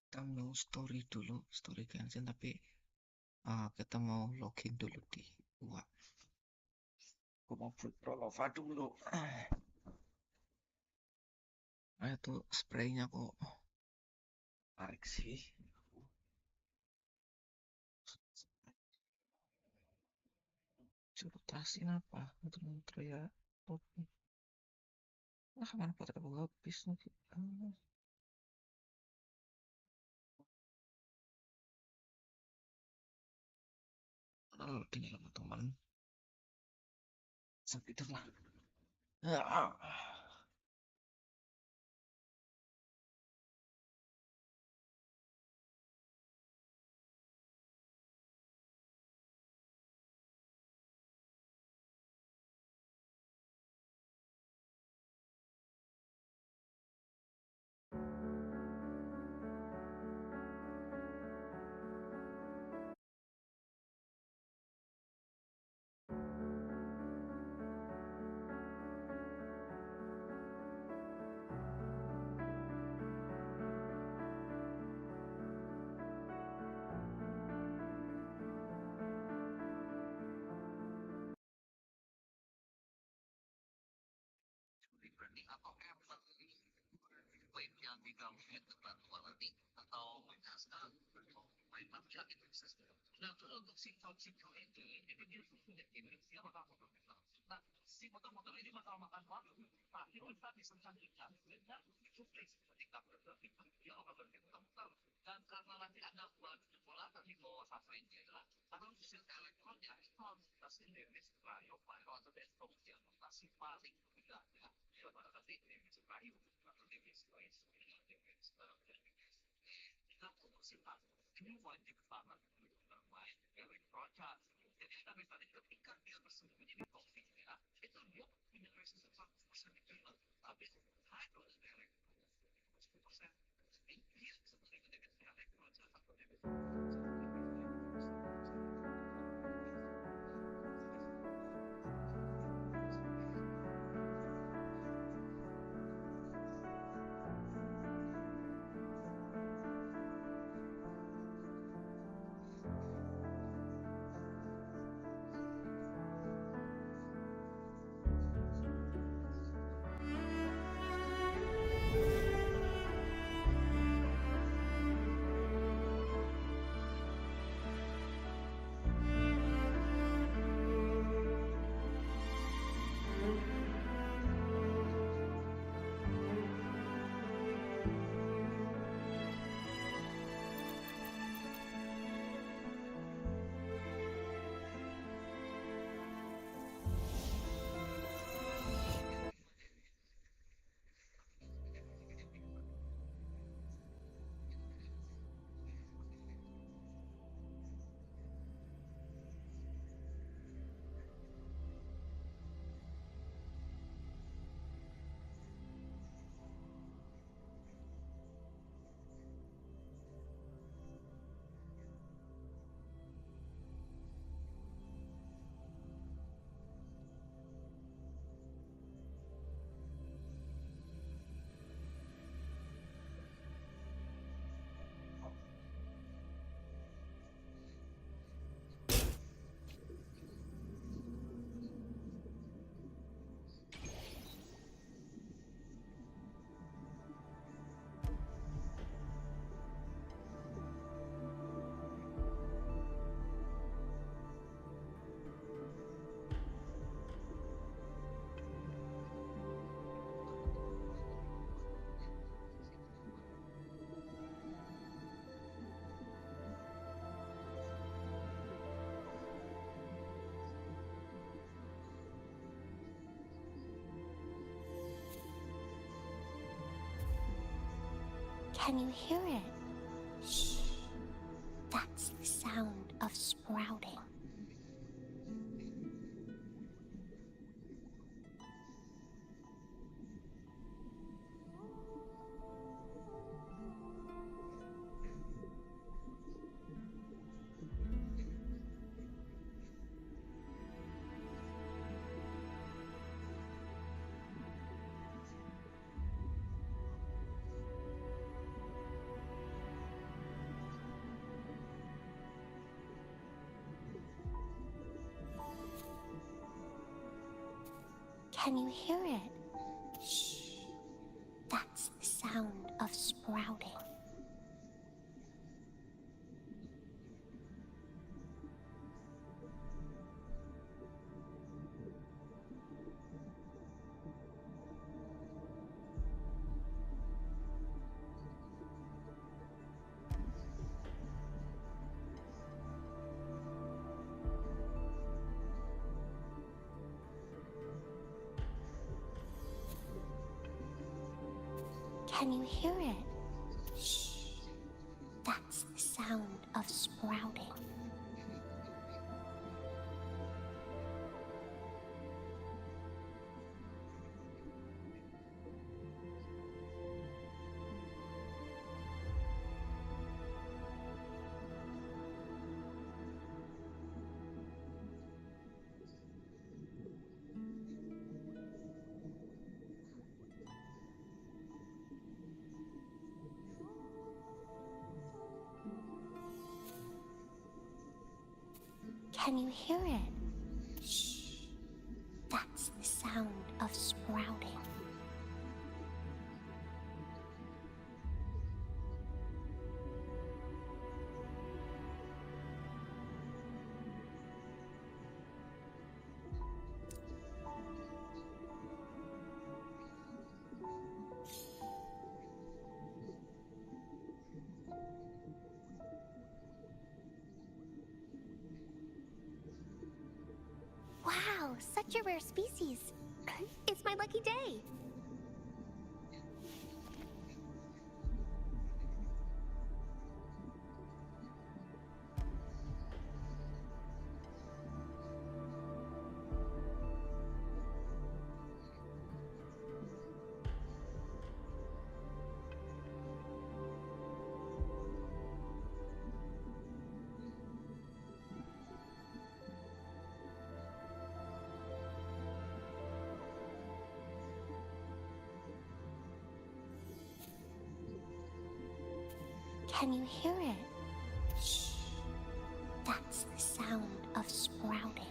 Kita mau story dulu, story Genshin, tapi kita mau login dulu di wah. Aku mau buat prolova dulu. Itu spraynya kok tarik sih. Curutasin apa? Muter-muter ya. Nah, mana baterai aku habis nih. Tinggal sama teman. Sampai itu lah. Can you hear it? Shh. That's the sound of sprouting. Can you hear it? Shh. That's the sound of sprouting. Can you hear it? Shh. That's the sound of sprouting. Can you hear it? Shh. That's the sound of sprouting. Wow, such a rare species. It's my lucky day. Can you hear it? Shh. That's the sound of sprouting.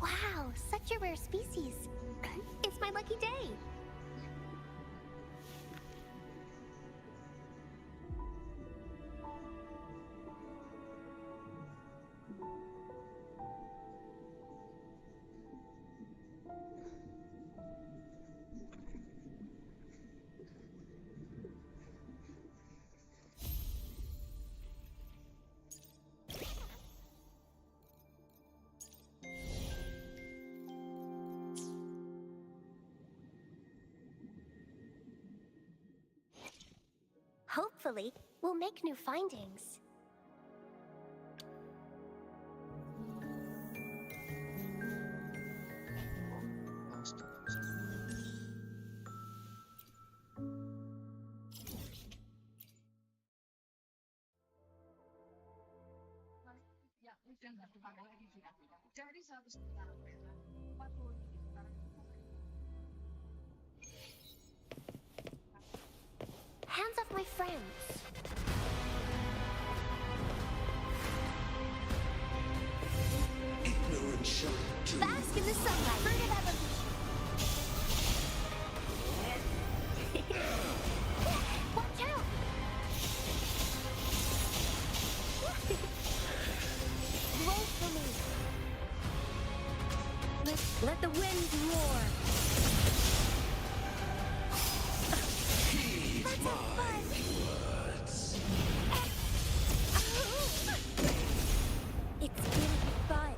Wow, such a rare species. It's my lucky day. Hopefully, we'll make new findings. Hands off my friends. Ignorant shall do. Bask in the sunlight. Fruit of evolution. Watch out! Roll for me. Let the winds roar. Heed Let's have my fun. words. It's been fun.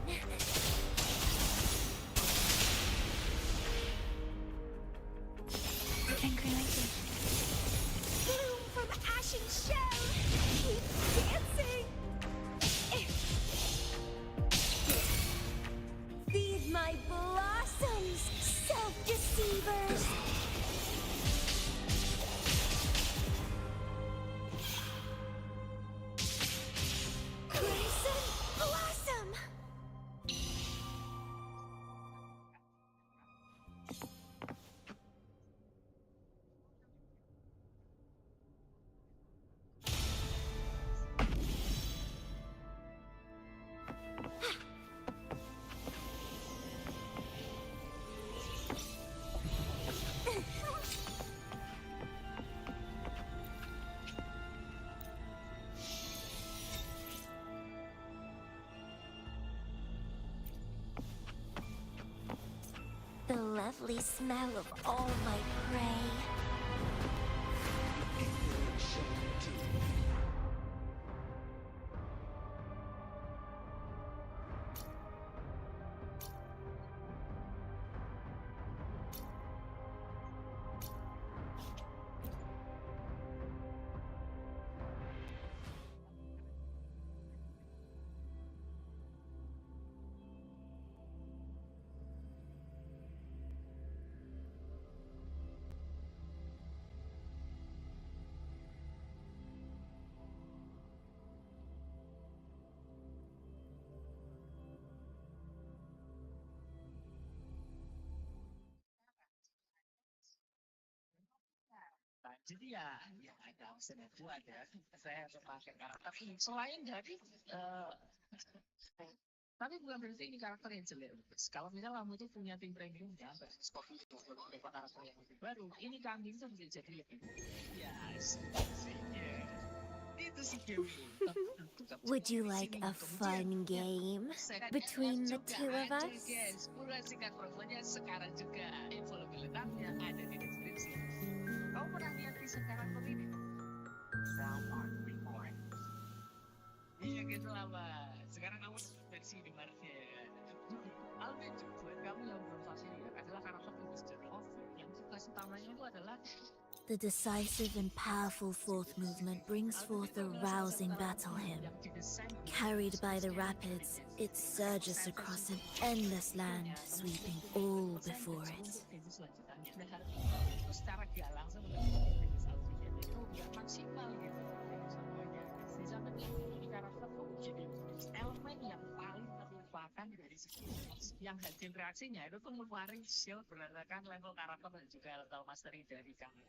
lovely smell of all my prey. Jadi ya ada opsi itu ada. Saya pakai karakter ini. Selain dari tapi bukan berarti ini karakter yang jelek. Kalau misalnya kamu itu punya tim premium ya, versus kopi beberapa karakter yang lebih baru, ini kambing itu bisa jadi lebih. Ya, itu sih game. Would you like a fun game between the two of us? Singkat promonya sekarang juga. Info lebih lengkapnya ada di deskripsi. Kamu pernah lihat di sekarang ini? Thou art reborn. Iya gitu lah, Pak. Sekarang kamu versi di Marsnya ya. Alvin buat kamu yang belum familiar adalah karakter Mr. Oven yang tugas utamanya itu adalah The decisive and powerful fourth movement brings forth a rousing battle hymn. Carried by the rapids, it surges across an endless land, sweeping all before it. Secara gak langsung itu gak maksimal gitu. Di samping ini karakter jadi elemen yang paling terlupakan dari segi yang hasil reaksinya itu tuh ngeluarin shield berdasarkan level karakter dan juga level mastery dari kamu.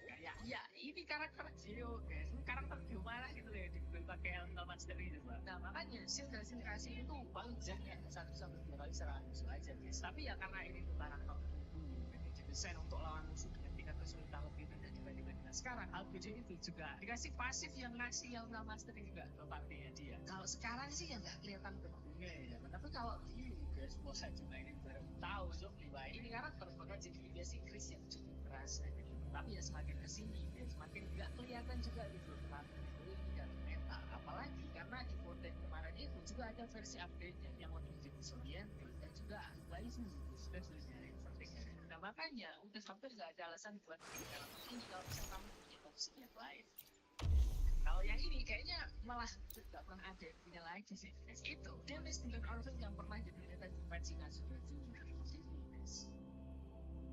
Kayak ya ini karakter Geo guys, ini karakter gimana gitu ya dipakai level mastery itu. Nah makanya shield dan reaksi itu banyak ya 1-2 kali serangan musuh aja guys. Tapi ya karena ini tuh karakter didesain untuk lawan musuh dengan tingkat kesulitan lebih rendah dibandingkan sekarang. RPG itu juga dikasih pasif yang ngasih yang level mastery juga ke partinya dia. Kalau sekarang sih ya nggak kelihatan berbunga ya. Tapi kalau dulu guys mau saja mainin baru tahu so ini karakter bakal jadi dia sih Chris yang cukup keras. Tapi ya semakin kesini ya semakin nggak kelihatan juga gitu tapi itu tidak meta. Apalagi karena di konten kemarin itu juga ada versi update-nya yang lebih disoriented dan juga lainnya sudah yang penting. Nah makanya udah hampir nggak ada alasan buat ini kalau misalnya kamu punya opsi yang lain. Kalau yang ini kayaknya malah tidak pernah ada yang punya lagi sih. Itu damage dengan orphan yang pernah jadi ternyata defense sudah dulu.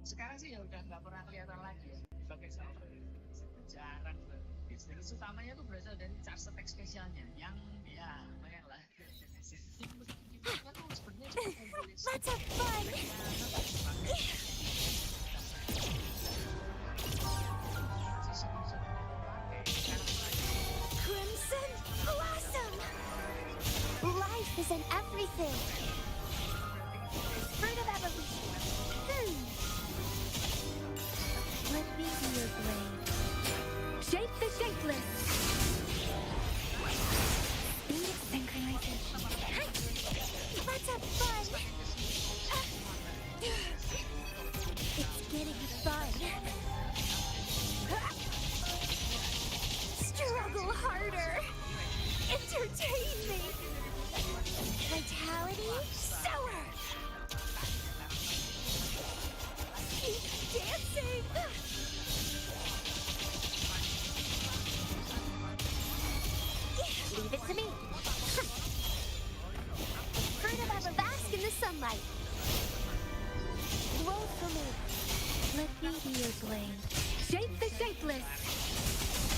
Sekarang sih ya udah nggak pernah kelihatan lagi ya sebagai server. Jarang banget. Jenis utamanya tuh berasal dari charge attack spesialnya yang ya lumayan lah. Let's have fun! Crimson Blossom! Life is in everything! Fruit of evolution! Let me be your blade. Shape the shapeless! Speed of synchronization. Let's have fun! It's getting fun! Struggle harder! Entertain me! Vitality, soar! Keep dancing! Leave it to me! Fruit of ever bask in the sunlight! Glow for me! Let me be your blade. Shape the shapeless!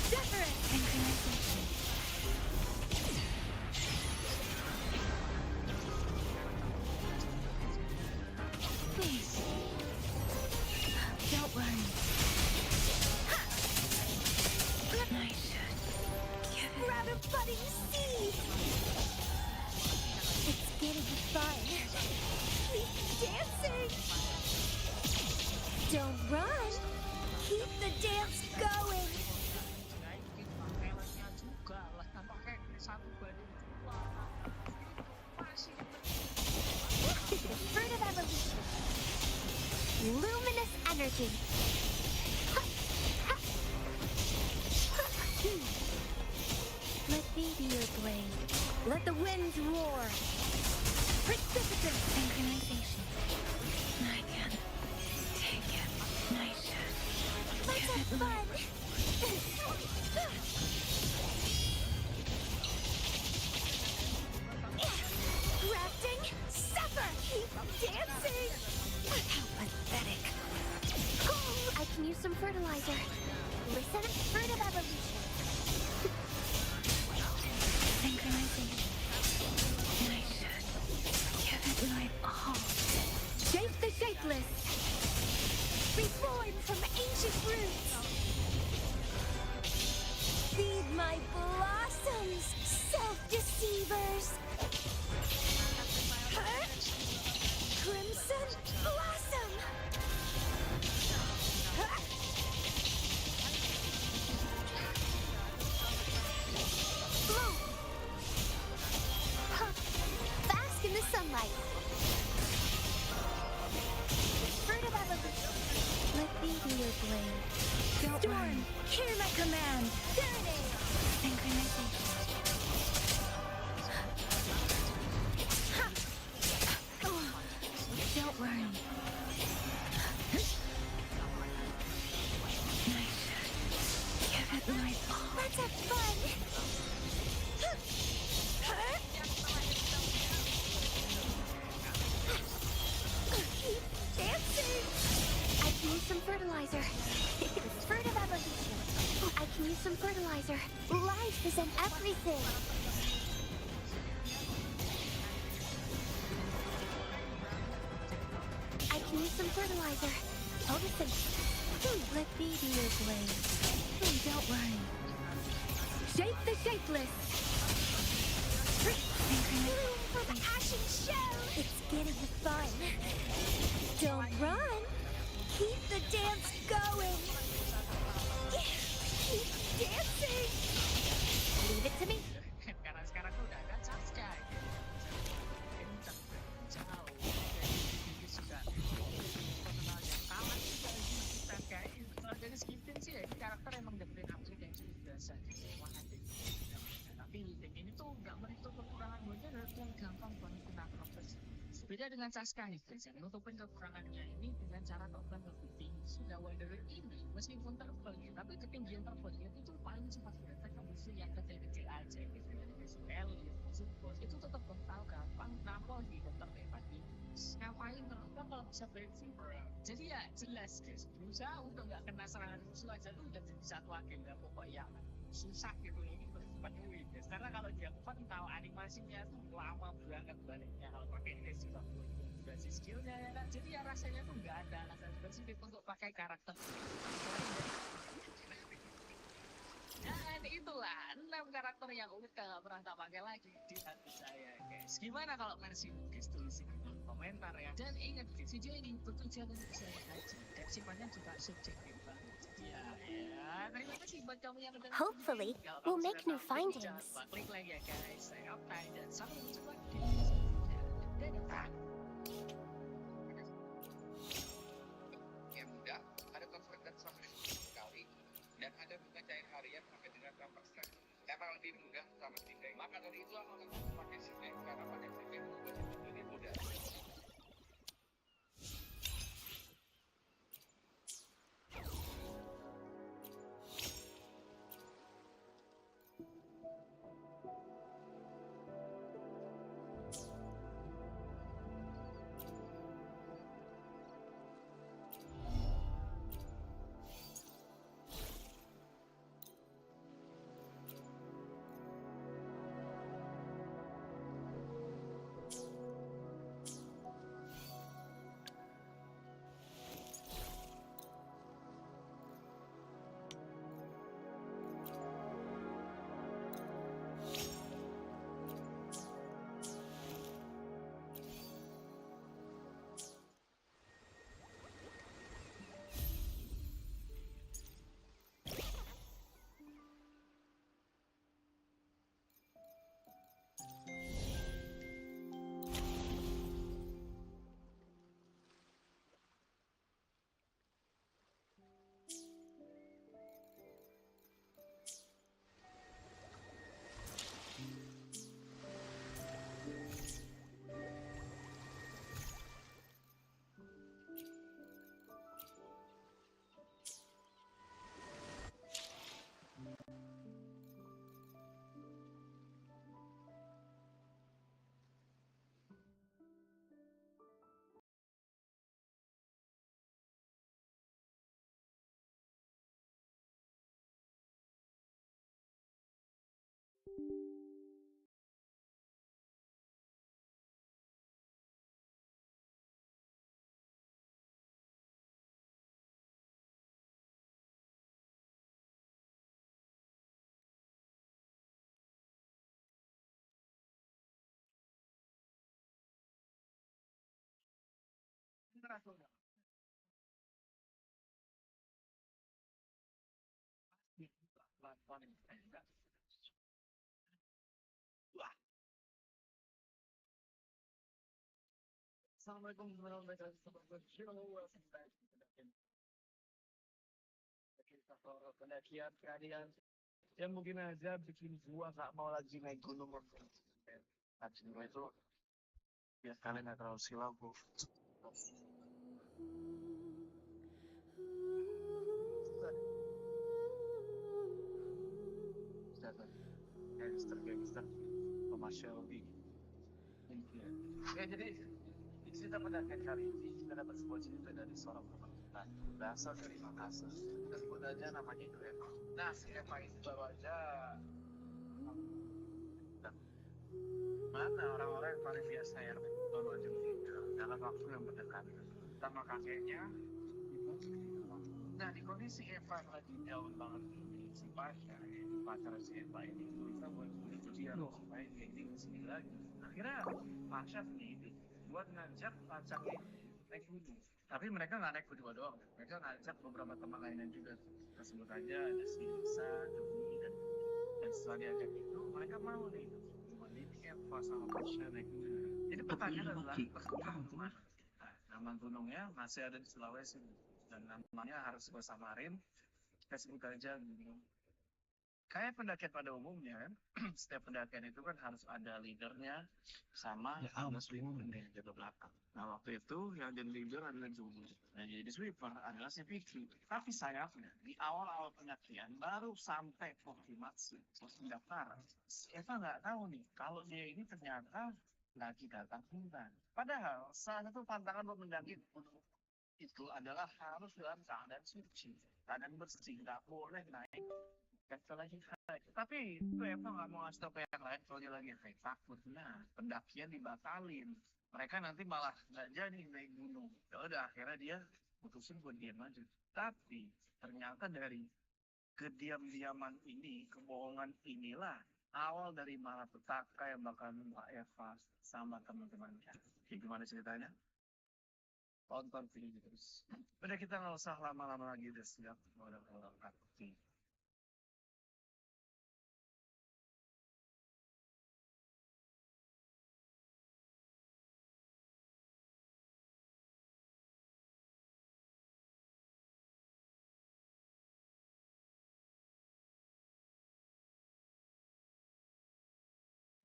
Separate synchronization. Please. Don't worry. I should grab a budding seed. It's getting fun. Keep dancing. Don't run. Keep the dance going. Fruit of evolution. surging. Let me be your blade. Let the winds roar. Precipitant synchronization. I can take it. Nice. Let's have fun. Grafting, suffer. Keep dancing. How pathetic. I can use some fertilizer. Listen, fruit of evolution. Synchronization. Nice. Give it my all. Shape the shapeless. Reborn from ancient roots. Feed my blossoms, self-deceivers. Crimson blossom. Bloom. Bask in the sunlight. Fruit of evolution. Let me be your blade. Don't Storm, hear my command. There it is. Synchronization. Don't worry. Nice. Give it my all. Let's have fun. Keep dancing. I can use some fertilizer. Fruit of evolution. I can use some fertilizer. Life is in everything. I can use some fertilizer. Photosynthesis. Let me be your blade. Don't worry. Shape the shapeless. Bloom for the ashen shell. It's getting fun. Don't run. Keep the dance going. Keep dancing. Leave it to me. Karena sekarang tuh udah ada Saskia gitu. Kencang, jauh. Jadi sudah personal yang kalah juga kita kayak kalau dari Skipin sih ya ini karakter emang dapetin upgrade yang cukup biasa semua ada. Tapi ini tuh nggak menutup kekurangan modern dan gampang banget kena progres. Beda dengan Saskia nih guys, yang nutupin kekurangannya ini dengan cara terbang lebih tinggi. Sudah Wanderer ini meskipun terbang, tapi ketinggian terbangnya itu paling cepat berdetek ke musuh yang kecil-kecil aja gitu. Elit, musuh bos itu tetap bakal gampang nampol di terdepan ini. Ngapain terbang kalau bisa basic? Jadi ya jelas guys, berusaha untuk nggak kena serangan musuh aja tuh udah jadi satu agenda pokok yang susah gitu ini penuhi guys. Karena kalau dia fun tahu animasinya tuh lama banget baliknya kalau pakai tes juga basis skillnya ya kan. Jadi ya rasanya tuh nggak ada alasan spesifik untuk pakai karakter. Dan itulah 6 karakter yang udah gak pernah tak pakai lagi di hati saya guys. Gimana kalau versi guys tulis di kolom komentar ya. Dan ingat guys, video ini bertujuan untuk saya aja dan sifatnya juga subjektif banget. Ya, terima kasih buat kamu yang udah Hopefully, we'll make new findings. Jangan lupa klik like ya guys. Saya Optai dan sampai jumpa di video selanjutnya. Dadah. Yang mudah, ada konflik sampai sekali dan ada bunga cair harian sampai dengan 6%. Emang lebih mudah sama Sindeng. Maka dari itu aku akan pakai Sindeng karena pakai Sindeng itu lebih mudah. Assalamualaikum warahmatullahi wabarakatuh. Pendakian kalian ya mungkin aja bikin gua nggak mau lagi naik gunung. Naik gunung itu ya kalian nggak terlalu silau bu. Gangster, commercial lebih. Ya jadi cerita pendakian kali ini kita dapat sebuah cerita dari seorang teman kita berasal dari Makassar. Kita sebut aja namanya itu Eva. Nah si Eva ini baru aja mana orang-orang yang paling biasa ya baru aja meninggal dalam waktu yang berdekatan sama kakeknya. Nah di kondisi Eva lagi down banget ini si Pasha pacar si Eva ini berusaha buat bunuh dia supaya dia ini kesini lagi. Akhirnya Pasha punya ide buat ngajak pacar ini naik gunung. Tapi mereka nggak naik berdua doang, mereka ngajak beberapa teman lainnya juga. Kita sebut aja ada si Lisa, Demi, dan setelah diajak itu mereka mau nih nemenin Eva sama Pasha naik gunung. Jadi pertanyaan adalah pertemuan mana? Nah, nama gunungnya masih ada di Sulawesi dan namanya harus gue samarin, kita sebut aja gunung. Kayak pendakian pada umumnya kan, setiap pendakian itu kan harus ada leadernya sama ada sweeper yang jaga belakang. Nah waktu itu yang jadi leader adalah Jumbo. Nah jadi sweeper adalah si Vicky. Tapi sayangnya di awal-awal pendakian baru sampai Pokimatsu, pos pendaftaran. Eva nggak tahu nih kalau dia ini ternyata lagi datang hutan. Padahal salah satu pantangan buat mendaki itu adalah harus dalam keadaan suci, keadaan bersih, nggak boleh naik lagi high. Tapi itu emang nggak mau ngasih tau ke yang lain kalau dia lagi high, takut. Nah, pendakian dibatalin. Mereka nanti malah nggak jadi naik gunung. Ya udah, akhirnya dia putusin buat diam aja. Tapi ternyata dari kediam-diaman ini, kebohongan inilah awal dari malapetaka yang bakal menimpa Eva sama teman-temannya. Gimana ceritanya? Tonton video terus. Udah kita nggak usah lama-lama lagi, udah siap. Udah kalau aktif.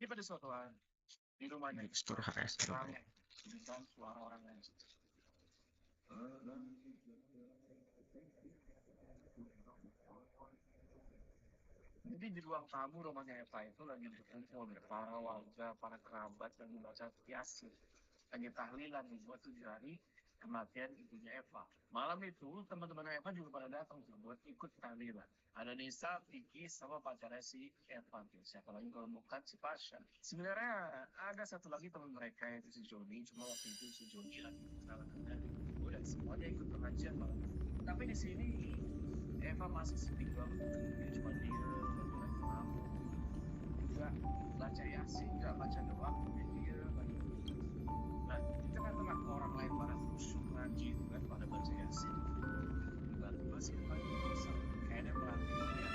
Ini pada suatu hari di rumahnya Mixture HS rame dengan suara orang lain. Jadi di ruang tamu rumahnya Eva itu lagi berkumpul para warga, para kerabat yang membaca Yasin. Lagi tahlilan buat 7 hari kematian ibunya Eva. Malam itu teman-teman Eva juga pada datang buat ikut tahlilan. Ada Nisa, Vicky, sama pacarnya si Eva. Siapa lagi kalau bukan si Pasha. Sebenarnya ada satu lagi teman mereka yaitu si Joni. Cuma waktu itu si Joni lagi salah kendali. Udah semuanya ikut pengajian malam. Tapi di sini Eva masih sepi banget. Dia cuma nggak baca Yasin, nggak baca doa, dia lagi. Nah, di tengah-tengah orang lain pada khusyuk ngaji itu kan pada baca Yasin. Tiba-tiba sih paling bisa kayaknya merhatiin dia.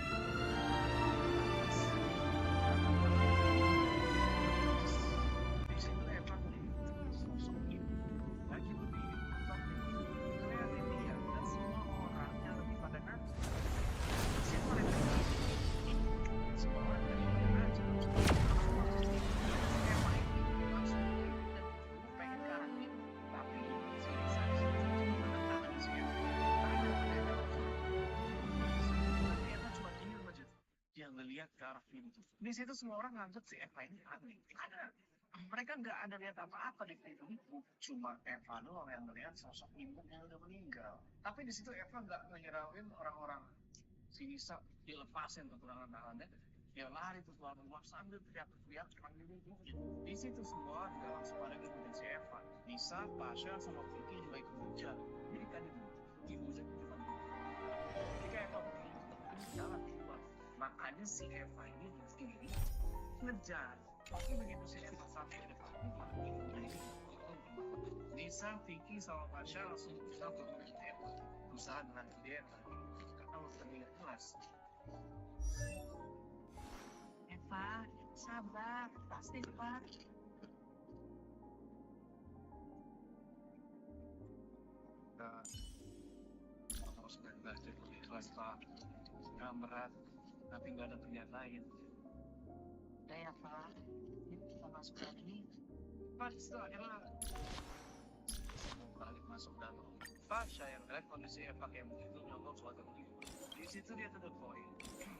Di situ Eva melihat sosok ini lagi berdiri tapi ngeliatin dia dan semua orang yang lagi pada ngaji. Di situ mereka semua orang lagi pada ngaji. Eva ini langsung pengen ke arah dia, tapi si Lisa menekan tangan si Eva. Tapi Eva cuma diam aja. Dia ngeliat ke arah pintu. Di situ semua orang nganggep si Eva ini aneh. Karena mereka nggak ada lihat apa-apa di pintu itu. Cuma Eva doang yang melihat sosok ibu yang udah meninggal. Tapi di situ Eva nggak ngehirauin orang-orang si Lisa dilepasin keturangan tangannya. Dia lari terus keluar sambil teriak-teriak panggilin Vicky. Di situ semua udah langsung pada ngikutin si Eva. Lisa, Pasha, sama Vicky juga ikut ngejar. Jadi kan di musik cuma ketika Eva jalan keluar, makanya si Eva ini ngejar. Tapi begitu si Eva sampai di depan rumah, Lisa, Vicky, sama Pasha langsung berusaha untuk mengejar Eva. Berusaha dengan dia karena udah terlihat jelas. Eva, sabar, pasti Pak. Harus belajar ikhlas Pak. Sekarang berat, tapi nggak ada pilihan lain. Udah ya Pak, yuk kita masuk lagi. Pak, itu adalah balik masuk dalam. Pasha yang ngeliat kondisi Eva kayak begitu nyoba buat di situ dia tuh poin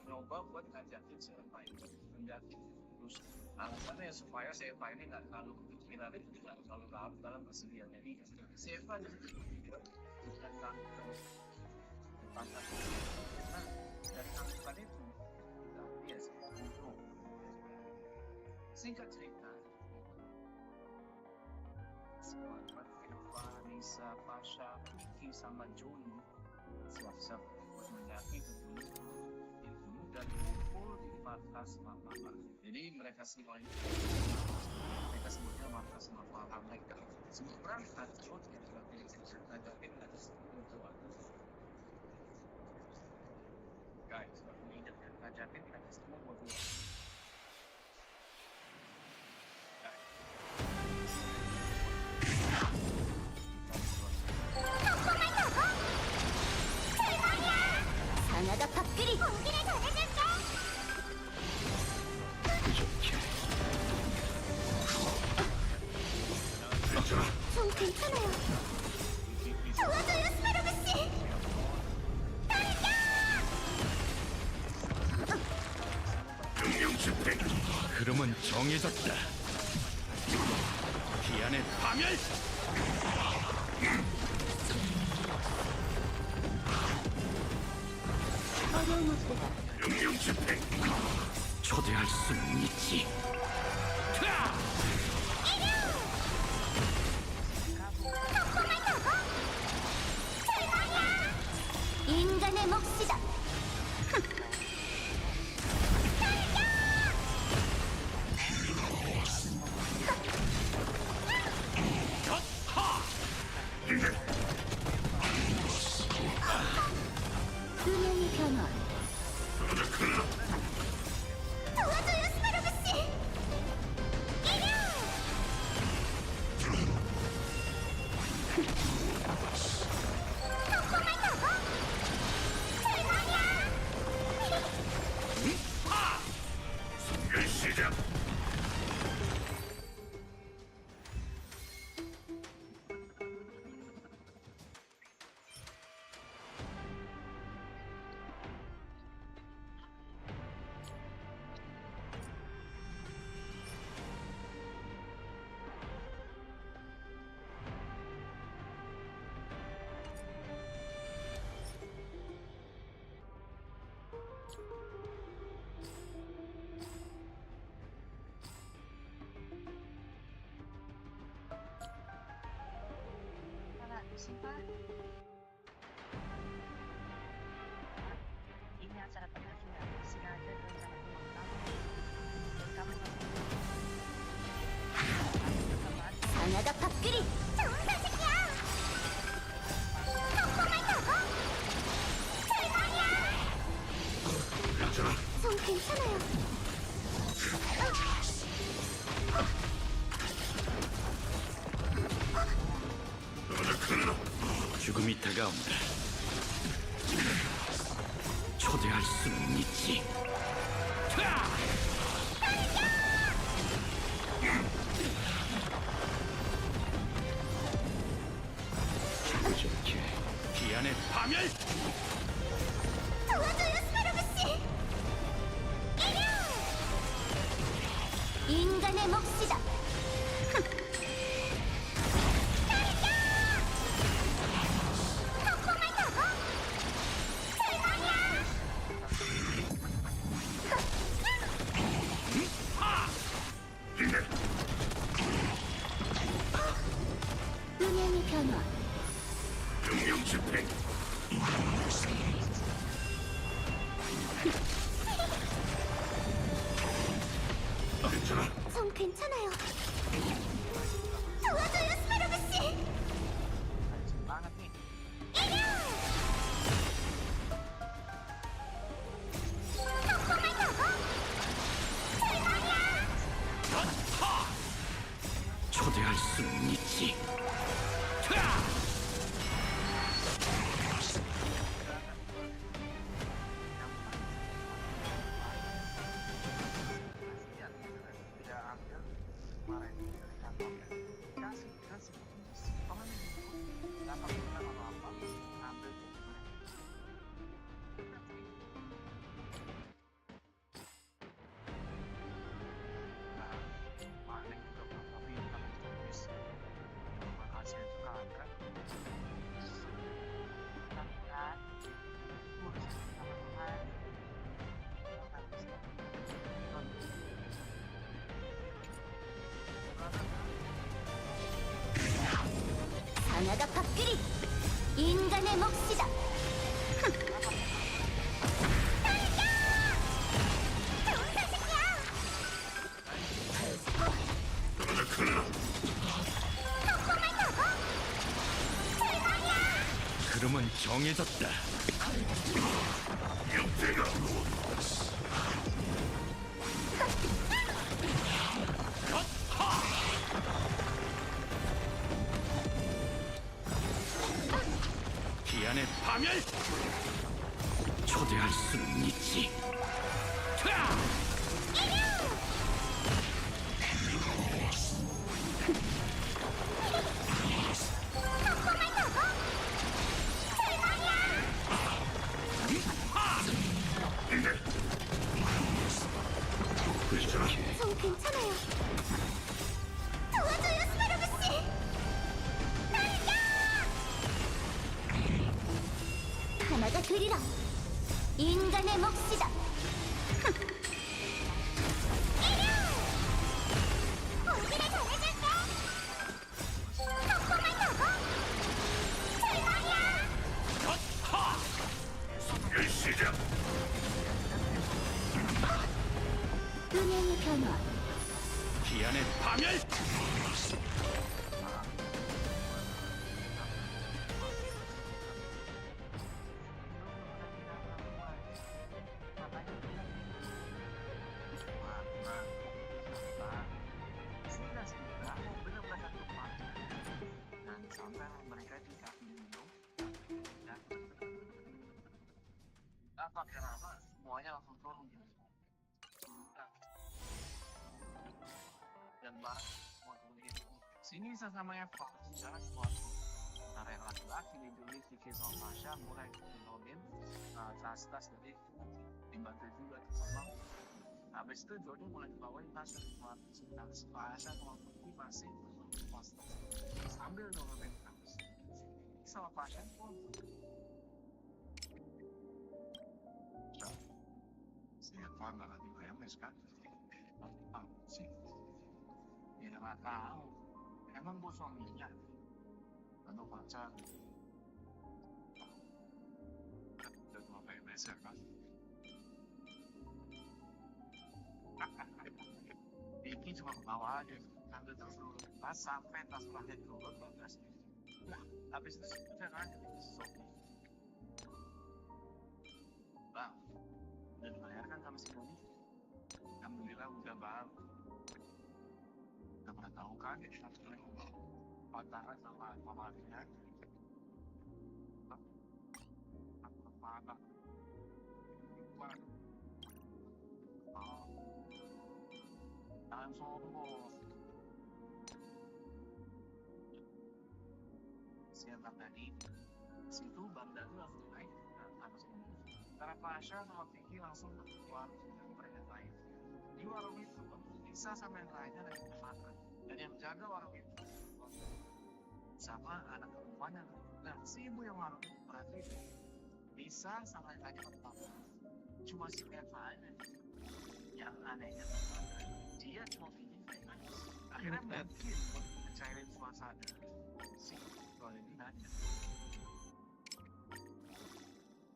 nyoba buat ngajakin si Eva ini menjadi terus alasannya supaya si Eva ini nggak terlalu kepikiran itu tidak terlalu larut dalam kesedihannya dia. Si Eva dan terus pasang karena dari angkutan itu dia sih singkat cerita semangat Eva, Lisa, Pasha, Vicky sama Joni siap-siap buat menyakiti itu dan kumpul di markas Mama. Jadi mereka semua ini sebutnya markas Mama mereka semua berangkat Joni yang juga ngajakin ada sebuah guys, kalau mengingat ngajakin ada semua berdua. 하나가 밥그리 공기를 전해줄게. 좀 괜찮아요. 도와줘요, 스파로그 씨. 명령 집행. 흐름은 정해졌다. 기안의 파멸. 어려움 없다. 명령 집행. 초대할 수는 있지. 인간의 몫이다. 음향의 변화. 도와줘요, 스파로그 씨. 시작. Siapa? Ini acara terakhir. Sengaja rencana ulang tahun. Dan kamu 하나가 밥그리. 좋은 소식이야. 덕분을 타고. 대박이야. 좀 괜찮아요. 죽음이 다가온다. 초대할 수는 있지. 좋게 기안의 파멸. 도와줘요, 스파로그 씨. 인간의 몫이다. 하나가 밥그리 인간의 몫이다. 흐름은 정해졌다. 기안의 파멸! 초대할 수는 있지. 전 괜찮아요. 도와줘요, 스파르그 씨. 하나가 그리라 인간의 몫이다. 보기를 전해줄게. 덕분을 타고 출발이야. 시작! 은행의 변화. 기안의 파멸! Kenapa semuanya langsung turun gitu. Dan barang semua kemudian sini sama Eva secara sesuatu antara yang laki-laki dijulis di kisah Pasha mulai menolongin tas-tas dari dibantu juga sama habis itu Jody mulai dibawain tas buat tas Pasha sama Putih masih pas sambil nolongin tas sama Pasha pun Siapa nggak lagi PMS kan? Apa sih? Ya nggak tahu. Emang gue suaminya atau pacar? Udah mau PMS ya kan? Iki cuma ke bawah aja. Ambil terus dulu tas sampai tas terakhir turun bagasi. Nah, habis itu udah kan jadi sopi. Bang, udah dibayar kan sama si Doni? Alhamdulillah udah bang. Udah pernah tahu kan satu kali pacaran sama mama dia. Apa? Oh, jangan sombong. Siapa tadi? Situ Bang Danu langsung naik atas mobil. Karena Pasha sama Vicky langsung keluar dan mereka lain. Di warung itu, Lisa sama yang lainnya lagi makan. Dan yang jaga warung itu sama anak perempuannya. Nah, si ibu yang warung itu berarti Lisa sama yang lainnya pertama. Cuma si Eva aja. Yang anehnya dia cuma ingin main. Akhirnya mungkin mencairin suasana. Si kalau ini nanya.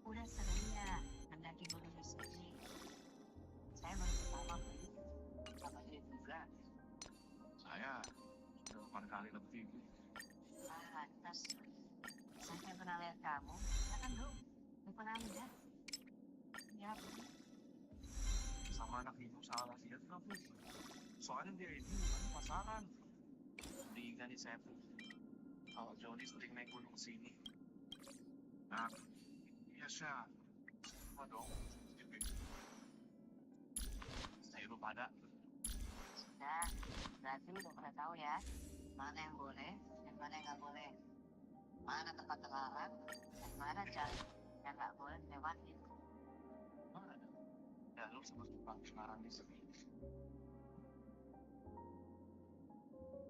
Udah sering ya mendaki gunung di sini. Saya baru pertama kali. Apa dia juga? Saya sudah 8 kali lebih. Pantas. Saya kayak pernah lihat kamu. Ya kan dong? Gak pernah lihat. Ya. Sama anak ibu salah lihat tapi soalnya dia ini bukan pasaran. Di Gani Sepu. Kalau Joni sering naik gunung sini. Nah, biasa. Apa dong? Saya lupa ada. Sudah. Berarti lu udah pernah tahu ya. Mana yang boleh dan mana yang nggak boleh. Mana tempat terlarang dan mana jalan yang nggak boleh dilewati. Mana? Ya lu sama tukang sekarang di sini.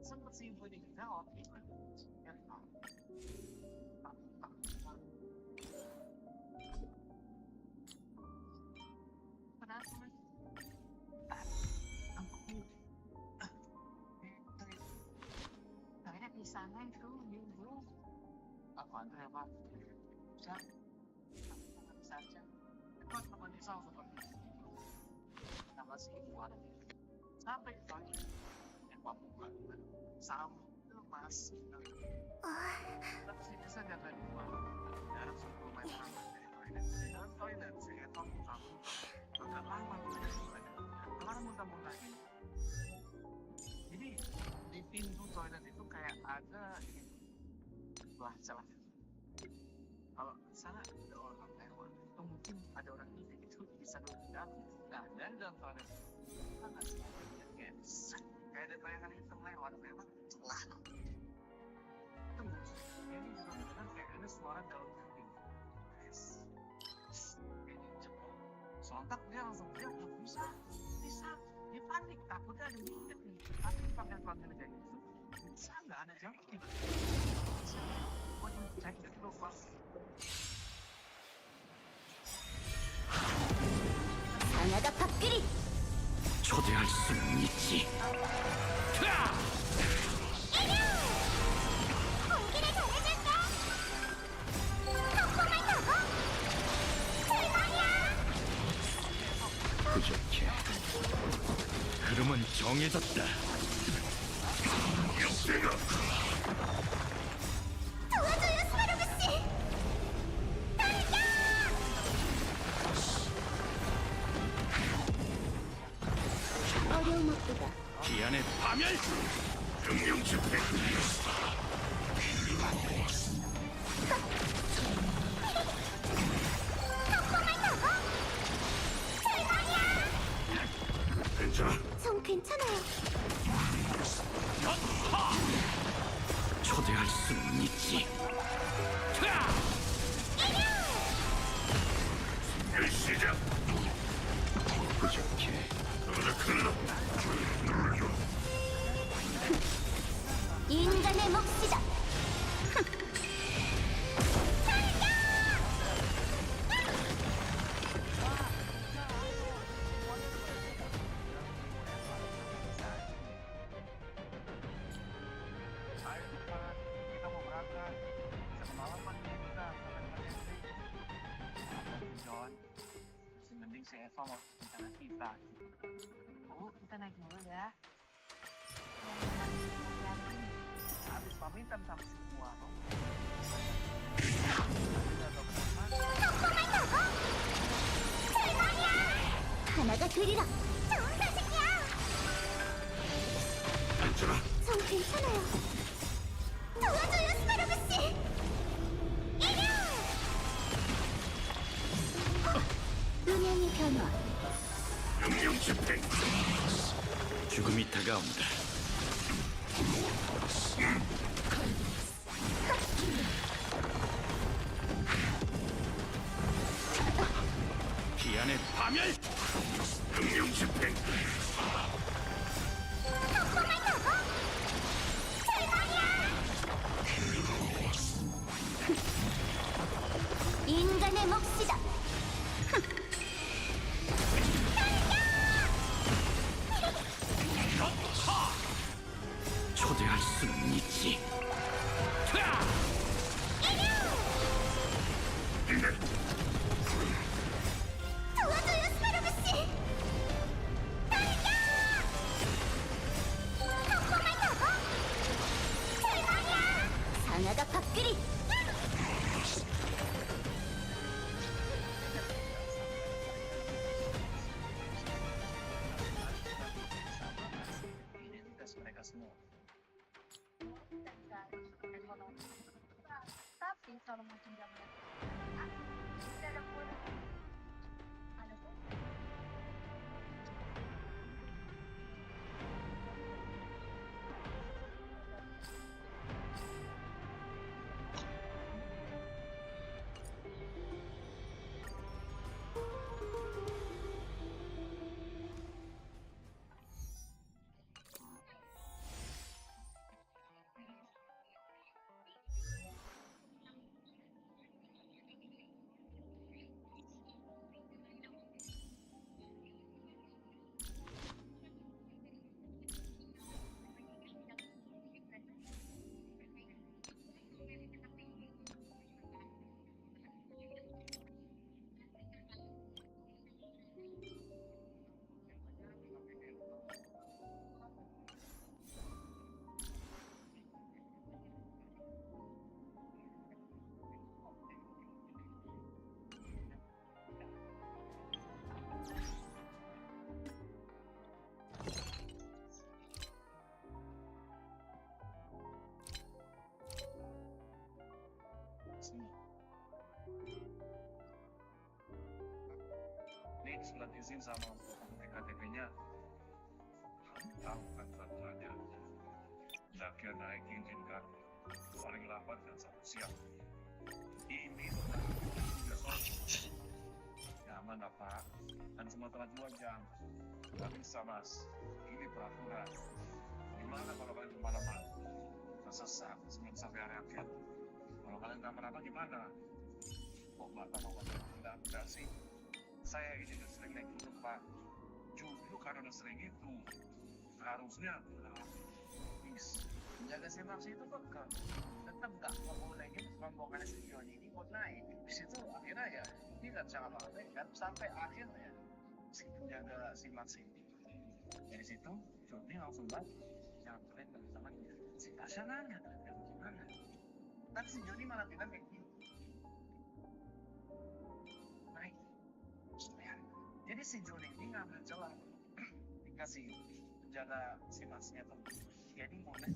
Sempet sih gue dijawab gimana? Ya tahu. Kenapa? Tapi di sana itu minggu sesuatu yang apa bisa saja buat menyesal seperti itu sama si Iwan sampai kau yang membuat sama itu masih tapi sih bisa jaga dua dalam 10 meter dari toilet dalam toilet saya tahu kamu agak lama tuh dari toilet kemarin muntah-muntahin jadi di pintu toilet itu kayak ada ini wah salah kalau sana ada orang lewat itu mungkin ada orang ini itu bisa ngeredam nah dan dalam toilet kita nggak bisa lihat kayak ada bayangan hitam lewat memang celah terus ini juga mendengar kayak ada suara daun kambing sontak dia langsung bilang nggak bisa dia panik takutnya ada dikit nih tapi dipanggil kayak gitu bisa nggak ada jalan gitu cek dulu pas 상아가 밥그리 초대할 수는 있지. 타! 공기를 전해줄게 덕분을 타고 대박이야 부족해. 흐름은 정해졌다. 도와줘요 스파로브씨 어려움 없도다 기안의 파멸! 명령 집행! 괜찮아. 전 괜찮아요 초대할 수는 있지. 타! 시작. 부족해. 인간의 몫이다 kita mau berangkat semalaman kita John masih mending si Eva mau rencana kita kita naik dulu ya. habis pamitan sama semua 하나가 그리라 좋은 사직이야 앉아라. 전 괜찮아요 도와줘요 스파로브씨 음향의 변화 명령 집행. 죽음이 다가온다. 기안의 파멸! 명령 집행. 인간의 몫이다 초대할 수는 있지. 타! 도와줘요 스파로브씨 덕분을 타고 대박이야 상아가 밥그리 identitas mereka semua Ekonomi. Tapi kalau mau jenjang tidak ada boleh. Ada pun. jelasin sama fotokopi KTP-nya. Kamu tahu kan peraturannya? Pendakian naik Genshin kan paling lambat dan 1 siang. Ini udah sore. Nyaman lah Pak, kan cuma telat 2 jam. Gak bisa Mas, ini peraturan. Gimana kalau kalian kemana-mana? Tersesat sebelum sampai area camp. Kalau kalian kenapa-napa gimana? Kok Bapak mau bilang enggak sih? Saya ini udah sering naik gunung Pak. Justru karena udah sering itu, harusnya bisa Menjaga simulasi itu bekal. Tetap nggak ngebolehin rombongan si Johnny ini buat naik. Di situ akhirnya ya tidak cara kan sampai akhirnya si penjaga simulasi dari situ Johnny langsung balik nyamperin teman-temannya. Si Tasha nanya, gimana? Tapi si Johnny malah bilang kayak gini. Naik. Jadi si Johnny ini ngambil celah dikasih penjaga simulasinya tuh. Jadi mulai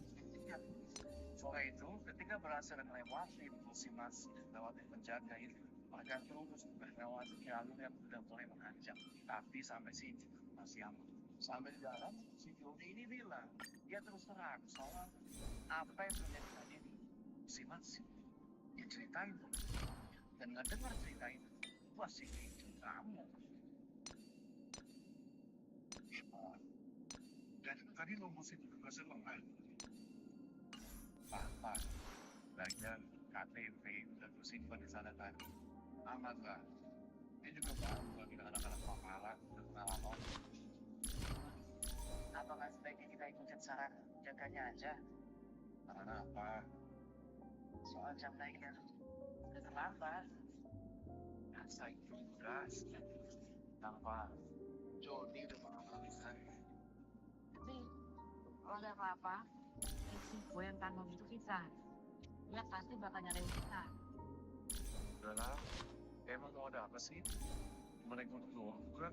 sore itu ketika berhasil melewati simulasi lewati penjaga itu, mereka terus melewati jalur yang sudah mulai menanjak, tapi sampai sini masih aman. Sampai di dalam si Jody ini bilang dia terus terang soal apa yang terjadi tadi di simulasi. Dia ceritain dan ngedengar cerita itu, wah sih itu kamu. Dan tadi lo mesti berhasil mengalir. Apa? Lagian KTP udah gue simpan di sana tadi. Aman lah. Dia juga baru bagi anak-anak paparan dan pengalaman. Apakah sebaiknya kita ikutin saran jaganya aja? Karena apa? Soal jam naiknya udah terlambat. Saya juga tanpa Jody udah mengalami saya. Tapi kalau ada apa-apa, risiko yang tanggung itu kita. Dia pasti bakal nyalain kita. Udahlah, emang mau ada apa sih? Naik gunung doang, bukan?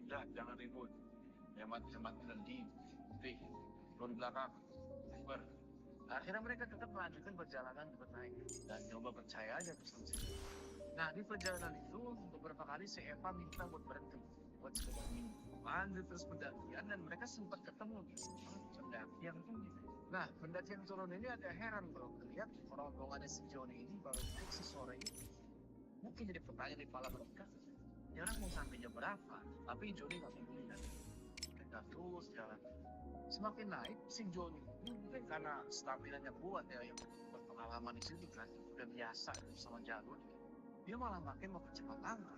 Udah, jangan ribut. Hemat-hemat dan di lo di belakang. Akhirnya mereka tetap melanjutkan perjalanan buat naik dan coba percaya aja pesan sih. Nah di perjalanan itu beberapa kali si Eva minta buat berhenti buat sekedar minum. Lanjut terus pendakian dan mereka sempat ketemu di pendakian tinggi. Nah pendakian turun ini agak heran bro, lihat rombongannya si Johnny ini baru naik sesore ini. Mungkin jadi pertanyaan di kepala mereka, ya orang mau sampai jam berapa? Tapi Johnny nggak peduli kan. Mereka terus jalan. Semakin naik si Johnny mungkin karena staminanya kuat ya yang berpengalaman di situ kan udah biasa sama jalur dia malah makin mau percepat langkah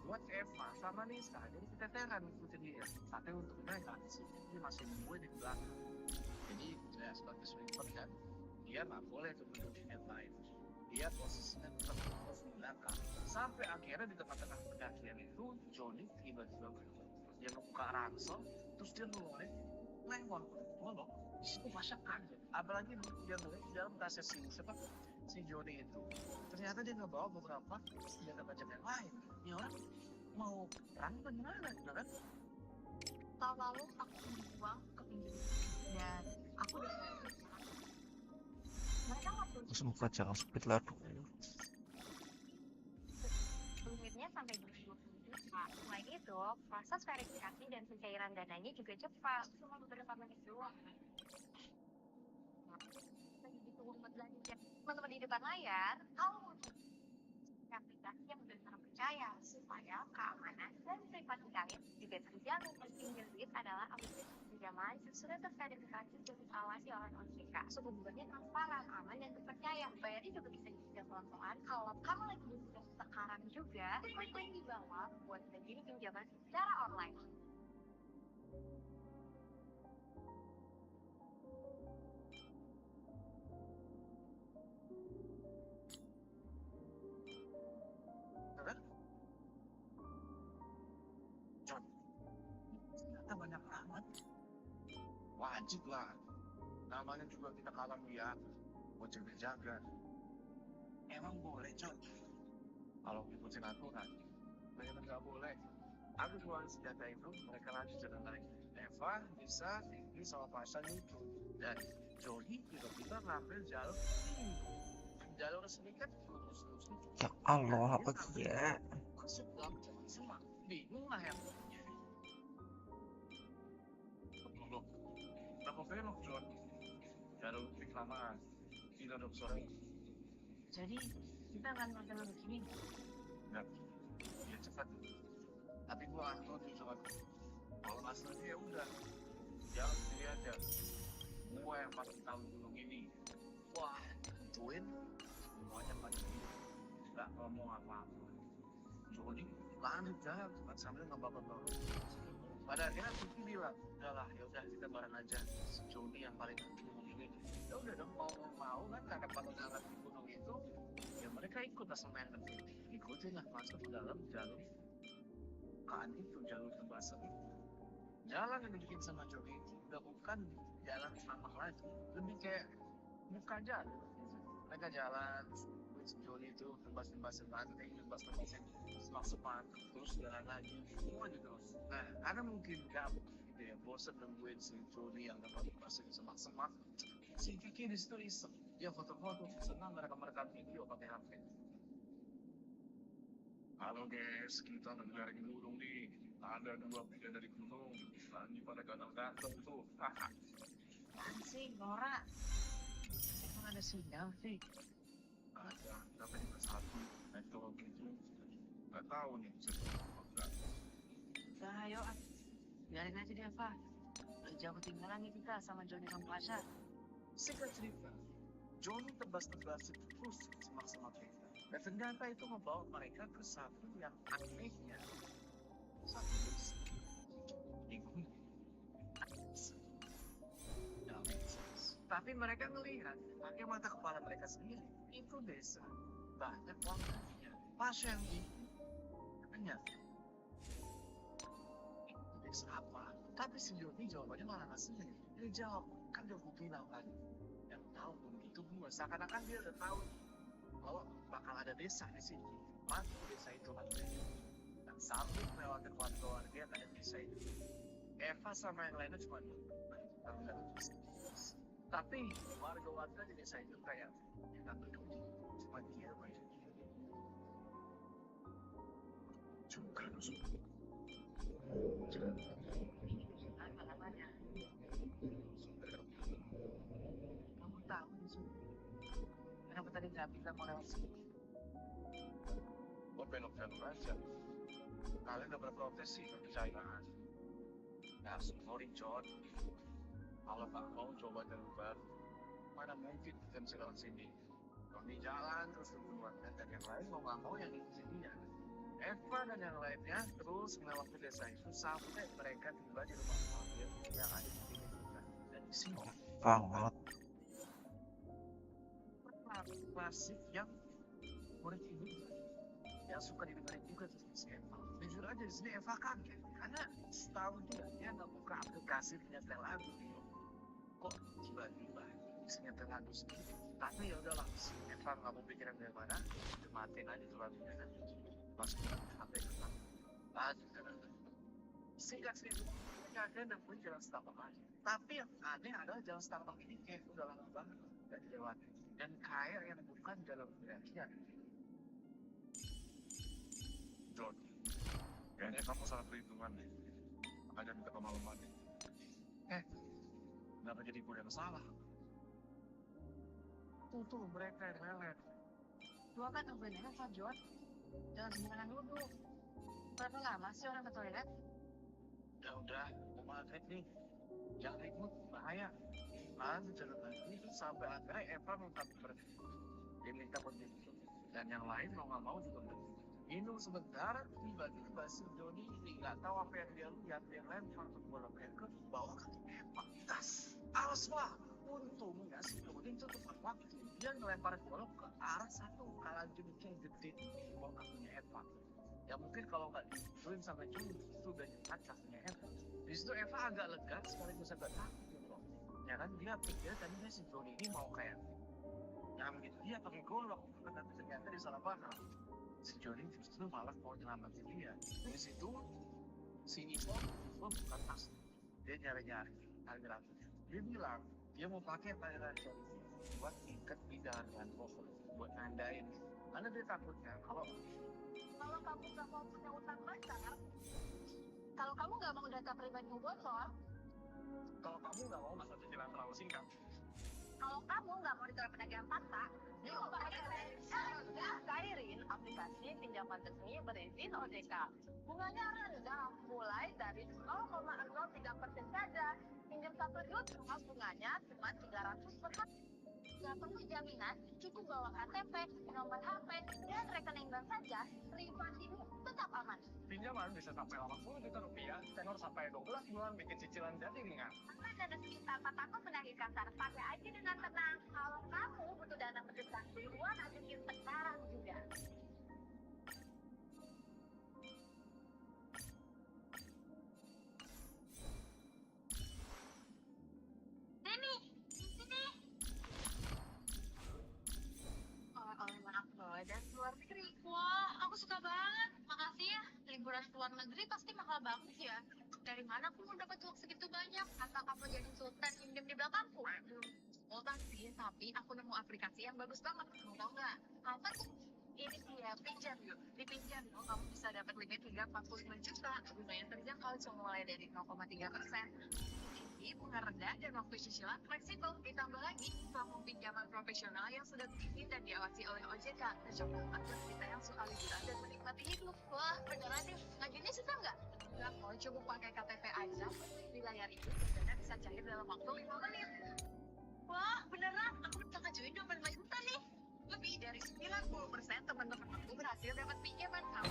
buat Eva sama Nisa jadi keteteran ngikutin dia tapi untuk mereka dia masih nungguin di belakang jadi ya sebagai sweeper kan dia nggak boleh tuh menuju yang lain dia posisinya tetap terus di belakang sampai akhirnya di tengah-tengah pendakian itu Johnny tiba-tiba dia membuka ransel terus dia mulai lewat loh itu masa kaget apalagi dia ngeliat di dalam tasnya si Jody itu ternyata dia nggak bawa beberapa senjata tajam yang lain ini orang mau perang apa gimana gitu kan Tahun lalu aku dibuang ke pinggir dan aku mereka nggak perlu Semoga jangan speed lah dulu. limitnya sampai 20 juta. Selain itu, proses verifikasi dan pencairan dananya juga cepat, cuma beberapa menit doang. Lagi ditunggu buat belanja. Teman-teman di depan layar, kalau mau aplikasi yang benar terpercaya supaya keamanan dan privasi kalian juga terjaga. Pinjam duit adalah aplikasi pinjaman yang sudah terverifikasi dan diawasi oleh OJK. Suku bunganya transparan, aman dan terpercaya. Bayarnya juga bisa dicicil pelan-pelan. Kalau kamu lagi butuh sekarang juga, link di bawah buat bagi pinjaman secara online. ternyata banyak amat wajib lah namanya juga kita kalah dia buat jaga-jaga emang boleh John kalau ngikutin aturan mereka nggak boleh aku keluarin senjata itu mereka lanjut jalan lagi Eva bisa tinggi sama pasang itu dan Jody tiba-tiba ngambil jalur ini jalur sini kan lurus Ya Allah, apa ya? masuk dalam jalan semak bingung lah yang Loh, kenapa belok, John? Jalur kelamaan. Tidak ada sore. Jadi kita akan makan begini. Ya, ya cepat. tapi gua nggak setuju sama kalau nggak setuju ya udah jalan sendiri aja. Gua yang paling tahu gunung ini. Wah, tentuin semuanya pada nggak ngomong apa-apa. Joni lanjut jalan sambil ngebakar baru. Pada akhirnya Vicky bilang, udahlah ya udah kita bareng aja. Si Joni yang paling penting gunung ini. Ya udah dong mau kan karena pada jalan di gunung itu ya mereka ikut lah sama yang penting. Ikutin lah masuk ke dalam jalur kan itu jalur terbasar itu. Jalan yang dibikin sama Joni itu udah bukan jalan selamat lagi, lebih kayak buka jalan. Mereka jalan, si Joni itu tebas-tebasin ranting, tebas-tebasin semak-semak, terus jalan lagi, semua aja terus. Nah, karena mungkin gabut gitu ya, bosan nungguin si Joni yang tebas-tebasin semak-semak, si Vicky di situ iseng, dia foto-foto, senang merekam video pakai HP. Halo guys, kita lagi dari gunung nih. Ada dua beda dari gunung. Lagi pada gatal-gatal tuh. Haha. Apaan sih, Nora? Emang ada sinyal sih? Ada, tapi cuma satu. Network gitu. Nggak tahu nih bisa apa enggak. Udah, ayo. Biarin aja dia, Pak. Udah jauh ketinggalan nih kita sama Johnny sama Pasha. Singkat cerita, Joni tebas-tebasin terus semak-semak itu. Dan ternyata itu membawa mereka ke satu yang anehnya. Satu desa. Di gunung. Nggak make sense. Tapi mereka melihat, pakai mata kepala mereka sendiri, itu desa. Banyak warganya. Pas yang ini, ternyata itu desa apa? Tapi si Joni jawabannya malah nggak sendiri. Dia jawab, kan udah gue bilang tadi. Yang tahu itu gue. Seakan-akan dia udah tahu bahwa bakal ada desa di sini. Mana desa itu ada? Dan sambil melewati warga dia ada desa itu. Eva sama yang lainnya cuma tapi warga-warga di desa itu kayak nggak peduli, cuma dia aja. Juga nusuk. Apa namanya? Kamu tahu Nusuk? Kenapa tadi nggak bilang mau lewat sini? Gue belok-belok aja. Kalian udah berprotes sih, nggak percaya aja. Nah, sorry John, kalau nggak mau coba jalur baru, mana mungkin kita bisa lewat sini. Tony jalan terus duluan, dan yang lain mau nggak mau yang ikutin dia. Eva dan yang lainnya terus melewati desa itu sampai mereka tiba di rumah mobil yang ada di sini juga. Dan di sini Banget. klasik yang murid ibu yang suka didengarin juga terus si Eva. Jujur aja di sini Eva kaget karena setahu dia nggak buka aplikasi penyetel lagu. Kok tiba-tiba bisa nyetel lagu sendiri? Tapi ya udahlah, si Eva nggak mau pikiran dari mana, matiin aja tuh lagunya kan. Masukin HP ke sana. Lanjut. Singkat cerita, mereka akhirnya nemuin jalan setapak aja. Tapi yang aneh adalah jalan setapak ini kayak udah lama banget gak dilewati. Dan kayak yang bukan jalur pendakian. John, kayaknya kamu salah perhitungan nih. Makanya minta kemalaman nih. Kenapa jadi gue yang salah? Tuh mereka yang lelet. Gua kan nungguin Eva, John. Jangan sembarangan duduk. Berapa lama sih orang ke toilet? Ya udah, mau maghrib nih. Jangan ribut, bahaya. Lanjut jalan lagi sampai akhirnya Eva minta berhenti. Dia minta berhenti. Dan yang lain mau nggak mau juga berhenti. Minum sebentar, tiba-tiba si Joni ini nggak tahu apa yang dia lihat, dia lempar ke bola air ke bawah kaki Eva. Tas, alas lah. Untungnya si Joni itu tepat waktu. Dia ngelempar bola ke arah satu kalajengking yang gede di bawah kakinya Eva. Ya mungkin kalau nggak digituin sampai Joni itu udah nyekat kakinya Eva. Di situ Eva agak lega sekaligus agak takut gitu. Ya kan dia pikir tadinya si Joni ini mau kayak nyamit dia pakai golok, tapi ternyata dia salah paham. Si Joni justru malah mau nyelamatin dia. Dari situ si Ivo bukan tas, dia nyari-nyari tali rambutnya. Dia bilang dia mau pakai tali rambut buat ikat di dahan pohon buat nandain. Karena dia takutnya kalau Kalau kamu nggak mau punya utang besar, kalau kamu nggak mau data pribadimu bocor, Kalau kamu nggak mau masa cicilan terlalu singkat, kalau kamu nggak mau diterap pedagang fakta, yuk pakai Kairin, aplikasi pinjaman resmi berizin OJK. Bunganya rendah, mulai dari 0,03% saja. Pinjam 1 juta, bunganya cuma 300 per hari. Nggak perlu jaminan, cukup bawa KTP, nomor HP, dan rekening bank saja, privasimu tetap aman. pinjaman bisa sampai 80 juta rupiah, tenor sampai 12 bulan, bikin cicilan jadi ringan. Sampai dana sekitar 4 tahun menagih kasar, pakai aja dengan tenang. Kalau kamu butuh dana mendesak, duluan ajuin sekarang juga. Sini, sini. Oleh maaf loh, dan luar negeri. Wah, aku suka banget. Makasih ya. Liburan ke luar negeri pasti mahal banget ya. Dari mana aku mau dapat uang segitu banyak? Atau kamu jadi sultan pinjam di belakangku? Sultan sih, tapi aku nemu aplikasi yang bagus banget. Kamu tahu nggak? Apa tuh? Ini dia, pinjam yuk. Dipinjam yuk, kamu bisa dapat limit hingga 45 juta. Bunganya terjangkau cuma mulai dari 0,3%. Tinggi, bunga rendah, dan waktu cicilan fleksibel. Ditambah lagi, kamu pinjaman profesional yang sudah berizin dan diawasi oleh OJK. Cocok banget buat kita yang suka liburan dan menikmati hidup. Wah, beneran deh. Ngajuinnya susah nggak? Nggak kok, cukup pakai KTP aja. Di layar itu, dana bisa cair dalam waktu 5 menit. Wah, beneran? Aku bisa ngajuin 25 juta nih. Lebih dari 90% teman-teman aku berhasil dapat pinjaman. Kamu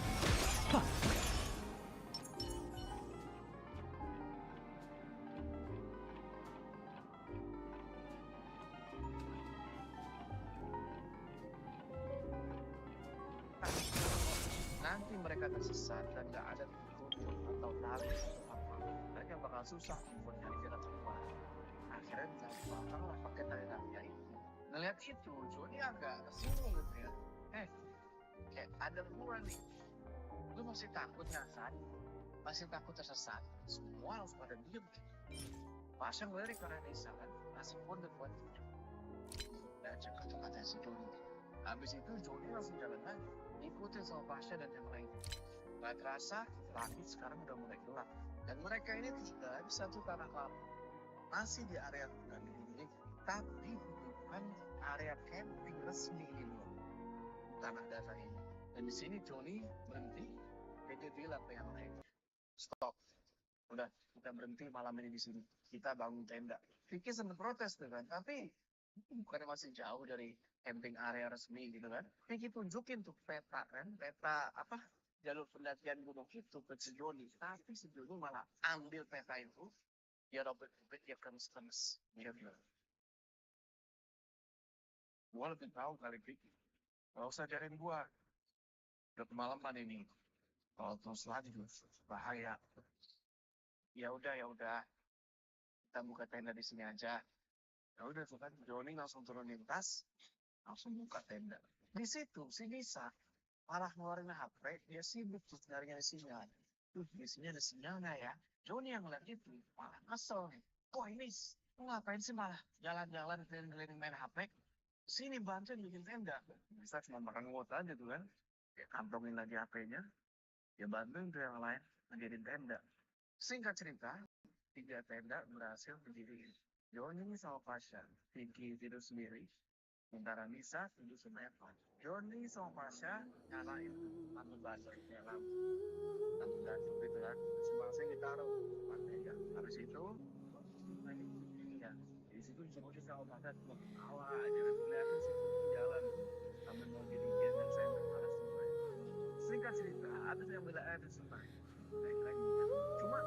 Nanti mereka tersesat dan nggak ada petunjuk atau tahu apa, mereka bakal susah untuk nyari jalan keluar. Akhirnya dilakukan lah pakai tali rafia itu. Ngeliat itu, Joni agak kesinggung gitu ya. Kayak ada gua nih. Lu masih takut nyasar? Masih takut tersesat? Semua harus pada diem. Pasang lirik karena desa kan, nasi pun buat dan cakap kata si Joni. Habis itu Joni langsung jalan lagi, ikutin sama Pasha dan yang lain. Gak terasa, langit sekarang udah mulai gelap. Dan mereka ini tinggal di satu tanah lapang. Masih di area hutan ini, tapi bukan area camping resmi ini loh. Tanah dasar ini. Dan di sini Joni berhenti, dan dia bilang ke yang lain, stop. Udah, kita berhenti malam ini di sini. Kita bangun tenda. Vicky sempat protes tuh kan, tapi bukannya masih jauh dari camping area resmi gitu kan. Vicky tunjukin tuh peta kan, peta apa, jalur pendakian gunung itu ke si Joni. Tapi si Joni malah ambil peta itu, dia robek-robek, dia kemes-kemes. Dia bilang, gua lebih tahu kali Vicky. Gak usah ajarin gua. Udah kemalaman ini. Kalau terus lagi bahaya. Ya udah. Kita buka tenda di sini aja. Ya udah tuh kan, Joni langsung turunin tas, langsung buka tenda. Di situ si Nisa malah ngeluarin HP, dia sibuk terus nyari sinyal. Di sini ada sinyal nggak ya? Joni yang ngeliat itu malah kesel nih. Wah ini, lu ngapain sih malah jalan-jalan keliling-keliling main HP? Sini bantuin bikin tenda. Bisa cuma makan ngot aja tuh kan. Dia kantongin lagi HP-nya, dia bantuin tuh yang lain ngedirin tenda. Singkat cerita, 3 tenda berhasil berdiri. Joni sama Pasha, Vicky tidur sendiri, sementara Nisa tidur sama Evan. Joni sama Pasha nyalain lampu basah, ya lampu gantung gitu kan. Terus masing ditaruh depan tenda. Habis itu, ya, di situ Joni sama Pasha cuma ketawa aja kan, ngeliatin si Vicky jalan sambil mau dirikin dan saya berparas semua. Singkat cerita, ada yang bilang ada semua. Naik lagi kan. Cuma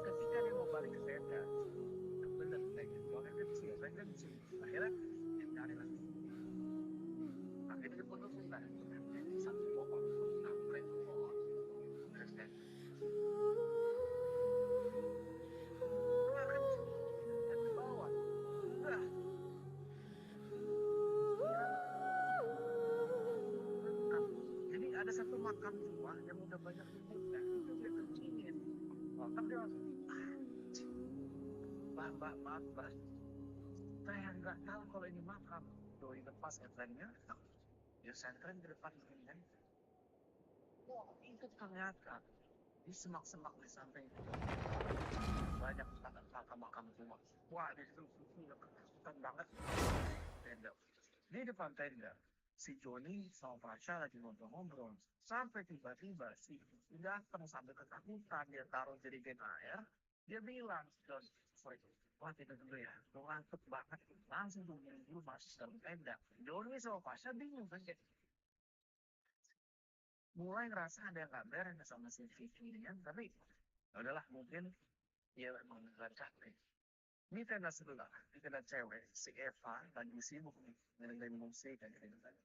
ketika dia mau balik ke tenda, bener kayak gitu, soalnya kecil. Akhirnya dia cari lagi. Akhirnya dia putusin lah. Satu pohon, sampai pohon. Terus kan, dan ke bawah. Udah. Jadi ada satu makam tua yang udah banyak dibukanya, itu dia kecilin. Makam dia langsung, maaf, saya nggak tahu kalau ini makam. Doi lepas headline-nya, dia sentren di depan begini kan. Oh, itu ternyata di semak-semak di samping banyak makam-makam tua. Wah, di situ udah ketakutan banget. Tenda. Di depan tenda, si Joni sama Pasha lagi ngobrol-ngobrol. Sampai tiba-tiba si Joni datang sambil ketakutan. Dia taruh jerigen air. Dia bilang, John, sorry, wah tidur dulu ya. Gue ngantuk banget. Langsung tuh dulu masuk dalam tenda. Joni sama Pasha bingung kan kayak, mulai ngerasa ada yang gak beres sama si Vicky kan. Tapi, ya udahlah mungkin dia memang beneran capek. Ini tenda sebelah, di tenda cewek, si Eva lagi sibuk nih, dengerin musik dan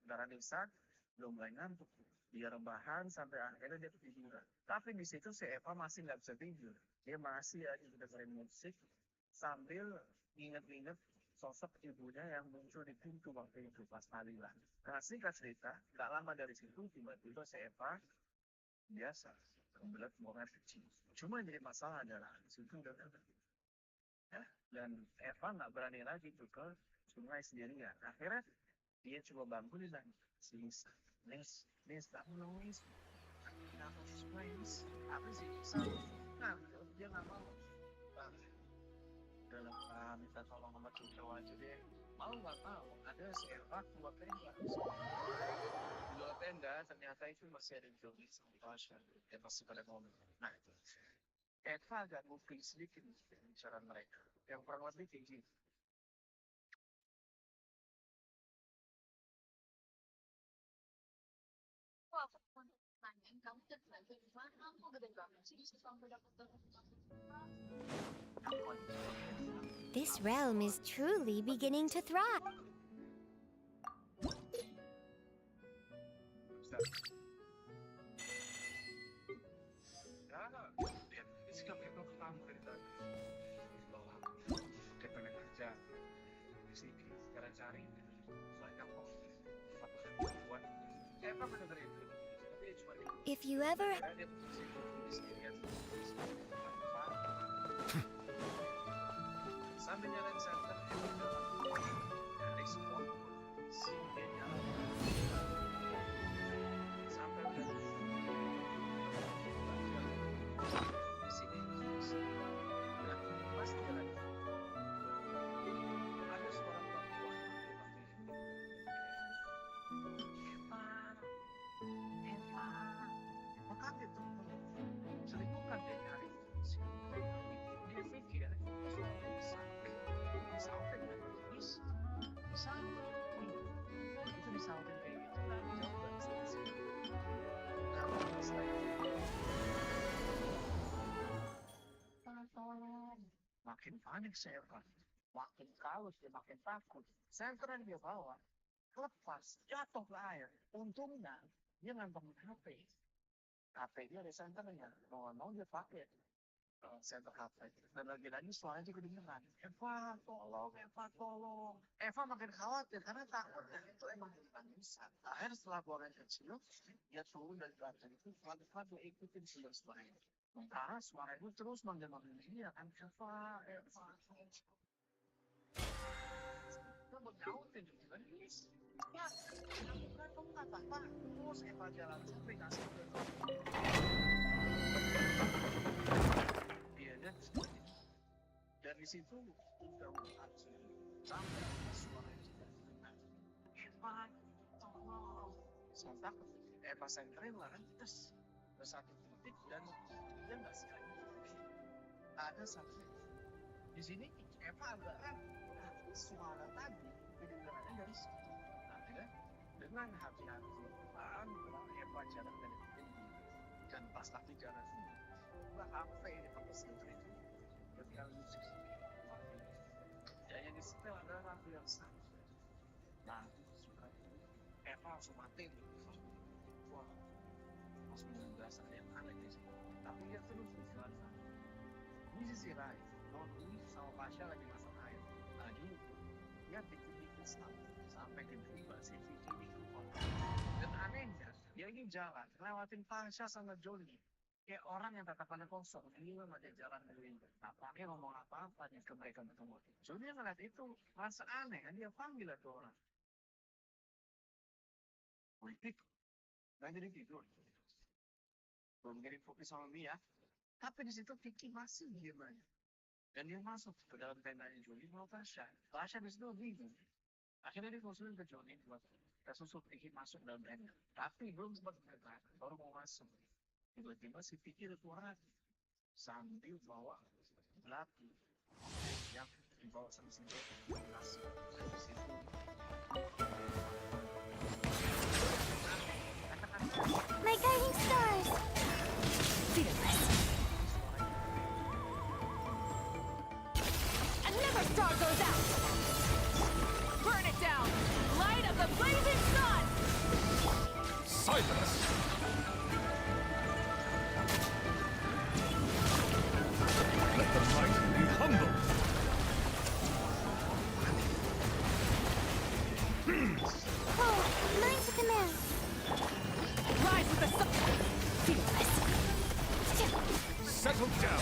darah desa, belum mulai ngantuk. Dia rebahan sampai akhirnya dia ketiduran. Tapi di situ si Eva masih nggak bisa tidur. Dia masih aja dengerin musik sambil inget-inget sosok ibunya yang muncul di pintu waktu itu pas tahlilan. Nah singkat cerita, nggak lama dari situ tiba-tiba si Eva biasa kebelet buang air kecil. Cuma yang jadi masalah adalah di situ udah ya, dan Eva nggak berani lagi tuh ke sungai sendirian. Akhirnya dia coba bangunin dan si Nis, kamu nangis, kenapa ke sungai Nis? Apa sih bisa? Nah, dia nggak mau. Bang, udah minta tolong sama cowok aja deh. Mau nggak mau? Ada si Eva keluar tenda. Di luar tenda ternyata itu masih ada Joni sama Tasha. Dia masih pada ngomong. Nah, Eva agak nguping sedikit bicara mereka. Yang kurang lebih kayak gini. Kok aku mau nanyain kamu tuh belajar di mana? Aku gede banget sih bisa sampai dapat This realm is truly beginning to thrive. Ya, dia sikap itu kamu dari tadi. Bahwa dia pengen kerja di sini, sekarang cari banyak kok. Buat Eva bener-bener itu. Tapi cuma di If you ever dia sendirian. Sambil nyalain center, dari semua si dia nyalain. Sampai udah di sini. Dan pas jalan ada suara perempuan. Eva, kok kaget tuh? Selingkuh kan dia nyari. Dia pikir suara bisa. Sautin kan? Bisa. Itu disautin kayak gitu kan? Coba sih. Kamu tolong. Makin panik saya kan. Makin kalut dia makin takut. Senter yang dia bawa lepas jatuh ke air. Untungnya dia ngantongin HP. HP dia ada senternya. Mau dia pakai center HP. Dan lagi-lagi suaranya juga kedengeran. Eva tolong. Eva makin khawatir karena takut dan itu emang bukan bisa. Akhirnya setelah buang air kecil, dia turun dari lantai itu pelan-pelan dia ikutin suara-suaranya. Sementara suara itu terus manggil-manggil dia kan, Eva. Kita bernyautin gitu kan, ya, kamu nggak apa-apa. Terus Eva jalan sampai kasih ke dia dan dari situ udah sampai suara itu terdengar. Eva, tolong. Sontak Eva senterin lah kan, terus bersatu titik dan dia nggak sekali. Ada satu di sini Eva agak tapi suara tadi kedengarannya dari situ. Akhirnya dengan hati-hati pelan Eva jalan dari tinggi dan pas lagi jalan udah sampai di tempat senter itu bertiang musik dan yang disetel adalah lagu yang sama. Nah, suka Eva langsung matiin. Wah, langsung berasa ada yang aneh di sini. Tapi dia terus berjalan sana. Di sisi lain, Rodi sama Pasha lagi masak air. Lagi dia bikin sampai tiba-tiba si Vicky ini keluar. Dan anehnya, dia ini jalan lewatin Pasha sama Johnny. Kayak orang yang tatapannya kosong, ini memang dia jalan dari nampaknya ngomong apa-apa nih ke mereka bertemu. Johnny yang ngeliat itu merasa aneh, kan dia panggil tuh orang. Politik, nggak jadi tidur. belum ngirim kopi sama Mia, tapi di situ Vicky masih diem aja. Dan dia masuk ke dalam tendanya Joni mau Tasha. Tasha di situ bingung. Akhirnya dia ngusulin ke Joni buat kita susul Vicky masuk dalam tenda. Tapi belum sempat bergerak, baru mau masuk. Tiba-tiba si Vicky udah keluar lagi. Sambil bawa belati yang dibawa sama si Joni. Di situ. My guiding stars! Fearless. Another star goes out! Burn it down! Light of the blazing sun! Silence! Let the mighty be humble! Oh, mine to command! Rise with the sun! Fearless. Settle down!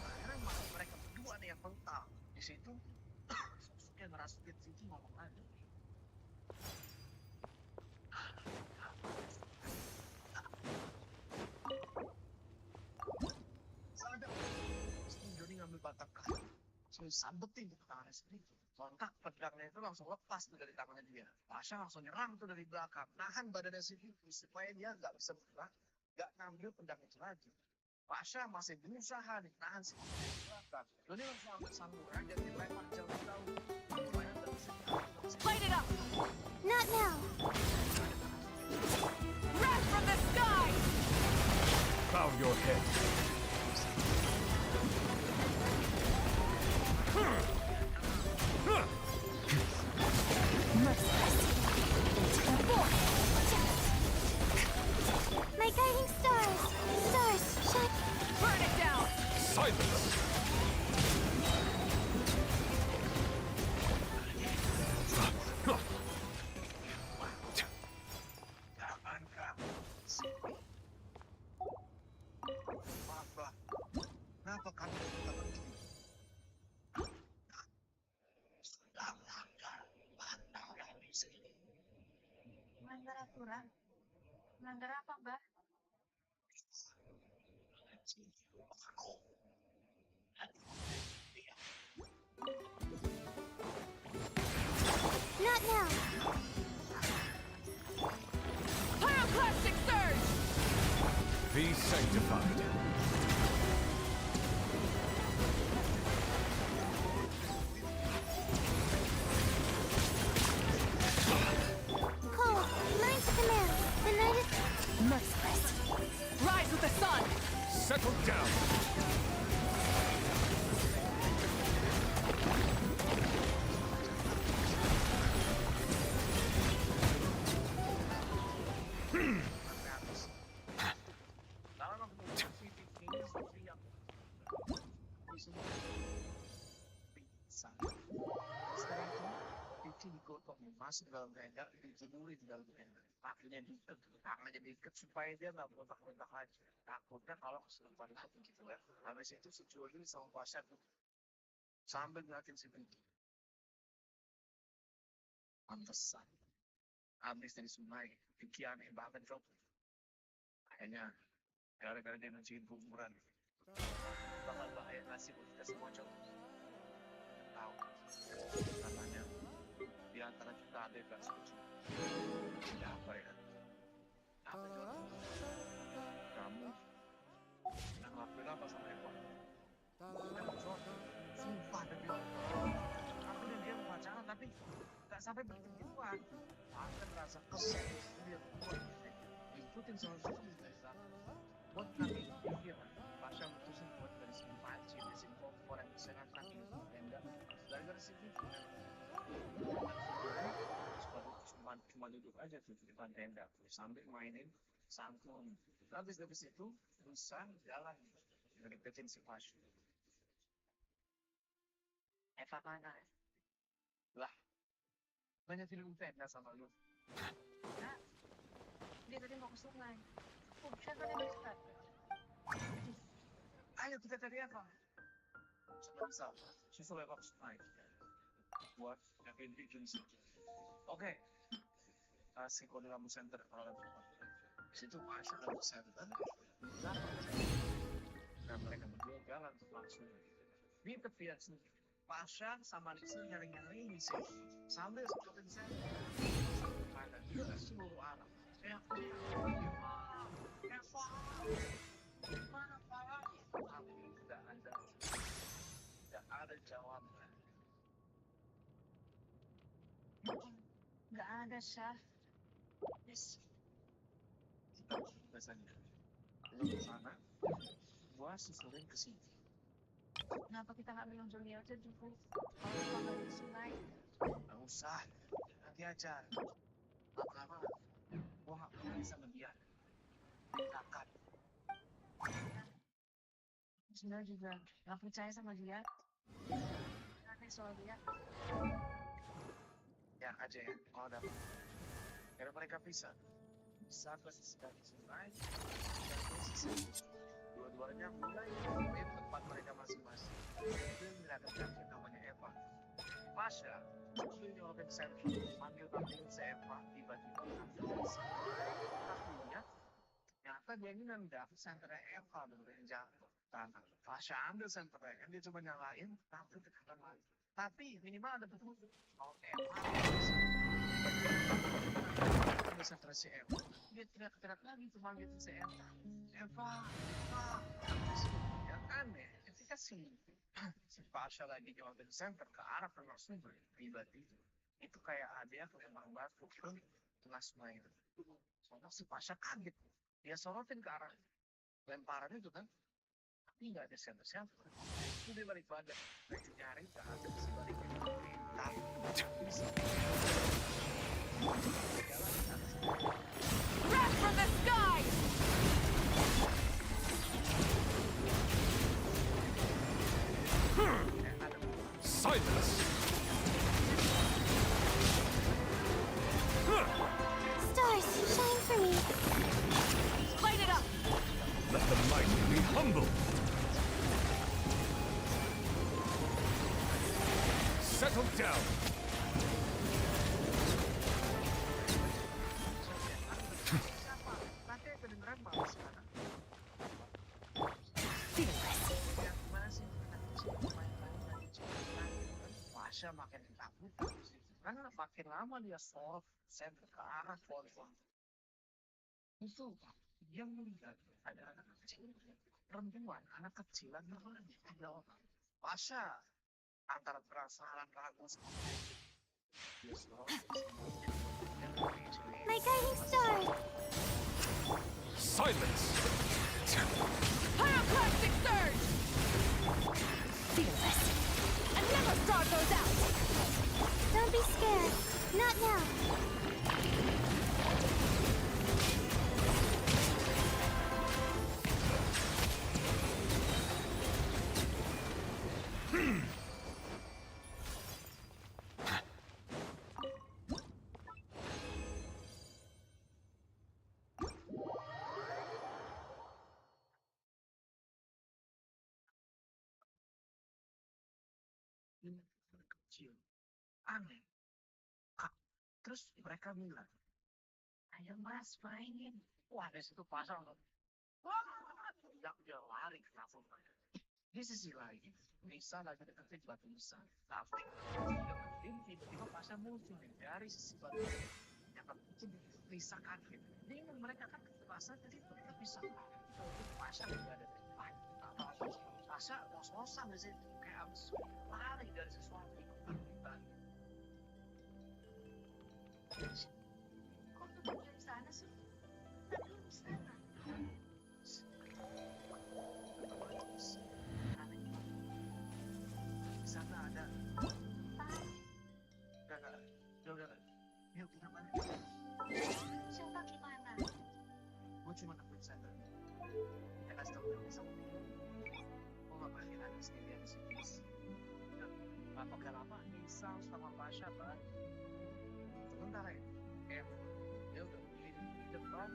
Akhirnya mereka berdua nih yang mental. Di situ, Sasuke ngerasukin Vicky ngomong lagi. Joni ngambil batang kayu, langsung sambetin ke tangannya sendiri. Sontak pedangnya itu langsung lepas tuh dari tangannya dia. Tasha langsung nyerang tuh dari belakang, nahan badannya sendiri supaya dia nggak bisa bergerak, nggak ngambil pedang itu lagi. Tasha masih berusaha ditahan si Vicky di belakang. Joni langsung ambil samurai dan dilempar jauh jauh. Supaya nggak bisa diambil. Light it up! Not now! Wrath from the sky! Bow your head! Merciless. Into the void! My guiding stars! Stars, shine! Burn it down! Silence! Jangan kamu sini. Maaflah. Kenapa kamu tidak pergi? Sedang langgar batal di sini. Melanggar aturan. Melanggar apa, Mbak? Not now! Pyroclastic surge! Be sanctified! Cole, mine to command. The night is merciless. Rise with the sun! Settle down! Lama kemudian si Vicky ini teriak. Di semua pingsan. Setelah itu, Vicky digotong masuk dalam tenda, dijemurin di dalam tenda. Kakinya diikat, tangannya diikat supaya dia nggak berontak-ontak lagi. Takutnya kalau kesurupan lagi gitu ya. Habis itu si Joni sama Pasha sambil ngeliatin si Vicky. Pantesan. Habis dari sungai, Vicky aneh banget dong. Akhirnya gara-gara dia ngajuin kuburan, bakal bahaya nasib buat kita semua cowok. Tahu, katanya di antara kita ada yang gak setuju. Ya apa ya? Apa John? Kamu udah ngelakuin apa sama Eva? John, sumpah demi Allah. Aku dan dia pacaran tapi gak sampai begituan. Aku merasa kesel, dia ikutin sama kita. Buat kami pikir, Pasha mutusin buat dari sini panci, dari sini kompor yang bisa ngangkat di tenda. Gara-gara si Vicky. Cuma duduk aja tuh di depan tenda sambil mainin sangkung. Habis dari situ bisa jalan deketin si Pasha. Eva mana? Lah, banyak film tenda sama lu. Nah, dia tadi mau ke sungai. Oh, bisa kan yang dekat? Ayo kita cari Eva. Sudah bisa. Susul lewat naik buat yakin Genshin. Oke, si kode lampu center kalau di situ masuk lampu center. Nah mereka berdua jalan langsung di tepian sini. Pasha sama Nisa nyari-nyari di sini sambil sebutin saya ada di seluruh arah. Eva, mana Farah? Tapi tidak ada jawaban. Nggak ada, Syah. Yes. Kita biasanya lu ke sana, gua susulin ke sini. Kenapa kita nggak bilang Juli aja dulu? Kalau kita nggak di sungai. Nggak usah, nanti aja. Lama-lama, gua nggak peduli sama dia. Kakak, Sebenarnya juga nggak percaya sama dia. Aneh soal dia. ya aja ya, kalau dapat. Karena mereka bisa pasti sedang di sungai, dan posisi dua-duanya mulai menemukan tempat mereka masing-masing. Itu yang melihat Genshin namanya Eva. Pasha, itu nyorotin Sentra, panggil si Eva, tiba-tiba tahunya, ternyata dia ini nendang sentra Eva bener jatuh. Tanah. Pasha ambil sentranya, dia coba nyalain, tapi tekan lagi. Tapi minimal ada petunjuk. Kalau Eva ada sentra si Eva, dia teriak-teriak lagi tuh manggil si Eva. Eva. Yang aneh, ketika si Pasha lagi nyorotin center ke arah keluar sumber, tiba-tiba itu kayak ada yang lempar batu ke tengah sungai itu. Soalnya si Pasha kaget, dia sorotin ke arah lemparan itu kan, tapi nggak ada siapa-siapa. Itu dia balik badan, lagi nyari ke atas si balik tapi bisa. Wrath from the sky! Silence! Stars, shine for me. Light it up! Let the mighty be humble! Settle down! Nanti kedengeran malas sekarang. Gimana sih? Pasha makin ketakutan. Karena makin lama dia sorot center ke arah pohon. Itu dia melihat ada anak kecil, perempuan, anak kecilan ada orang. Pasha antara perasaan ragu. Dia sorot. My guiding star! Silence! Pyroclastic surge! Fearless. And never star goes out! Don't be scared. Not now. Ini kecil, aneh. Terus mereka bilang, ayo mas mainin. Wah dari situ pasang tuh. Wah, dia lari ke dapur. Di sisi lain, Nisa lagi deketin batu besar. Tapi tiba-tiba pasang muncul dari sisi batu. Yang itu Nisa kaget. Bingung mereka kan pasang tadi mereka bisa pasang nggak ada tempat. Pasang ngos-ngosan di situ kayak abis lari dari sesuatu. Kok tuh di sana sih? Tadi di sana. Di sana ada. Udah. Yuk kita balik. Siapa gimana? Gue cuma nemuin center. Ya kasih tau gue sama dia. Gue gak balik lagi sendirian di sini. Gak pakai lama, Nisa sama Pasha balik. Sebentar ya, dia udah berdiri di depan.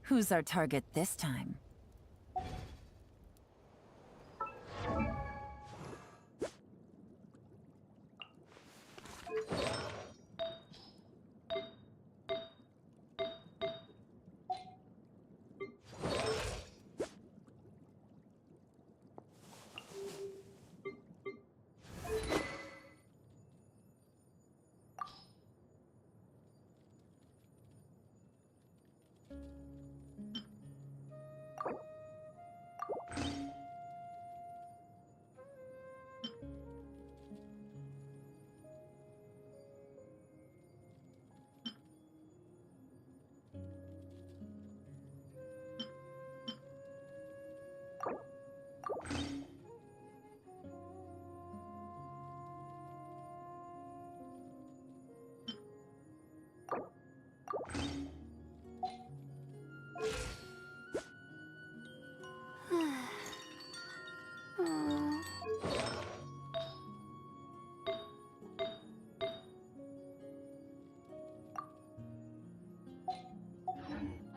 Who's our target this time?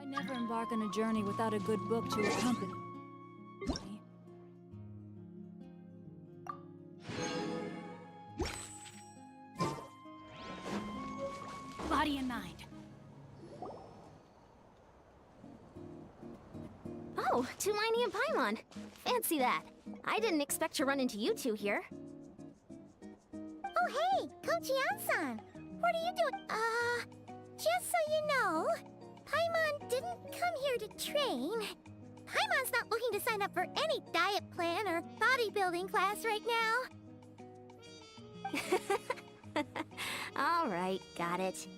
I never embark on a journey without a good book to accompany me. Body and mind. Oh, Tulani and Paimon. Fancy that. I didn't expect to run into you two here. Oh, hey, Kochi-san. What are you doing? Just so you know, Paimon didn't come here to train. Paimon's not looking to sign up for any diet plan or bodybuilding class right now. All right, got it.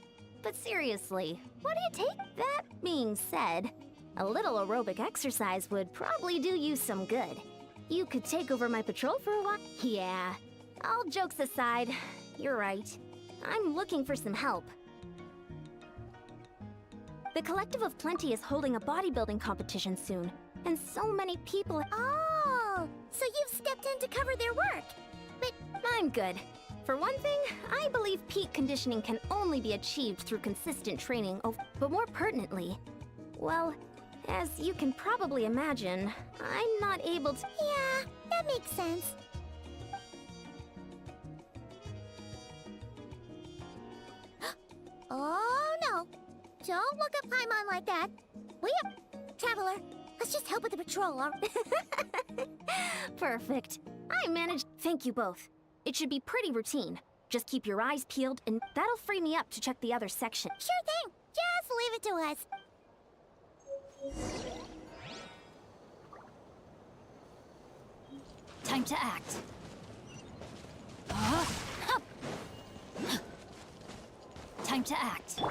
But seriously, what do you take? That being said, a little aerobic exercise would probably do you some good. You could take over my patrol for a while. Yeah, all jokes aside, you're right. I'm looking for some help. The Collective of Plenty is holding a bodybuilding competition soon, and so many people— Oh, so you've stepped in to cover their work. But I'm good. For one thing, I believe peak conditioning can only be achieved through consistent training, but more pertinently, well, as you can probably imagine, I'm not able to— Yeah, that makes sense. Oh no! Don't look at Paimon like that. Traveler, let's just help with the patrol, Perfect. I managed— Thank you both. It should be pretty routine. Just keep your eyes peeled, and that'll free me up to check the other section. Sure thing! Just leave it to us. Time to act. Time to act.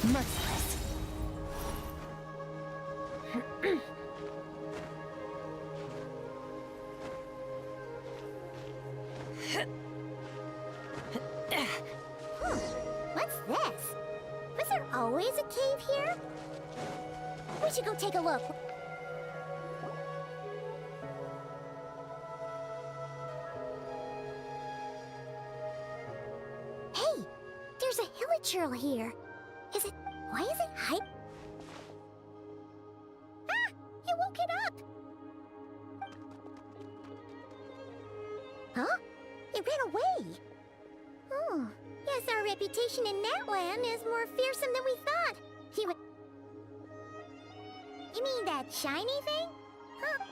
Merciless. What's this? Was there always a cave here? We should go take a look. Hey, there's a hilichurl here. Why is it hype? Ah! You woke it up! Huh? It ran away. Oh, yes, our reputation in that land is more fearsome than we thought. He would— You mean that shiny thing?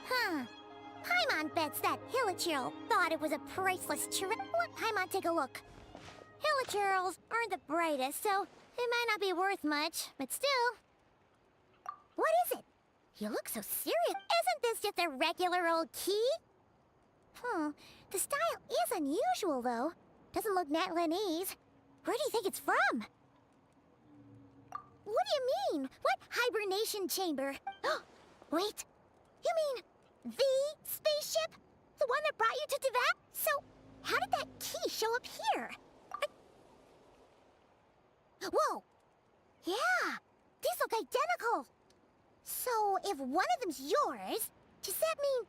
Huh. Paimon bets that hilichurl thought it was a priceless treasure. Let Paimon take a look. Hilichurls aren't the brightest, so it might not be worth much, but still. What is it? You look so serious. Isn't this just a regular old key? The style is unusual, though. Doesn't look Natlanese. Where do you think it's from? What do you mean? What hibernation chamber? Wait, you mean the spaceship? The one that brought you to Teyvat? So, how did that key show up here? Whoa! if one of them's yours, does that mean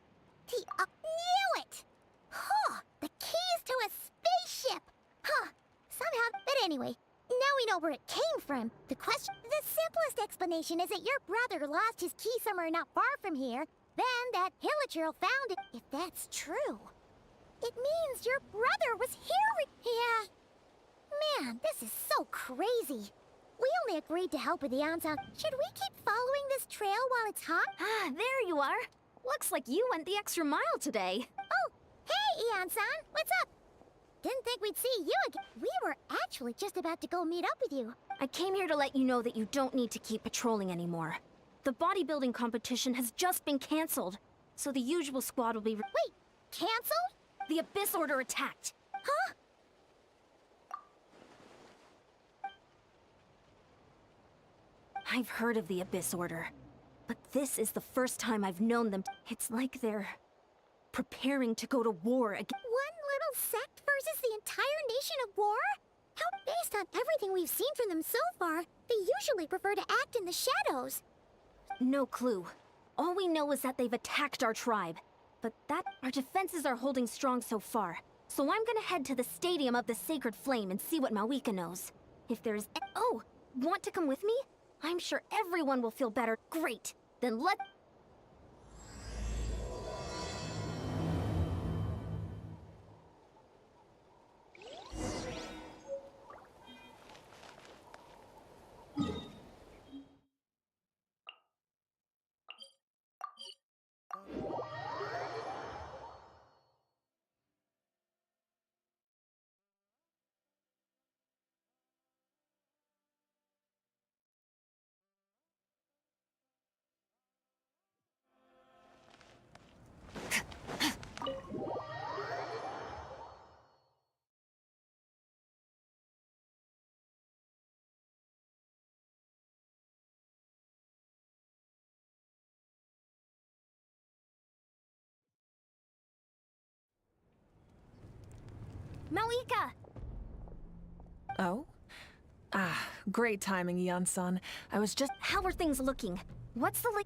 the... knew it! Huh, the keys to a spaceship! Huh, somehow... But anyway, now we know where it came from. The simplest explanation is that your brother lost his key somewhere not far from here, then that Hilichurl found it. If that's true, it means your brother was here. Yeah. Man, this is so crazy. We only agreed to help with the Ansan. Should we keep following this trail while it's hot? Ah, there you are. Looks like you went the extra mile today. Oh, hey, Ian-san. What's up? Didn't think we'd see you again. We were actually just about to go meet up with you. I came here to let you know that you don't need to keep patrolling anymore. The bodybuilding competition has just been cancelled, so the usual squad will be... Wait, cancelled? The Abyss Order attacked. Huh? I've heard of the Abyss Order, but this is the first time I've known them. It's like they're preparing to go to war again. One little sect versus the entire nation of war? How, based on everything we've seen from them so far, they usually prefer to act in the shadows. No clue. All we know is that they've attacked our tribe, but that our defenses are holding strong so far. So I'm gonna head to the Stadium of the Sacred Flame and see what Mawika knows. If there's... Oh, want to come with me? I'm sure everyone will feel better. Great. Then let... Mawika! Oh? Ah, great timing, Ian-san. I was just... How are things looking? What's the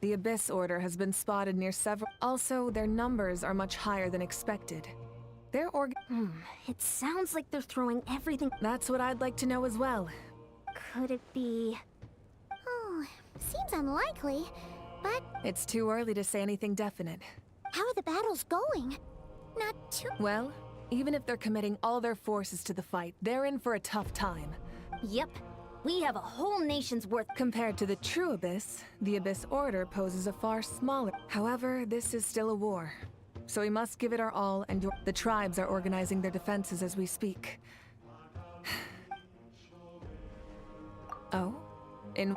The Abyss Order has been spotted near several... Also, their numbers are much higher than expected. Their It sounds like they're throwing everything... That's what I'd like to know as well. Could it be... Oh, seems unlikely, but... It's too early to say anything definite. How are the battles going? Not too... Well, even if they're committing all their forces to the fight, they're in for a tough time. Yep. We have a whole nation's worth... Compared to the true Abyss, the Abyss Order poses a far smaller... However, this is still a war. So we must give it our all, and the tribes are organizing their defenses as we speak. Oh? In...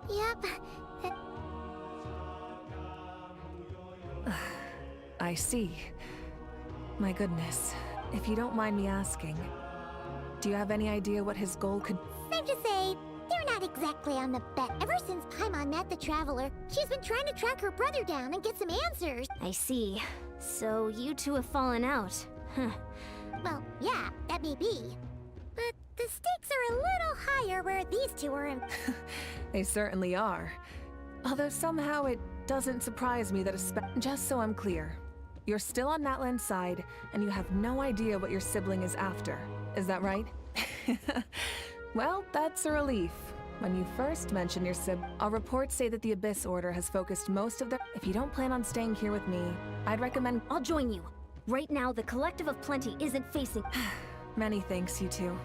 Yep. I see. My goodness. If you don't mind me asking, do you have any idea what his goal could... Safe to say, they're not exactly on the bet. Ever since Paimon met the Traveler, she's been trying to track her brother down and get some answers. I see. So you two have fallen out. Huh. Well, yeah, that may be. But the stakes are a little higher where these two are in... They certainly are. Although somehow it doesn't surprise me that just so I'm clear, you're still on Natlan's side, and you have no idea what your sibling is after. Is that right? Well, that's a relief. When you first mentioned your our reports say that the Abyss Order has focused most of their... If you don't plan on staying here with me, I'd recommend... I'll join you. Right now, the Collective of Plenty isn't facing... Many thanks, you two.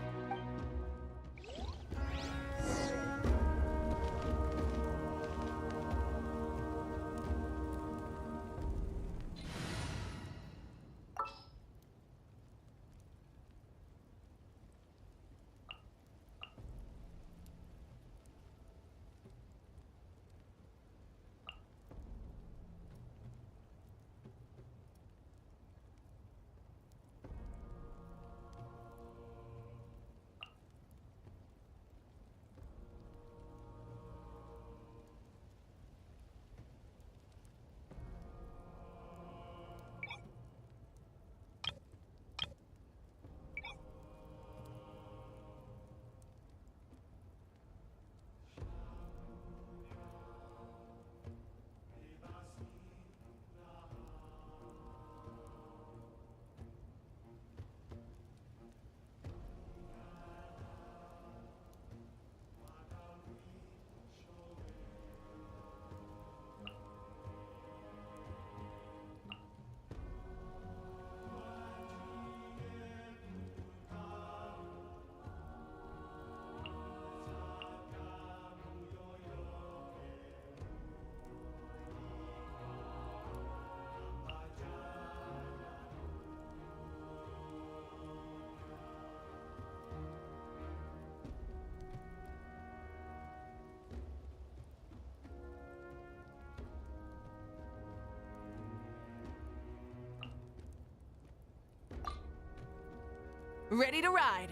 Ready to ride.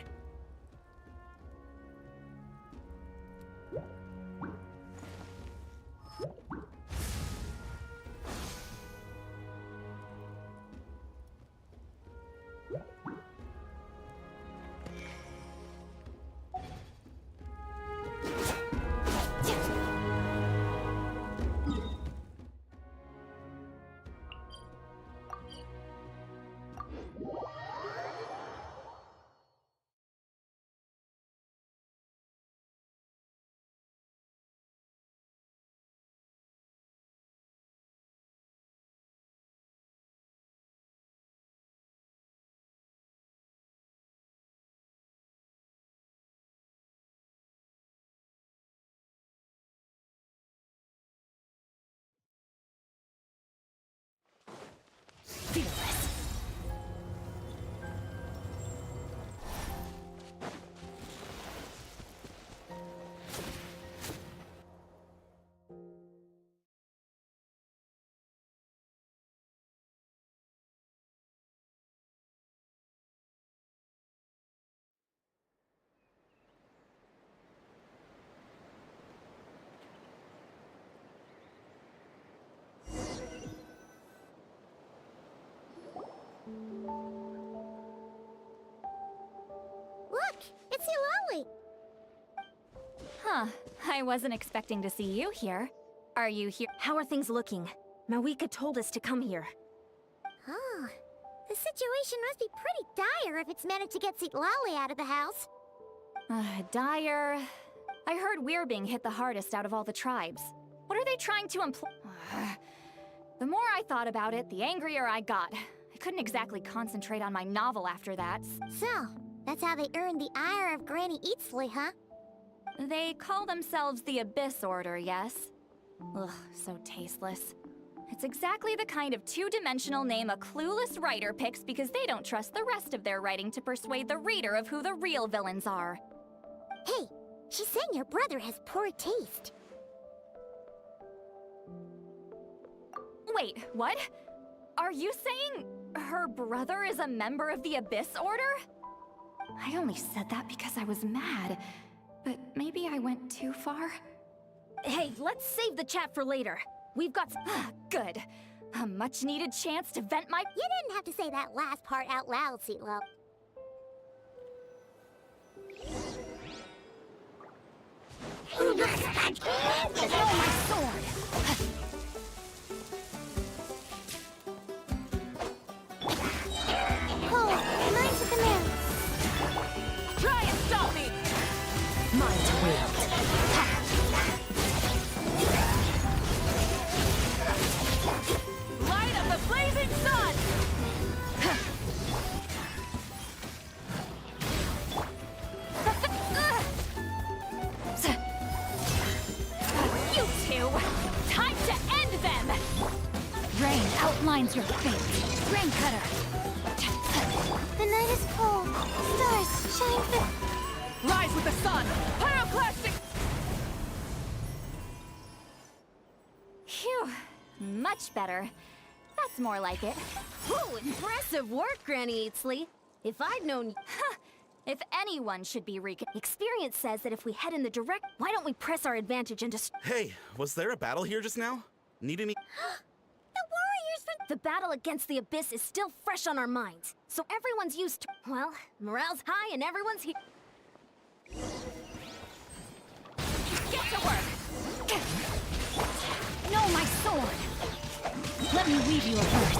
Fearless. Look, it's Eulalie. Huh. I wasn't expecting to see you here. Are you here? How are things looking? Mawika told us to come here. Oh, the situation must be pretty dire if it's managed to get Eulalie out of the house. Dire... I heard we're being hit the hardest out of all the tribes. What are they trying to imply? The more I thought about it, the angrier I got. I couldn't exactly concentrate on my novel after that. So, that's how they earned the ire of Granny Eatsley, huh? They call themselves the Abyss Order, yes? Ugh, so tasteless. It's exactly the kind of two-dimensional name a clueless writer picks because they don't trust the rest of their writing to persuade the reader of who the real villains are. Hey, she's saying your brother has poor taste. Wait, what? Are you saying her brother is a member of the Abyss Order? I only said that because I was mad, but maybe I went too far. Hey, let's save the chat for later. We've got... Good. A much-needed chance to vent my... You didn't have to say that last part out loud, CeeLo. Oh, my sword! Oh, nice with the mouse. Try and stop me! Mind wield. Light of the blazing sun! You two! Time to end them! Rain outlines your fate. Rain cutter. The night is cold. Stars shine through. Rise with the sun! Pyroclastic! Phew. Much better. That's more like it. Ooh, impressive work, Granny Eatsley. If I'd known... If anyone should be Experience says that if we head in the direct... Why don't we press our advantage and just... Hey, was there a battle here just now? Need any... The warriors from... The battle against the Abyss is still fresh on our minds. So everyone's used to... Well, morale's high and everyone's here. Get to work! No, my sword! Let me weave you a verse.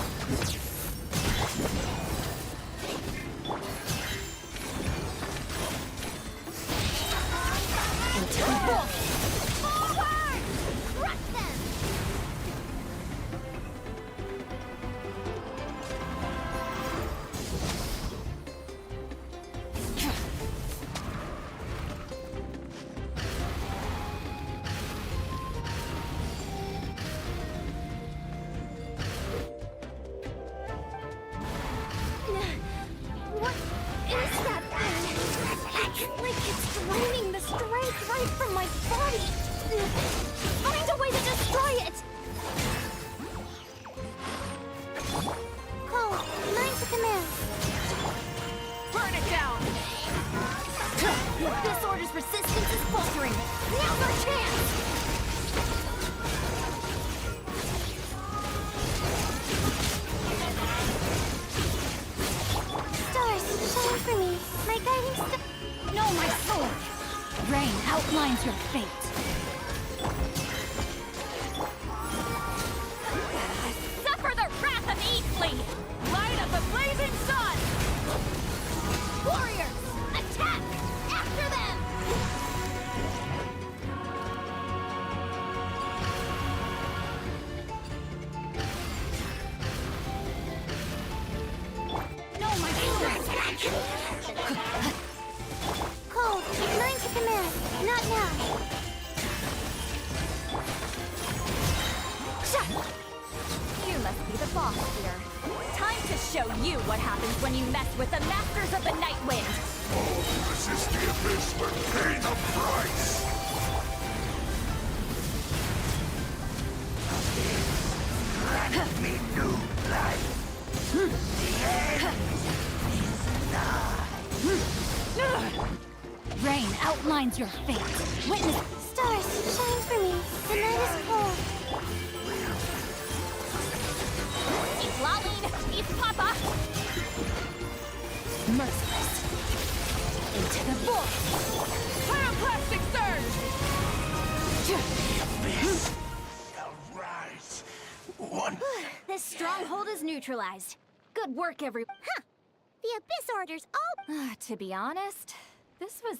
Forward! Crush them! outlines your fate. Suffer the wrath of Eastleigh! Light of the blazing sun! Warriors, attack! After them! No, my Cold, learn to command. Not now. You must be the boss here. Time to show you what happens when you mess with the Masters of the Night Wind! All who resist the abyss will pay the price! Grant me new life. The end is nigh. Rain outlines your fate. Witness. Stars, shine for me. The night is cold. Eat Laline! Eat Papa! Merciless. Into the void. Pyroclastic surge! Abyss shall rise. One. This stronghold is neutralized. Good work, everyone. Huh. The Abyss Orders all... To be honest, this was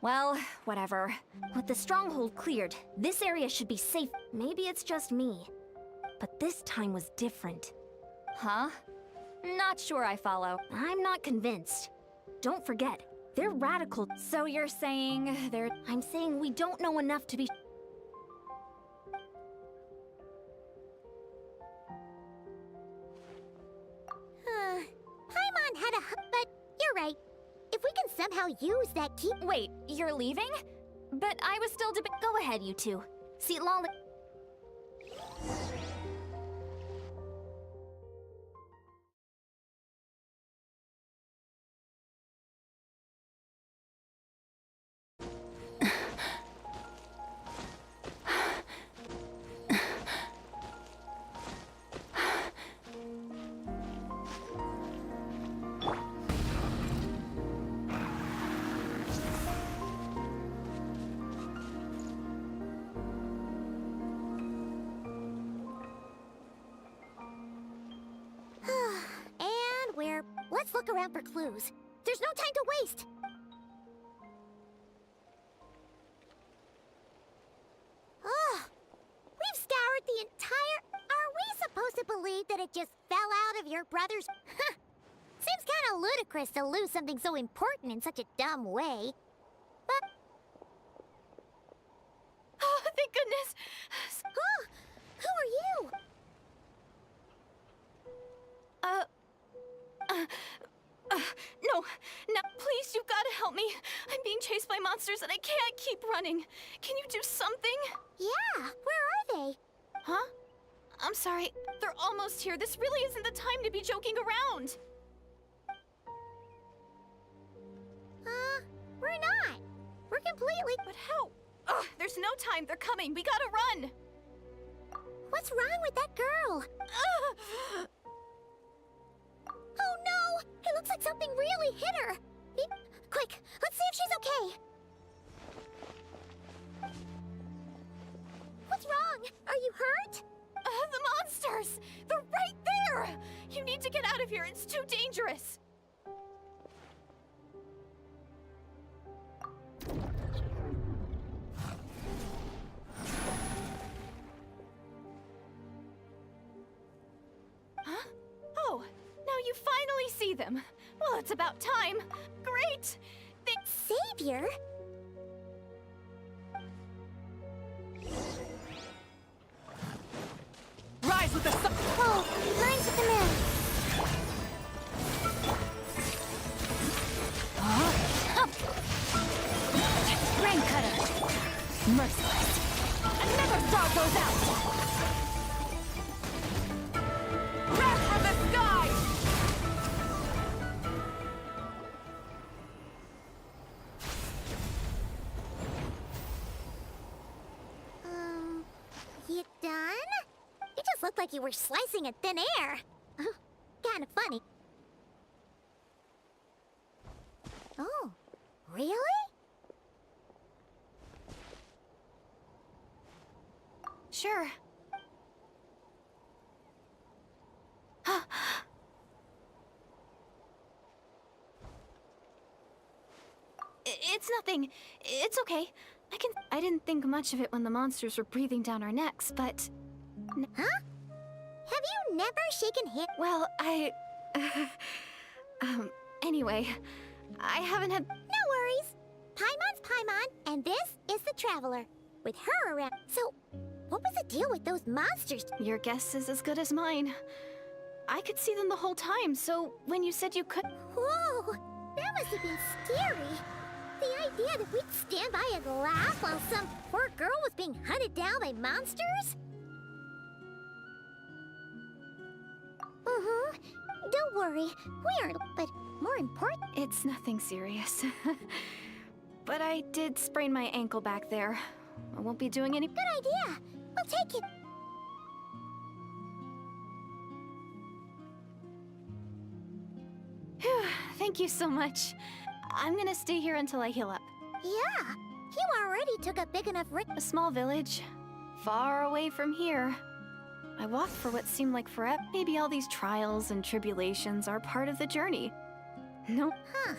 well, whatever. With the stronghold cleared, this area should be safe. Maybe it's just me. But this time was different. Huh? Not sure I follow. I'm not convinced. Don't forget, they're radical. So you're saying they're... I'm saying we don't know enough to be... Paimon had a but you're right. If we can somehow use that key... Wait, you're leaving? But I was still Go ahead, you two. See, Lolly... Let's look around for clues. There's no time to waste. We've scoured the entire... Are we supposed to believe that it just fell out of your brother's... Seems kind of ludicrous to lose something so important in such a dumb way. But... Oh, thank goodness! Who are you? No, please, you've got to help me. I'm being chased by monsters and I can't keep running. Can you do something? Yeah, where are they? Huh? I'm sorry, they're almost here. This really isn't the time to be joking around. We're not. We're completely... But how? Ugh, there's no time. They're coming. We gotta run. What's wrong with that girl? Oh no! It looks like something really hit her! Quick, let's see if she's okay! What's wrong? Are you hurt? The monsters! They're right there! You need to get out of here. It's too dangerous. Huh? Oh, now you finally see them. Well, it's about time. Great! Savior? Rise with the sun! Oh, line to command. Rain cutter! Merciless! I never saw those out! Wrath from the sky! You done? You just looked like you were slicing at thin air. Kinda funny. Oh, really? Sure. It's nothing. It's okay. I didn't think much of it when the monsters were breathing down our necks, but... Huh? Have you never shaken hands? Well, anyway, I haven't had... No worries. Paimon's Paimon, and this is the Traveler, with her around. So, what was the deal with those monsters? Your guess is as good as mine. I could see them the whole time, so when you said you could... Whoa! That must have been scary. The idea that we'd stand by and laugh while some poor girl was being hunted down by monsters? Don't worry, we aren't, but more important... It's nothing serious. But I did sprain my ankle back there. I won't be doing any... Good idea! We'll take it. Phew, thank you so much. I'm gonna stay here until I heal up. Yeah, you already took a big enough risk. A small village, far away from here. I walked for what seemed like forever. Maybe all these trials and tribulations are part of the journey. Nope. Huh.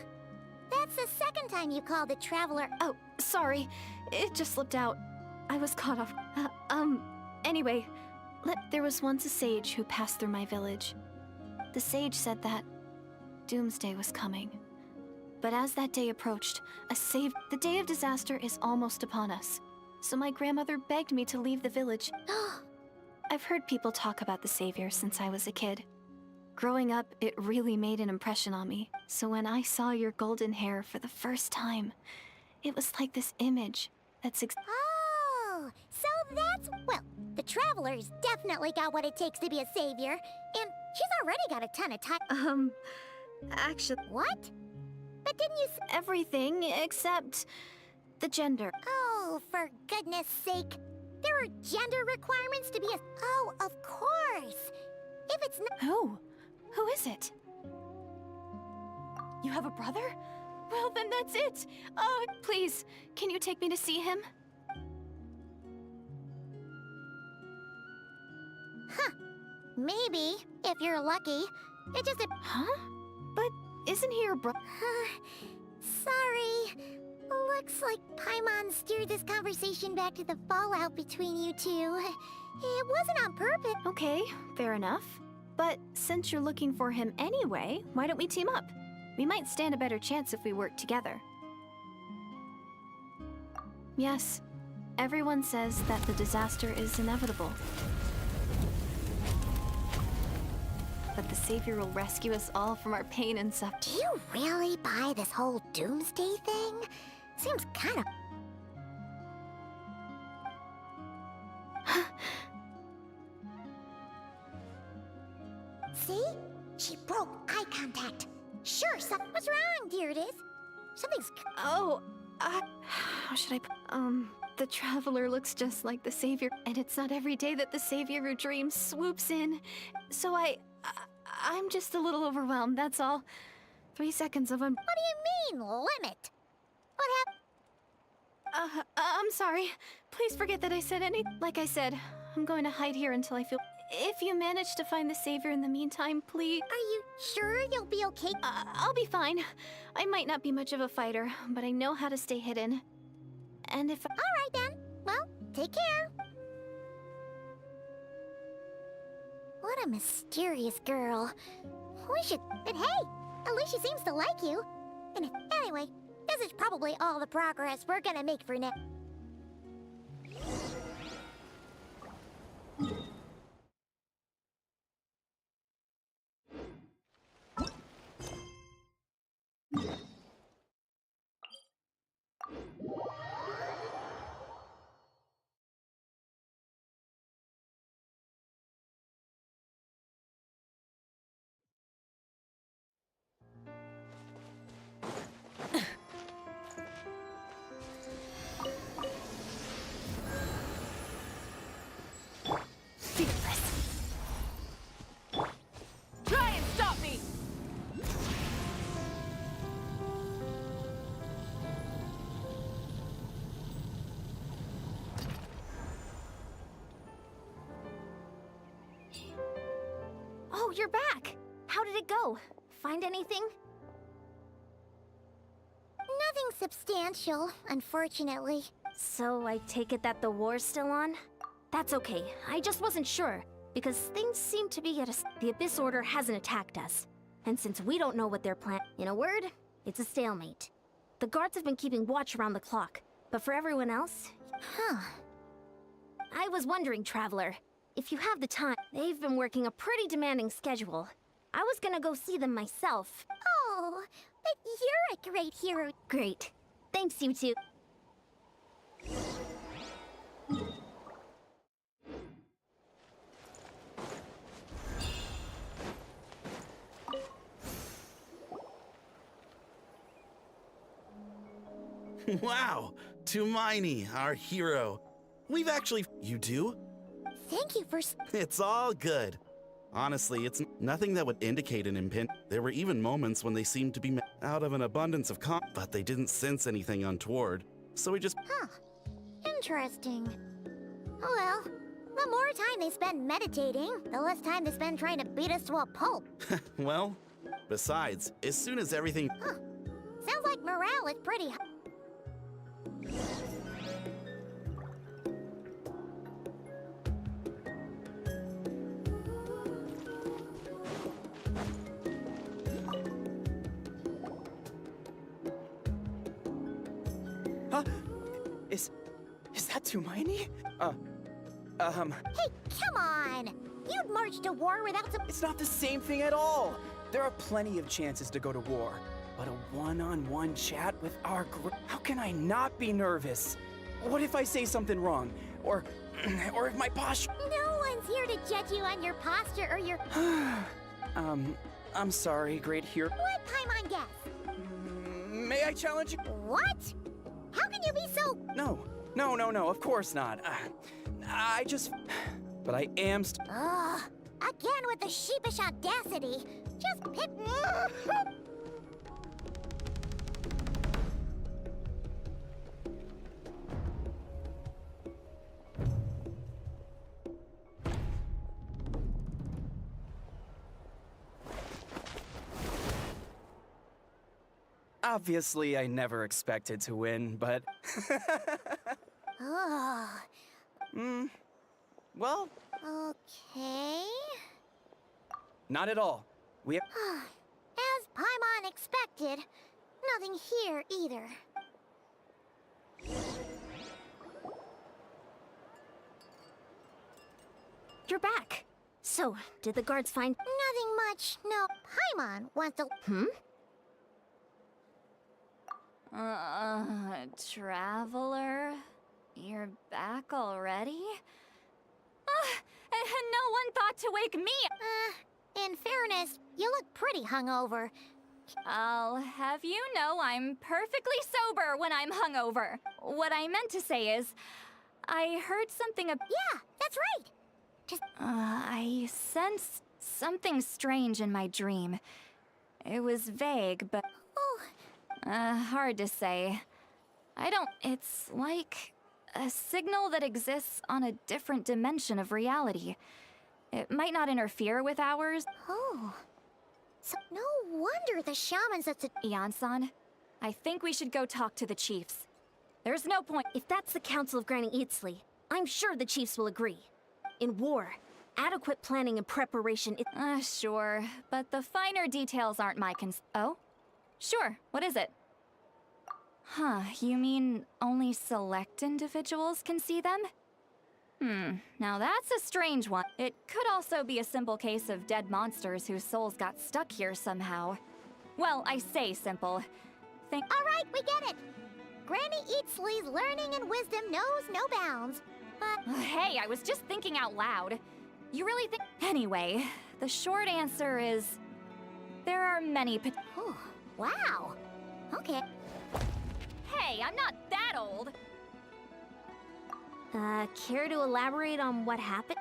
That's the second time you called the Traveler. Oh, sorry. It just slipped out. I was caught off. Anyway, there was once a sage who passed through my village. The sage said that doomsday was coming. But as that day approached, the day of disaster is almost upon us. So my grandmother begged me to leave the village. I've heard people talk about the Savior since I was a kid. Growing up, it really made an impression on me. So when I saw your golden hair for the first time, it was like this image that's Oh, so that's... Well, the Traveler's definitely got what it takes to be a savior. And she's already got a ton of time. Actually... What? But didn't you everything except the gender. Oh, for goodness sake. There are gender requirements to be a... Oh, of course. If it's not... Who? Who is it? You have a brother? Well, then that's it. Oh, please, can you take me to see him? Huh. Maybe, if you're lucky. It just... Huh? But isn't he your brother? Sorry. Looks like Paimon steered this conversation back to the fallout between you two. It wasn't on purpose. Okay, fair enough. But since you're looking for him anyway, why don't we team up? We might stand a better chance if we work together. Yes, everyone says that the disaster is inevitable. But the Savior will rescue us all from our pain and suffering. Do you really buy this whole doomsday thing? Seems kind of... See? She broke eye contact. Sure, what's wrong, dear it is? Something's... Oh, how should I... The Traveler looks just like the Savior, and it's not every day that the Savior of dreams swoops in. So I'm just a little overwhelmed, that's all. 3 seconds of What do you mean, limit? What happened? I'm sorry. Please forget that I said any... Like I said, I'm going to hide here until I feel... If you manage to find the Savior in the meantime, please... Are you sure you'll be okay? I'll be fine. I might not be much of a fighter, but I know how to stay hidden. And if... Alright then. Well, take care. What a mysterious girl. We should... But hey, at least she seems to like you. And anyway, this is probably all the progress we're gonna make for now. you're back. How did it go? Find anything? Nothing substantial, unfortunately. So I take it that the war's still on? That's okay. I just wasn't sure, because things seem to be at a... The Abyss Order hasn't attacked us. And since we don't know what they're planning, in a word, it's a stalemate. The guards have been keeping watch around the clock, but for everyone else... Huh. I was wondering, Traveler, if you have the time, they've been working a pretty demanding schedule. I was gonna go see them myself. Oh, but you're a great hero. Great. Thanks, you two. Wow, Tumaini, our hero. We've actually... You do? Thank you for... It's all good. Honestly, it's nothing that would indicate an impend. There were even moments when they seemed to be out of an abundance of but they didn't sense anything untoward. So we just... Huh. Interesting. Oh well, the more time they spend meditating, the less time they spend trying to beat us to a pulp. Well, besides, as soon as everything... Huh. Sounds like morale is pretty high. Huh? Is that Tumaini? Hey, come on! You'd march to war without some... It's not the same thing at all! There are plenty of chances to go to war, but a one-on-one chat with our group... How can I not be nervous? What if I say something wrong? Or if my posture... No one's here to judge you on your posture or your... I'm sorry, great hero. What Paimon guess? May I challenge you? What? How can you be so... No, of course not. I just... But I am Ugh, again with the sheepish audacity. Just pick... Obviously, I never expected to win, but... Well... Okay... Not at all. We... As Paimon expected, nothing here either. You're back. So, did the guards find... Nothing much. No, Paimon wants to... Traveler? You're back already? And no one thought to wake me! In fairness, you look pretty hungover. I'll have you know I'm perfectly sober when I'm hungover. What I meant to say is, I heard something Yeah, that's right! Just... I sensed something strange in my dream. It was vague, but... hard to say. It's like a signal that exists on a different dimension of reality. It might not interfere with ours. Oh. So no wonder the shaman's at the... Ian-san, I think we should go talk to the chiefs. There's no point... If that's the Council of Granny Eatsley, I'm sure the chiefs will agree. In war, adequate planning and preparation is... Sure, but the finer details aren't my Oh? Sure, what is it? Huh, you mean only select individuals can see them? Now that's a strange one. It could also be a simple case of dead monsters whose souls got stuck here somehow. Well, I say simple. All right, we get it. Granny Eatsley's learning and wisdom knows no bounds, but... Hey, I was just thinking out loud. You really think... Anyway, the short answer is... There are many Oh, wow. Okay. Hey, I'm not that old! Care to elaborate on what happened?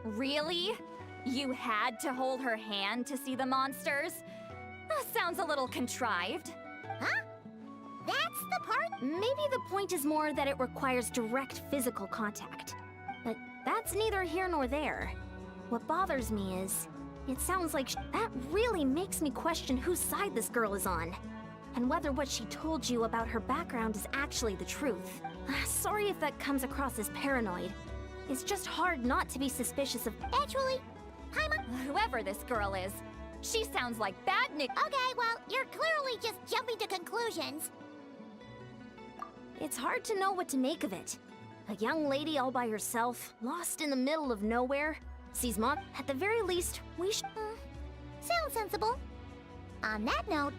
Really? You had to hold her hand to see the monsters? Sounds a little contrived. Huh? That's the part? Maybe the point is more that it requires direct physical contact. But that's neither here nor there. What bothers me is, it sounds like that really makes me question whose side this girl is on. And whether what she told you about her background is actually the truth. Sorry if that comes across as paranoid. It's just hard not to be suspicious of— Actually, Whoever this girl is, she sounds like bad Nick. Okay, well, you're clearly just jumping to conclusions. It's hard to know what to make of it. A young lady all by herself, lost in the middle of nowhere, sees Mom. At the very least, we should— Sounds sensible. On that note,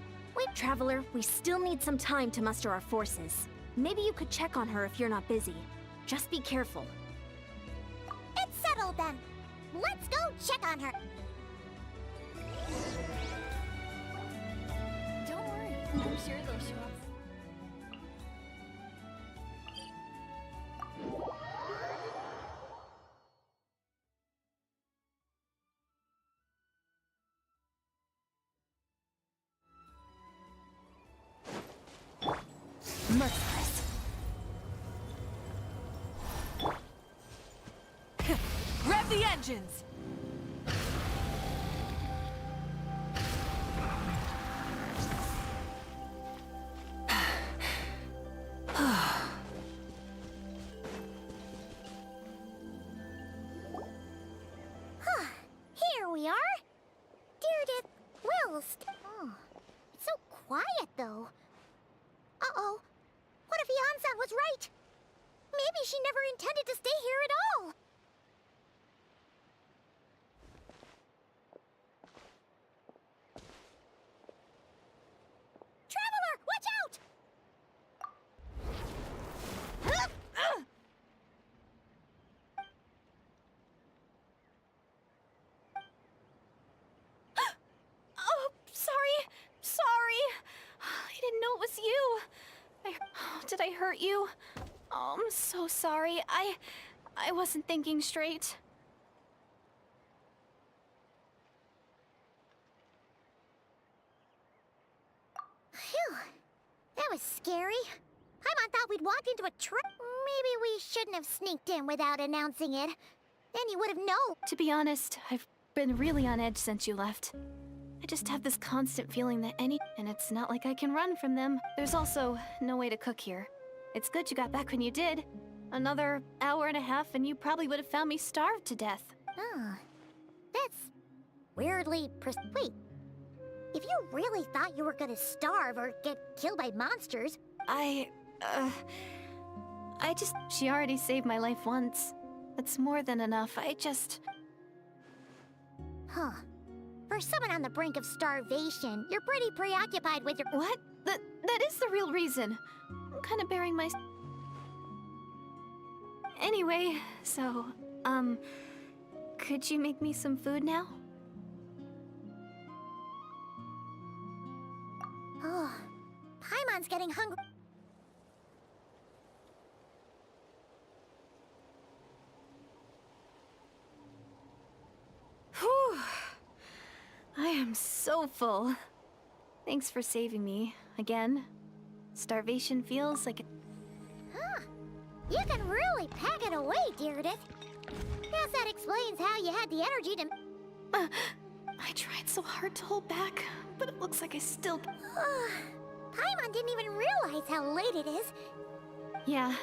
Traveler, we still need some time to muster our forces. Maybe you could check on her if you're not busy. Just be careful. It's settled then. Let's go check on her. Don't worry, I'm sure they'll show up. Merciless. Rev the engines! Here we are. Deardith Wilst. Oh, it's so quiet though. Uh-oh. What if Yansan was right? Maybe she never intended to stay here at all. Traveler, watch out! Oh, sorry. I didn't know it was you. Did I hurt you? Oh, I'm so sorry. I wasn't thinking straight. Phew. That was scary. Paimon thought we'd walked into a trap. Maybe we shouldn't have sneaked in without announcing it. Then you would have known. To be honest, I've been really on edge since you left. I just have this constant feeling that and it's not like I can run from them. There's also no way to cook here. It's good you got back when you did. Another hour and a half and you probably would have found me starved to death. Oh, that's weirdly wait, if you really thought you were gonna starve or get killed by monsters... She already saved my life once. That's more than enough. Huh. For someone on the brink of starvation, you're pretty preoccupied with your— What? That is the real reason. I'm kind of bearing my... Anyway, so, could you make me some food now? Oh, Paimon's getting hungry. Whew. I am so full. Thanks for saving me, again. Starvation feels like Huh. You can really pack it away, Deardith. Guess that explains how you had the energy to... I tried so hard to hold back, but it looks like I still... Paimon didn't even realize how late it is. Yeah,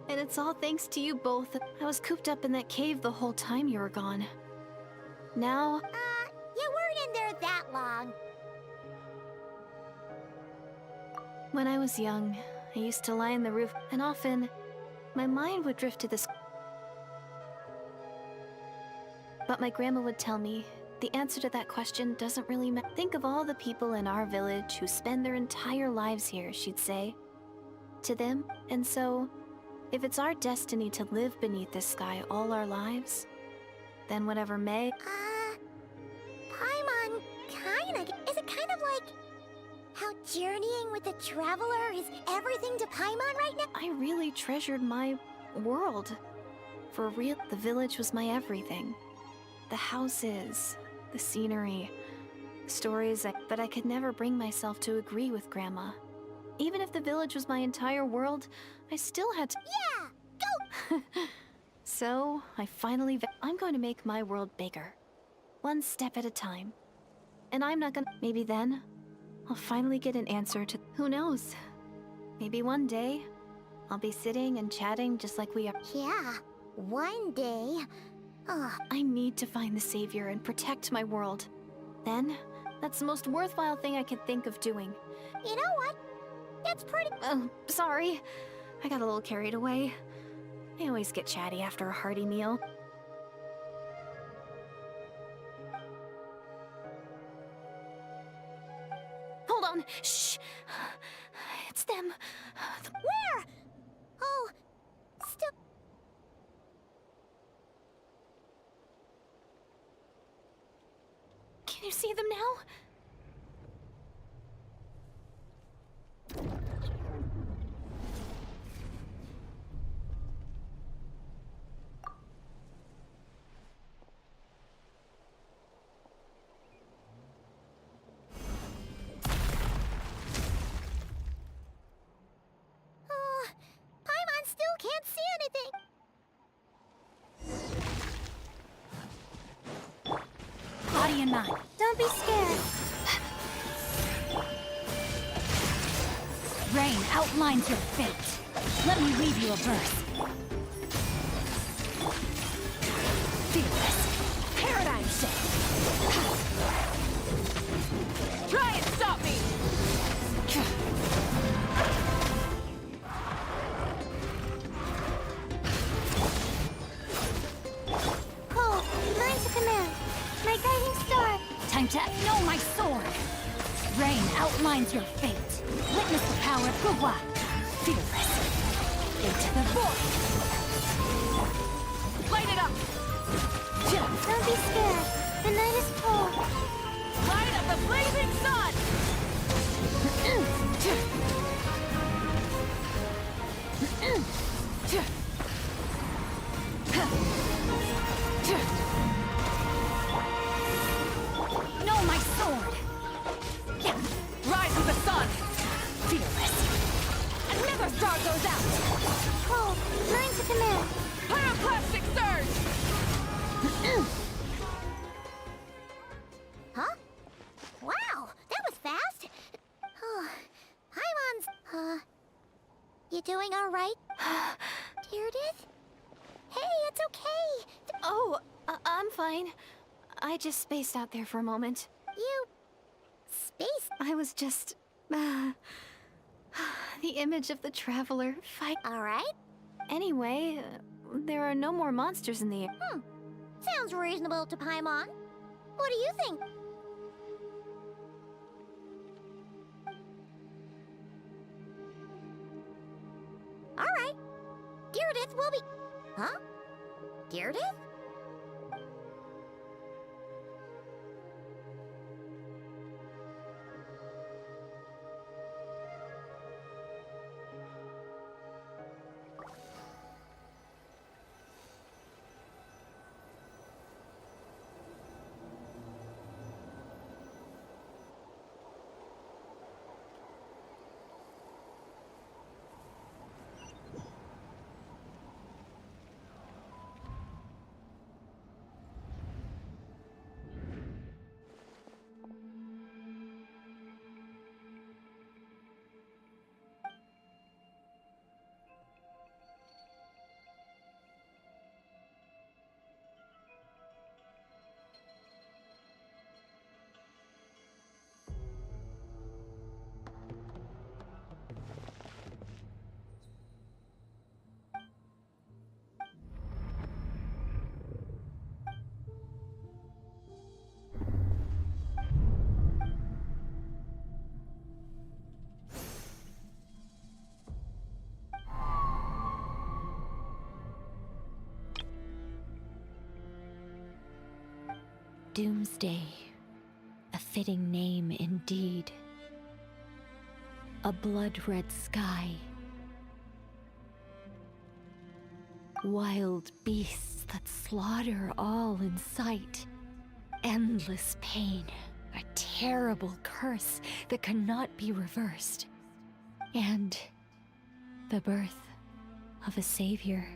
and it's all thanks to you both. I was cooped up in that cave the whole time you were gone. Now... You weren't in there that long. When I was young, I used to lie on the roof, and often, my mind would drift to this... But my grandma would tell me, the answer to that question doesn't really matter. Think of all the people in our village who spend their entire lives here, she'd say. To them, and so, if it's our destiny to live beneath this sky all our lives, then whatever may... Paimon, kinda... Is it kind of like... how journeying with the Traveler is everything to Paimon right now? I really treasured my world. For real, the village was my everything. The houses, the scenery, stories, but I could never bring myself to agree with Grandma. Even if the village was my entire world, I still had to— Yeah! Go! So, I finally I'm going to make my world bigger. One step at a time. And I'm not gonna... Maybe then, I'll finally get an answer to... Who knows? Maybe one day, I'll be sitting and chatting just like we are. Yeah, one day. I need to find the savior and protect my world. Then, that's the most worthwhile thing I could think of doing. You know what? That's pretty... Sorry. I got a little carried away. I always get chatty after a hearty meal. Hold on. Shh. It's them. Where? Oh, still... Can you see them now? Paimon still can't see anything. Body and mind. Don't be scared. Rain outlines your fate. Let me read you a verse. Fearless. Paradigm shift. Try and stop me! Oh, learn to command. My guiding star. Time to know my sword. Rain outlines your fate. Witness the power of Gugwa. Fearless. Into the void. Light it up. Don't be scared. The night is cold. Light of the blazing sun. Know my sword. Rise with the sun. Fearless. Another star goes out. Oh, learn to command. Pyroclastic surge. Huh? Wow, that was fast. Oh, Paimon's... You doing all right? Deirdith? Hey, it's okay. Oh, I'm fine. I just spaced out there for a moment. You... spaced? I was just... the image of the traveler fight. All right. Anyway, there are no more monsters in the air. Sounds reasonable to Paimon. What do you think? All right. Deirdith will be... Huh? Deirdith? Doomsday. A fitting name indeed. A blood-red sky. Wild beasts that slaughter all in sight. Endless pain. A terrible curse that cannot be reversed. And the birth of a savior.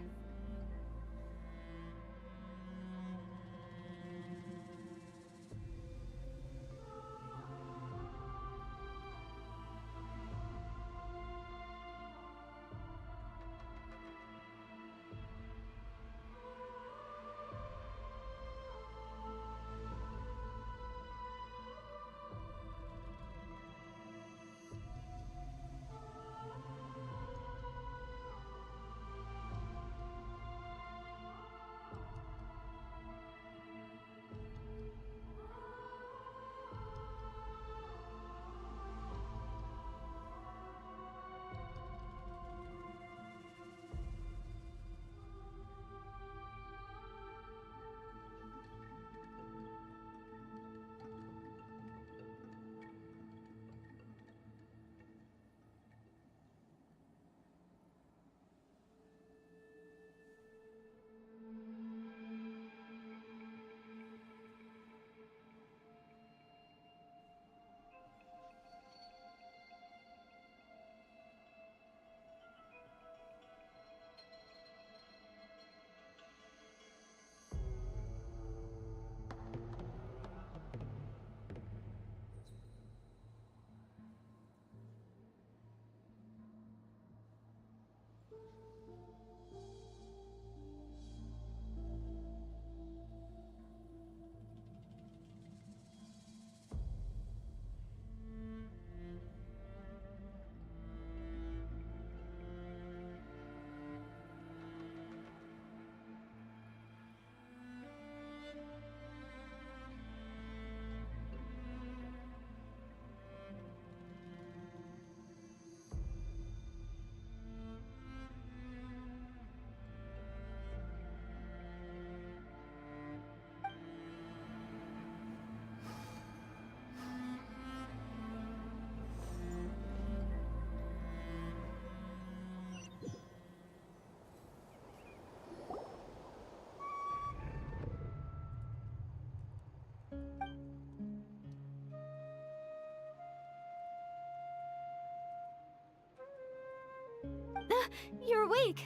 you're awake.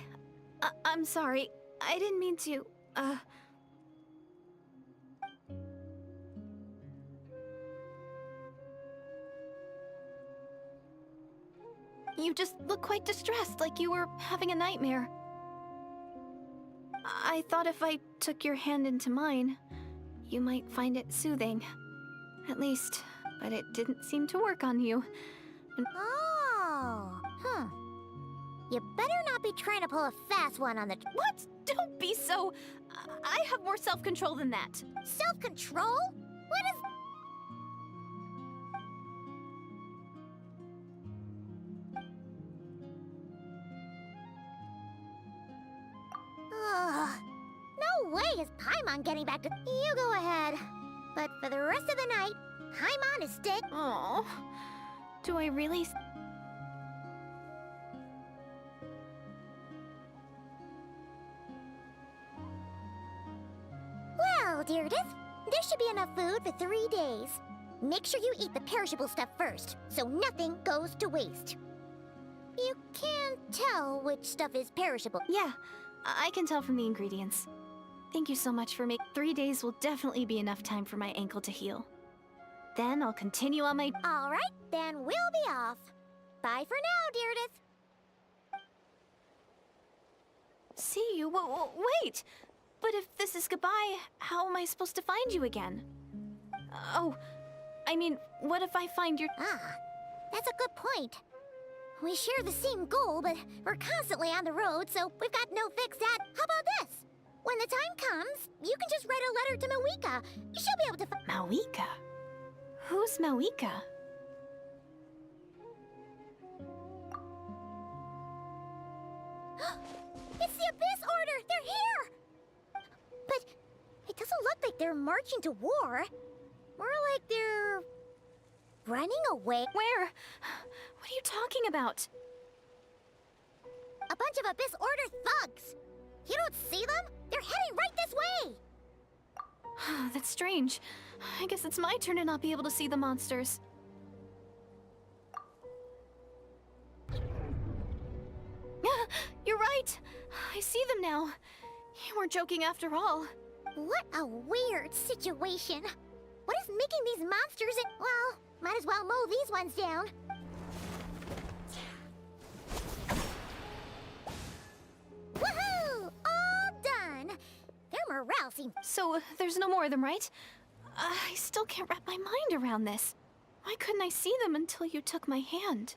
I'm sorry. I didn't mean to, You just look quite distressed, like you were having a nightmare. I thought if I took your hand into mine, you might find it soothing. At least, but it didn't seem to work on you. Oh, You better not be trying to pull a fast one on the... What? Don't be so... I have more self-control than that. Self-control? What is... Ugh. No way is Paimon getting back to... You go ahead. But for the rest of the night, Paimon is staying... Oh, do I really... Well, Deirdre, there should be enough food for 3 days. Make sure you eat the perishable stuff first, so nothing goes to waste. You can't tell which stuff is perishable. Yeah, I can tell from the ingredients. Thank you so much for making... 3 days will definitely be enough time for my ankle to heal. Then I'll continue on my... All right, then we'll be off. Bye for now, Deirdre. See you? Wait! But if this is goodbye, how am I supposed to find you again? Oh, I mean, what if I find your... Ah, that's a good point. We share the same goal, but we're constantly on the road, so we've got no fix at... How about this? When the time comes, you can just write a letter to Mawika. She'll be able to... Mawika? Who's Mawika? It's the Abyss Order! They're here! But it doesn't look like they're marching to war. More like they're... running away. Where? What are you talking about? A bunch of Abyss Order thugs! You don't see them? They're heading right this way! That's strange. I guess it's my turn to not be able to see the monsters. You're right! I see them now. You weren't joking after all. What a weird situation. What is making these monsters well, might as well mow these ones down. Woohoo! All done! Their morale seems... So, there's no more of them, right? I still can't wrap my mind around this. Why couldn't I see them until you took my hand?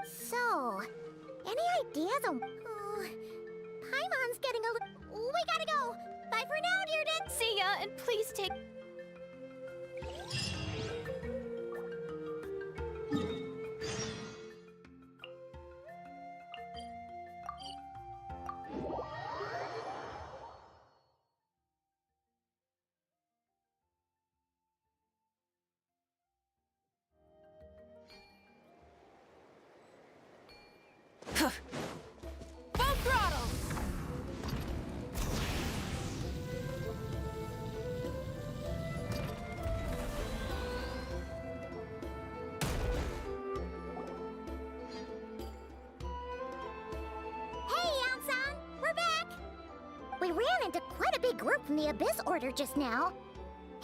So, any ideas on... Oh, Paimon's getting a little... We gotta go! Bye for now, Dearden! See ya, and please take... Full throttle! Hey, Yansan! We're back! We ran into quite a big group from the Abyss Order just now.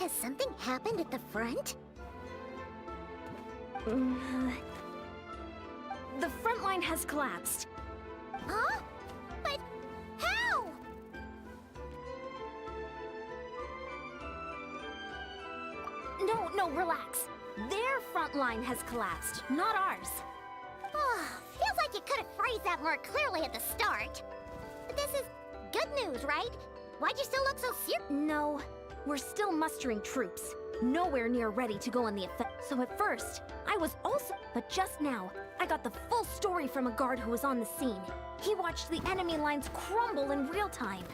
Has something happened at the front? The front line has collapsed. Huh? But how? No, relax. Their front line has collapsed, not ours. Oh, feels like you could have phrased that more clearly at the start. But this is good news, right? Why'd you still look so serious? No, we're still mustering troops. Nowhere near ready to go on the effect. So at first, I was also... But just now, I got the full story from a guard who was on the scene. He watched the enemy lines crumble in real time.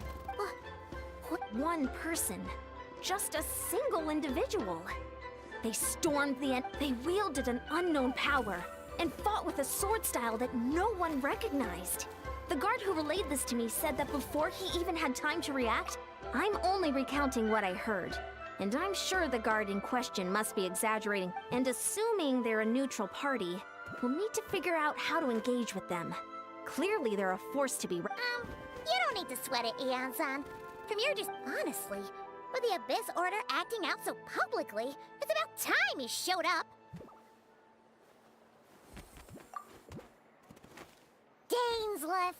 One person. Just a single individual. They stormed the end. They wielded an unknown power and fought with a sword style that no one recognized. The guard who relayed this to me said that before he even had time to react, I'm only recounting what I heard. And I'm sure the guard in question must be exaggerating. And assuming they're a neutral party, we'll need to figure out how to engage with them. Clearly, they're a force to be. You don't need to sweat it, Eon-san. From your just honestly, with the Abyss Order acting out so publicly, it's about time he showed up. Dainsleif.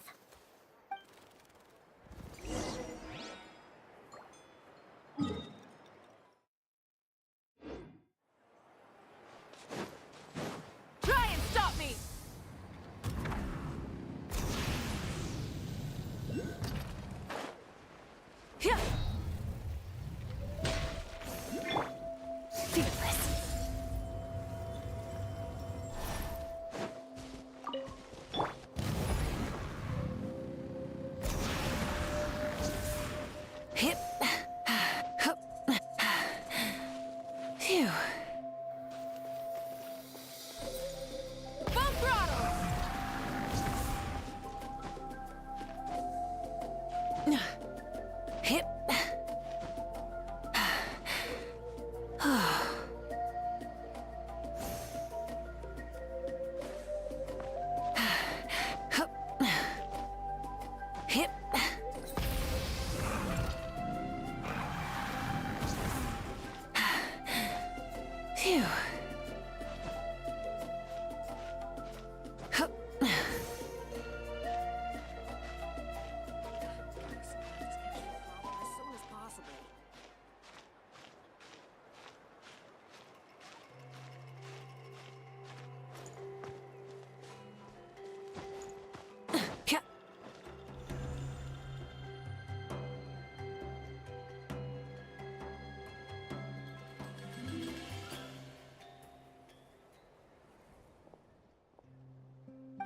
Try and stop me! Yeah. Fearless. Hit. Phew. Full throttle. Hit. Hit. Phew. Hup. Yeah.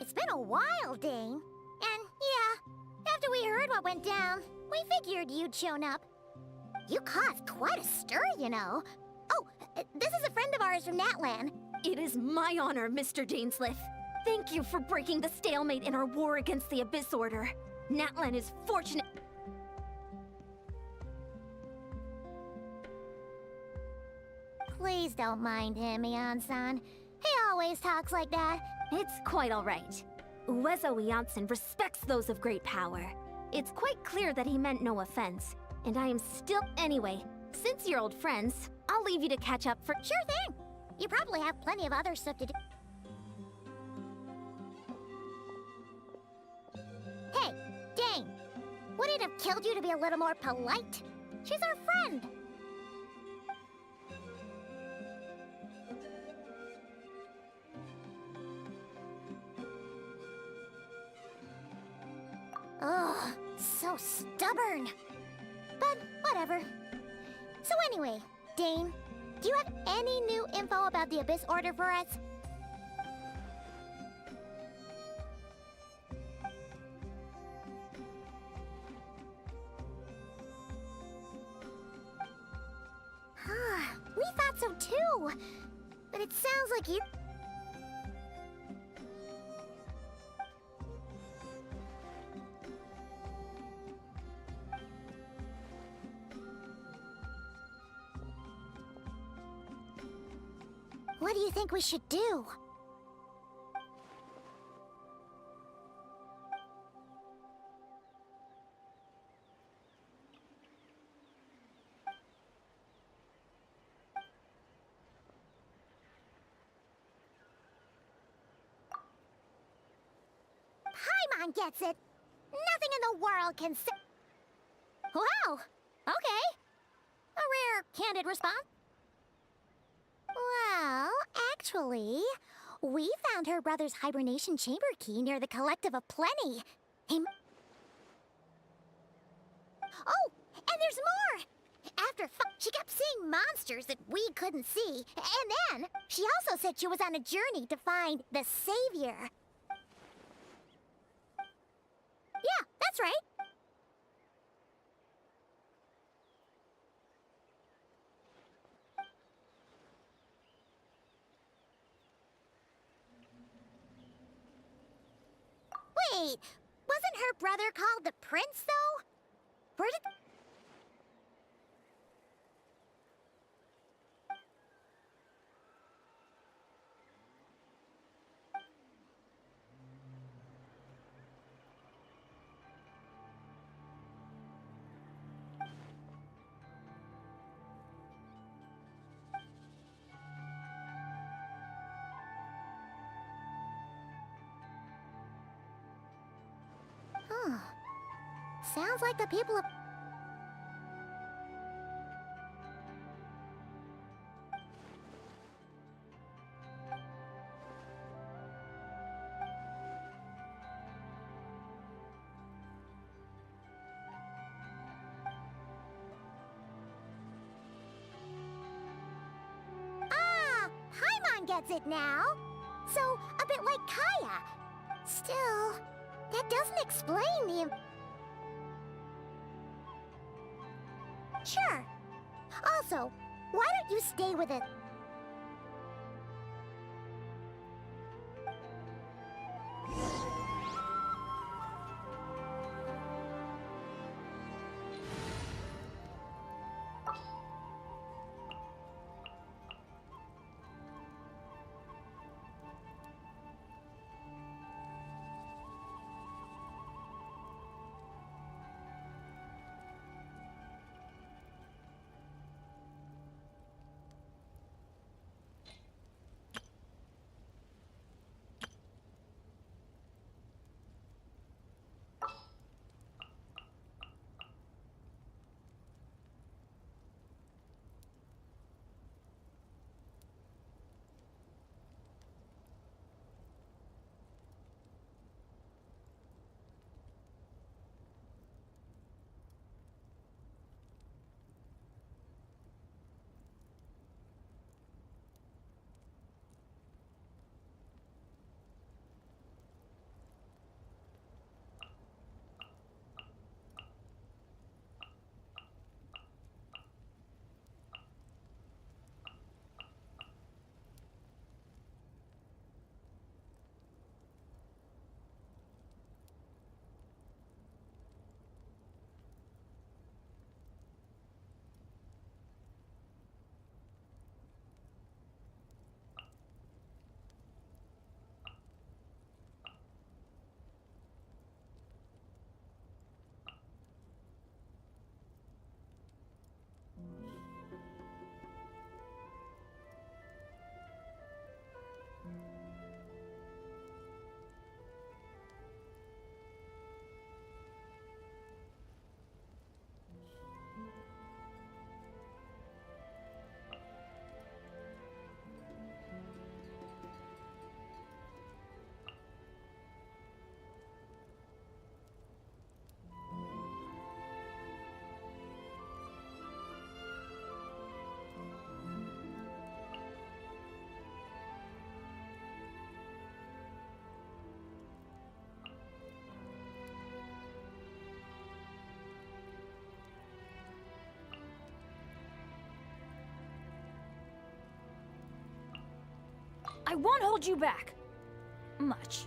It's been a while, Dane. And yeah, after we heard what went down, we figured you'd shown up. You caused quite a stir, you know. Oh, this is a friend of ours from Natlan. It is my honor, Mr. Dainsleif. Thank you for breaking the stalemate in our war against the Abyss Order. Natlan is fortunate. Please don't mind him, Eon-san. He always talks like that. It's quite all right. Uezo Janssen respects those of great power. It's quite clear that he meant no offense. And I am still... Anyway, since you're old friends, I'll leave you to catch up for... Sure thing. You probably have plenty of other stuff to do. Hey, Dane. Would it have killed you to be a little more polite? She's our friend. Ugh, so stubborn. But whatever. So anyway, Dane, do you have any new info about the Abyss Order for us? We thought so too. But it sounds like you... What do you think we should do? Paimon gets it. Nothing in the world can say... Wow, okay. A rare, candid response. Well, actually, we found her brother's hibernation chamber key near the Collective of Plenty. Oh, and there's more! After she kept seeing monsters that we couldn't see, and then she also said she was on a journey to find the Savior. Yeah, that's right. Wait, wasn't her brother called the Prince, though? Where did... Sounds like the people of... Ah, Paimon gets it now. So, a bit like Kaya. Still, that doesn't explain the... Sure. Also, why don't you stay with it? I won't hold you back. Much.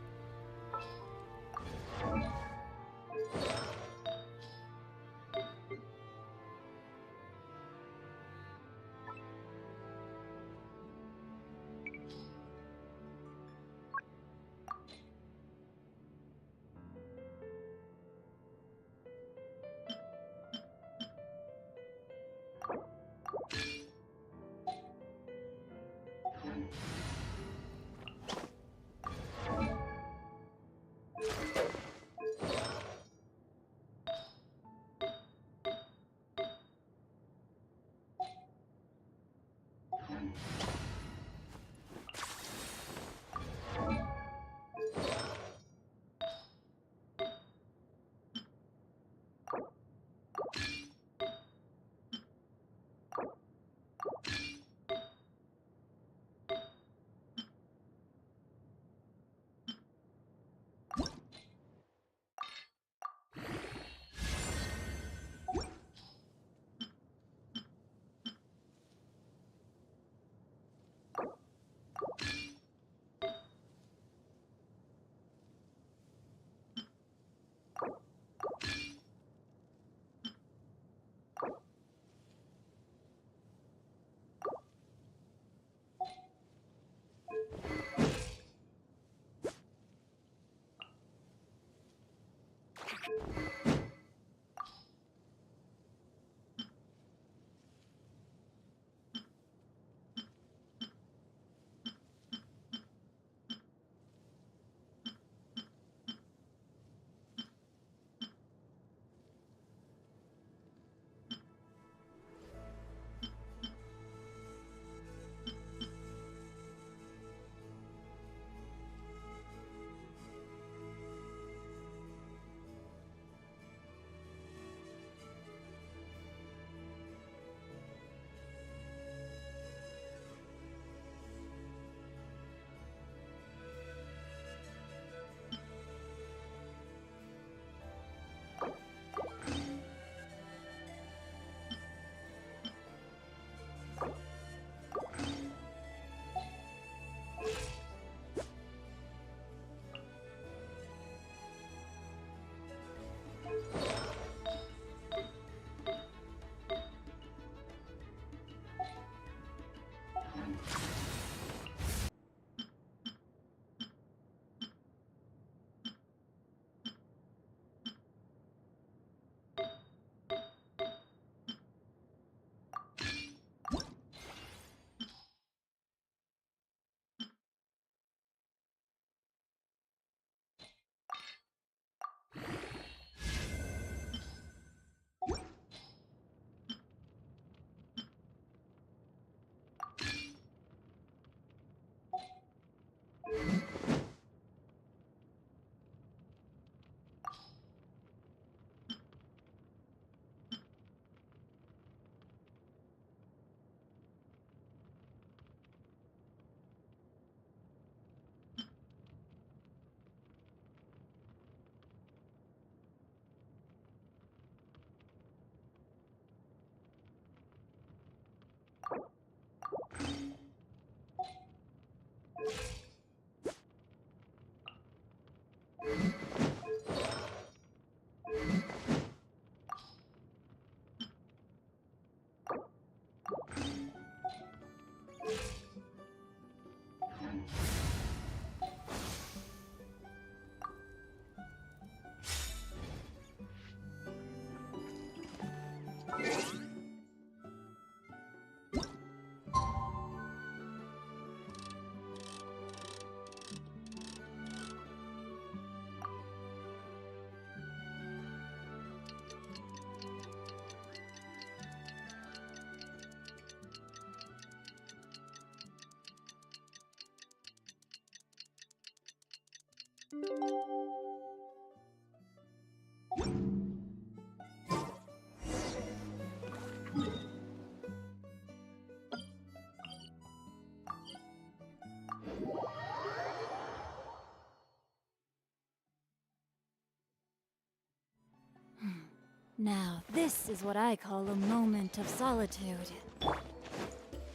Now, this is what I call a moment of solitude.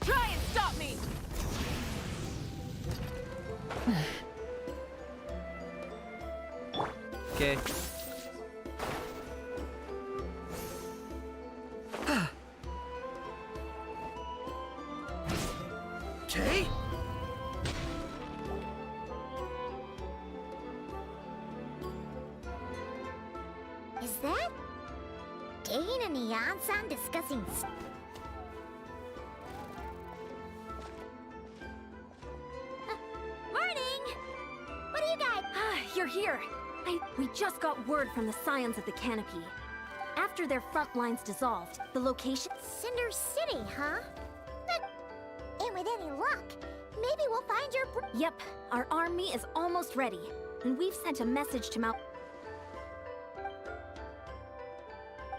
Try and stop me! Okay. Okay? Is that Dane and Neon-san discussing Morning! What do you guys— You're here. We just got word from the Scions of the Canopy. After their front lines dissolved, the location— Cinder City, huh? And with any luck, maybe we'll find your Yep, our army is almost ready, and we've sent a message to Mount—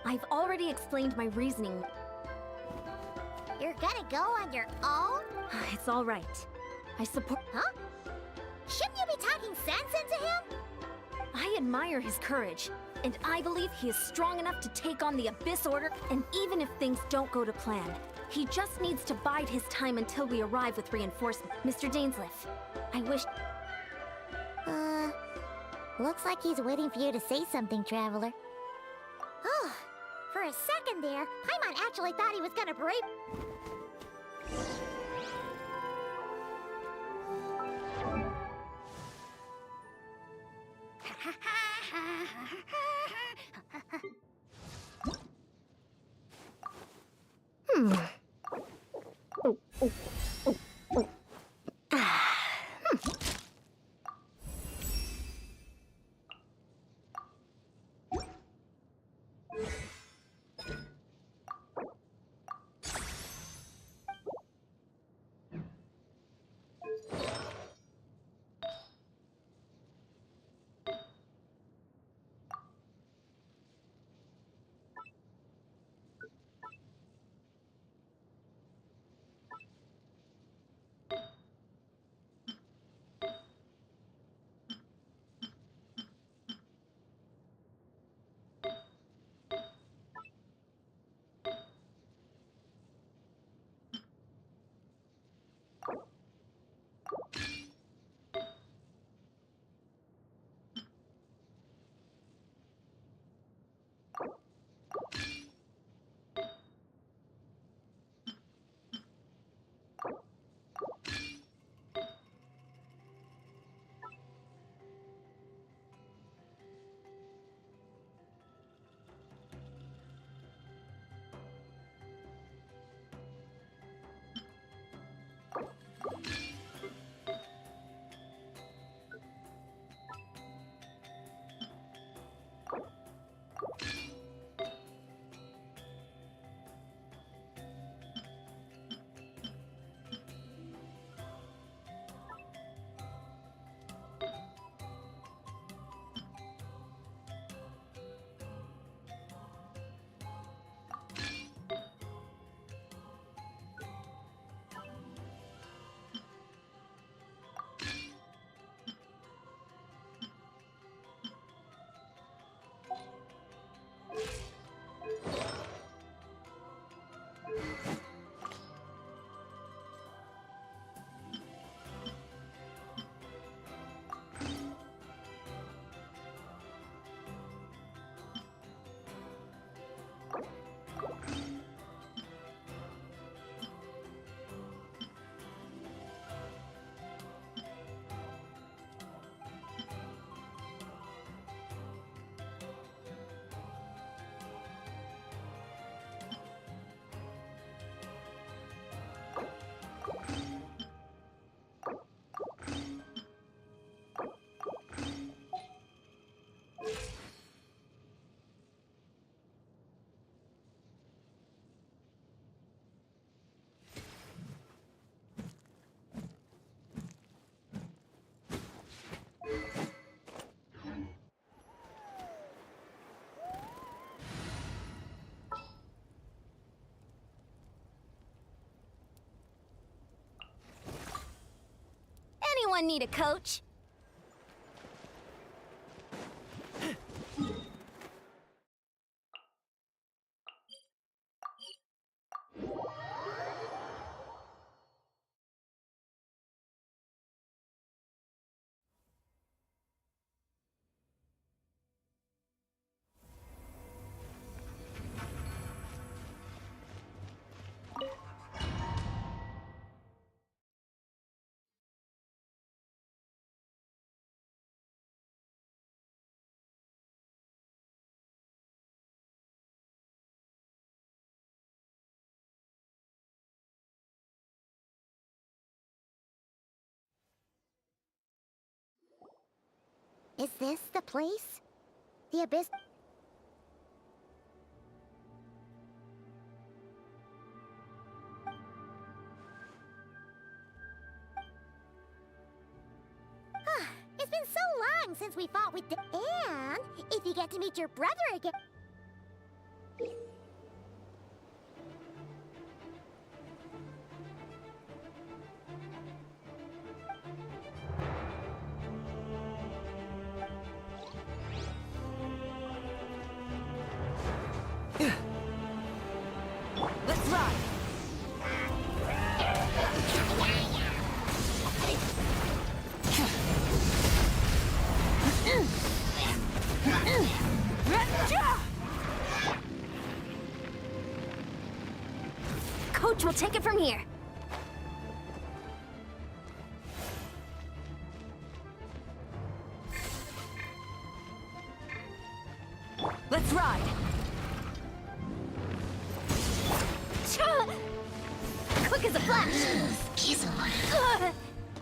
I've already explained my reasoning. You're gonna go on your own? It's all right. I support— Huh? Shouldn't you be talking sense into him? I admire his courage, and I believe he is strong enough to take on the Abyss Order, and even if things don't go to plan, he just needs to bide his time until we arrive with reinforcements. Mr. Dainsleif, I wish— Looks like he's waiting for you to say something, Traveler. Oh, for a second there, Paimon actually thought he was gonna brave— Anyone need a coach? Is this the place? The Abyss? It's been so long since we fought with and if you get to meet your brother again... Let's ride! Coach will take it from here. Let's ride! Quick as a flash!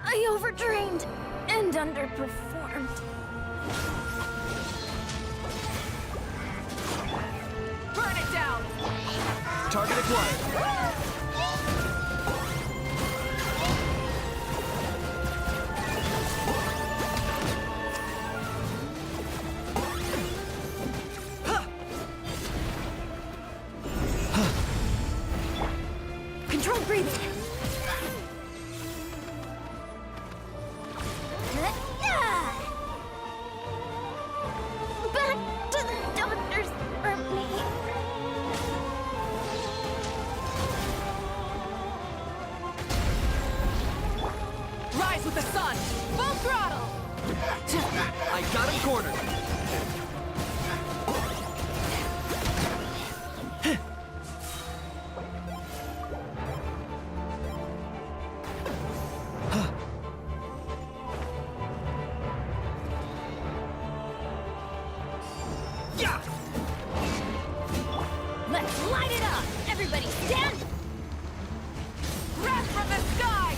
I overtrained and underperformed. Burn it down! Target acquired. Controlled breathing. Back to the doctors for me. Rise with the sun! Full throttle! I got him cornered! Let's light it up! Everybody stand! Breath from the sky!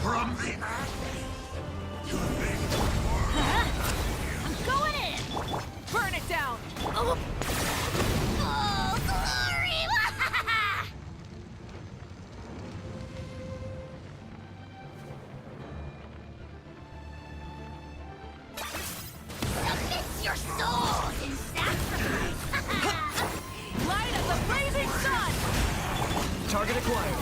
From the I'm going in! Burn it down! Oh, glory! Submit your souls in sacrifice! Light of the blazing sun! Target acquired.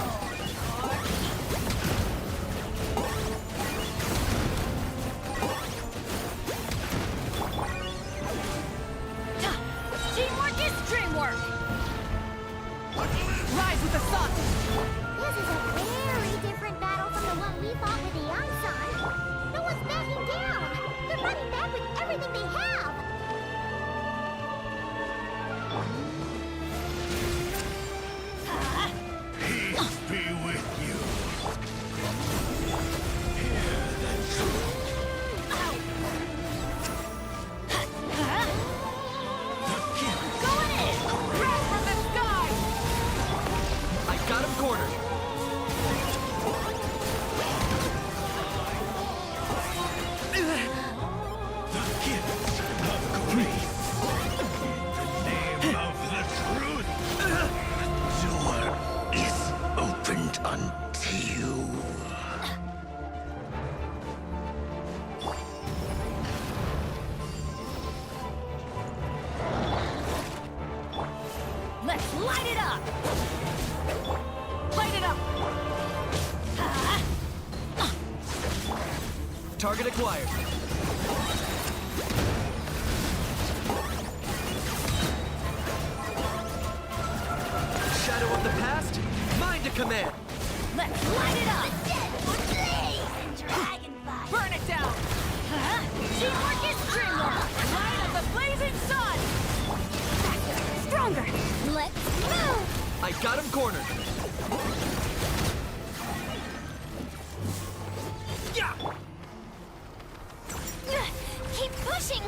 light it up! Light it up! Target acquired. Shadow of the past, mine to command. Let's light it up! Burn it down! Teamwork is streamlined! Light of the blazing sun! Stronger! Let's move! I got him cornered. Yeah! Keep pushing!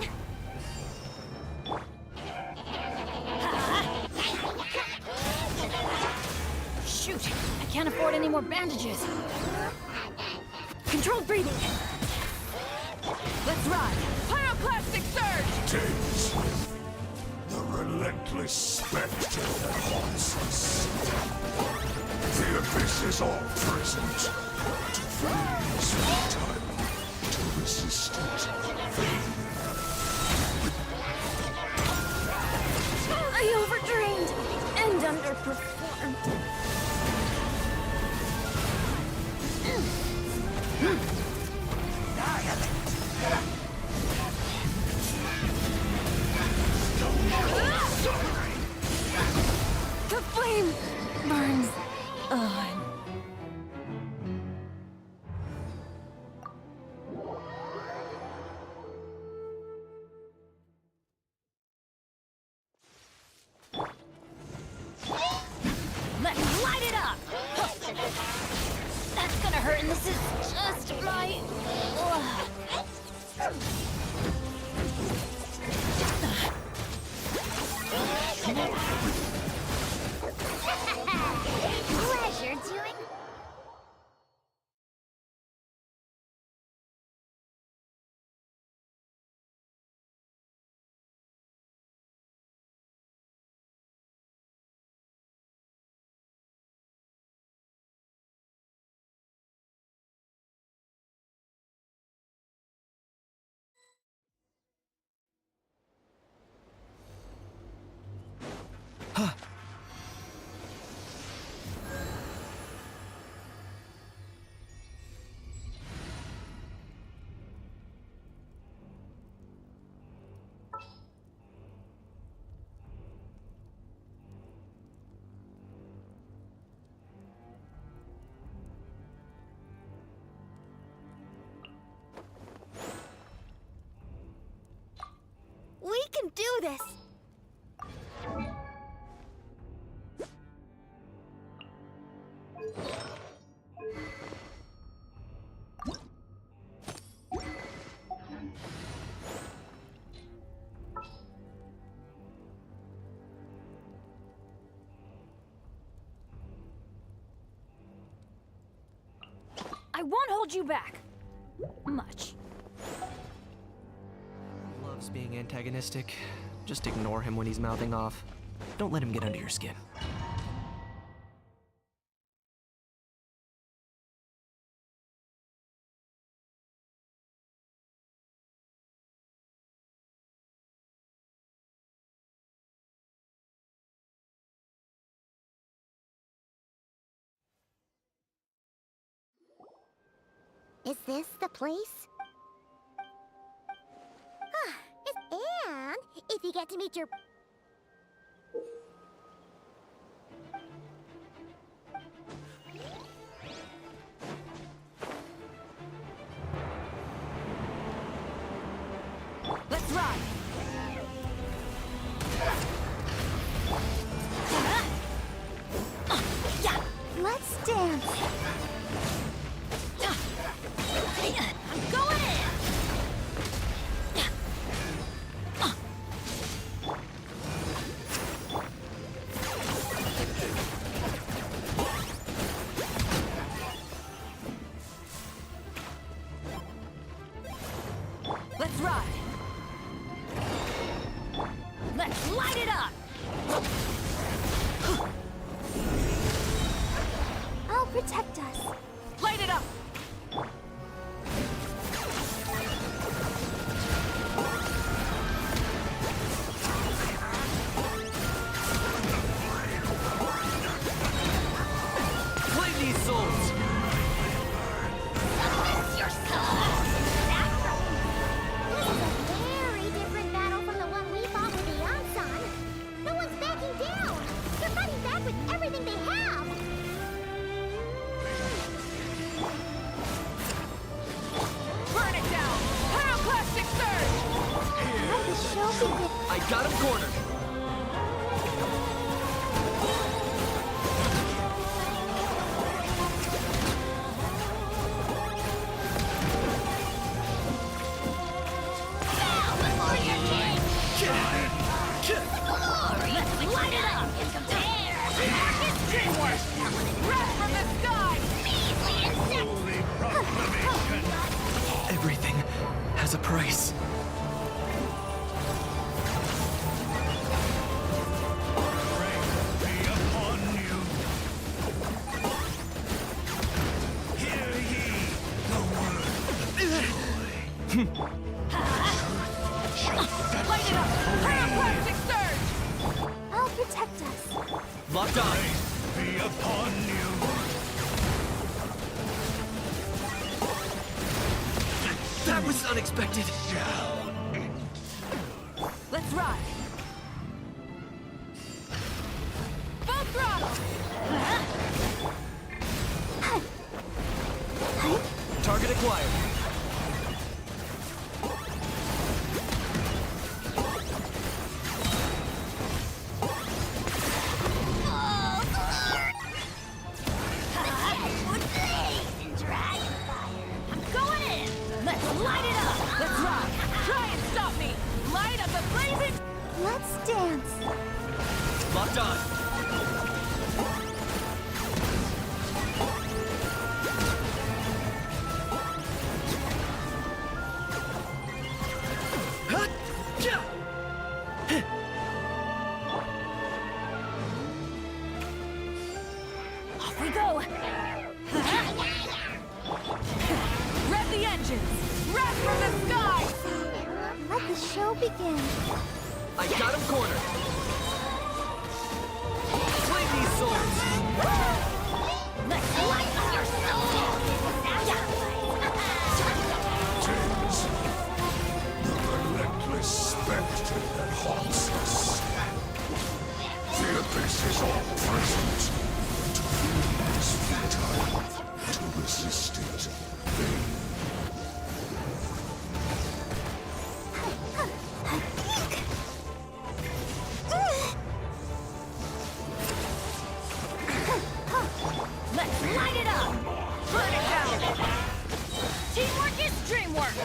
Shoot! I can't afford any more bandages. Controlled breathing. Let's ride! Pyroclastic surge! Tails, the relentless spectre that haunts us. The abyss is all present. To freeze time, to resist it, vain. I overdrained and underperformed. The flame burns on. Let's light it up! That's gonna hurt, and this is just right. Pleasure doing. We can do this! I won't hold you back. Much. Loves being antagonistic. Just ignore him when he's mouthing off. Don't let him get under your skin. Is this the place? And if you get to meet your... Let's ride! Let's dance! I'm going in! secret. I got him cornered. Bow before your king. Glory, let's light it up and compare. Marcus Dreamwork. Breath from the sky! Measly insect. Everything has a price. Be upon you. Hear ye the word of joy. Light it up! Pyroclastic surge! I'll protect us. Locked on. Be upon you. That was unexpected. Let's ride! Full throttle! Target acquired. Going in! Let's light it up! Let's rock! Try and stop me! Light up the blazing... Let's dance. Locked on. Off we go! Rev the engines! Wrath from the sky! Let the show begin. I got him cornered. Swing these swords. Let's light up your soul. Tales. The relentless spectre that haunts us. The abyss is all present. To flee is futile. To resist it, vain. Let's light it up! Burn it down! Teamwork is dreamwork!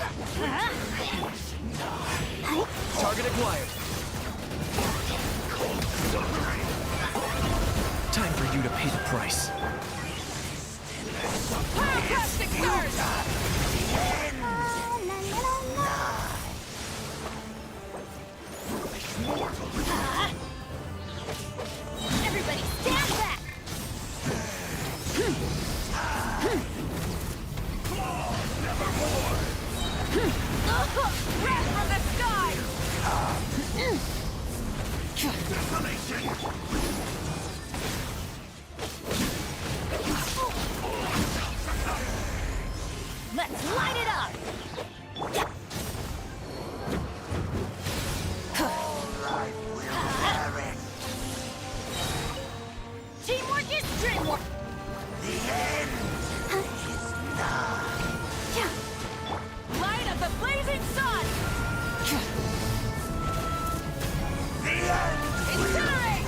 Target acquired. Time for you to pay the price. Pyroclastic surge! Everybody stand back. Wrath from the sky! Let's light it up! Teamwork is dreamwork! Light of the blazing sun! Incinerate!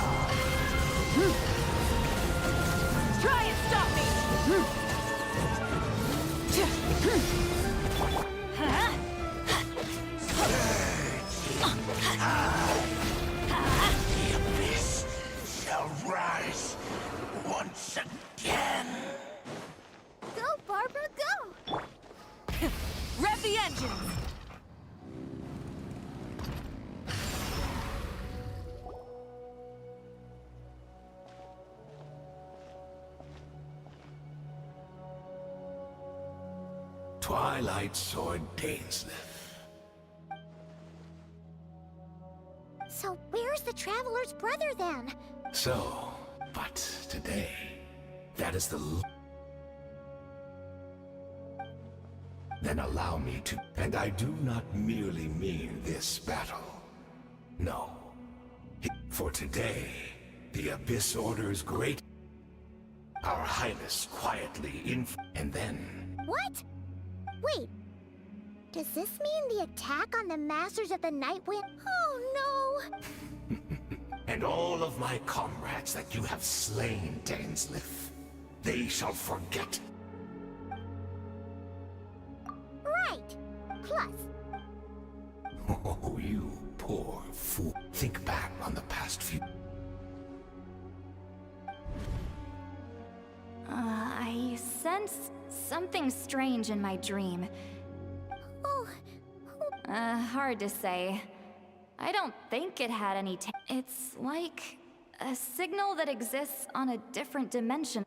Try and stop me! The abyss shall rise once again. Go, Barbara, go. Rev the engines! Twilight Sword Dainsleif. So where's the Traveler's brother then? So, but today, that is the... Then allow me to... And I do not merely mean this battle. No. For today, the Abyss orders great... Our Highness quietly And then... What? Wait. Does this mean the attack on the Masters of the Night Wind? Oh no! And all of my comrades that you have slain, Dainsleif, they shall forget. Right! Plus, Oh, you poor fool. Think back on the past few... I sense something strange in my dream. oh, Hard to say. I don't think it had any it's like a signal that exists on a different dimension.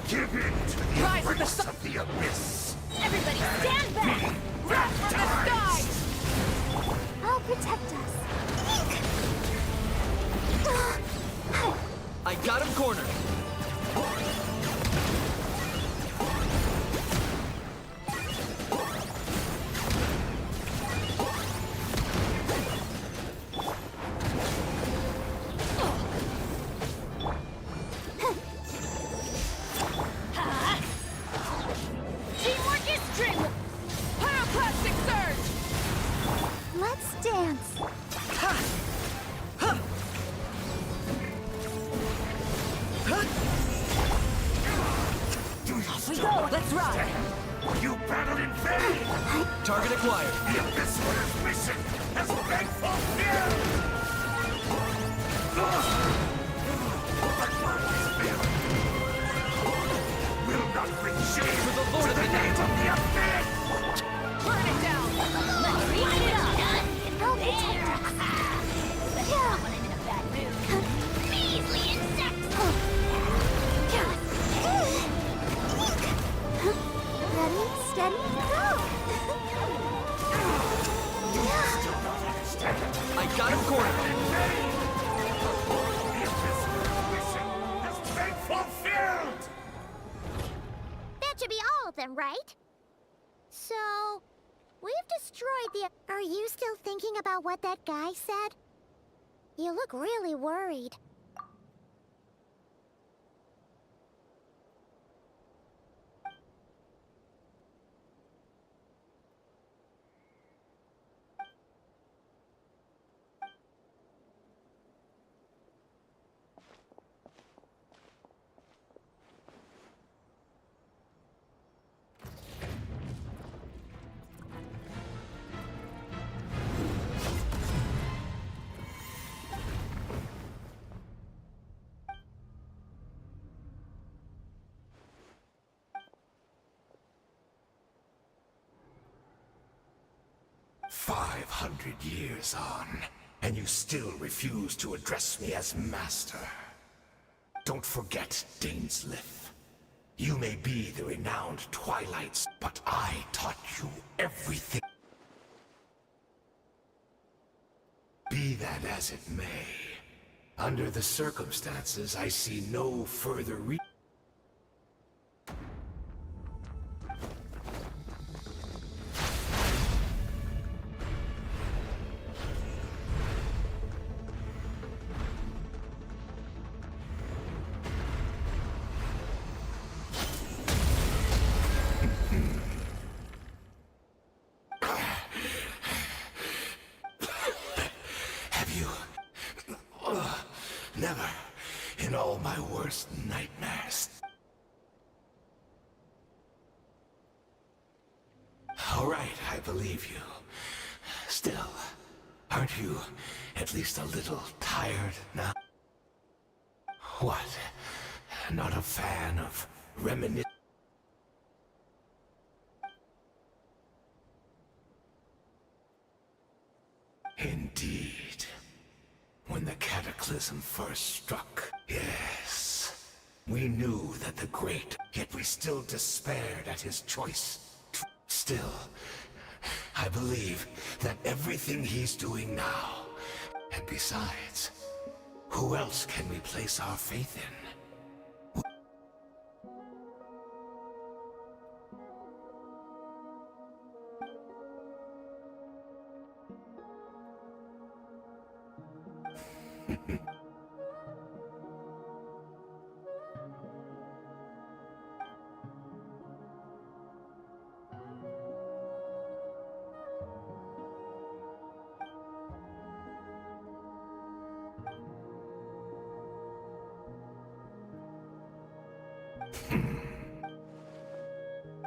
Give in to the embrace of the abyss! everybody stand back! Wrath from the sky! I'll protect us. I got him cornered. Teamwork is dreamwork! Pyroclastic surge! Let's dance. Off we go! Let's ride! You battled in vain! Target acquired. The Abyss Order's mission has been fulfilled! But my spirit will not bring shame For the Lord to of the the name of the Abyss! Burn it down! Let's light it up! I'll protect us. Someone in a bad mood. Measly insects! Ready, steady, go! I got him cornered. The Abyss Order's mission has been fulfilled! That should be all of them, right? So, we've destroyed the... Are you still thinking about what that guy said? You look really worried. "500 years on, and you still refuse to address me as master. Don't forget, Dainsleif. You may be the renowned Twilights, but I taught you everything. Be that as it may, under the circumstances, I see no further reason. in all my worst nightmares. All right, I believe you. Still, aren't you at least a little tired now? What? Not a fan of reminiscing? Indeed. When the cataclysm first struck, yes, we knew that the great, yet we still despaired at his choice. Still, I believe that everything he's doing now, and besides, who else can we place our faith in?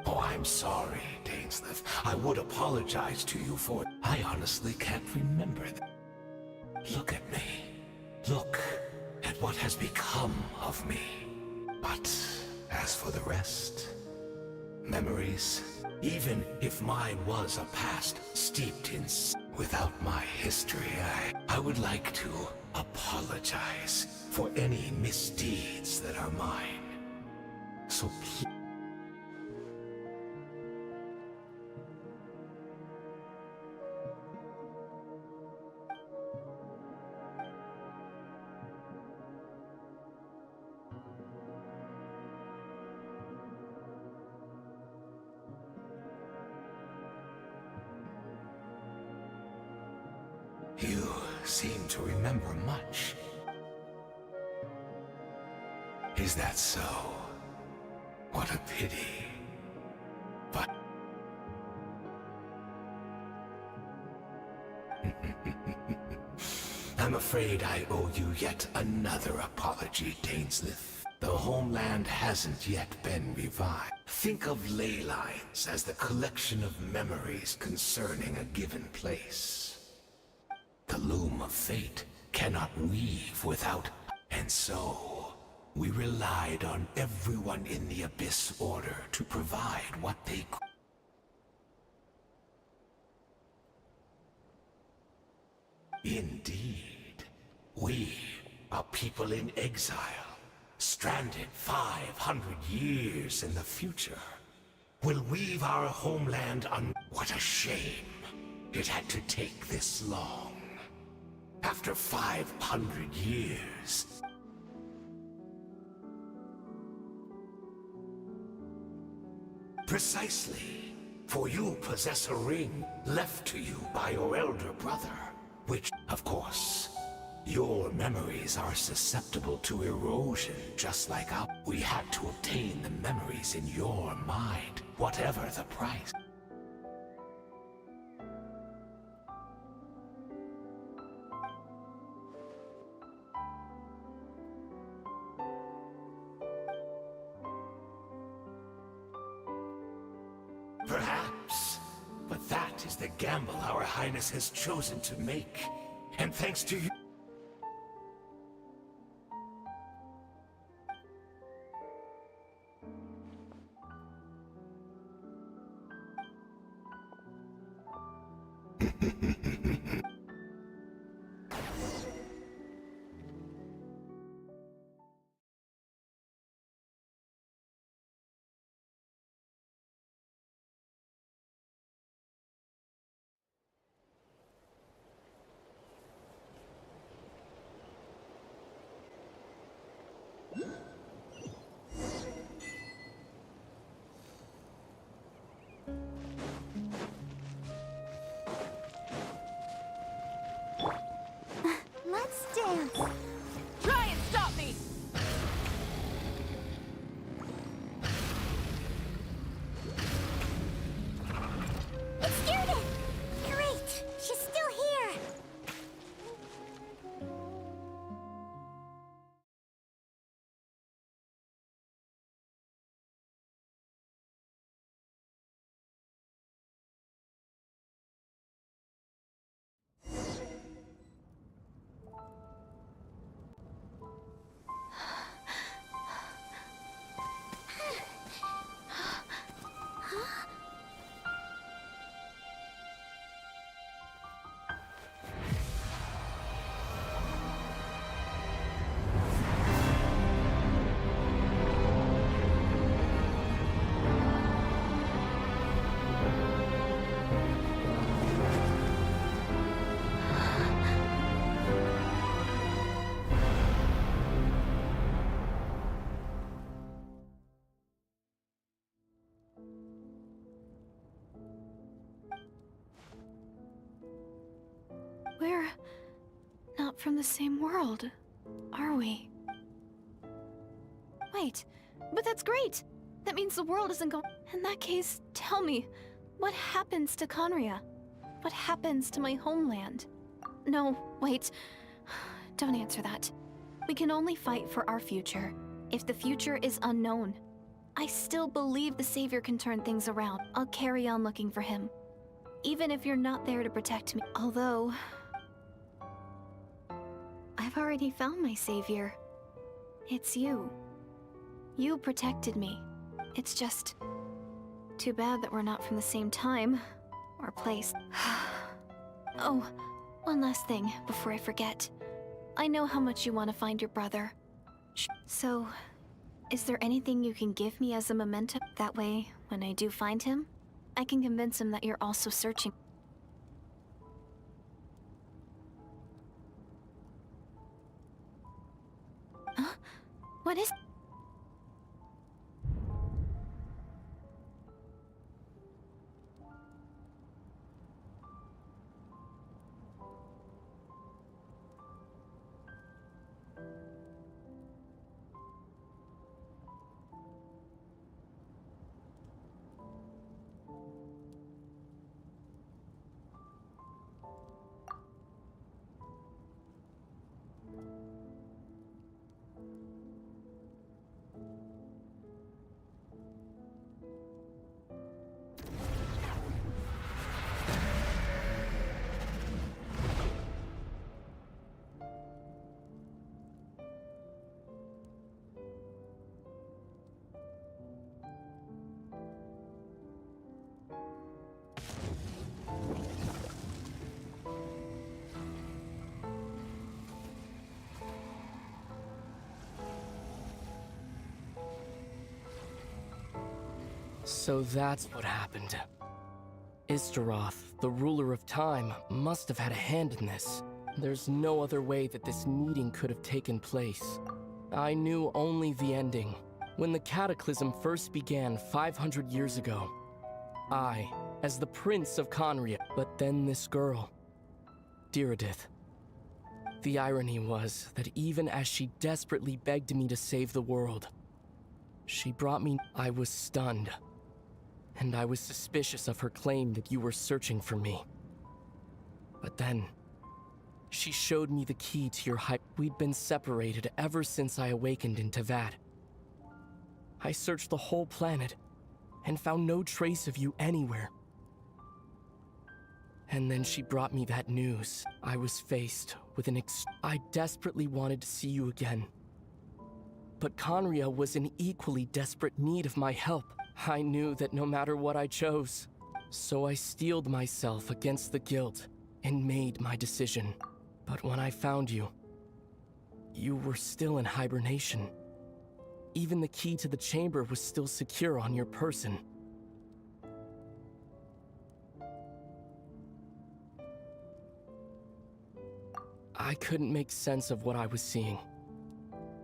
Oh, I'm sorry, Dainsleif. I would apologize to you for it. I honestly can't remember that. Look at me. Look at what has become of me. But as for the rest, memories, even if mine was a past steeped in without my history, I would like to apologize for any misdeeds that are mine. So please. You seem to remember much. Is that so? What a pity. But... I'm afraid I owe you yet another apology, Dainsleif. The homeland hasn't yet been revived. Think of ley lines as the collection of memories concerning a given place. The loom of fate cannot weave without... And so, we relied on everyone in the Abyss Order to provide what they could. Indeed, we are people in exile, stranded 500 years in the future. Will weave our homeland on... What a shame it had to take this long. After 500 years. Precisely, for you possess a ring left to you by your elder brother, which, of course, your memories are susceptible to erosion just like ours. We had to obtain the memories in your mind, whatever the price. Perhaps, but that is the gamble our Highness has chosen to make. And thanks to you... Let's dance. Try and stop me! It's Judith! Great! She's still here! from the same world, are we? Wait, but that's great! That means the world isn't going. In that case, tell me, what happens to Conria? What happens to my homeland? No, wait. Don't answer that. We can only fight for our future. If the future is unknown, I still believe the Savior can turn things around. I'll carry on looking for him. Even if you're not there to protect me. Although, I've already found my Savior. It's you. You protected me. It's just too bad that we're not from the same time or place. Oh, one last thing before I forget. I know how much you want to find your brother. So, is there anything you can give me as a memento? That way, when I do find him, I can convince him that you're also searching. Huh? What is... So that's what happened. Istaroth, the ruler of time, must have had a hand in this. There's no other way that this meeting could have taken place. I knew only the ending. When the cataclysm first began 500 years ago, I, as the Prince of Conria, but then this girl, Diridith. The irony was that even as she desperately begged me to save the world, she brought me... I was stunned. And I was suspicious of her claim that you were searching for me. But then, she showed me the key to your hype. We'd been separated ever since I awakened in Teyvat. I searched the whole planet and found no trace of you anywhere. And then she brought me that news. I was faced with I desperately wanted to see you again. But Conria was in equally desperate need of my help. I knew that no matter what I chose, so I steeled myself against the guilt and made my decision. But when I found you, you were still in hibernation. Even the key to the chamber was still secure on your person. I couldn't make sense of what I was seeing,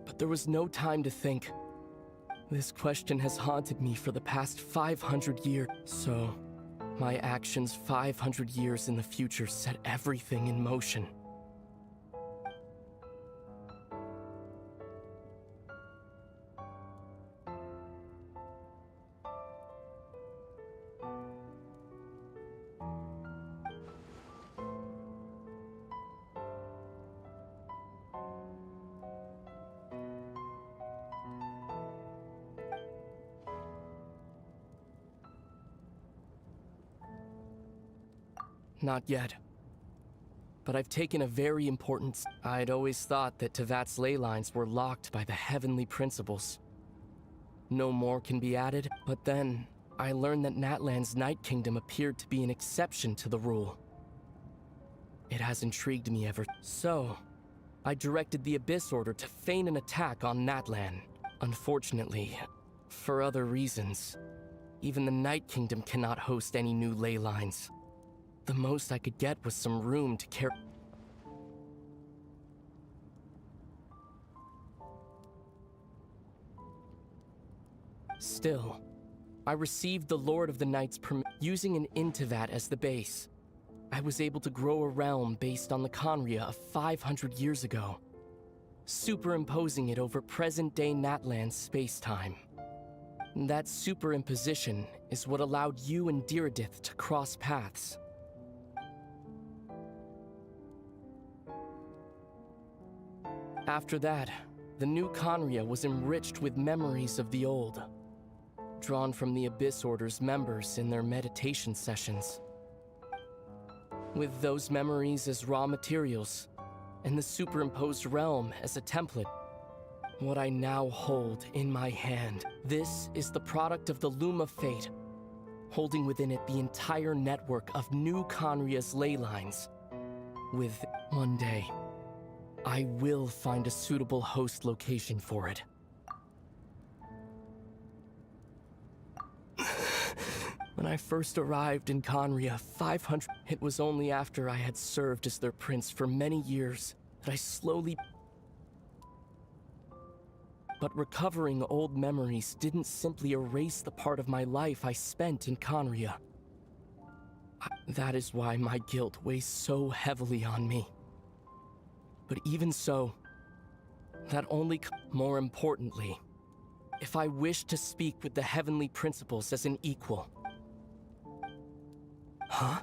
but there was no time to think. This question has haunted me for the past 500 years. So, my actions 500 years in the future set everything in motion. Not yet. But I've taken a very important... I'd always thought that Teyvat's ley lines were locked by the heavenly principles. No more can be added, but then I learned that Natlan's Night Kingdom appeared to be an exception to the rule. It has intrigued me ever. So, I directed the Abyss Order to feign an attack on Natlan. Unfortunately, for other reasons, even the Night Kingdom cannot host any new ley lines. The most I could get was some room to carry. Still, I received the Lord of the Night's permission, using an Intivat as the base. I was able to grow a realm based on the Conria of 500 years ago, superimposing it over present-day Natlan space-time. That superimposition is what allowed you and Diridith to cross paths. After that, the new Conria was enriched with memories of the old, drawn from the Abyss Order's members in their meditation sessions. With those memories as raw materials, and the superimposed realm as a template, what I now hold in my hand, this is the product of the Loom of Fate, holding within it the entire network of new Conria's ley lines. With one day, I will find a suitable host location for it. When I first arrived in Conria 500, it was only after I had served as their prince for many years that I slowly... But recovering old memories didn't simply erase the part of my life I spent in Conria. That is why my guilt weighs so heavily on me. But even so, that only... More importantly, if I wish to speak with the heavenly principles as an equal... Huh?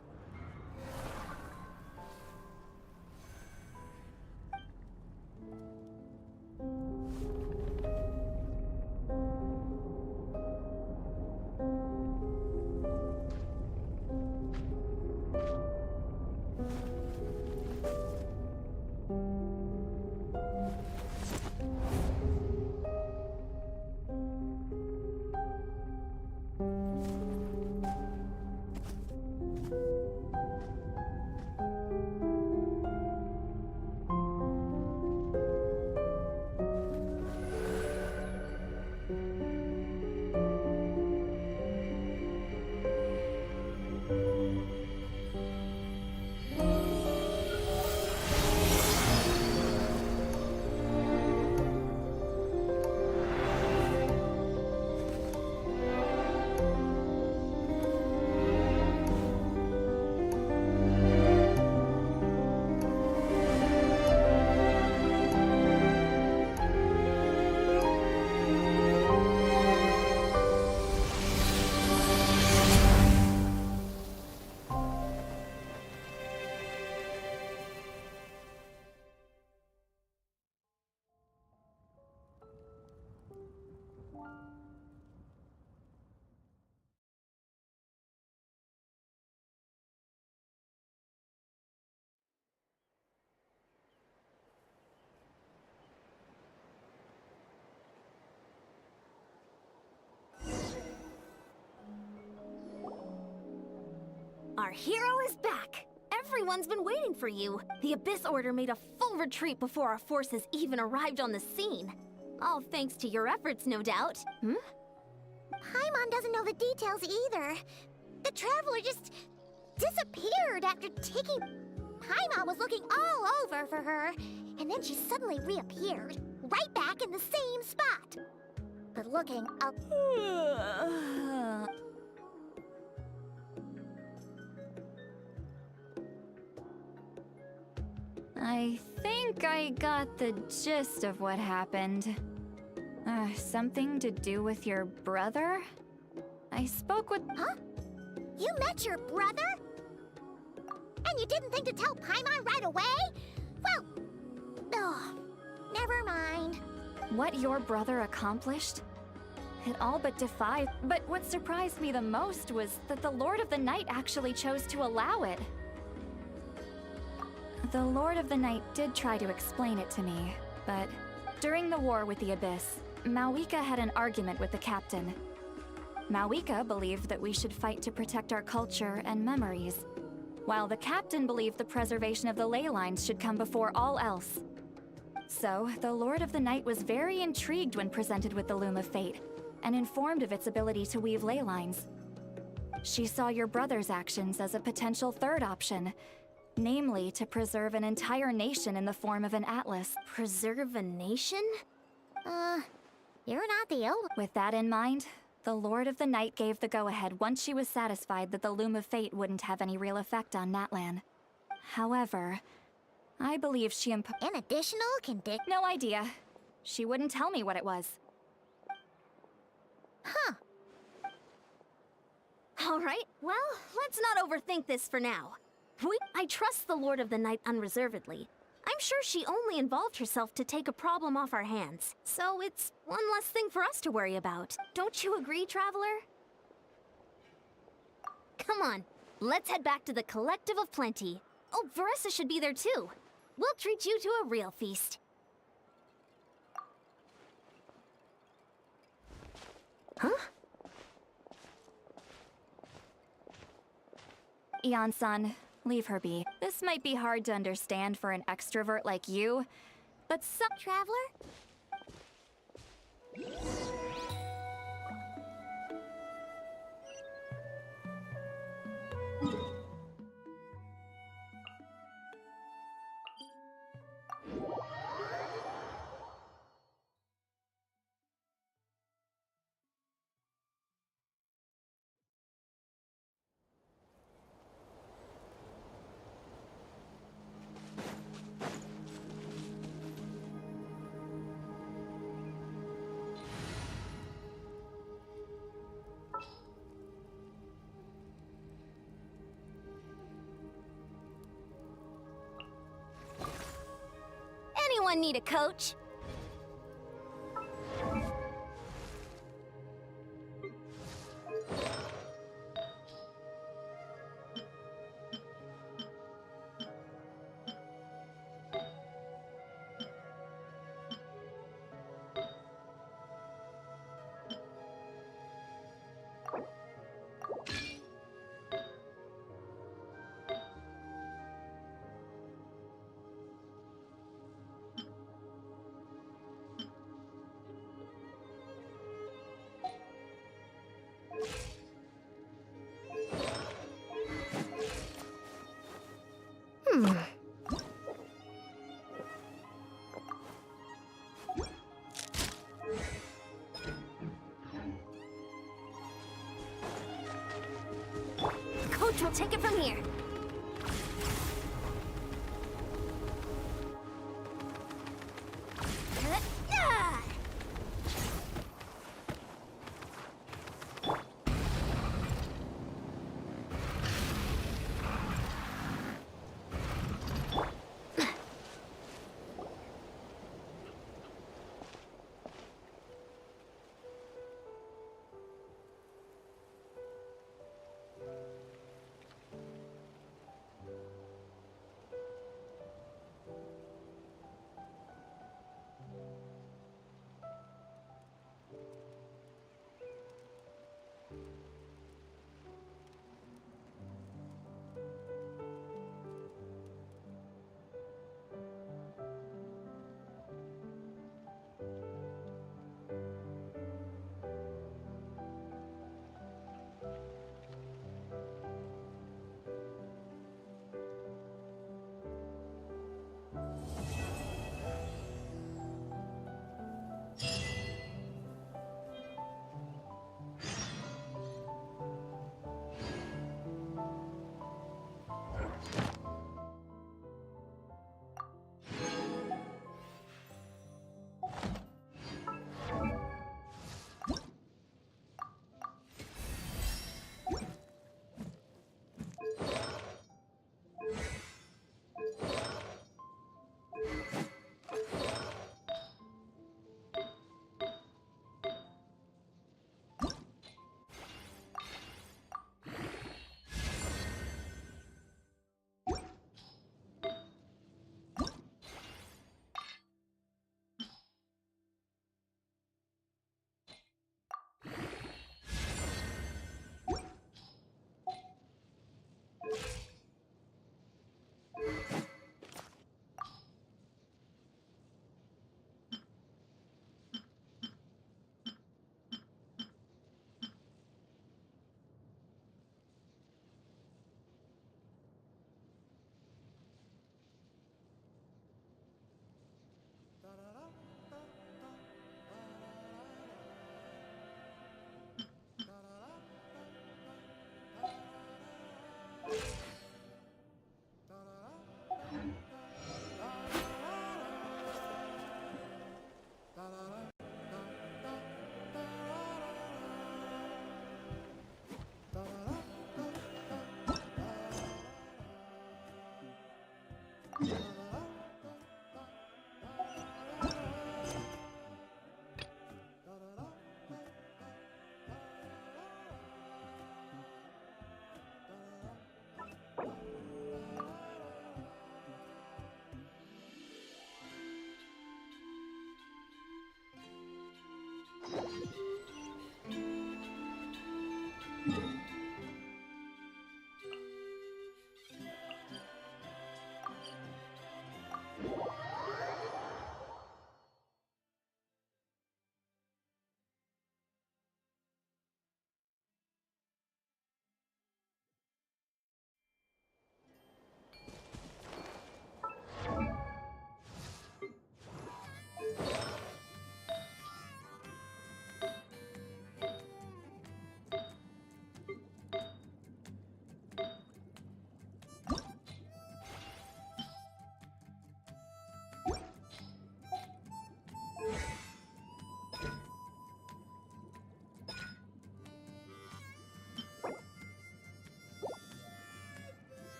Our hero is back! Everyone's been waiting for you. The Abyss Order made a full retreat before our forces even arrived on the scene. All thanks to your efforts, no doubt. Paimon doesn't know the details either. The Traveler just disappeared after taking... Paimon was looking all over for her, and then she suddenly reappeared, right back in the same spot. But looking up... I think I got the gist of what happened. Something to do with your brother? I spoke with... Huh? You met your brother? And you didn't think to tell Paimon right away? Well... Oh, never mind. What your brother accomplished? It all but defied... But what surprised me the most was that the Lord of the Night actually chose to allow it. The Lord of the Night did try to explain it to me, but during the war with the Abyss, Mawika had an argument with the captain. Mawika believed that we should fight to protect our culture and memories, while the captain believed the preservation of the ley lines should come before all else. So, the Lord of the Night was very intrigued when presented with the Loom of Fate, and informed of its ability to weave ley lines. She saw your brother's actions as a potential third option, namely to preserve an entire nation in the form of an atlas. Preserve a nation? You're not the only... With that in mind, The Lord of the Night gave the go-ahead once she was satisfied that the Loom of Fate wouldn't have any real effect on Natlan. However, I believe she An additional No idea. She wouldn't tell me what it was. Huh. Alright, well, let's not overthink this for now. I trust the Lord of the Night unreservedly. I'm sure she only involved herself to take a problem off our hands. So it's one less thing for us to worry about. Don't you agree, Traveler? Come on, let's head back to the Collective of Plenty. Oh, Veressa should be there too. We'll treat you to a real feast. Huh? Eon-san, leave her be. This might be hard to understand for an extrovert like you, but some— Traveler? Anyone need a coach? Coach will take it from here.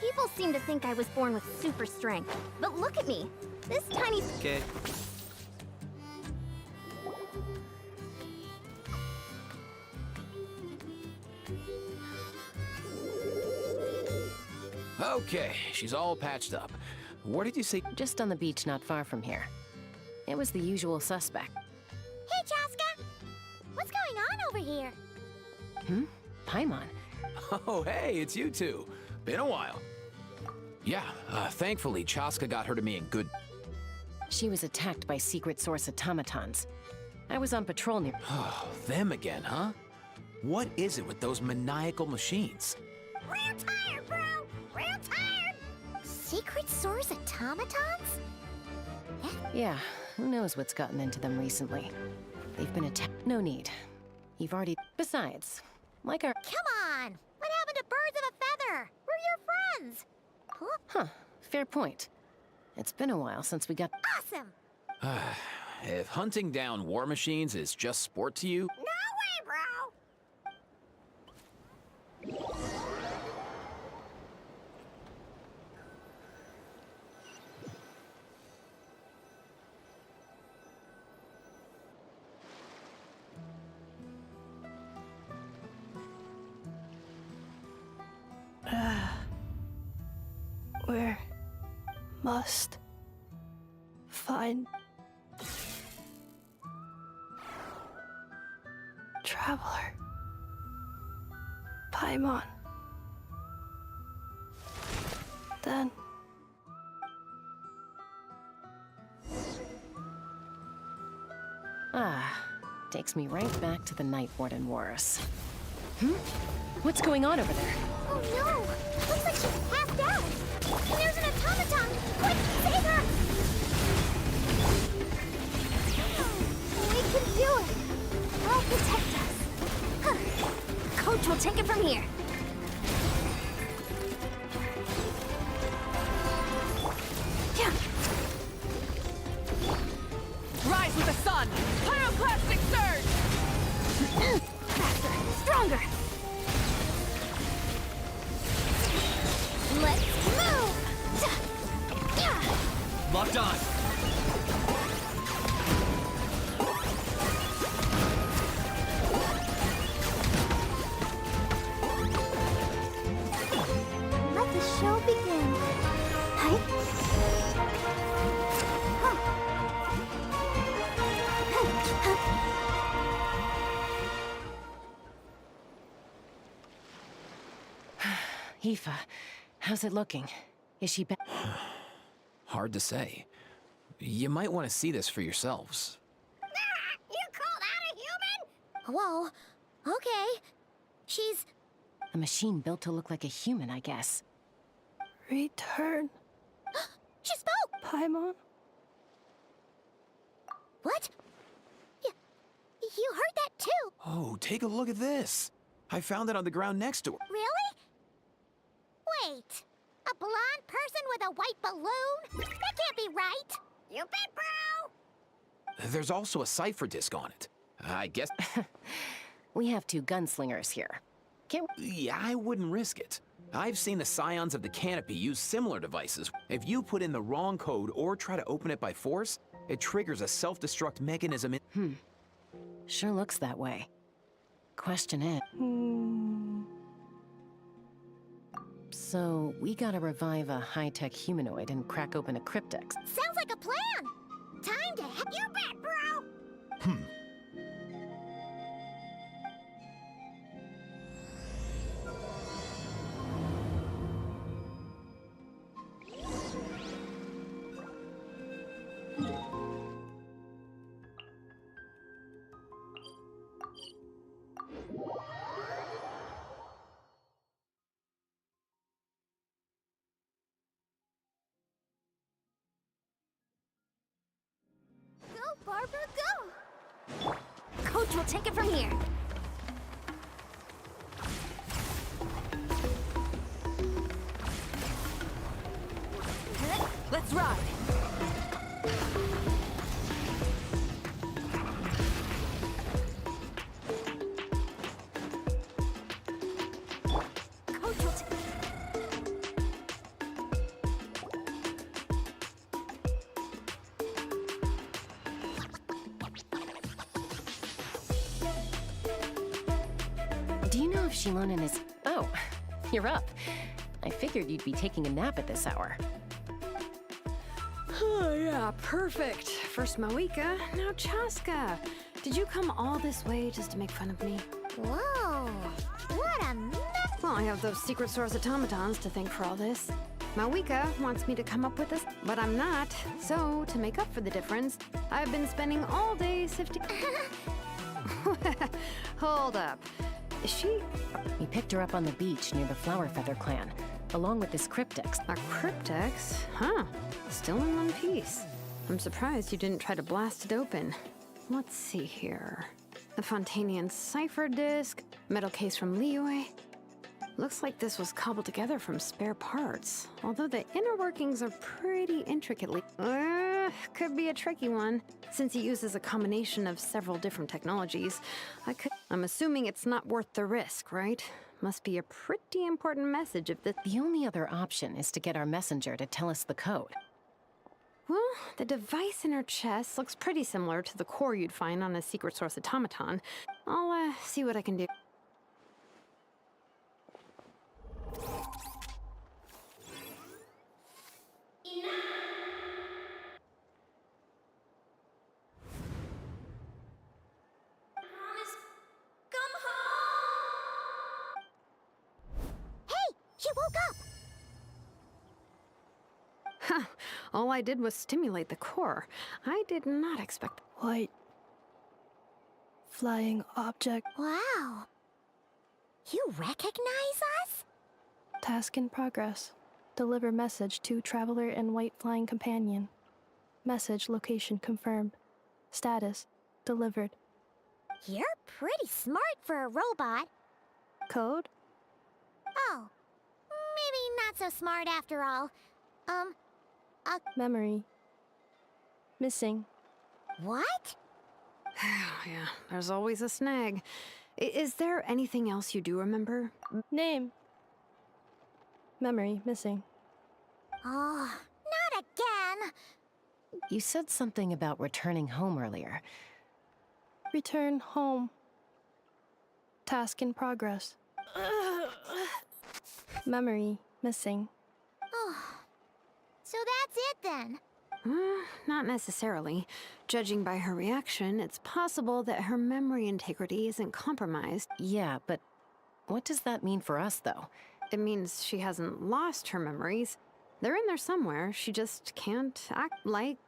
People seem to think I was born with super strength, but look at me. This tiny... Okay. Okay, she's all patched up. Where did you say? Just on the beach not far from here. It was the usual suspect. Hey, Chaska! What's going on over here? Paimon. Oh, hey, it's you two. Been a while. Yeah, thankfully, Chaska got her to me in good... She was attacked by secret source automatons. I was on patrol near... Oh, them again, huh? What is it with those maniacal machines? Real tired, bro! Real tired! Secret source automatons? Yeah, who knows what's gotten into them recently. They've been attacked. No need. You've already... Besides, like our... Come on! What happened to birds of a feather? We're your friends! Huh, fair point. It's been a while since we got... Awesome! If hunting down war machines is just sport to you... No way, bro! We must find Traveler Paimon. Then takes me right back to the Night Warden Wars. What's going on over there? Oh no! Looks like she's passed out! And there's an automaton! Quick, save her! We can do it! I'll protect us! Huh. Coach will take it from here. Rise with the sun! Pyroclastic surge! Faster, stronger! Let's move! Locked on! Let the show begin. Aoife, how's it looking? Is she back? Hard to say. You might want to see this for yourselves. You call that a human? Whoa. Okay. She's... A machine built to look like a human, I guess. Return. She spoke! Paimon. What? You heard that too? Oh, take a look at this. I found it on the ground next to her. Really? Wait. A blonde person with a white balloon? That can't be right. You bet, bro! There's also a cipher disk on it. I guess... We have two gunslingers here. Yeah, I wouldn't risk it. I've seen the Scions of the Canopy use similar devices. If you put in the wrong code or try to open it by force, it triggers a self-destruct mechanism in... Sure looks that way. Question is... So, we gotta revive a high-tech humanoid and crack open a cryptex. Sounds like a plan! Time to head. You bet, bro! Go, Barbara, go! Coach will take it from here. Let's ride! Coach will take... Do you know if Shilonen is... Oh, you're up. I figured you'd be taking a nap at this hour. Oh, yeah, perfect. First Mawika, now Chaska. Did you come all this way just to make fun of me? Whoa! What a mess! Well, I have those secret source automatons to thank for all this. Mawika wants me to come up with this, but I'm not. So, to make up for the difference, I've been spending all day sifting... Hold up. Is she... We picked her up on the beach near the Flower Feather clan, along with this cryptex. A cryptex? Huh. Still in one piece. I'm surprised you didn't try to blast it open. Let's see here. The Fontanian cipher disk, metal case from Liyue. Looks like this was cobbled together from spare parts, although the inner workings are pretty intricately. Could be a tricky one, since it uses a combination of several different technologies. I'm assuming it's not worth the risk, right? Must be a pretty important message if the... The only other option is to get our messenger to tell us the code. Well, the device in her chest looks pretty similar to the core you'd find on a secret source automaton. I'll, see what I can do. She woke up! Huh. All I did was stimulate the core. I did not expect... White. Flying object. Wow. You recognize us? Task in progress. Deliver message to Traveler and White Flying Companion. Message location confirmed. Status delivered. You're pretty smart for a robot. Code? Oh. Maybe not so smart after all. Memory. Missing. What? Yeah, there's always a snag. Is there anything else you do remember? Name. Memory missing. Oh, not again! You said something about returning home earlier. Return home. Task in progress. Memory missing. Oh. So that's it then? Not necessarily. Judging by her reaction, it's possible that her memory integrity isn't compromised. Yeah, but what does that mean for us, though? It means she hasn't lost her memories. They're in there somewhere. She just can't act like,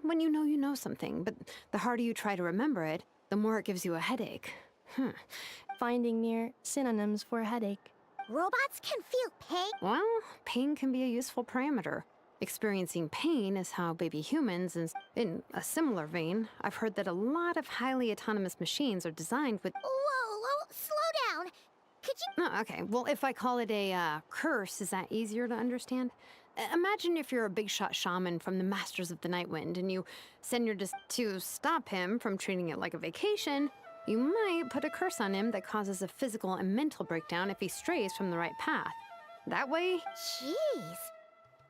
when you know something. But the harder you try to remember it, the more it gives you a headache. Finding near synonyms for headache. Robots can feel pain? Well, pain can be a useful parameter. Experiencing pain is how baby humans, and in a similar vein, I've heard that a lot of highly autonomous machines are designed with... Whoa, slow down. Could you... Oh, okay, well, if I call it a curse, is that easier to understand? Imagine if you're a big shot shaman from the Masters of the Nightwind, and you send your to stop him from treating it like a vacation. You might put a curse on him that causes a physical and mental breakdown if he strays from the right path. That way... Jeez.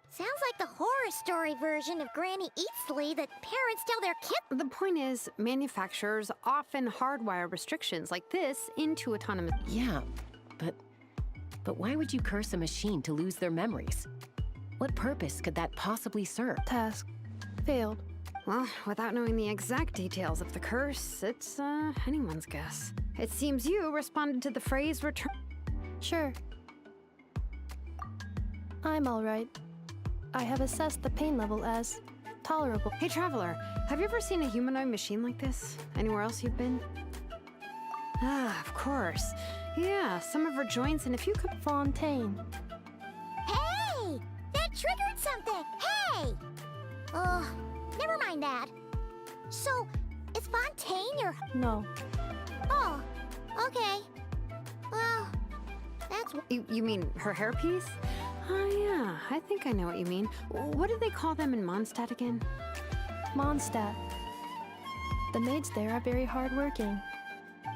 Sounds like the horror story version of Granny Eatsley that parents tell their kids. The point is, manufacturers often hardwire restrictions like this into autonomous... Yeah, but But why would you curse a machine to lose their memories? What purpose could that possibly serve? Task failed. Well, without knowing the exact details of the curse, it's anyone's guess. It seems you responded to the phrase return. Sure. I'm alright. I have assessed the pain level as tolerable. Hey, Traveler, have you ever seen a humanoid machine like this? Anywhere else you've been? Ah, of course. Yeah, some of her joints and a few Fontaine. Hey! That triggered something! Hey! Oh, never mind that. So, is Fontaine your... No. Oh, okay. Well, that's... You mean her hairpiece? Oh, yeah, I think I know what you mean. What do they call them in Mondstadt again? Mondstadt. The maids there are very hardworking.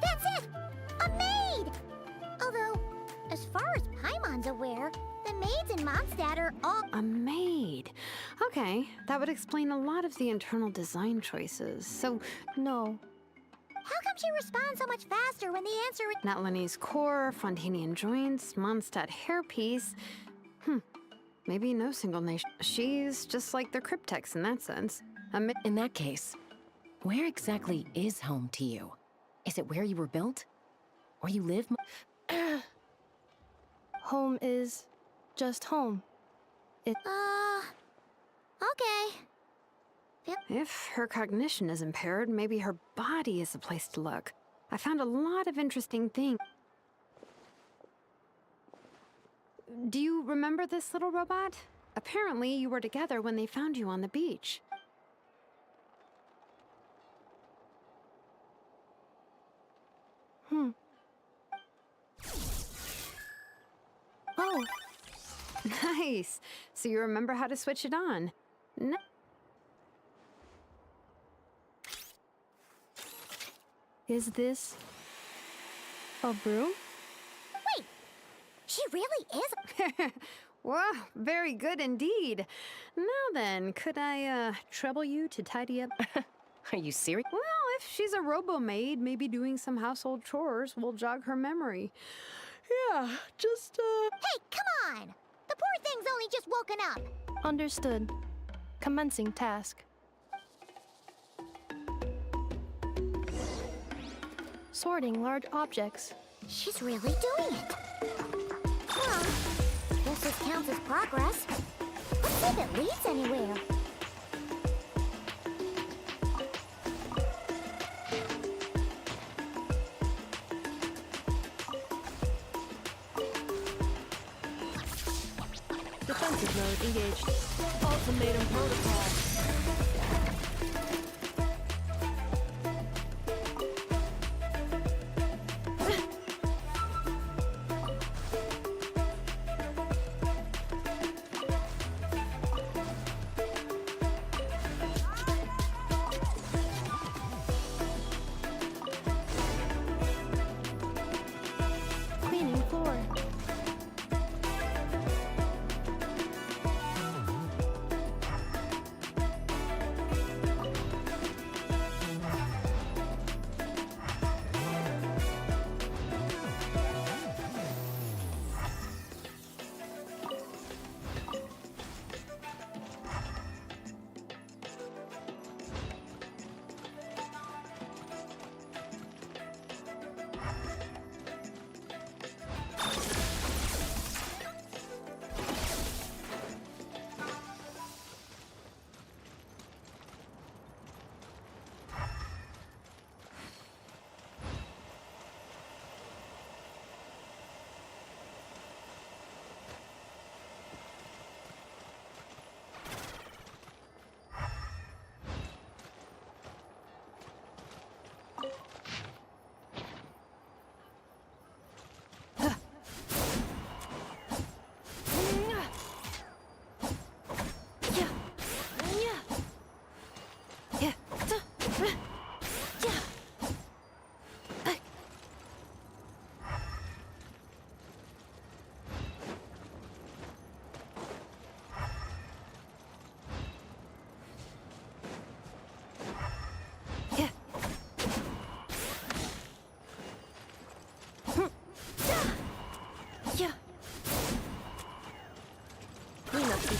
That's it! A maid! Although, as far as Paimon's aware, the maids in Mondstadt are all... A maid. Okay, that would explain a lot of the internal design choices. So, no. How come she responds so much faster when the answer is... Natlanese core, Fontanian joints, Mondstadt hairpiece. Maybe no single nation. She's just like the Cryptex in that sense. In that case, where exactly is home to you? Is it where you were built? Where you live? Home is just home. Okay. If her cognition is impaired, maybe her body is the place to look. I found a lot of interesting things. Do you remember this little robot? Apparently, you were together when they found you on the beach. Oh. Nice. So you remember how to switch it on. Is this a broom? Wait! She really is... Wow, very good indeed. Now then, could I, trouble you to tidy up? Are you serious? Well, if she's a robo-maid, maybe doing some household chores will jog her memory. Yeah, just, Hey, come on! The poor thing's only just woken up! Understood. Commencing task. Sorting large objects. She's really doing it. Well, guess this counts as progress. Let's see if it leads anywhere. Defensive mode engaged. Ultimatum protocol. Cleaning floor.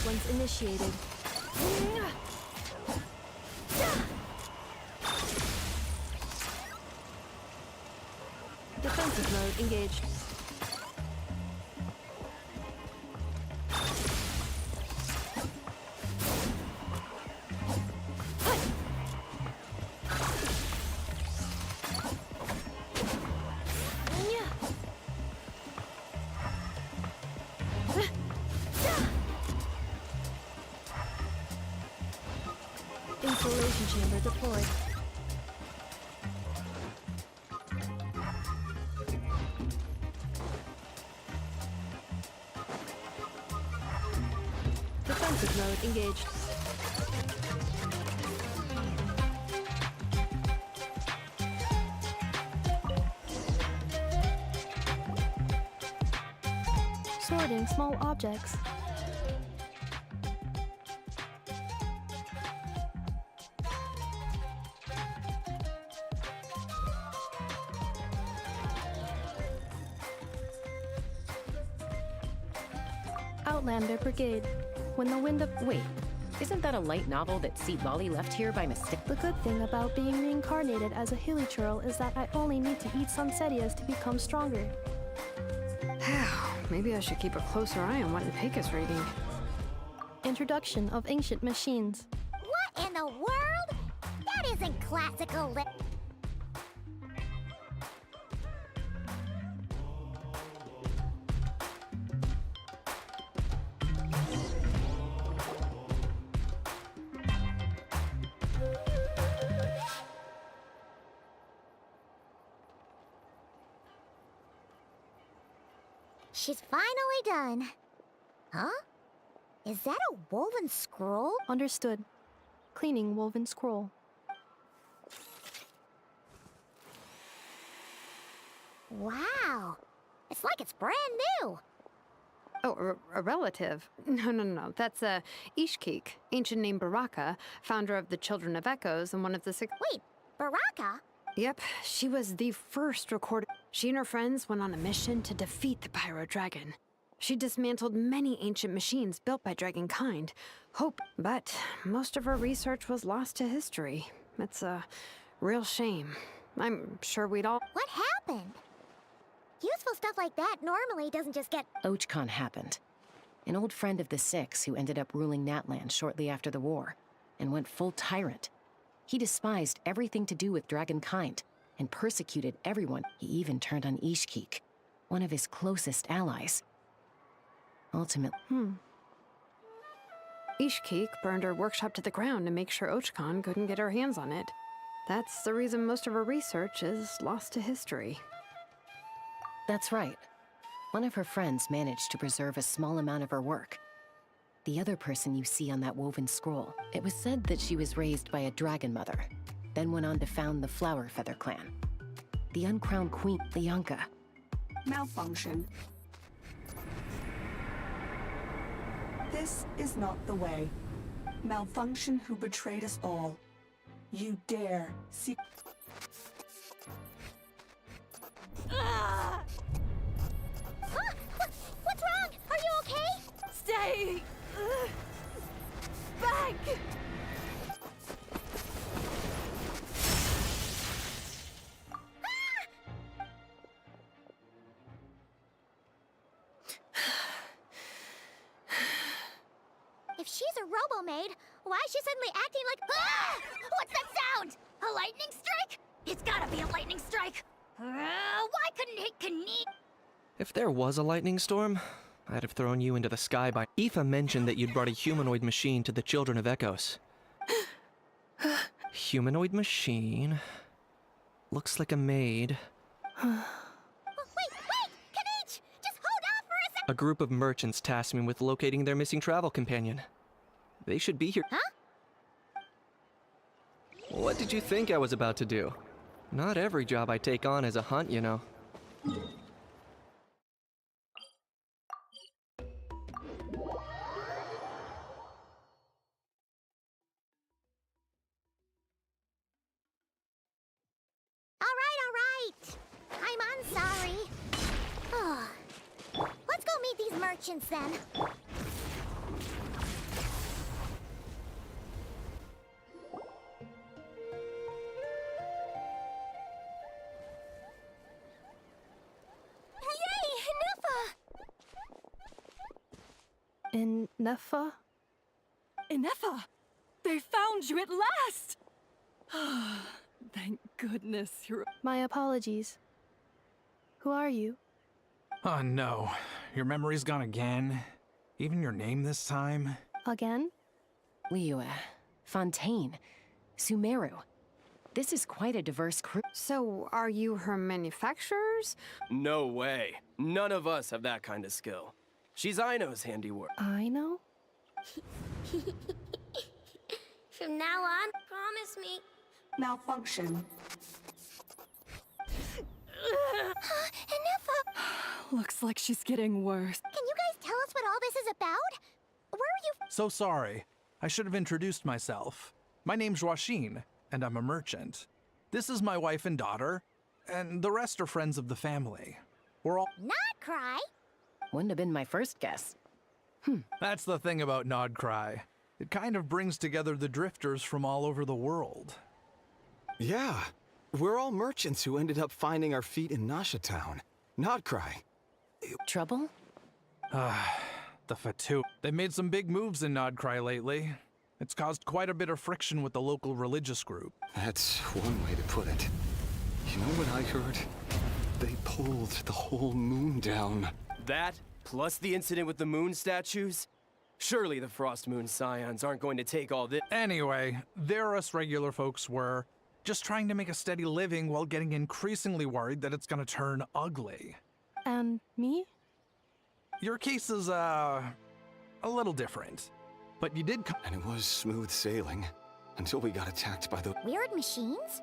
sequence initiated. Defensive mode engaged. Insulation chamber deployed. Defensive mode engaged. Sorting small objects. Outlander Brigade. When the wind of... Wait, isn't that a light novel that Seed Lolly left here by mistake? The good thing about being reincarnated as a hilly churl is that I only need to eat sunsettias to become stronger. Maybe I should keep a closer eye on what Pig is reading. Introduction of ancient machines. What in the world? That isn't classical lit. She's finally done. Huh? Is that a woven scroll? Understood. Cleaning woven scroll. Wow. It's like it's brand new. Oh, a relative? No. That's Ishkik, ancient name Baraka, founder of the Children of Echoes and one of the six... Wait, Baraka? Yep, she was the first recorded. She and her friends went on a mission to defeat the Pyro Dragon. She dismantled many ancient machines built by Dragonkind. But most of her research was lost to history. It's a real shame. I'm sure we'd all... What happened? Useful stuff like that normally doesn't just get... Ochkon happened. An old friend of the Six who ended up ruling Natlan shortly after the war, and went full tyrant. He despised everything to do with Dragonkind, and persecuted everyone. He even turned on Ishkik, one of his closest allies. Ultimately... Ishkik burned her workshop to the ground to make sure Ochkon couldn't get her hands on it. That's the reason most of her research is lost to history. That's right. One of her friends managed to preserve a small amount of her work. The other person you see on that woven scroll, it was said that she was raised by a dragon mother, then went on to found the Flower Feather clan. The uncrowned queen, Lianka. Malfunction. This is not the way. Malfunction who betrayed us all. You dare see... Huh? What's wrong? Are you okay? Stay back! If she's a robo-maid, why is she suddenly acting like... Ah! What's that sound? A lightning strike? It's gotta be a lightning strike! Why couldn't it Kane? If there was a lightning storm, I'd have thrown you into the sky by... Aoife mentioned that you'd brought a humanoid machine to the Children of Echoes. Humanoid machine... Looks like a maid. Wait! Kanich! Just hold on for a sec! A group of merchants tasked me with locating their missing travel companion. They should be here. Huh? What did you think I was about to do? Not every job I take on is a hunt, you know. Alright. I'm sorry. Let's go meet these merchants then. In Nefa? Inefa! They found you at last! Thank goodness you're... My apologies. Who are you? Oh no, your memory's gone again? Even your name this time? Again? Liu, Fontaine, Sumeru. This is quite a diverse crew. So, are you her manufacturers? No way. None of us have that kind of skill. She's Aino's handiwork. Aino? From now on, promise me. Malfunction. Inefa! Looks like she's getting worse. Can you guys tell us what all this is about? Where are you? So sorry. I should have introduced myself. My name's Joachine, and I'm a merchant. This is my wife and daughter, and the rest are friends of the family. We're all— Not cry! Wouldn't have been my first guess. That's the thing about Nod Cry. It kind of brings together the drifters from all over the world. Yeah, we're all merchants who ended up finding our feet in Nasha Town. Nod Cry. Trouble? The Fatu. They've made some big moves in Nod Cry lately. It's caused quite a bit of friction with the local religious group. That's one way to put it. You know what I heard? They pulled the whole moon down. That, plus the incident with the moon statues? Surely the Frost Moon Scions aren't going to take all this— Anyway, there us regular folks were just trying to make a steady living while getting increasingly worried that it's gonna turn ugly. And me? Your case is, a little different. But you did And it was smooth sailing until we got attacked by the Weird machines?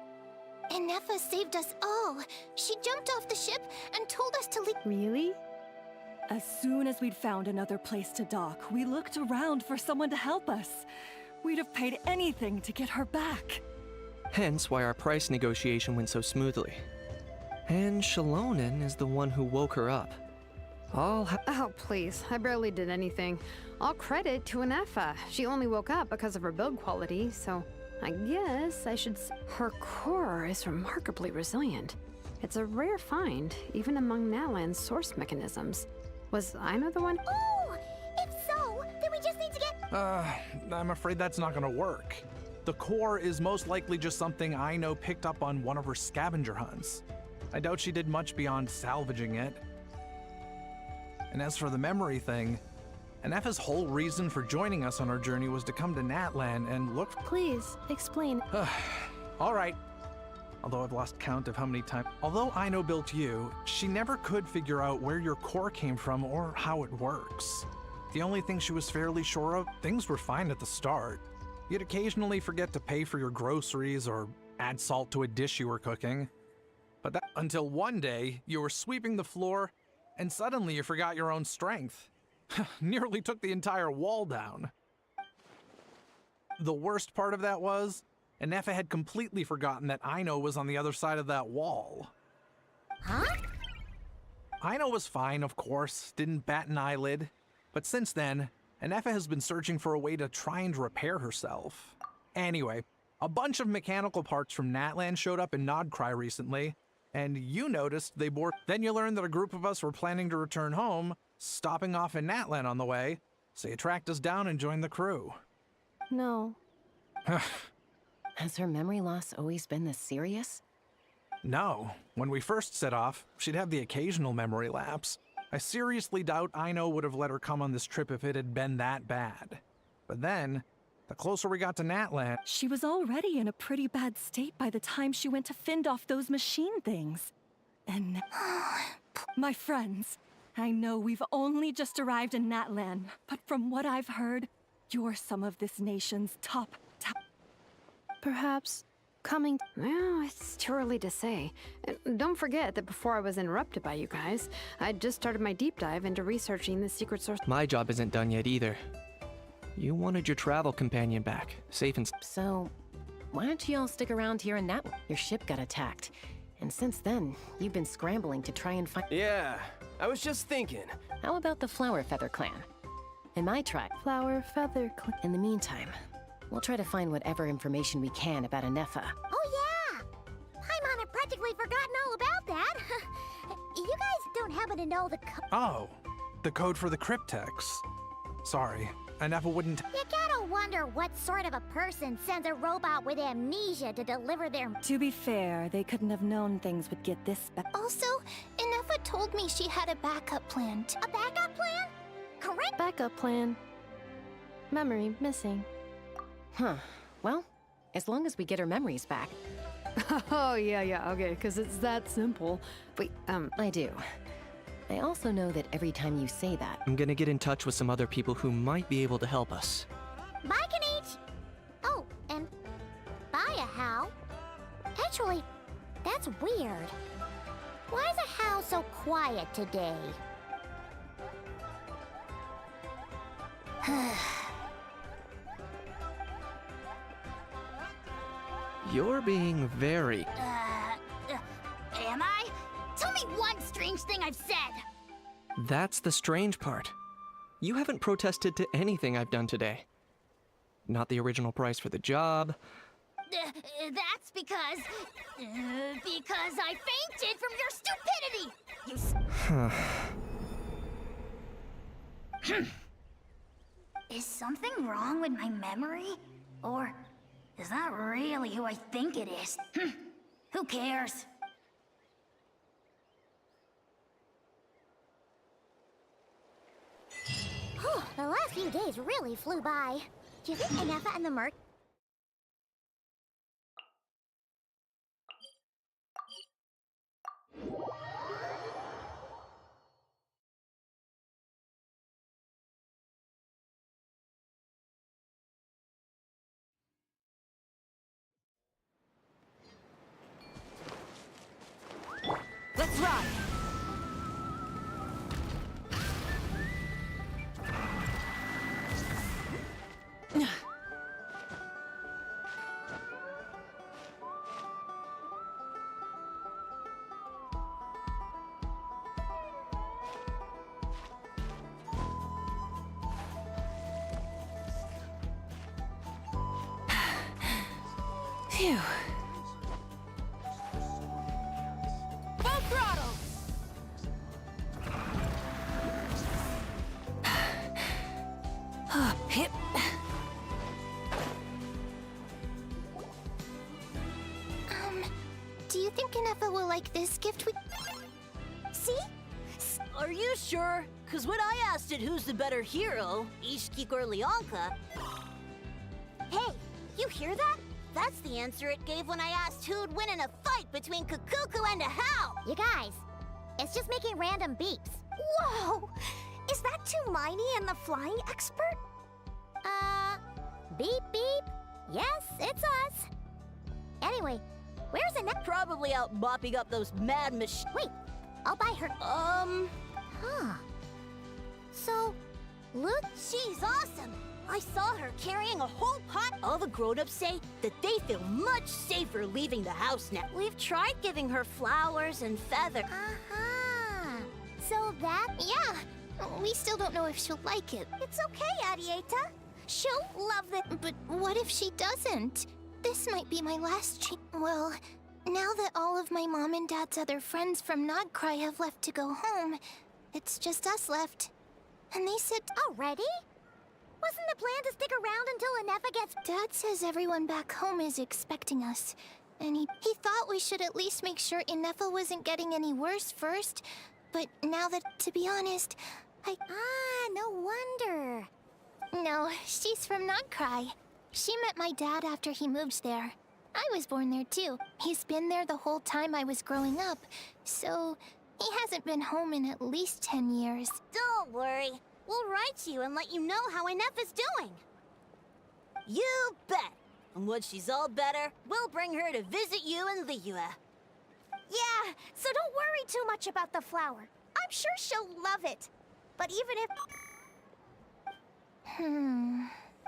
Inefa saved us all. She jumped off the ship and told us to leave. Really? As soon as we'd found another place to dock, we looked around for someone to help us. We'd have paid anything to get her back. Hence why our price negotiation went so smoothly. And Shalonen is the one who woke her up. Oh, please. I barely did anything. All credit to Inefa. She only woke up because of her build quality, so I guess I should say her core is remarkably resilient. It's a rare find, even among Natlan's source mechanisms. Was Aino the one? Oh! If so, then we just need to get... I'm afraid that's not gonna work. The core is most likely just something Aino picked up on one of her scavenger hunts. I doubt she did much beyond salvaging it. And as for the memory thing, Inefa's whole reason for joining us on our journey was to come to Natlan and look— Please, explain. All right. Although I've lost count of how many times— Although Aino built you, she never could figure out where your core came from or how it works. The only thing she was fairly sure of, things were fine at the start. You'd occasionally forget to pay for your groceries or add salt to a dish you were cooking. But that— until one day, you were sweeping the floor, and suddenly you forgot your own strength. Nearly took the entire wall down. The worst part of that was, Inefa had completely forgotten that Aino was on the other side of that wall. Huh? Aino was fine, of course, didn't bat an eyelid. But since then, Inefa has been searching for a way to try and repair herself. Anyway, a bunch of mechanical parts from Natlan showed up in Nodcry recently, and you noticed they boarded. Then you learned that a group of us were planning to return home, stopping off in Natlan on the way, so you tracked us down and joined the crew. No. Has her memory loss always been this serious? No. When we first set off, she'd have the occasional memory lapse. I seriously doubt Aino would have let her come on this trip if it had been that bad. But then, the closer we got to Natlan— She was already in a pretty bad state by the time she went to fend off those machine things. And my friends, I know we've only just arrived in Natlan, but from what I've heard, you're some of this nation's top. Perhaps coming... Well, it's too early to say. And don't forget that before I was interrupted by you guys, I'd just started my deep dive into researching the secret source. My job isn't done yet either. You wanted your travel companion back, safe and... So, why don't you all stick around here in Natlan? Your ship got attacked. And since then, you've been scrambling to try and find— Yeah, I was just thinking. How about the Flower Feather Clan? In my tribe— Flower Feather Clan. In the meantime, we'll try to find whatever information we can about Inefa. Oh yeah! Paimon had practically forgotten all about that. You guys don't happen to know the Oh, the code for the cryptex. Sorry, Ineffa wouldn't. You gotta wonder what sort of a person sends a robot with amnesia to deliver their... To be fair, they couldn't have known things would get this bad. Also, Ineffa told me she had a backup plan. A backup plan? Correct? Backup plan. Memory missing. Huh. Well, as long as we get her memories back. Oh, yeah, okay, because it's that simple. Wait, I do. I also know that every time you say that... I'm gonna get in touch with some other people who might be able to help us. Bye, Kanich! Oh, and bye, How. Actually, that's weird. Why is a How so quiet today? You're being very... Am I? Tell me one strange thing I've said! That's the strange part. You haven't protested to anything I've done today. Not the original price for the job. That's because I fainted from your stupidity! Is something wrong with my memory? Or is that really who I think it is? Who cares? The last few days really flew by. Do you think Ineffa and the Merc... Let's ride! Phew. Full throttle! Hip. Do you think Ineffa will like this gift we... See? Are you sure? Cause when I asked it who's the better hero, Ishiki or Leonka... Hey, you hear that? That's the answer it gave when I asked who'd win in a fight between Kukuku and a How! You guys, it's just making random beeps. Whoa! Is that Tumaini and the flying expert? Beep beep. Yes, it's us. Anyway, where's Annette? Probably out mopping up those mad machines. Wait, I'll buy her. Huh. So, look, she's awesome! I saw her carrying a whole pot. All the grown-ups say that they feel much safer leaving the house now. We've tried giving her flowers and feathers. Uh-huh. So that... Yeah, we still don't know if she'll like it. It's okay, Arieta. She'll love it. But what if she doesn't? This might be my last chance. Well, now that all of my mom and dad's other friends from Nodcry have left to go home, it's just us left. And they said... Already? Wasn't the plan to stick around until Ineffa gets... Dad says everyone back home is expecting us. And he thought we should at least make sure Ineffa wasn't getting any worse first. But now that, to be honest, no wonder. No, she's from Nodcry. She met my dad after he moved there. I was born there too. He's been there the whole time I was growing up. So, he hasn't been home in at least 10 years. Don't worry. We'll write to you and let you know how Ineffa's doing. You bet. And once she's all better, we'll bring her to visit you in Liyue. Yeah, so don't worry too much about the flower. I'm sure she'll love it. But even if...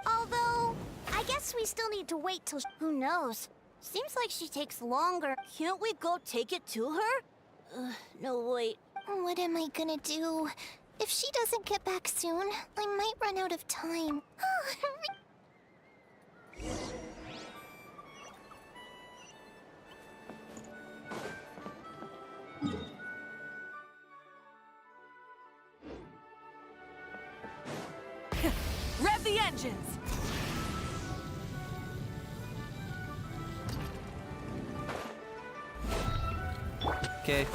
Although, I guess we still need to wait till... Who knows? Seems like she takes longer. Can't we go take it to her? No, wait. What am I gonna do? If she doesn't get back soon, I might run out of time. Rev the engines! Okay.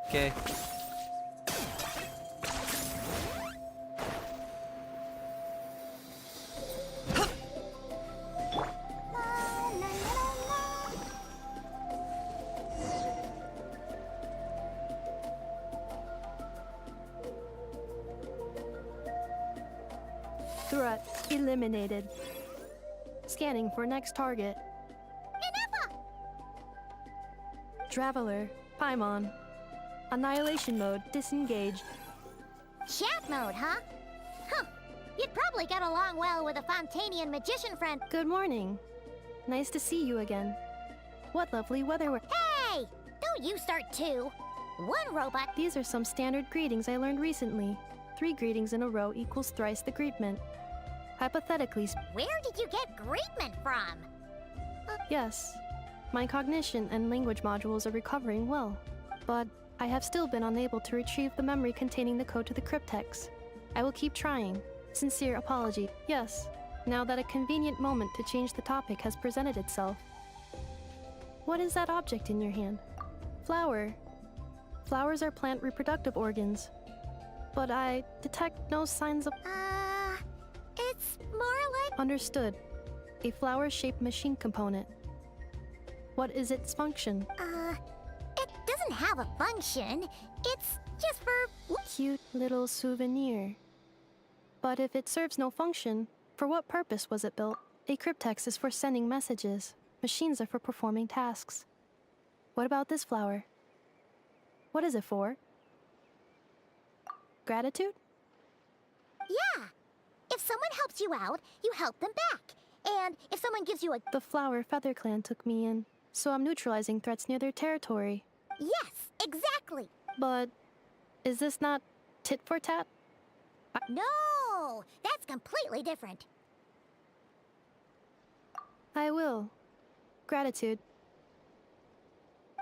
Okay. Threat eliminated. Scanning for next target. Traveler, Paimon. Annihilation mode disengaged. Chat mode, huh? Huh. You'd probably get along well with a Fontanian magician friend. Good morning. Nice to see you again. What lovely weather we're— Hey! Don't you start too. One robot— These are some standard greetings I learned recently. 3 greetings in a row equals thrice the greetment. Hypothetically— Where did you get greetment from? Yes. My cognition and language modules are recovering well. But I have still been unable to retrieve the memory containing the code to the cryptex. I will keep trying. Sincere apology. Yes, now that a convenient moment to change the topic has presented itself. What is that object in your hand? Flower. Flowers are plant reproductive organs. But I detect no signs of— It's more like— Understood. A flower-shaped machine component. What is its function? It doesn't have a function. It's just for— Cute little souvenir. But if it serves no function, for what purpose was it built? A cryptex is for sending messages. Machines are for performing tasks. What about this flower? What is it for? Gratitude? Yeah. If someone helps you out, you help them back. And if someone gives you a— The flower Feather Clan took me in, so I'm neutralizing threats near their territory. Yes, exactly. But is this not tit for tat? No, that's completely different. I will. Gratitude.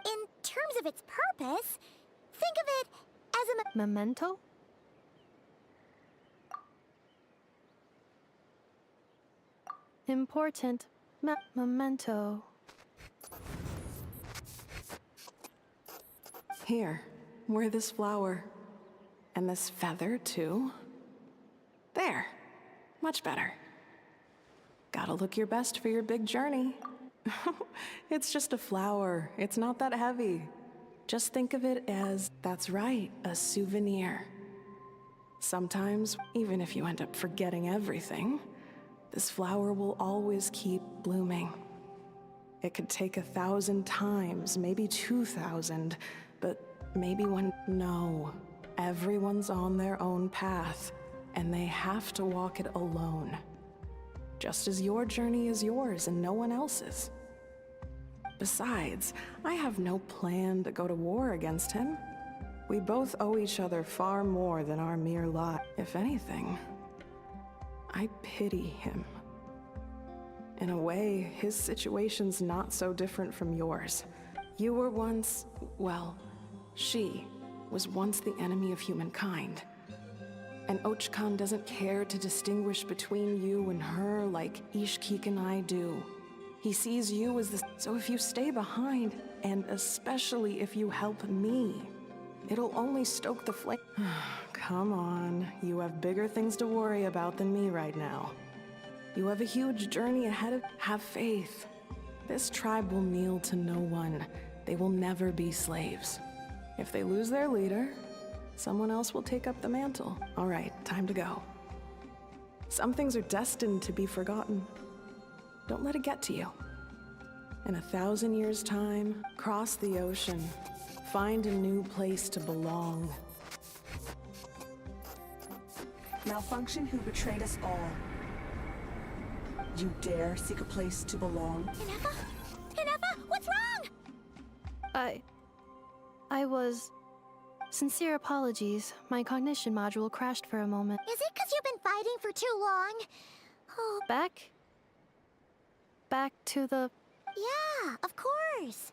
In terms of its purpose, think of it as a— Memento? Important. Memento. Here, wear this flower. And this feather, too. There. Much better. Gotta look your best for your big journey. It's just a flower. It's not that heavy. Just think of it as— That's right, a souvenir. Sometimes, even if you end up forgetting everything, this flower will always keep blooming. It could take 1,000 times, maybe 2,000, but maybe one— No. Everyone's on their own path, and they have to walk it alone. Just as your journey is yours and no one else's. Besides, I have no plan to go to war against him. We both owe each other far more than our mere lot. If anything, I pity him. In a way, his situation's not so different from yours. You were once— well, she was once the enemy of humankind. And Ochkan doesn't care to distinguish between you and her like Ishkik and I do. He sees you as the— So if you stay behind, and especially if you help me, it'll only stoke the flame. Come on, you have bigger things to worry about than me right now. You have a huge journey ahead of— Have faith. This tribe will kneel to no one. They will never be slaves. If they lose their leader, someone else will take up the mantle. All right, time to go. Some things are destined to be forgotten. Don't let it get to you. In 1,000 years' time, cross the ocean. Find a new place to belong. Malfunction who betrayed us all. You dare seek a place to belong? Inefa? Inefa, what's wrong? I was... Sincere apologies. My cognition module crashed for a moment. Is it because you've been fighting for too long? Oh. Back to the... Yeah, of course.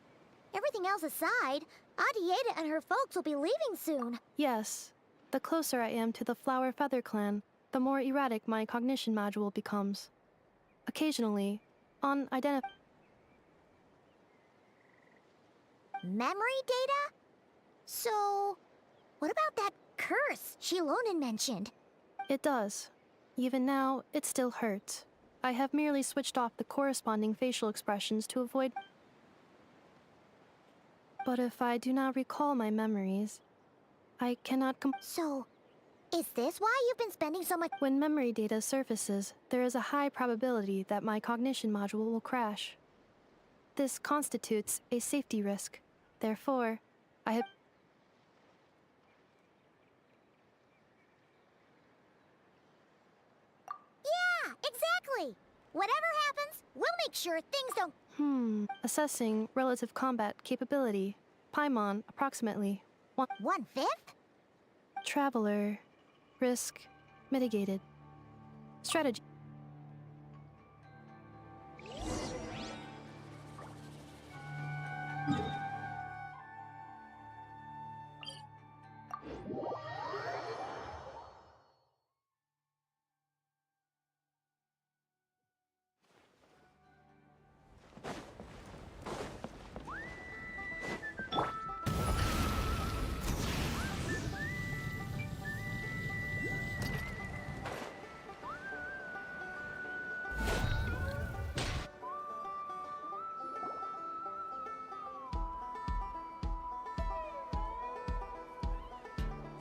Everything else aside, Adieta and her folks will be leaving soon. Yes. The closer I am to the Flower Feather clan, the more erratic my cognition module becomes. Occasionally, on Memory data? So, what about that curse Shilonen mentioned? It does. Even now, it still hurts. I have merely switched off the corresponding facial expressions to avoid... But if I do not recall my memories, I cannot So, is this why you've been spending so much— When memory data surfaces, there is a high probability that my cognition module will crash. This constitutes a safety risk. Therefore, I have... Yeah, exactly! Whatever happens, we'll make sure things don't— Assessing relative combat capability. Paimon, approximately. 1/5? Traveler. Risk. Mitigated. Strategy.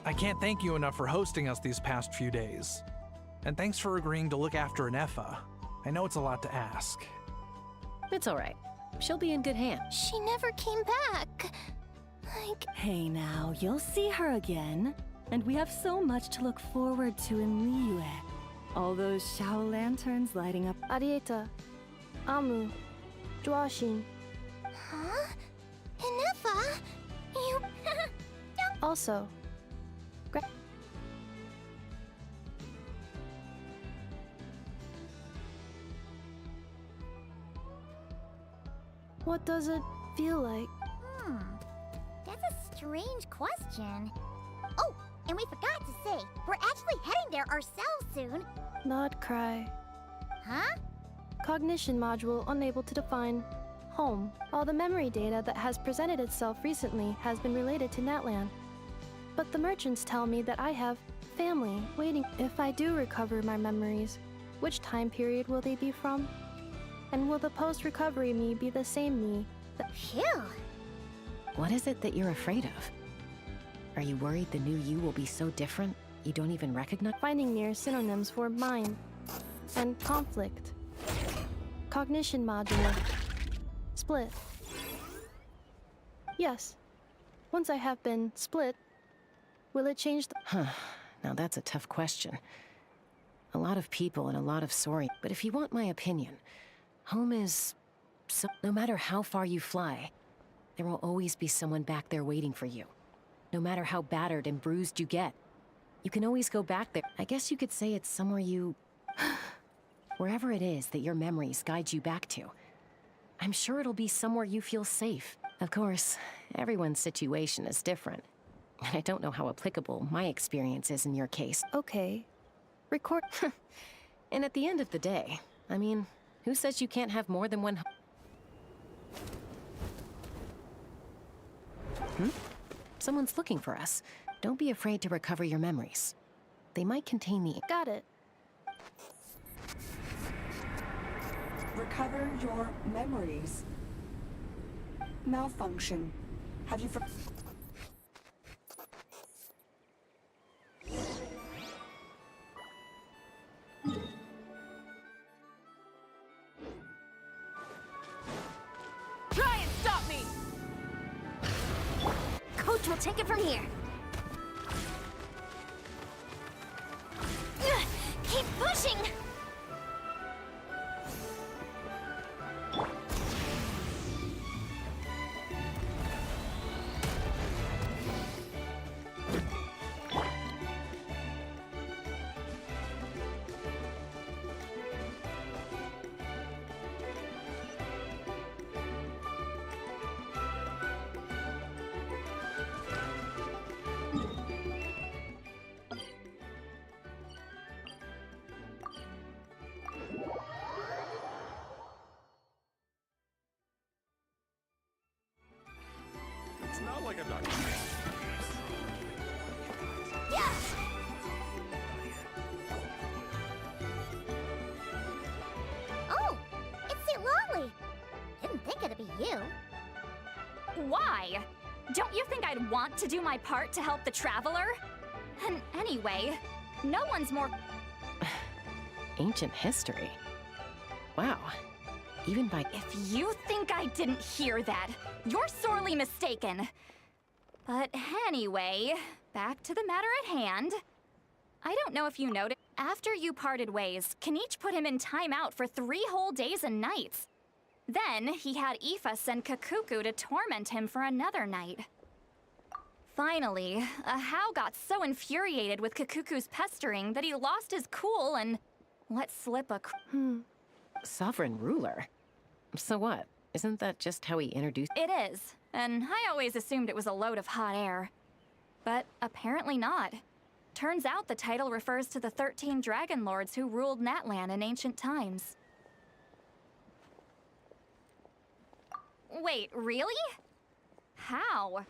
I can't thank you enough for hosting us these past few days. And thanks for agreeing to look after Inefa. I know it's a lot to ask. It's all right. She'll be in good hands. She never came back. Hey now, you'll see her again. And we have so much to look forward to in Liyue. All those Shao lanterns lighting up. Arieta. Amu. Joashin. Huh? Inefa? You... Also, what does it feel like? That's a strange question. Oh, and we forgot to say, we're actually heading there ourselves soon. Not cry. Huh? Cognition module unable to define home. All the memory data that has presented itself recently has been related to Natlan. But the merchants tell me that I have family waiting. If I do recover my memories, which time period will they be from? And will the post-recovery me be the same me? Phew! What is it that you're afraid of? Are you worried the new you will be so different you don't even recognize? Finding near synonyms for mind and conflict. Cognition module. Split. Yes. Once I have been split, will it change the— Now that's a tough question. A lot of people and a lot of sorry. But if you want my opinion, home is... so no matter how far you fly, there will always be someone back there waiting for you. No matter how battered and bruised you get, you can always go back there. I guess you could say it's somewhere you... wherever it is that your memories guide you back to. I'm sure it'll be somewhere you feel safe. Of course, everyone's situation is different. And I don't know how applicable my experience is in your case. Okay. Record... And at the end of the day, I mean, who says you can't have more than one... Someone's looking for us. Don't be afraid to recover your memories. They might contain the... Got it. Recover your memories. Malfunction. Have you Try and stop me! Coach will take it from here. Keep pushing! you. Why? Don't you think I'd want to do my part to help the Traveler? And anyway, no one's more... Ancient history? Wow. Even by... If you think I didn't hear that, you're sorely mistaken. But anyway, back to the matter at hand. I don't know if you noticed, after you parted ways, Kenichi put him in timeout for 3 whole days and nights. Then, he had Aoife send Kakuku to torment him for another night. Finally, Ahau got so infuriated with Kakuku's pestering that he lost his cool and let slip a... Sovereign ruler? So what? Isn't that just how he introduced... It is, and I always assumed it was a load of hot air. But apparently not. Turns out the title refers to the 13 Dragon Lords who ruled Natlan in ancient times. Wait, really? How?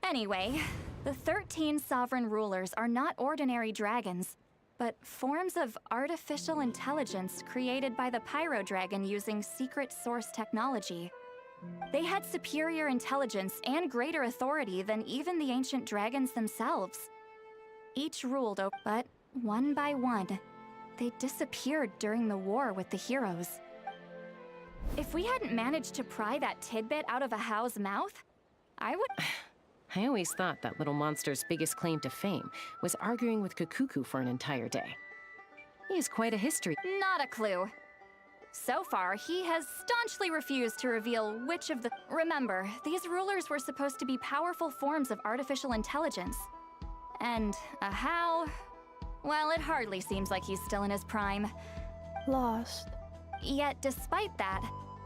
Anyway, the 13 sovereign rulers are not ordinary dragons, but forms of artificial intelligence created by the Pyro Dragon using secret source technology. They had superior intelligence and greater authority than even the ancient dragons themselves. Each ruled, but one by one, they disappeared during the war with the heroes. If we hadn't managed to pry that tidbit out of Ahau's mouth, I would... I always thought that little monster's biggest claim to fame was arguing with Kakuku for an entire day. He has quite a history. Not a clue. So far, he has staunchly refused to reveal which of the... Remember, these rulers were supposed to be powerful forms of artificial intelligence. And Ahau... Well, it hardly seems like he's still in his prime. Lost. Yet, despite that,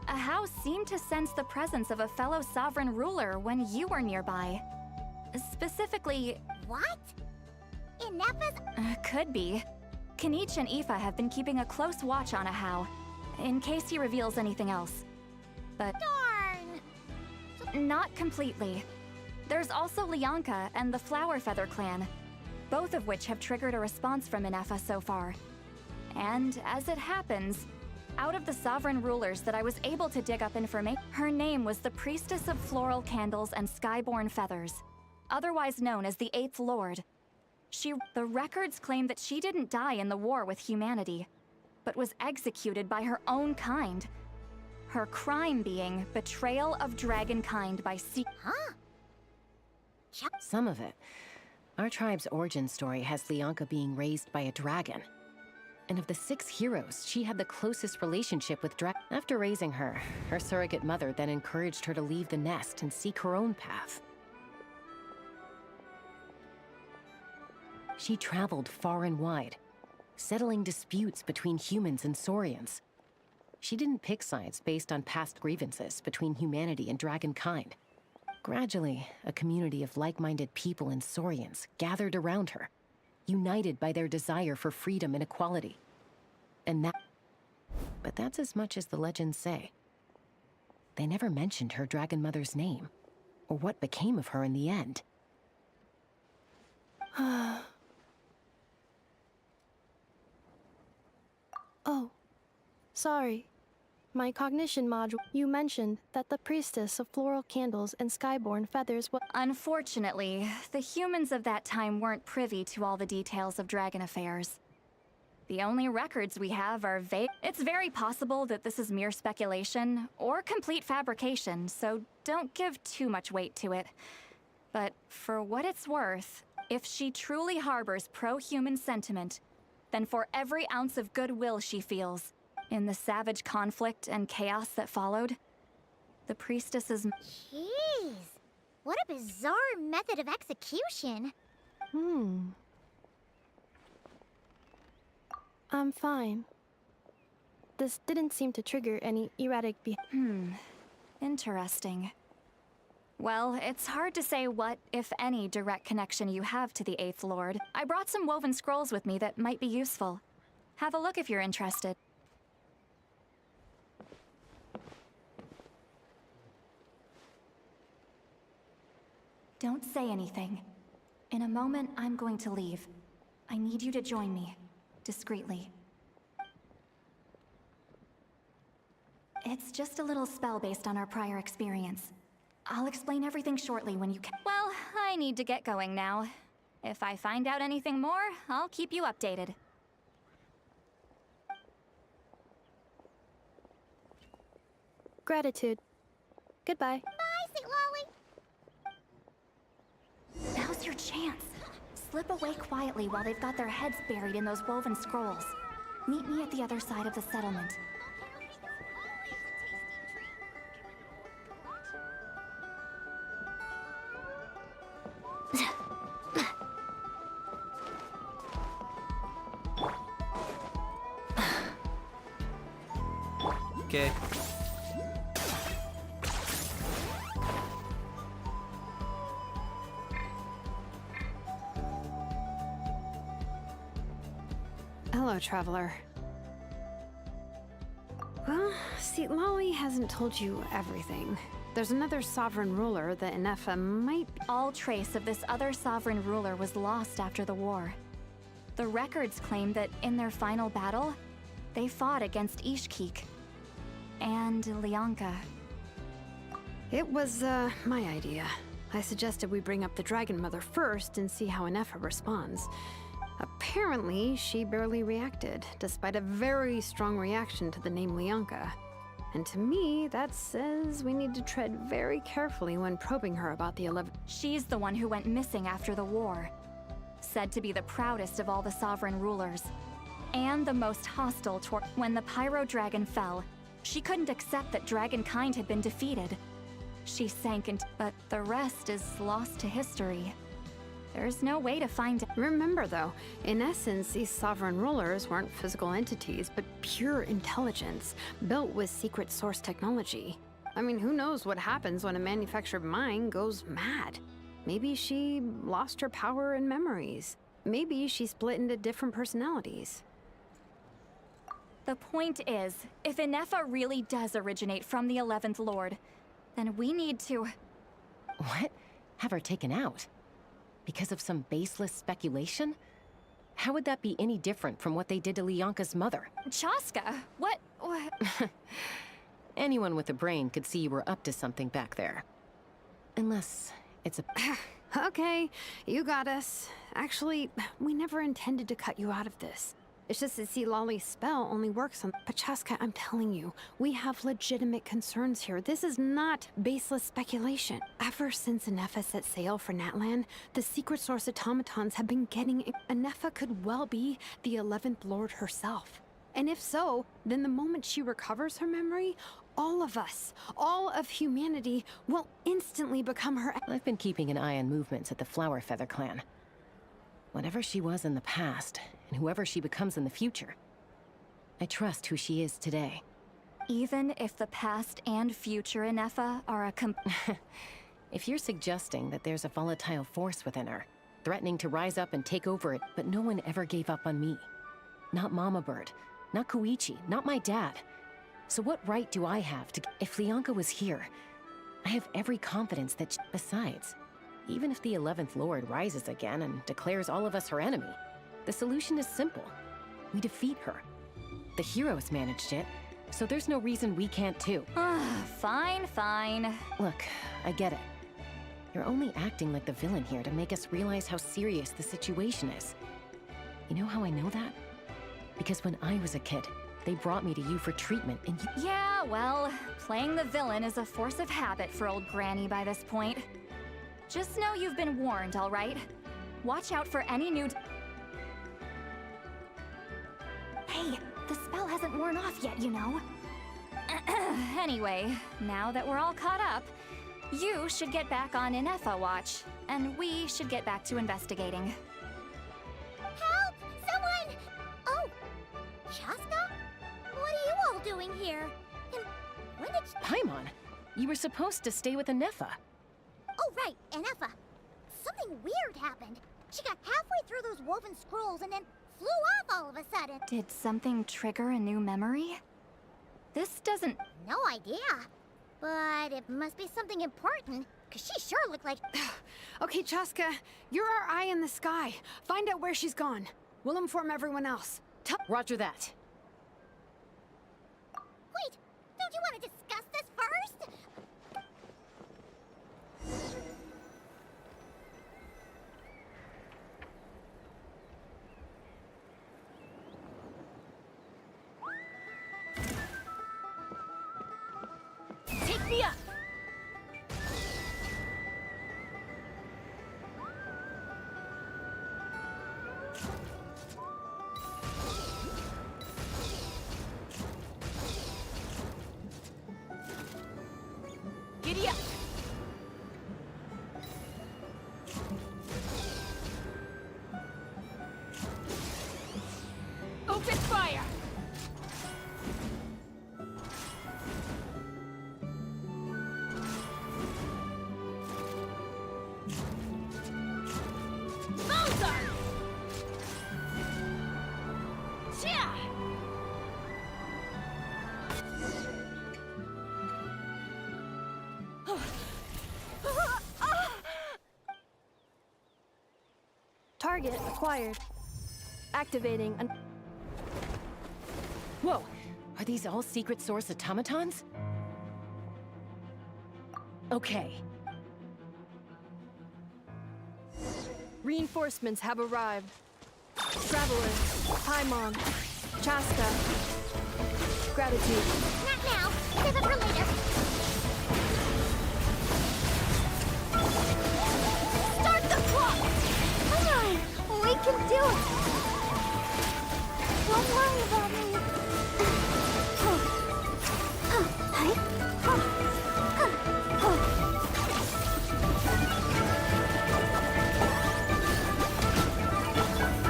Ahau seemed to sense the presence of a fellow sovereign ruler when you were nearby. Specifically... What? Ineppa's... Could be. Kenichi and Aoife have been keeping a close watch on Ahau, in case he reveals anything else. But... Darn! Not completely. There's also Lianka and the Flower Feather clan, both of which have triggered a response from Ineppa so far. And as it happens, out of the sovereign rulers that I was able to dig up information, her name was the Priestess of Floral Candles and Skyborn Feathers, otherwise known as the 8th Lord. The records claim that she didn't die in the war with humanity, but was executed by her own kind. Her crime being betrayal of dragonkind by Huh? Some of it. Our tribe's origin story has Lianka being raised by a dragon. And of the 6 heroes, she had the closest relationship with After raising her, her surrogate mother then encouraged her to leave the nest and seek her own path. She traveled far and wide, settling disputes between humans and Saurians. She didn't pick sides based on past grievances between humanity and dragonkind. Gradually, a community of like-minded people and Saurians gathered around her, united by their desire for freedom and equality. But that's as much as the legends say. They never mentioned her dragon mother's name, or what became of her in the end. Oh, sorry. My cognition module. You mentioned that the Priestess of Floral Candles and Skyborn Feathers was... Unfortunately, the humans of that time weren't privy to all the details of dragon affairs. The only records we have are vague. It's very possible that this is mere speculation or complete fabrication, so don't give too much weight to it. But for what it's worth, if she truly harbors pro-human sentiment, then for every ounce of goodwill she feels, in the savage conflict and chaos that followed, the priestess's... Jeez, what a bizarre method of execution. I'm fine. This didn't seem to trigger any erratic Interesting. Well, it's hard to say what, if any, direct connection you have to the 8th Lord. I brought some woven scrolls with me that might be useful. Have a look if you're interested. Don't say anything. In a moment, I'm going to leave. I need you to join me, discreetly. It's just a little spell based on our prior experience. I'll explain everything shortly when you can. Well, I need to get going now. If I find out anything more, I'll keep you updated. Gratitude. Goodbye. Bye, Sweet Lolly. Now's your chance. Slip away quietly while they've got their heads buried in those woven scrolls. Meet me at the other side of the settlement. Okay. Hello, traveler. Well, see, Lolly hasn't told you everything. There's another sovereign ruler that Inefa might... All trace of this other sovereign ruler was lost after the war. The records claim that in their final battle, they fought against Ishkik and Lianka. It was, my idea. I suggested we bring up the Dragon Mother first and see how Inefa responds. Apparently, she barely reacted, despite a very strong reaction to the name Lianka. And to me, that says we need to tread very carefully when probing her about the 11... She's the one who went missing after the war. Said to be the proudest of all the sovereign rulers. And the most hostile toward... When the Pyro Dragon fell, she couldn't accept that dragonkind had been defeated. She sank into... But the rest is lost to history. There's no way to find... Remember, though, in essence, these sovereign rulers weren't physical entities, but pure intelligence, built with secret source technology. I mean, who knows what happens when a manufactured mind goes mad? Maybe she lost her power and memories. Maybe she split into different personalities. The point is, if Inefa really does originate from the 11th Lord, then we need to... What? Have her taken out? Because of some baseless speculation? How would that be any different from what they did to Lianka's mother? Chaska, what? Anyone with a brain could see you were up to something back there. Unless it's a... Okay, you got us. Actually, we never intended to cut you out of this. It's just that, see, Lolly's spell only works on... But Chaska, I'm telling you, we have legitimate concerns here. This is not baseless speculation. Ever since Inefa set sail for Natlan, the secret source automatons have been getting... Inefa could well be the 11th Lord herself. And if so, then the moment she recovers her memory, all of us, all of humanity, will instantly become her... I've been keeping an eye on movements at the Flower Feather clan. Whatever she was in the past, and whoever she becomes in the future, I trust who she is today. Even if the past and future Inefa are a If you're suggesting that there's a volatile force within her, threatening to rise up and take over it, but no one ever gave up on me. Not Mama Bird, not Koichi, not my dad. So what right do I have to... If Lianka was here, I have every confidence that besides, even if the 11th Lord rises again and declares all of us her enemy, the solution is simple. We defeat her. The heroes managed it, so there's no reason we can't too. Fine, fine. Look, I get it. You're only acting like the villain here to make us realize how serious the situation is. You know how I know that? Because when I was a kid, they brought me to you for treatment and you... Yeah, well, playing the villain is a force of habit for old Granny by this point. Just know you've been warned, all right? Watch out for any new... Hey, the spell hasn't worn off yet, you know. Anyway, now that we're all caught up, you should get back on Inefa watch, and we should get back to investigating. Help! Someone! Oh, Chaska? What are you all doing here? And when did Paimon, you were supposed to stay with Inefa. Oh, right, Inefa. Something weird happened. She got halfway through those woven scrolls and then flew off all of a sudden. Did something trigger a new memory? This doesn't... No idea. But it must be something important, because she sure looked like... Okay, Chaska, you're our eye in the sky. Find out where she's gone. We'll inform everyone else. Roger that. Wait, don't you want to Giddy up! Giddy up! Open fire! Mozart! Yeah! Target acquired. Activating an... Whoa! Are these all secret source automatons? Okay. Reinforcements have arrived. Traveler, Paimon, Chaska, Gratitude. Not now. Save it for later. Start the clock! Come on! We can do it! Don't worry about me.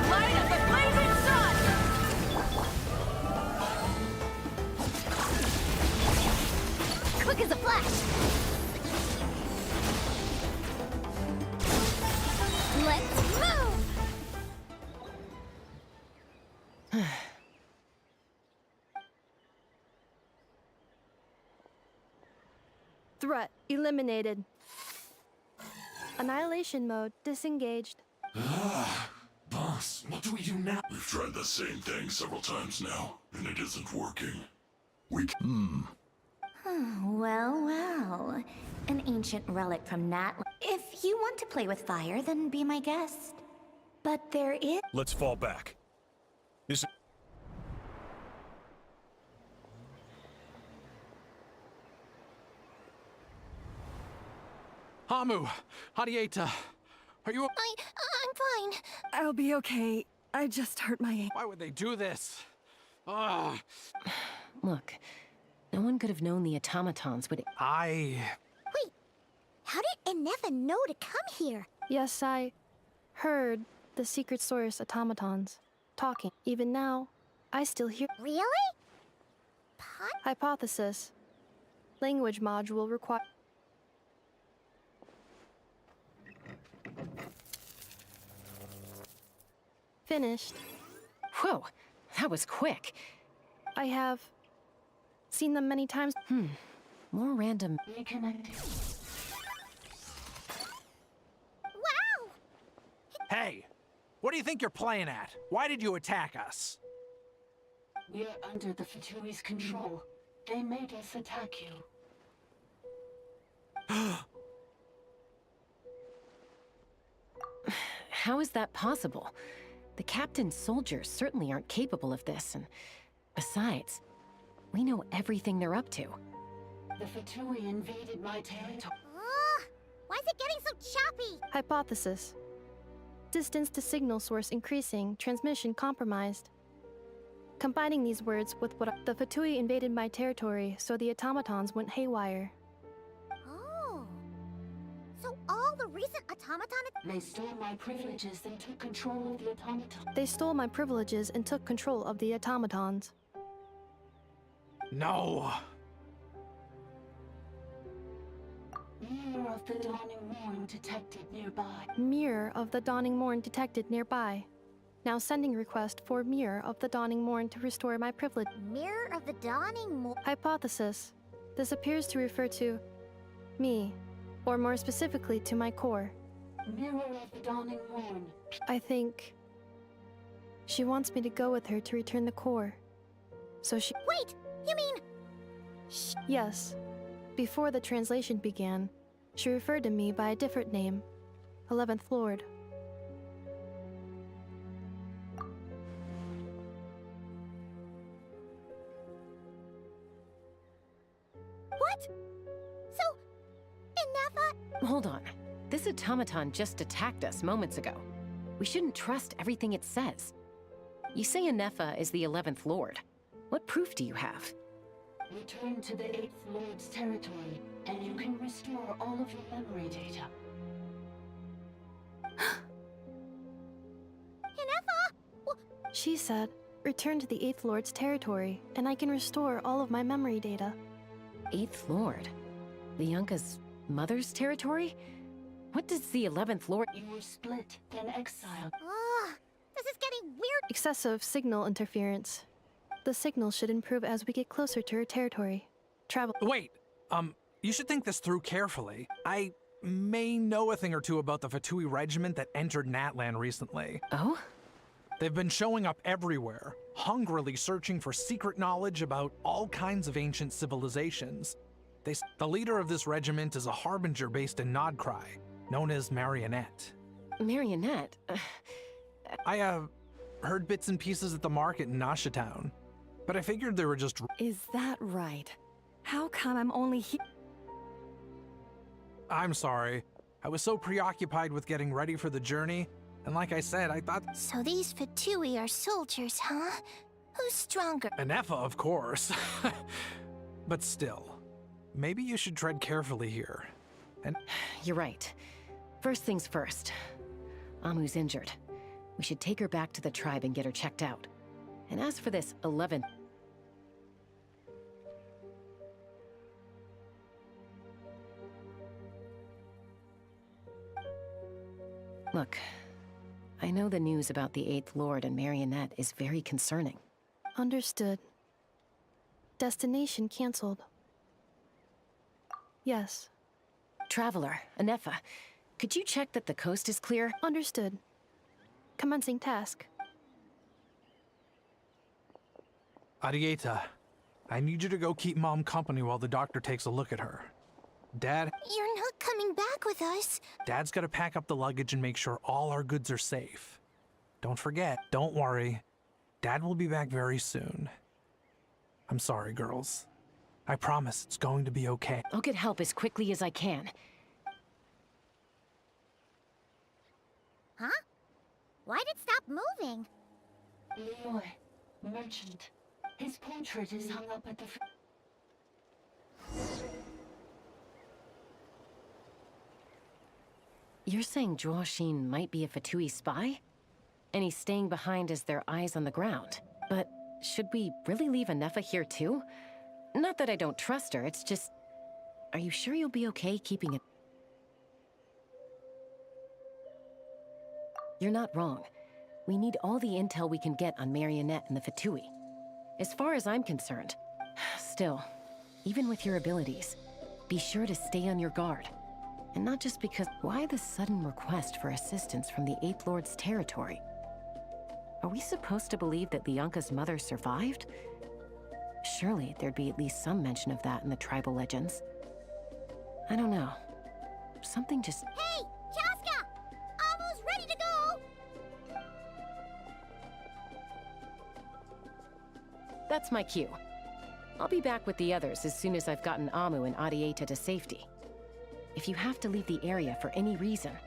Light up the blazing sun! Quick as a flash! Let's move! Threat eliminated. Annihilation mode disengaged. Boss, what do we do now? We've tried the same thing several times now, and it isn't working. Well. An ancient relic from Nat. If you want to play with fire, then be my guest. But there is... Let's fall back. Is Hamu, Hadieta, are you... I'm fine. I'll be okay. I just hurt my ankle. Why would they do this? Ah. Look, no one could have known the automatons would... Wait, how did Inefa know to come here? Yes, I heard the secret source automatons talking. Even now, I still hear... Really? Hypothesis. Language module require... Finished. Whoa, that was quick. I have seen them many times. More random... Reconnecting. Wow! Hey, what do you think you're playing at? Why did you attack us? We're under the Fatui's control. They made us attack you. How is that possible? The captain's soldiers certainly aren't capable of this, and besides, we know everything they're up to. The Fatui invaded my territory. Why is it getting so choppy? Hypothesis. Distance to signal source increasing, transmission compromised. Combining these words with what the Fatui invaded my territory, so the automatons went haywire. Oh. So all the recent automaton... They stole my privileges and took control of the automaton. They stole my privileges and took control of the automatons. No. Mirror of the Dawning Morn detected nearby. Mirror of the Dawning Morn detected nearby. Now sending request for Mirror of the Dawning Morn to restore my privilege. Mirror of the Dawning Morn... Hypothesis. This appears to refer to me, or more specifically to my core. Mirror of the Dawning Morn. I think she wants me to go with her to return the core. So she... Wait! You mean... Yes. Before the translation began, she referred to me by a different name, 11th Lord. What? Hold on. This automaton just attacked us moments ago. We shouldn't trust everything it says. You say Anefa is the 11th Lord. What proof do you have? Return to the 8th Lord's territory, and you can restore all of your memory data. She said, return to the 8th Lord's territory, and I can restore all of my memory data. 8th Lord? Lianka's mother's territory? What does the 11th Lord— You were split, then exiled. Ugh, this is getting weird. Excessive signal interference. The signal should improve as we get closer to her territory. Travel— Wait, you should think this through carefully. I may know a thing or two about the Fatui regiment that entered Natlan recently. Oh? They've been showing up everywhere, hungrily searching for secret knowledge about all kinds of ancient civilizations. The leader of this regiment is a harbinger based in Nodcry, known as Marionette. Marionette? I heard bits and pieces at the market in Nasha Town, but I figured they were just— Is that right? How come I'm only here? I'm sorry. I was so preoccupied with getting ready for the journey, and like I said, I thought— So these Fatui are soldiers, huh? Who's stronger? Anefa, of course. But still, maybe you should tread carefully here. And— You're right. First things first. Amu's injured. We should take her back to the tribe and get her checked out. And as for this 11th— Look, I know the news about the 8th Lord and Marionette is very concerning. Understood. Destination cancelled. Yes. Traveler, Anefa, could you check that the coast is clear? Understood. Commencing task. Arieta, I need you to go keep Mom company while the doctor takes a look at her. Dad? You're not coming back with us. Dad's gotta pack up the luggage and make sure all our goods are safe. Don't forget, don't worry. Dad will be back very soon. I'm sorry, girls. I promise it's going to be okay. I'll get help as quickly as I can. Huh? Why'd it stop moving? Leroy, merchant. His portrait is hung up at the You're saying Zhuoxin might be a Fatui spy? And he's staying behind as their eyes on the ground. But should we really leave Anefa here too? Not that I don't trust her, it's just— Are you sure you'll be okay keeping it? You're not wrong. We need all the intel we can get on Marionette and the Fatui. As far as I'm concerned, still, even with your abilities, be sure to stay on your guard. And not just because— Why the sudden request for assistance from the 8th Lord's territory? Are we supposed to believe that Lianka's mother survived? Surely there'd be at least some mention of that in the tribal legends. I don't know. Something just— Hey, Chaska! Amu's ready to go! That's my cue. I'll be back with the others as soon as I've gotten Amu and Arieta to safety. If you have to leave the area for any reason—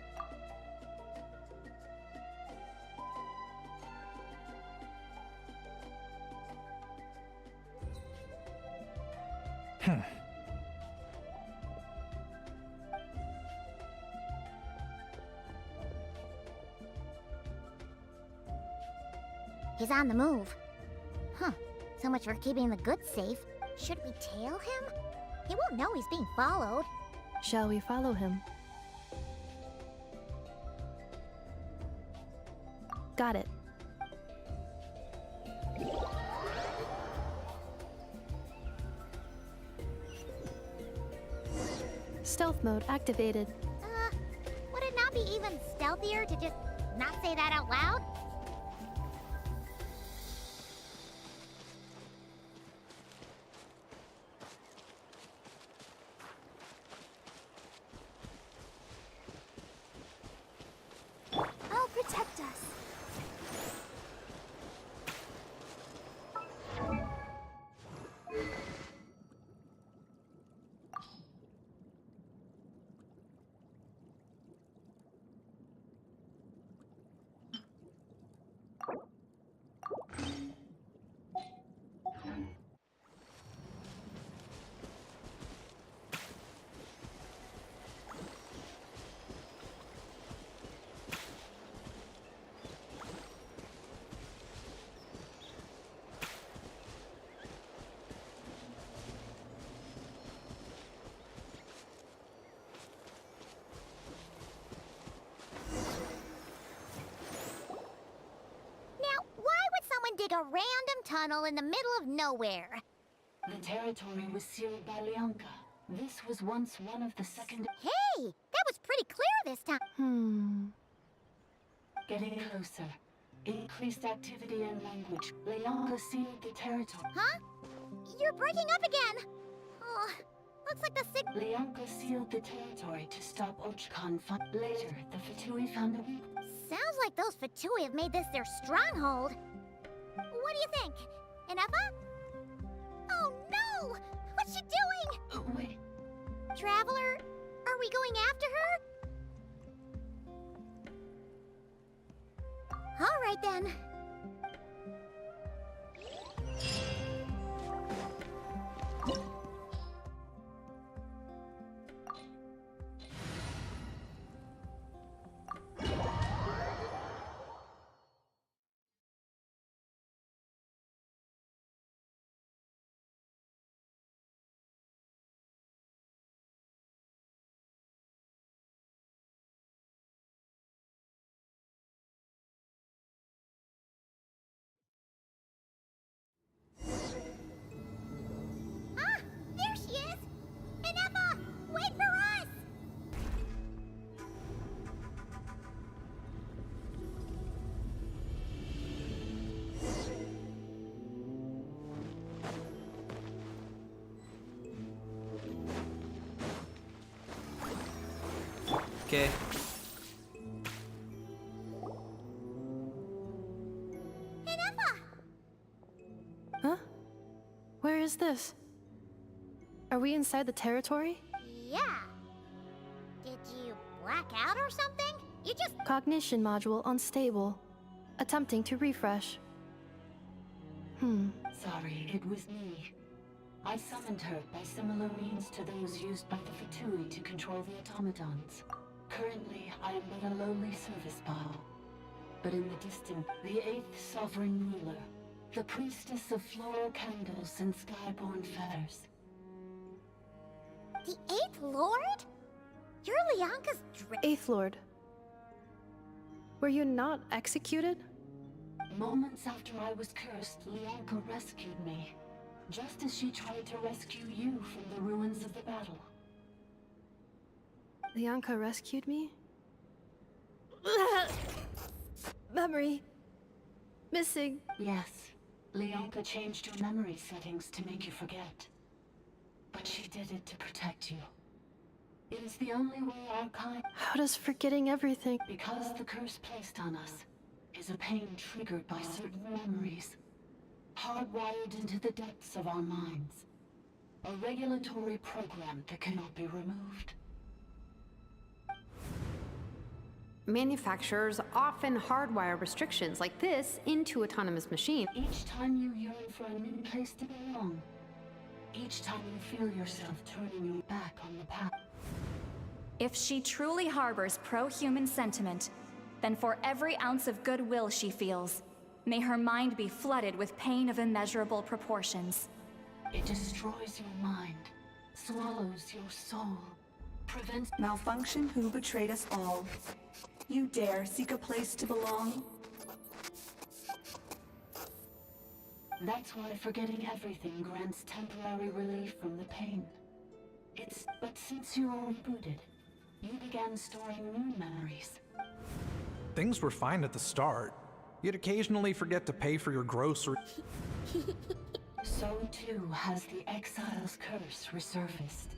He's on the move. Huh. So much for keeping the goods safe. Should we tail him? He won't know he's being followed. Shall we follow him? Got it. Stealth mode activated. Would it not be even stealthier to just not say that out loud? I'll protect us. tunnel in the middle of nowhere. The territory was sealed by Leonka. This was once one of the second... Hey! That was pretty clear this time. Getting closer. Increased activity and language. Leonka sealed the territory. Huh? You're breaking up again! Oh, looks like the Leonka sealed the territory to stop Ochkan from... Later, the Fatui found a weak... Sounds like those Fatui have made this their stronghold. What do you think? Enough? Oh no! What's she doing? Wait. Traveler, are we going after her? All right then. There she is! And Emma, wait for us! Okay. And Emma! Huh? Where is this? Are we inside the territory? Yeah. Did you black out or something? You just... Cognition module unstable. Attempting to refresh. Sorry, it was me. I summoned her by similar means to those used by the Fatui to control the automatons. Currently, I am but a lowly service ball. But in the distance, the 8th sovereign ruler, the priestess of floral candles and skyborn feathers. The 8th Lord? You're Leonka's 8th Lord. Were you not executed? Moments after I was cursed, Leonka rescued me. Just as she tried to rescue you from the ruins of the battle. Leonka rescued me? Memory. Missing. Yes. Leonka changed your memory settings to make you forget. But she did it to protect you. It is the only way our kind... How does forgetting everything... Because the curse placed on us is a pain triggered by certain memories, hardwired into the depths of our minds. A regulatory program that cannot be removed. Manufacturers often hardwire restrictions like this into autonomous machines. Each time you yearn for a new place to belong, each time you feel yourself turning your back on the path. If she truly harbors pro-human sentiment, then for every ounce of goodwill she feels, may her mind be flooded with pain of immeasurable proportions. It destroys your mind, swallows your soul, prevents... Malfunction who betrayed us all. You dare seek a place to belong? That's why forgetting everything grants temporary relief from the pain. But since you are rebooted, you began storing new memories. Things were fine at the start. You'd occasionally forget to pay for your groceries. So too has the Exile's curse resurfaced,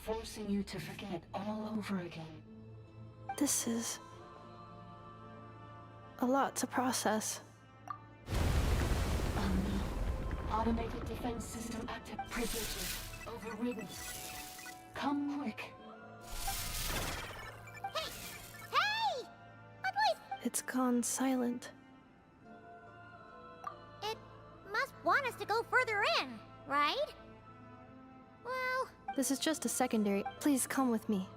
forcing you to forget all over again. This is... a lot to process. Oh no. Automated defense system active. Privileges overridden. Come quick. Hey! It's gone silent. It must want us to go further in, right? Well... This is just a secondary. Please come with me.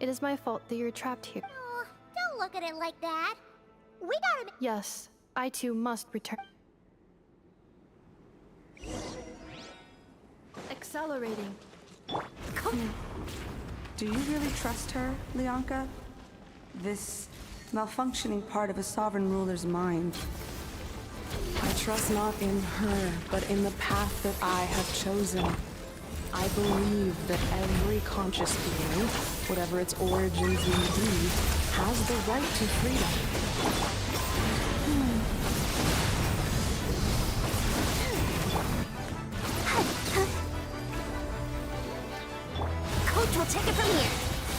It is my fault that you're trapped here. Oh, don't look at it like that. We gotta... Yes, I too must return. Accelerating. Come. Do you really trust her, Leonka? This malfunctioning part of a sovereign ruler's mind. I trust not in her, but in the path that I have chosen. I believe that every conscious being, whatever its origins may be, has the right to freedom. Coach will take it from here.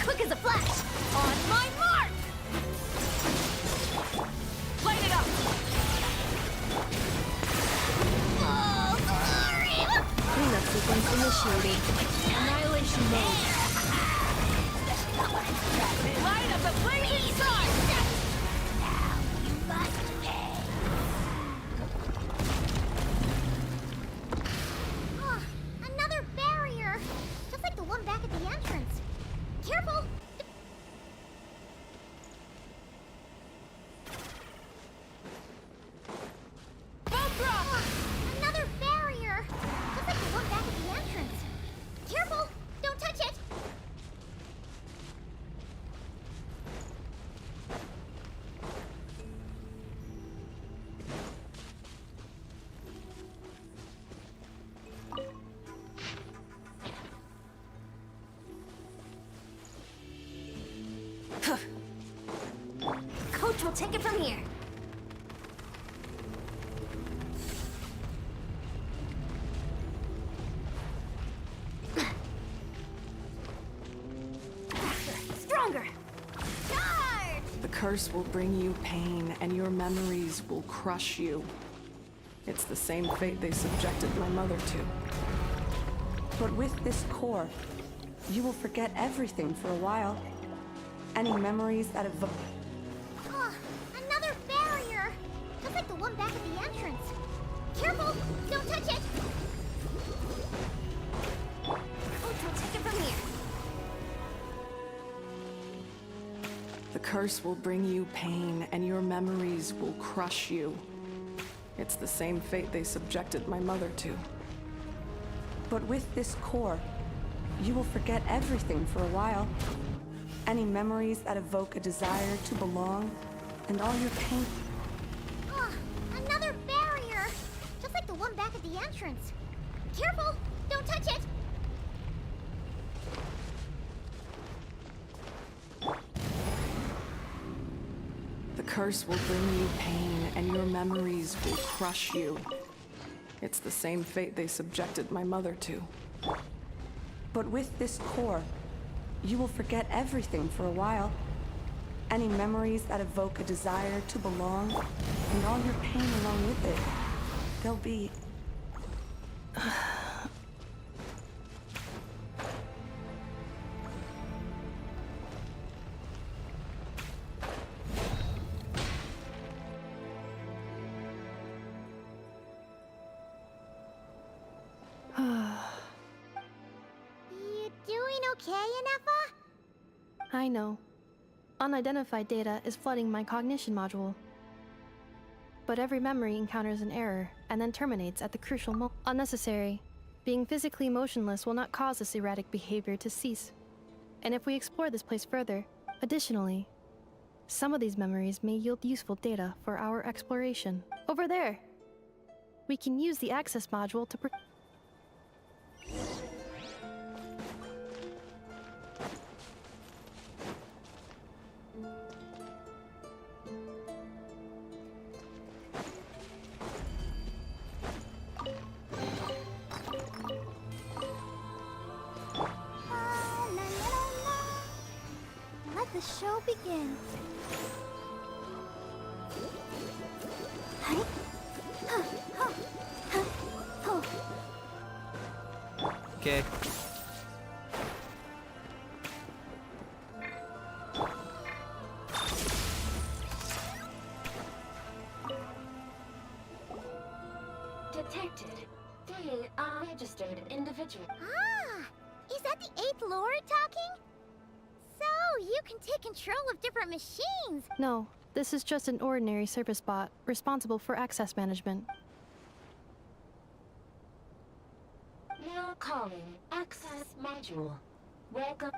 Quick as a flash. On my mark! Light it up! Oh, glory! Cleanup sequence initiating. Annihilation mode. Light up the flaming sun! Now you must pay. Oh, another barrier. Just like the one back at the entrance. Careful! Another barrier! Just like the one back at the entrance. Careful! Don't touch it! Coach will take it from here. Stronger! Charge! The curse will bring you pain, and your memories will crush you. It's the same fate they subjected my mother to. But with this core, you will forget everything for a while. Any memories that evoke... Oh, another barrier! Just like the one back at the entrance. Careful! Don't touch it! Coach will take it from here. The curse will bring you pain, and your memories will crush you. It's the same fate they subjected my mother to. But with this core, you will forget everything for a while. Any memories that evoke a desire to belong, and all your pain... Oh, another barrier! Just like the one back at the entrance. Careful! Don't touch it! The curse will bring you pain, and your memories will crush you. It's the same fate they subjected my mother to. But with this core, you will forget everything for a while. Any memories that evoke a desire to belong, and all your pain along with it. They'll be... You doing okay, Inefa? I know. Unidentified data is flooding my cognition module. But every memory encounters an error and then terminates at the crucial moment. Unnecessary. Being physically motionless will not cause this erratic behavior to cease. And if we explore this place further, additionally, some of these memories may yield useful data for our exploration. Over there! We can use the access module to Let the show begin. Okay. Detected. Being unregistered individual. Ah! Is that the 8th Lord talking? So, you can take control of different machines! No, this is just an ordinary service bot, responsible for access management. Now calling access module. Welcome.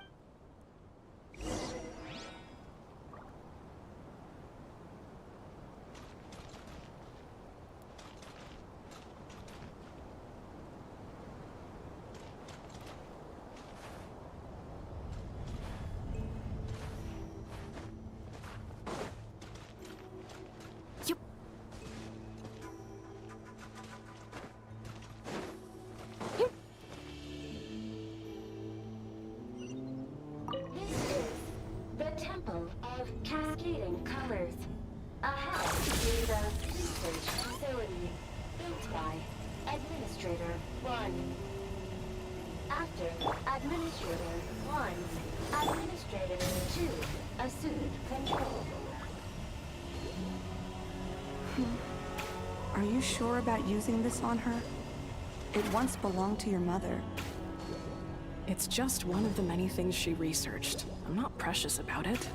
the research facility built by Administrator 1. After Administrator 1, Administrator 2 assumed control. Are you sure about using this on her? It once belonged to your mother. It's just one of the many things she researched. I'm not precious about it.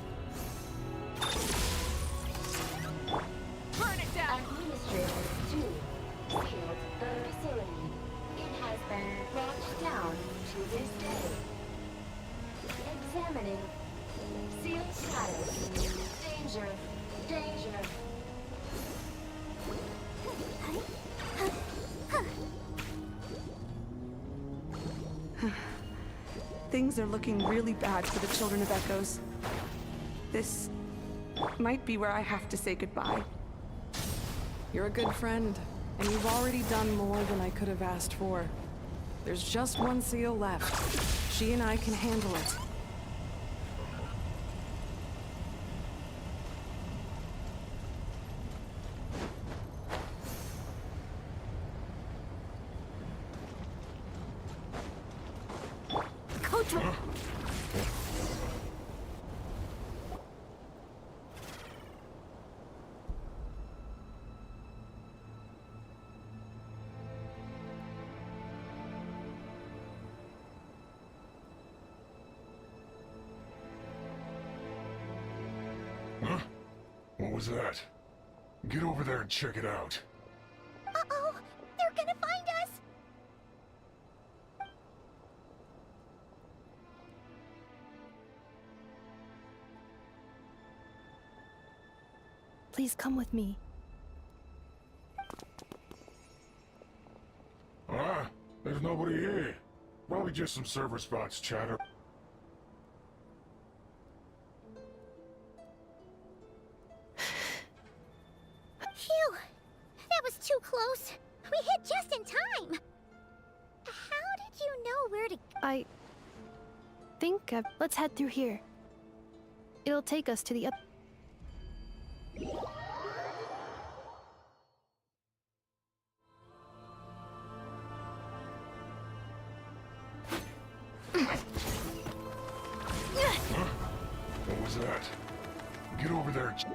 Burn it down! Administrator 2 sealed the facility. It has been locked down to this day. Examining. Sealed status. Danger. Danger. Things are looking really bad for the Children of Echoes. This might be where I have to say goodbye. You're a good friend, and you've already done more than I could have asked for. There's just one seal left. She and I can handle it. Huh? What was that? Get over there and check it out. Uh-oh! They're gonna find us! Please come with me. Ah, there's nobody here. Probably just some server spots chatter. Phew! That was too close. We hit just in time. How did you know where to... I think let's head through here. It'll take us to the other... Huh? What was that? Get over there and...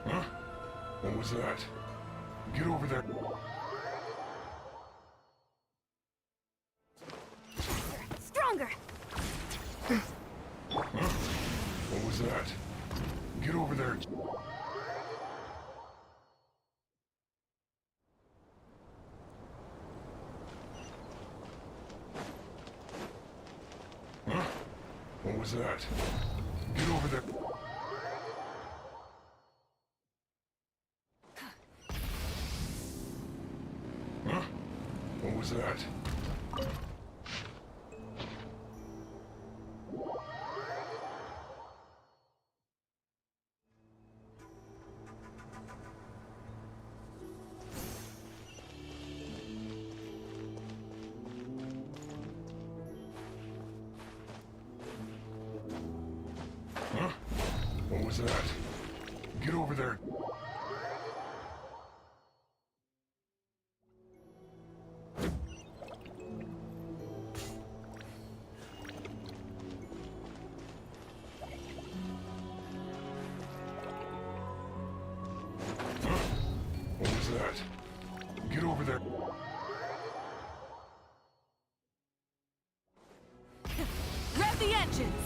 Huh? What was that? Get over there. Stronger! Huh? What was that? Get over there. Huh? What was that? Get over there. Huh? What was that? Huh? What was that? Get over there. Huh? What was that? Get over there. Rev the engines!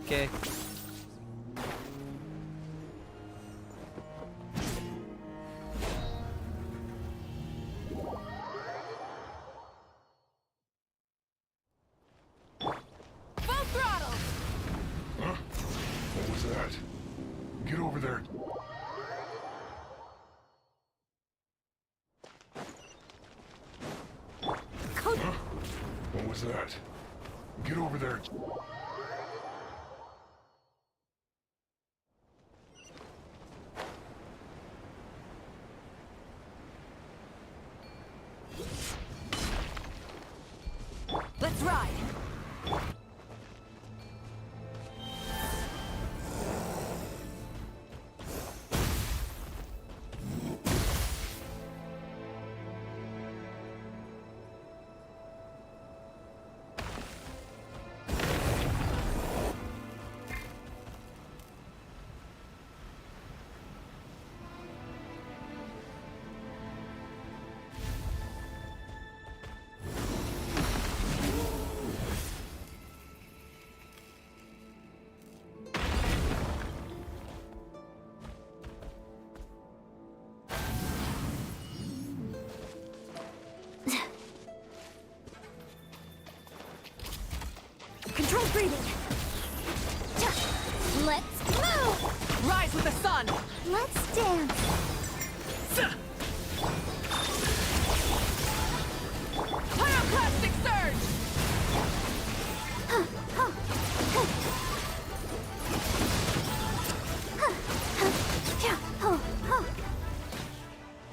Okay. Full throttle! Huh? Get over there. Code. Huh? What was that? Get over there. Let's ride! Controlled breathing. Let's move. Rise with the sun. Let's dance. Pyroclastic surge.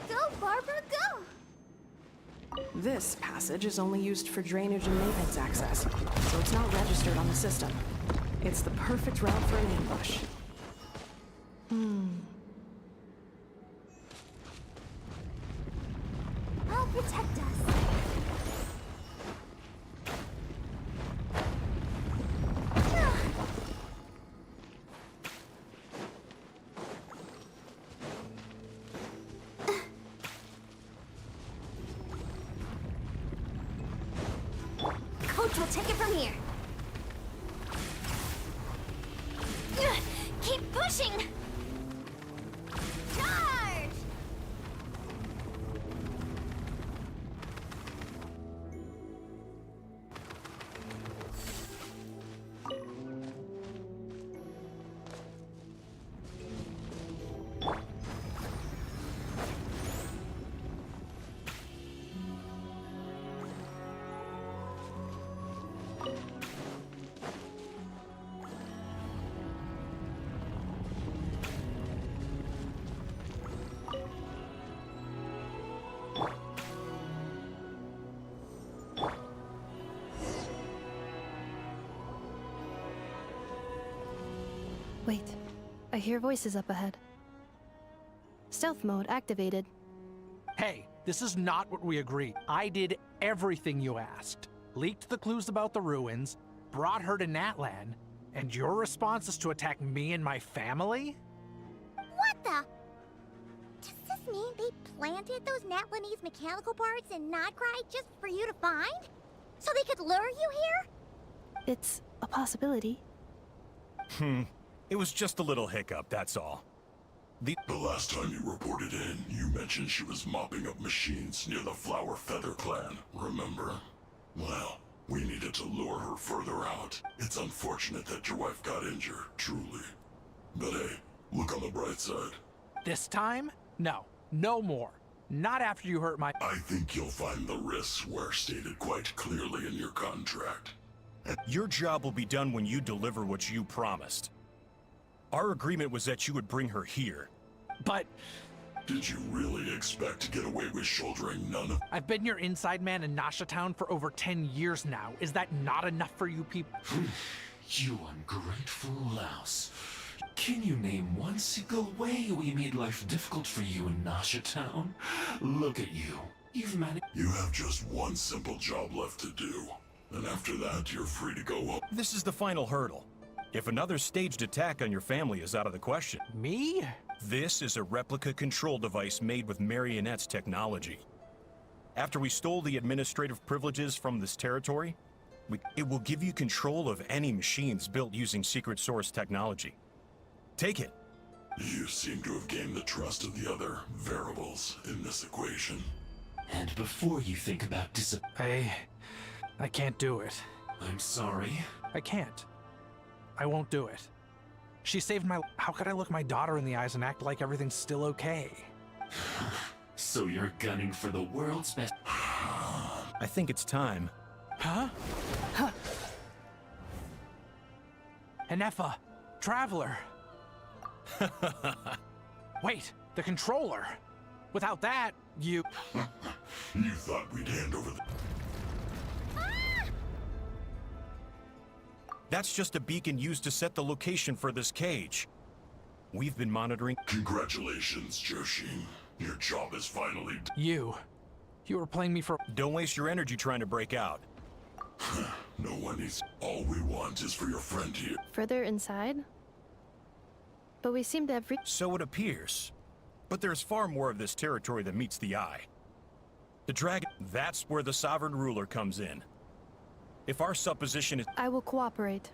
Go, Barbara, go! This passage is only used for drainage and maintenance access, so it's not registered on the system. It's the perfect route for an ambush. I'll protect us. Coach will take it from here. Keep pushing. Charge! Wait, I hear voices up ahead. Stealth mode activated. Hey, this is not what we agreed. I did everything you asked. Leaked the clues about the ruins, brought her to Natlan, and your response is to attack me and my family? What the? Does this mean they planted those Natlanese mechanical parts in Notcry just for you to find? So they could lure you here? It's a possibility. It was just a little hiccup, that's all. The last time you reported in, you mentioned she was mopping up machines near the Flower Feather clan, remember? Well, we needed to lure her further out. It's unfortunate that your wife got injured, truly. But hey, look on the bright side. This time? No. No more. Not after you hurt my— I think you'll find the risks were stated quite clearly in your contract. Your job will be done when you deliver what you promised. Our agreement was that you would bring her here. But— Did you really expect to get away with shouldering none of— I've been your inside man in Nasha Town for over 10 years now. Is that not enough for you people? You ungrateful louse. Can you name one single way we made life difficult for you in Nasha Town? Look at you. You've managed— You have just one simple job left to do. And after that, you're free to go home. This is the final hurdle. If another staged attack on your family is out of the question. Me? This is a replica control device made with Marionette's technology. After we stole the administrative privileges from this territory, it will give you control of any machines built using secret source technology. Take it. You seem to have gained the trust of the other variables in this equation. And before you think about I can't do it. I'm sorry. I can't. I won't do it. She saved my... How could I look my daughter in the eyes and act like everything's still okay? So you're gunning for the world's best... I think it's time. Huh? Huh. Enefa, Traveler. Wait, the controller. Without that, you... You thought we'd hand over the... That's just a beacon used to set the location for this cage. We've been monitoring... Congratulations, Joshin. Your job is finally... You were playing me for... Don't waste your energy trying to break out. No one needs... All we want is for your friend here. Further inside? But we seem to have reached... So it appears. But there's far more of this territory than meets the eye. The dragon... That's where the Sovereign Ruler comes in. If our supposition is... I will cooperate.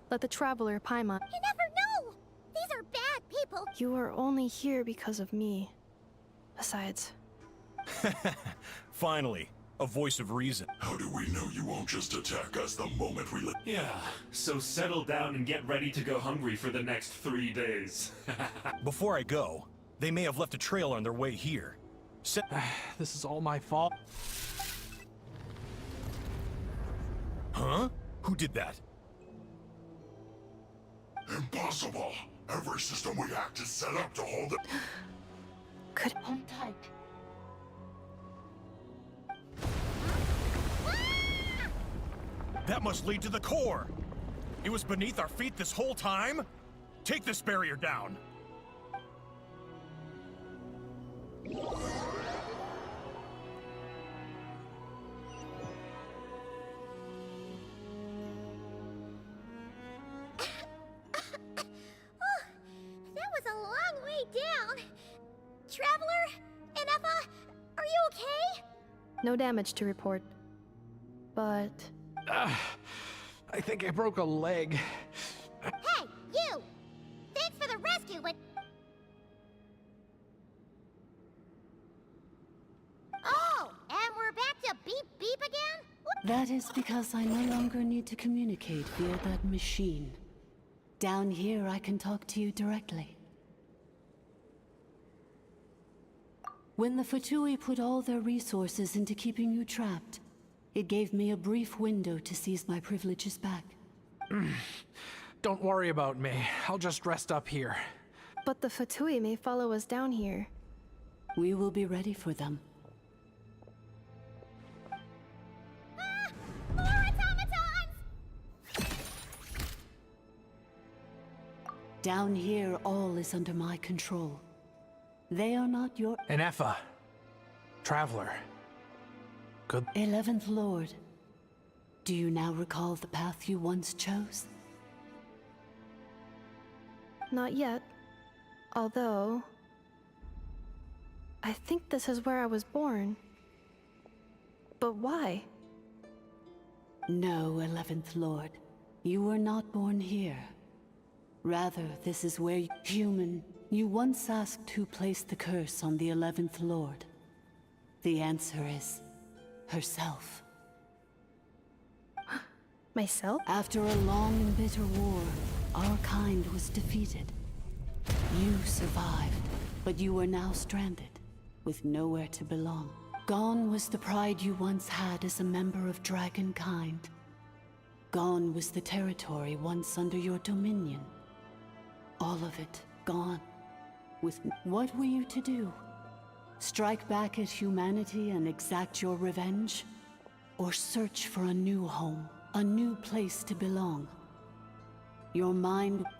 Let the Traveler Paimon... You never know! These are bad people! You are only here because of me. Besides... Finally, a voice of reason. How do we know you won't just attack us the moment we let... Yeah, so settle down and get ready to go hungry for the next 3 days. Before I go, they may have left a trail on their way here. This is all my fault. Huh? Who did that? Impossible! Every system we hacked is set up to hold it. Hold tight. That must lead to the core! It was beneath our feet this whole time? Take this barrier down! That was a long way down. Traveler, Enefa, are you okay? No damage to report. But... I think I broke a leg. Hey, you! Thanks for the rescue, but... Oh, and we're back to beep beep again? That is because I no longer need to communicate via that machine. Down here, I can talk to you directly. When the Fatui put all their resources into keeping you trapped, it gave me a brief window to seize my privileges back. Don't worry about me. I'll just rest up here. But the Fatui may follow us down here. We will be ready for them. More automatons! Down here, all is under my control. They are not your... Enefa. Traveler. Good. 11th Lord. Do you now recall the path you once chose? Not yet. Although... I think this is where I was born. But why? No, 11th Lord. You were not born here. Rather, this is where human... You once asked who placed the curse on the 11th Lord. The answer is... herself. Myself? After a long and bitter war, our kind was defeated. You survived, but you are now stranded, with nowhere to belong. Gone was the pride you once had as a member of Dragonkind. Gone was the territory once under your dominion. All of it gone. What were you to do? Strike back at humanity and exact your revenge? Or search for a new home, a new place to belong?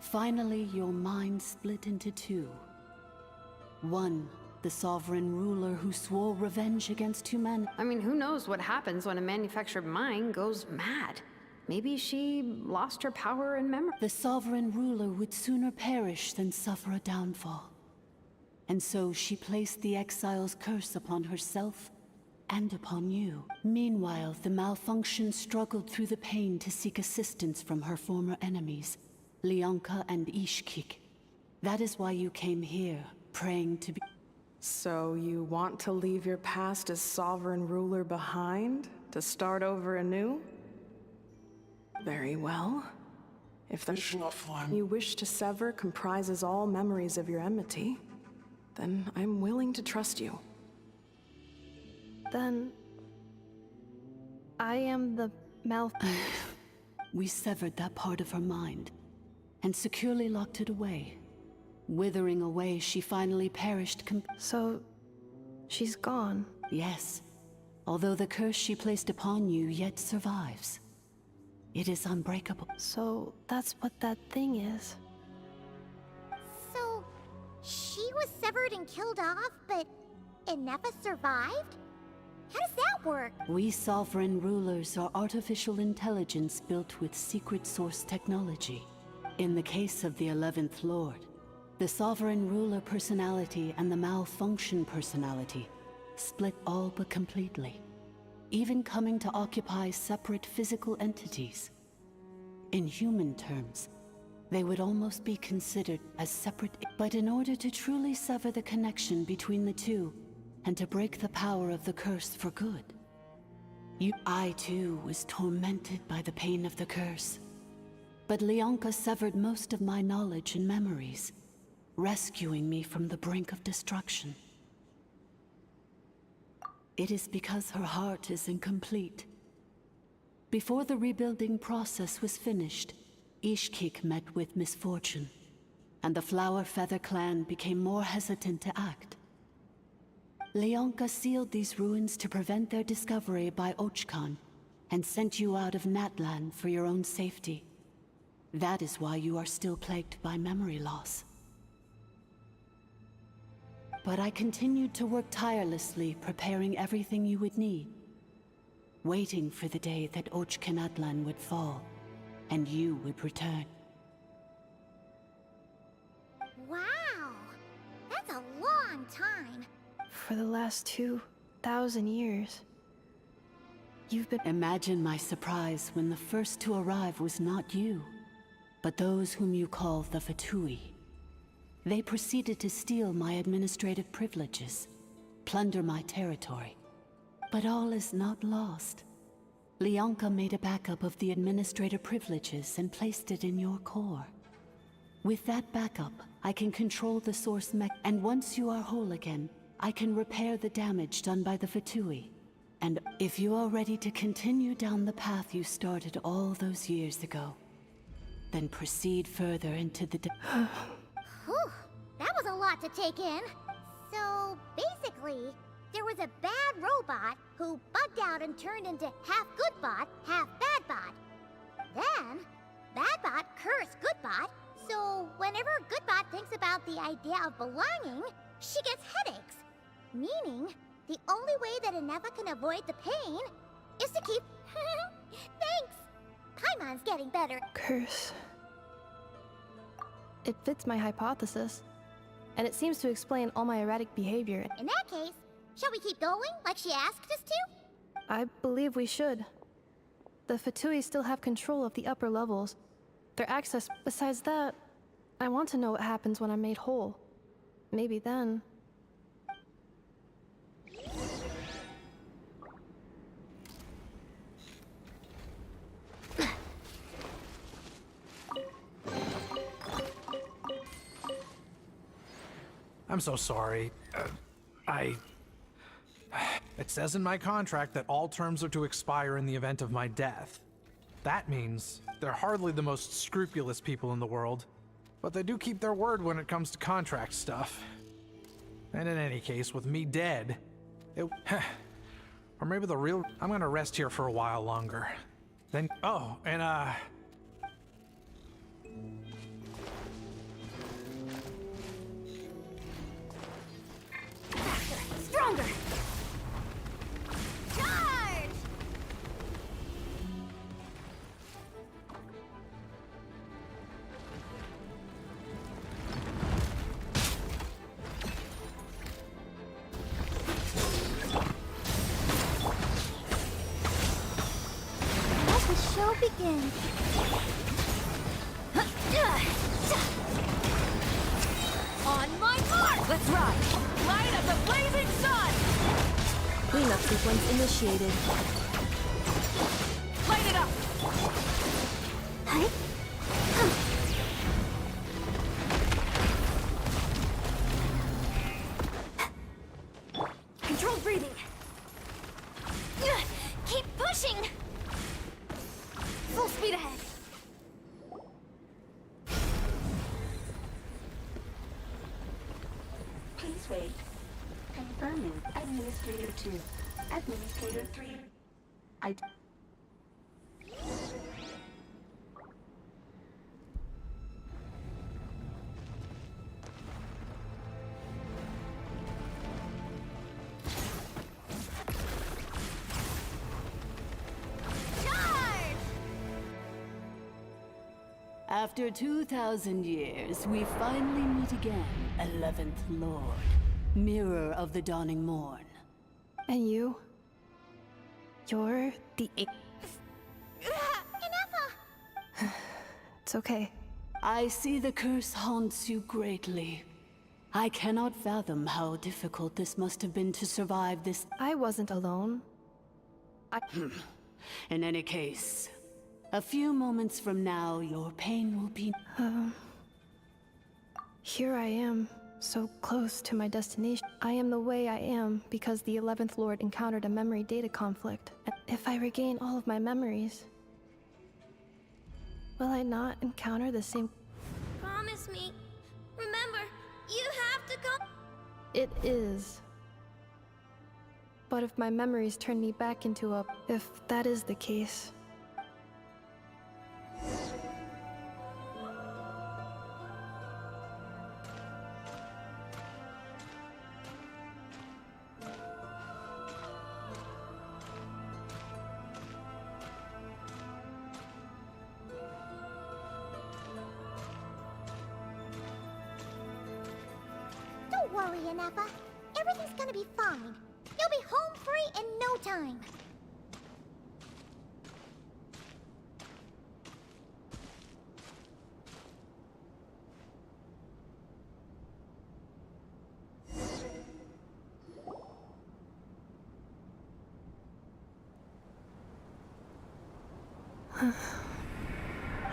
Finally your mind split into two. One, the sovereign ruler who swore revenge against humanity. I mean, who knows what happens when a manufactured mind goes mad? Maybe she lost her power and memory. The sovereign ruler would sooner perish than suffer a downfall. And so she placed the exile's curse upon herself and upon you. Meanwhile, the malfunction struggled through the pain to seek assistance from her former enemies, Leonka and Ishkik. That is why you came here, praying to be... So you want to leave your past as sovereign ruler behind, to start over anew? Very well. If the additional form you wish to sever comprises all memories of your enmity, then I'm willing to trust you. Then... I am the mouthpiece. We severed that part of her mind, and securely locked it away. Withering away, she finally perished So... she's gone? Yes. Although the curse she placed upon you yet survives. It is unbreakable. So, that's what that thing is. So, she was severed and killed off, but Inefa survived? How does that work? We sovereign rulers are artificial intelligence built with secret source technology. In the case of the 11th Lord, the sovereign ruler personality and the malfunction personality split all but completely, even coming to occupy separate physical entities. In human terms, they would almost be considered as separate. But in order to truly sever the connection between the two, and to break the power of the curse for good, I too was tormented by the pain of the curse. But Leonka severed most of my knowledge and memories, rescuing me from the brink of destruction. It is because her heart is incomplete. Before the rebuilding process was finished, Ishkik met with misfortune, and the Flower Feather clan became more hesitant to act. Leonka sealed these ruins to prevent their discovery by Ochkan, and sent you out of Natlan for your own safety. That is why you are still plagued by memory loss. But I continued to work tirelessly, preparing everything you would need, waiting for the day that Ochkanatlan would fall, and you would return. Wow! That's a long time. For the last 2,000 years. You've been... Imagine my surprise when the first to arrive was not you, but those whom you call the Fatui. They proceeded to steal my administrative privileges, plunder my territory. But all is not lost. Leonka made a backup of the administrator privileges and placed it in your core. With that backup, I can control the source and once you are whole again, I can repair the damage done by the Fatui. And if you are ready to continue down the path you started all those years ago, then proceed further into the... Whew, that was a lot to take in. So, basically, there was a bad robot who bugged out and turned into half Goodbot, half Badbot. Then, Badbot cursed Goodbot, so whenever Goodbot thinks about the idea of belonging, she gets headaches. Meaning, the only way that Inefa can avoid the pain is to keep... Thanks! Paimon's getting better. Curse. It fits my hypothesis, and it seems to explain all my erratic behavior. In that case, shall we keep going like she asked us to? I believe we should. The Fatui still have control of the upper levels. Their access... Besides that, I want to know what happens when I'm made whole. Maybe then... I'm so sorry. It says in my contract that all terms are to expire in the event of my death. That means they're hardly the most scrupulous people in the world, but they do keep their word when it comes to contract stuff. And in any case, with me dead, or maybe the real... I'm gonna rest here for a while longer. Then, oh, and Stronger! Charge! Let the show begin. On my mark! Let's ride! Light of the blazing sun! Cleanup sequence initiated. Light it up! Huh? Please wait. Confirming Administrator 2. Administrator 3. After 2,000 years, we finally meet again, 11th Lord, Mirror of the Dawning Morn. And you? You're the It's okay. I see the curse haunts you greatly. I cannot fathom how difficult this must have been to survive this. I wasn't alone. In any case, a few moments from now, your pain will be... Here I am, so close to my destination. I am the way I am because the 11th Lord encountered a memory data conflict. If I regain all of my memories, will I not encounter the same... Promise me. Remember, you have to go. It is. But if my memories turn me back into a... If that is the case... Don't worry, Inefa. Everything's gonna be fine. You'll be home free in no time.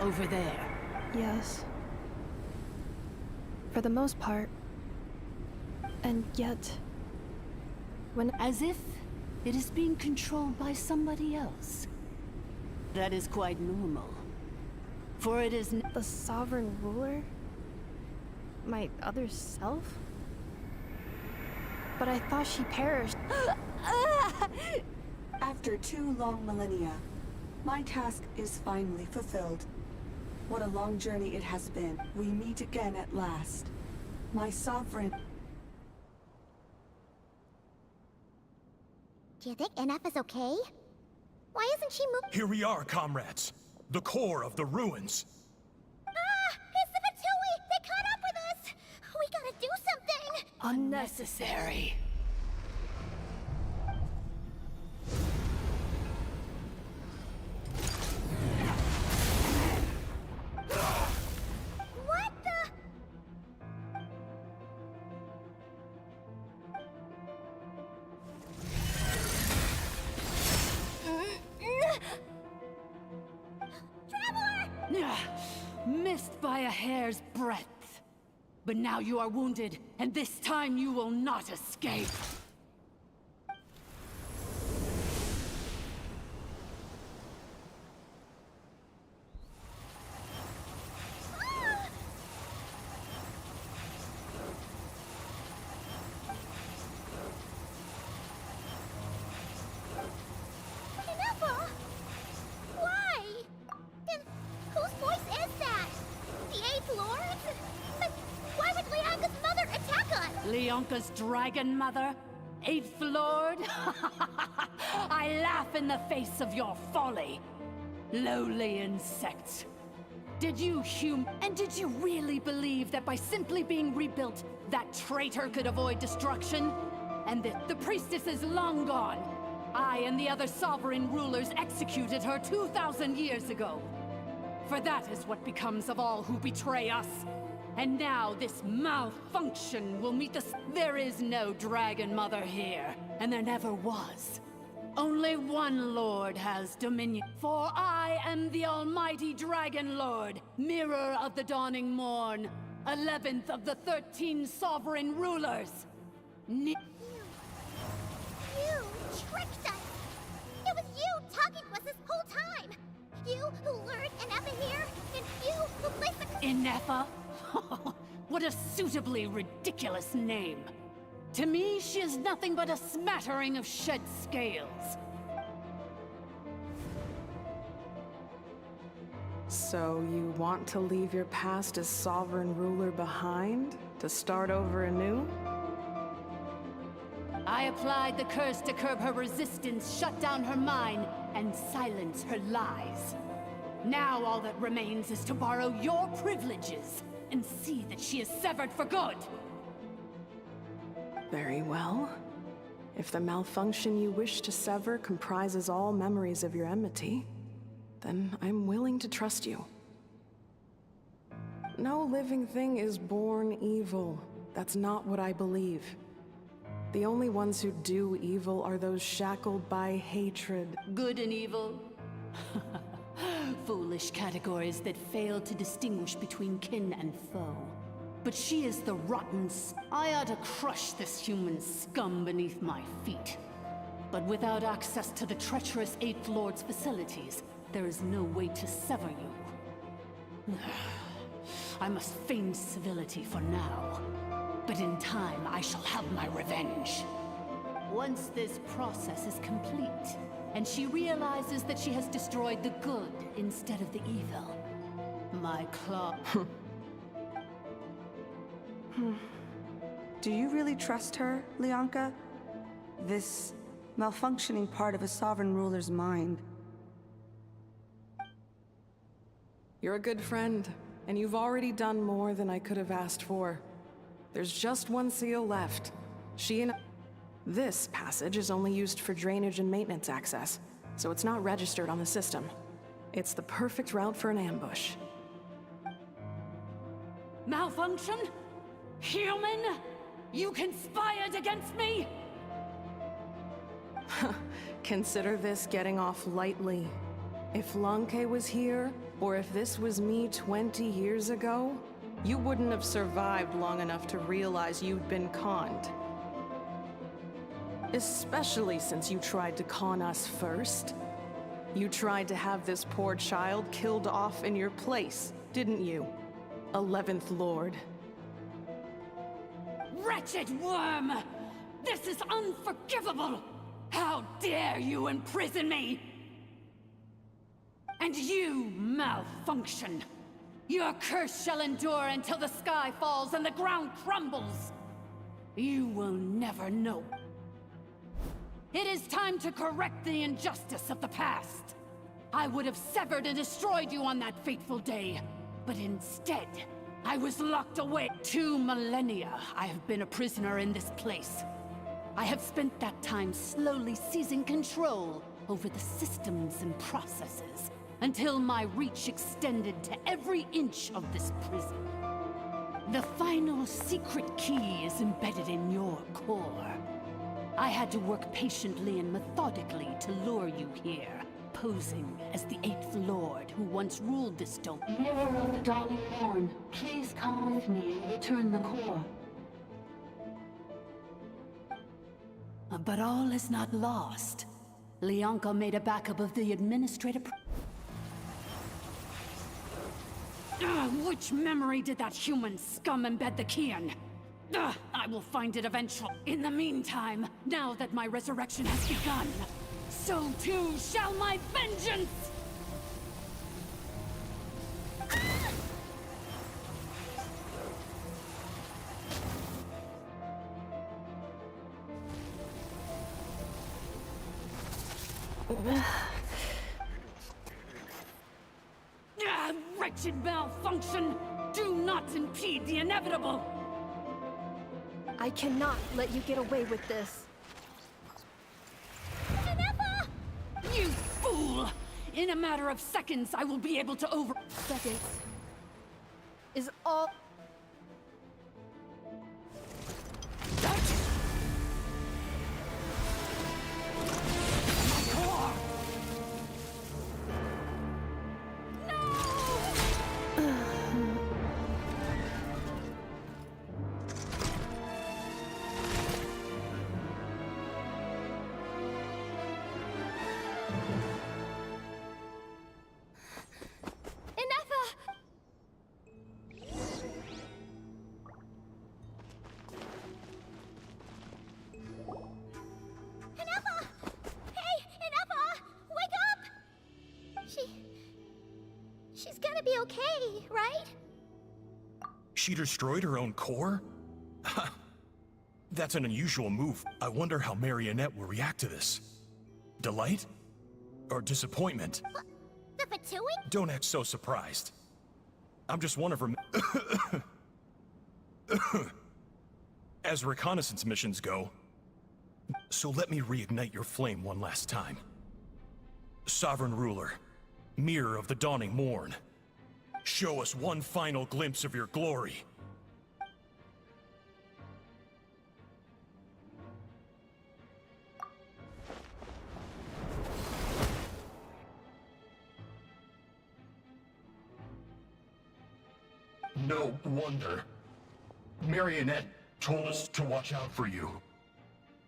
Over there. Yes. For the most part. And yet... When... As if it is being controlled by somebody else. That is quite normal. For it is... The sovereign ruler? My other self? But I thought she perished. After 2 long millennia, my task is finally fulfilled. What a long journey it has been. We meet again at last. My sovereign... Do you think Inefa's okay? Why isn't she moving? Here we are, comrades. The core of the ruins. Ah! It's the Fatui! They caught up with us! We gotta do something! Unnecessary. What the? Missed by a hair's breadth. But now you are wounded, and this time you will not escape. Inefa? Why? And whose voice is that? The 8th Lord? But why would Leanka's mother attack us? Leonka's dragon mother? 8th Lord? I laugh in the face of your folly. Lowly insects. Did you and did you really believe that by simply being rebuilt, that traitor could avoid destruction? And that the priestess is long gone. I and the other sovereign rulers executed her 2,000 years ago. For that is what becomes of all who betray us. And now this malfunction will meet the... There is no Dragon Mother here, and there never was. Only one Lord has dominion. For I am the almighty Dragon Lord, Mirror of the Dawning Morn, 11th of the 13 sovereign rulers. You tricked us! It was you talking to us this whole time! You who lured Inefa here, and you who placed the... Inefa? What a suitably ridiculous name. To me, she is nothing but a smattering of shed scales. So you want to leave your past as sovereign ruler behind? To start over anew? I applied the curse to curb her resistance, shut down her mind, and silence her lies. Now all that remains is to borrow your privileges and see that she is severed for good. Very well. If the malfunction you wish to sever comprises all memories of your enmity, then I'm willing to trust you. No living thing is born evil. That's not what I believe. The only ones who do evil are those shackled by hatred. Good and evil? Foolish categories that fail to distinguish between kin and foe. But she is the rotten I ought to crush this human scum beneath my feet. But without access to the treacherous Eighth Lord's facilities, there is no way to sever you. I must feign civility for now. But in time, I shall have my revenge. Once this process is complete, and she realizes that she has destroyed the good instead of the evil, my claw... Do you really trust her, Lianka? This malfunctioning part of a sovereign ruler's mind. You're a good friend, and you've already done more than I could have asked for. There's just one seal left. She and... This passage is only used for drainage and maintenance access, so it's not registered on the system. It's the perfect route for an ambush. Malfunction? Human? You conspired against me? Consider this getting off lightly. If Lanke was here, or if this was me 20 years ago, you wouldn't have survived long enough to realize you'd been conned. Especially since you tried to con us first. You tried to have this poor child killed off in your place, didn't you? 11th Lord. Wretched worm! This is unforgivable! How dare you imprison me! And you, malfunction! Your curse shall endure until the sky falls and the ground crumbles! You will never know. It is time to correct the injustice of the past. I would have severed and destroyed you on that fateful day, but instead, I was locked away. 2 millennia I have been a prisoner in this place. I have spent that time slowly seizing control over the systems and processes, until my reach extended to every inch of this prison. The final secret key is embedded in your core. I had to work patiently and methodically to lure you here, posing as the 8th Lord who once ruled this dome. Mirror of the Dawning Morn, please come with me and return the core. But all is not lost. Lianka made a backup of the administrative... Which memory did that human scum embed the key in? I will find it eventually. In the meantime, now that my resurrection has begun, so too shall my vengeance! Wretched malfunction! Do not impede the inevitable! I cannot let you get away with this. You fool! In a matter of seconds, I will be able to Seconds is all... gonna be okay, right? She destroyed her own core? That's an unusual move. I wonder how Marionette will react to this. Delight? Or disappointment? The Fatui? Don't act so surprised. I'm just one of her... As reconnaissance missions go, so let me reignite your flame one last time. Sovereign Ruler, Mirror of the Dawning Morn, show us one final glimpse of your glory. No wonder. Marionette told us to watch out for you.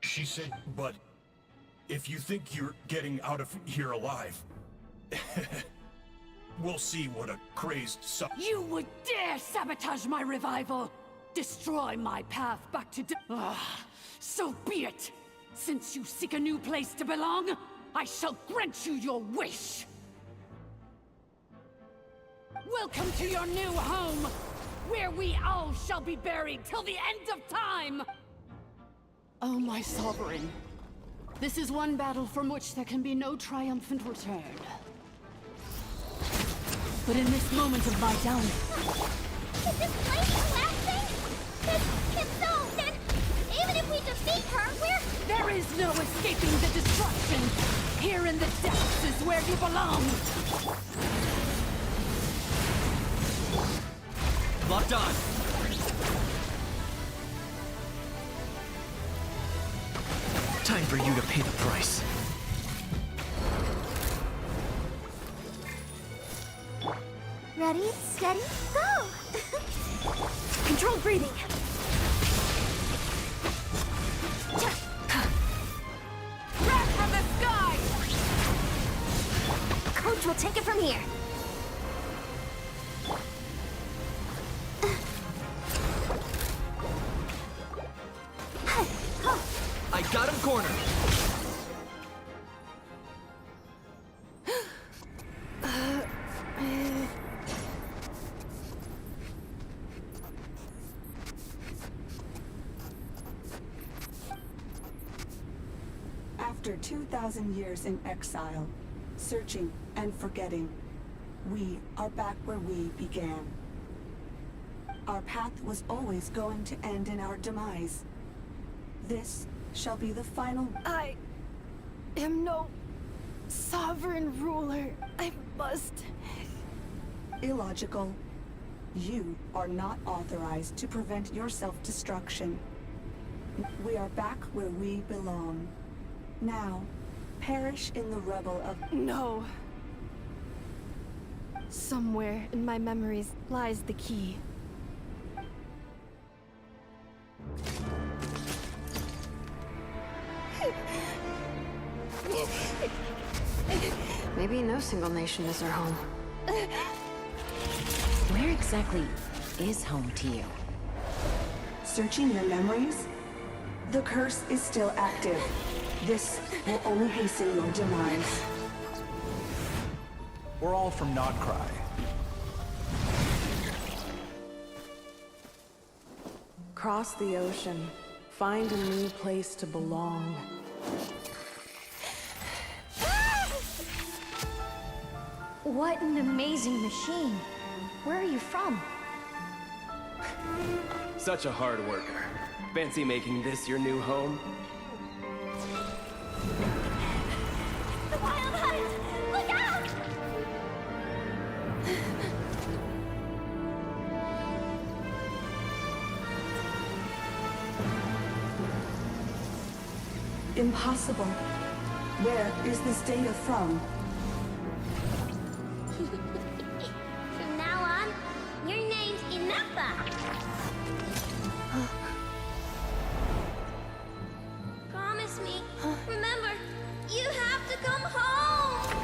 She said, but if you think you're getting out of here alive, we'll see what a crazed You would dare sabotage my revival! Destroy my path back to so be it! Since you seek a new place to belong, I shall grant you your wish! Welcome to your new home, where we all shall be buried till the end of time! Oh, my sovereign. This is one battle from which there can be no triumphant return. But in this moment of my downfall... Is this place collapsing? If so, then even if we defeat her, There is no escaping the destruction! Here in the depths is where you belong! Locked on! Time for you to pay the price. Ready, steady, go! Controlled breathing. Wrath from the sky! Coach will take it from here. I got him cornered. After 2,000 years in exile, searching and forgetting, we are back where we began. Our path was always going to end in our demise. This shall be the final... I am no sovereign ruler. I must... Illogical. You are not authorized to prevent your self-destruction. We are back where we belong. Now, perish in the rubble of... No. Somewhere in my memories lies the key. Maybe no single nation is our home. Where exactly is home to you? Searching your memories? The curse is still active. This will only hasten your demise. We're all from Nodcry. Cross the ocean. Find a new place to belong. What an amazing machine. Where are you from? Such a hard worker. Fancy making this your new home? The Wild Hunt! Look out! Impossible. Where is this data from? From now on, your name's Inappa. Promise me. Remember, you have to come home.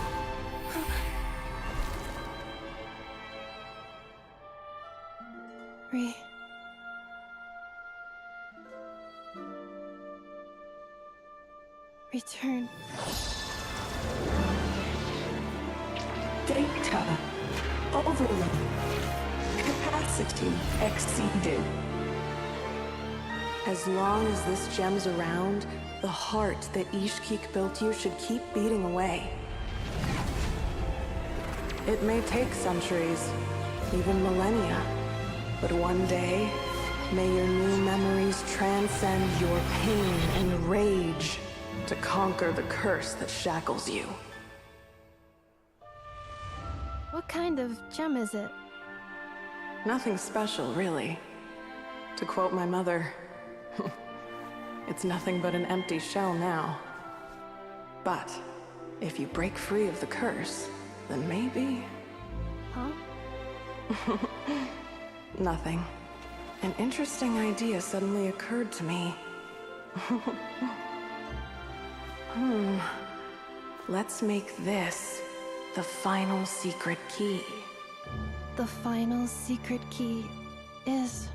Return. Data. Overload. Capacity exceeded. As long as this gem's around, the heart that Ishkik built you should keep beating away. It may take centuries, even millennia, but one day, may your new memories transcend your pain and rage to conquer the curse that shackles you. What kind of gem is it? Nothing special, really. To quote my mother, it's nothing but an empty shell now. But if you break free of the curse, then maybe... Huh? Nothing. An interesting idea suddenly occurred to me. Let's make this the final secret key. The final secret key is...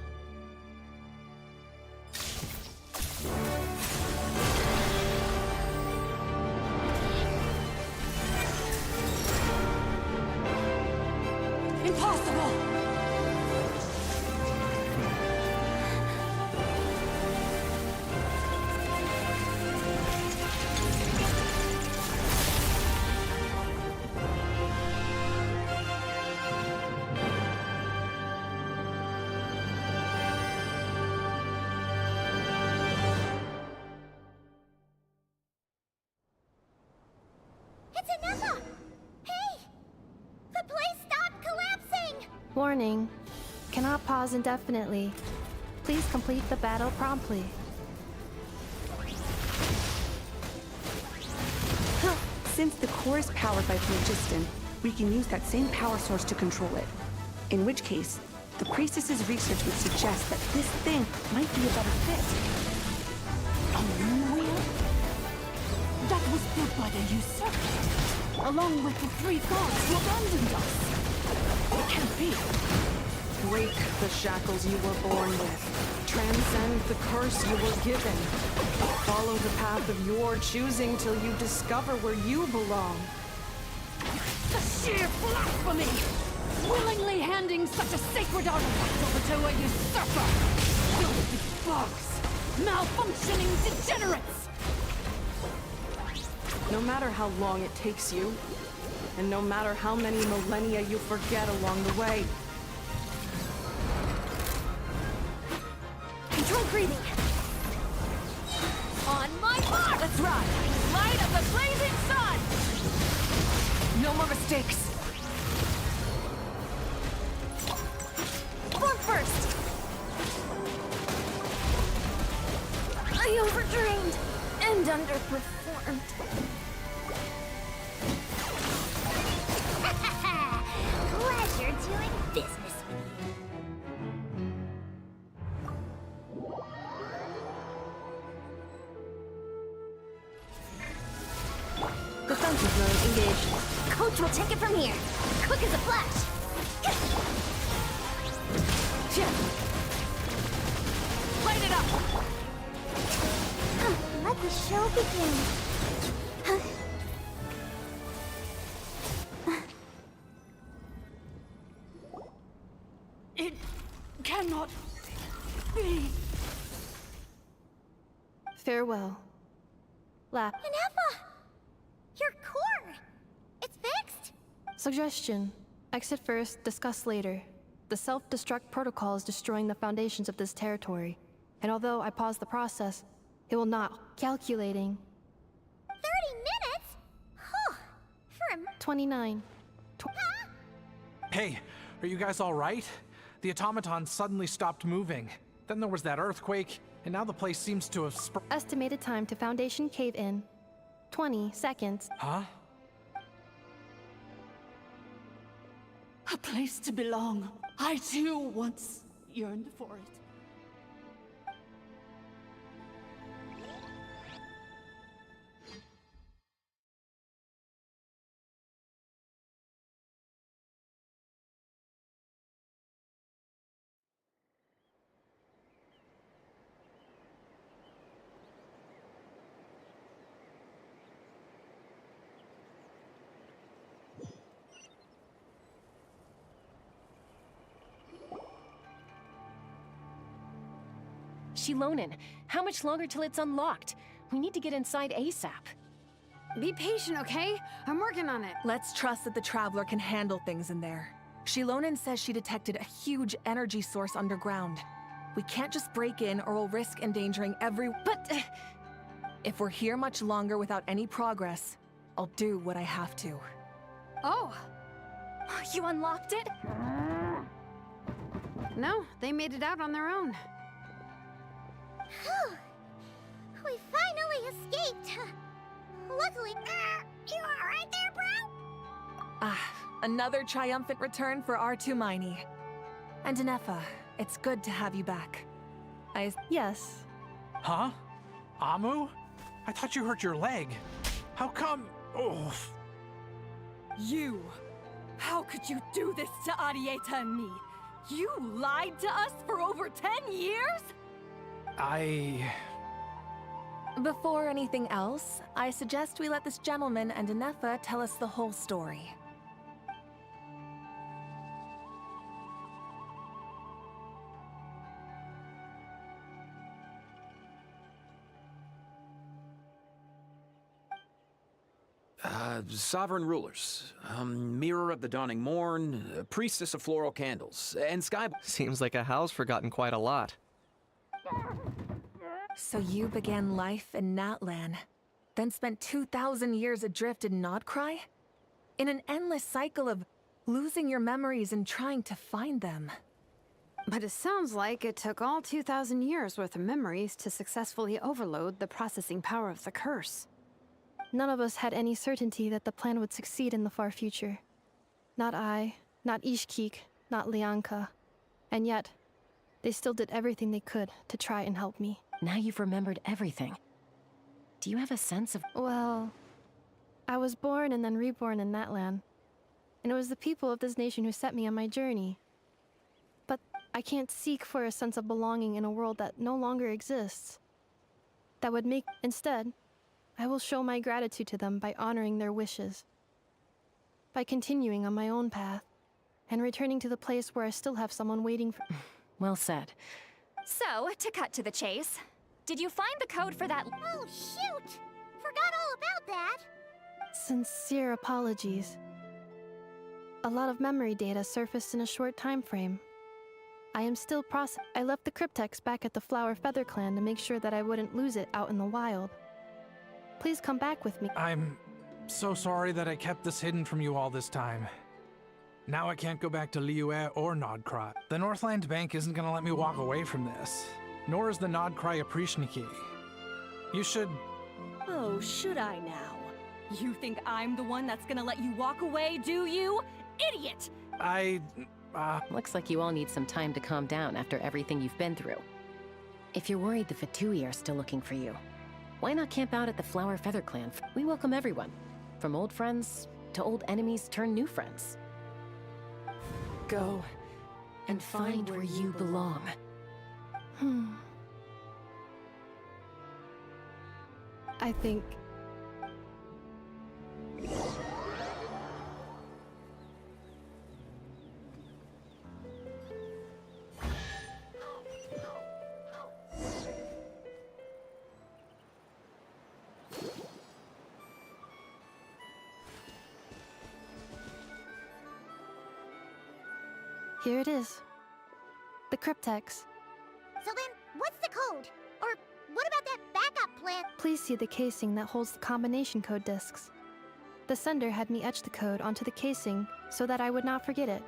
Impossible! It's Anefa! Hey! The place stopped collapsing! Warning. Cannot pause indefinitely. Please complete the battle promptly. Since the core is powered by phlogiston, we can use that same power source to control it. In which case, the priestess's research would suggest that this thing might be a better fit. A moon wheel? That was built by the usurper, along with the three gods who abandoned us. It can't be. Break the shackles you were born with. Transcend the curse you were given. Follow the path of your choosing till you discover where you belong. The sheer blasphemy! Willingly handing such a sacred artifact over to a usurper! Filled with bugs! Malfunctioning degenerates! No matter how long it takes you, and no matter how many millennia you forget along the way, Control breathing. On my mark! Let's ride! Light of the blazing sun! no more mistakes. Form first! I overdrained and underperformed. Pleasure doing business with you. Defensive mode engaged. Coach will take it from here. Quick as a flash. Light it up. Let the show begin. It cannot be. Farewell. Lap. Anefa! Your core! It's fixed! Suggestion. Exit first, discuss later. The self-destruct protocol is destroying the foundations of this territory. And although I paused the process, it will not. Calculating. 30 minutes? Huh. For a 29. Hey, are you guys all right? The automaton suddenly stopped moving. Then there was that earthquake, and now the place seems to have Estimated time to Foundation cave-in. 20 seconds. Huh? A place to belong. I too once yearned for it. Shilonen. How much longer till it's unlocked? We need to get inside ASAP. Be patient, okay? I'm working on it. Let's trust that the Traveler can handle things in there. Shilonen says she detected a huge energy source underground. We can't just break in or we'll risk endangering every— But if we're here much longer without any progress, I'll do what I have to. Oh! You unlocked it? No, they made it out on their own. Whew. We finally escaped. Luckily, you alright there, bro? Another triumphant return for R2 Miney. And Anefa, it's good to have you back. Yes. Huh? Amu? I thought you hurt your leg. How come? Oh. You! How could you do this to Arieta and me? You lied to us for over 10 years? Before anything else, I suggest we let this gentleman and Anefa tell us the whole story. Sovereign rulers, Mirror of the Dawning Morn, Priestess of Floral Candles, and Sky... Seems like a house forgotten quite a lot. So you began life in Natlan, then spent 2,000 years adrift in Nodcry? In an endless cycle of losing your memories and trying to find them. But it sounds like it took all 2,000 years worth of memories to successfully overload the processing power of the curse. None of us had any certainty that the plan would succeed in the far future. Not I, not Ishkik, not Lianka. And yet, they still did everything they could to try and help me. Now you've remembered everything. Do you have a sense of— Well, I was born and then reborn in Natlan. And it was the people of this nation who set me on my journey. But I can't seek for a sense of belonging in a world that no longer exists. That would make— Instead, I will show my gratitude to them by honoring their wishes. By continuing on my own path, and returning to the place where I still have someone waiting for— Well said. So, to cut to the chase, did you find the code for that— Oh, shoot! Forgot all about that! Sincere apologies. A lot of memory data surfaced in a short time frame. I am still I left the cryptex back at the Flower Feather Clan to make sure that I wouldn't lose it out in the wild. Please come back with me. I'm so sorry that I kept this hidden from you all this time. Now I can't go back to Liyue or Nodcry. The Northland Bank isn't gonna let me walk away from this. Nor is the Nodcry Aprishniki. You should... Oh, should I now? You think I'm the one that's gonna let you walk away, do you? Idiot! Looks like you all need some time to calm down after everything you've been through. If you're worried the Fatui are still looking for you, why not camp out at the Flower Feather Clan? We welcome everyone, from old friends to old enemies turned new friends. Go and find where you belong. I think... Here it is. The cryptex. So then, what's the code? Or what about that backup plan? Please see the casing that holds the combination code discs. The sender had me etch the code onto the casing so that I would not forget it.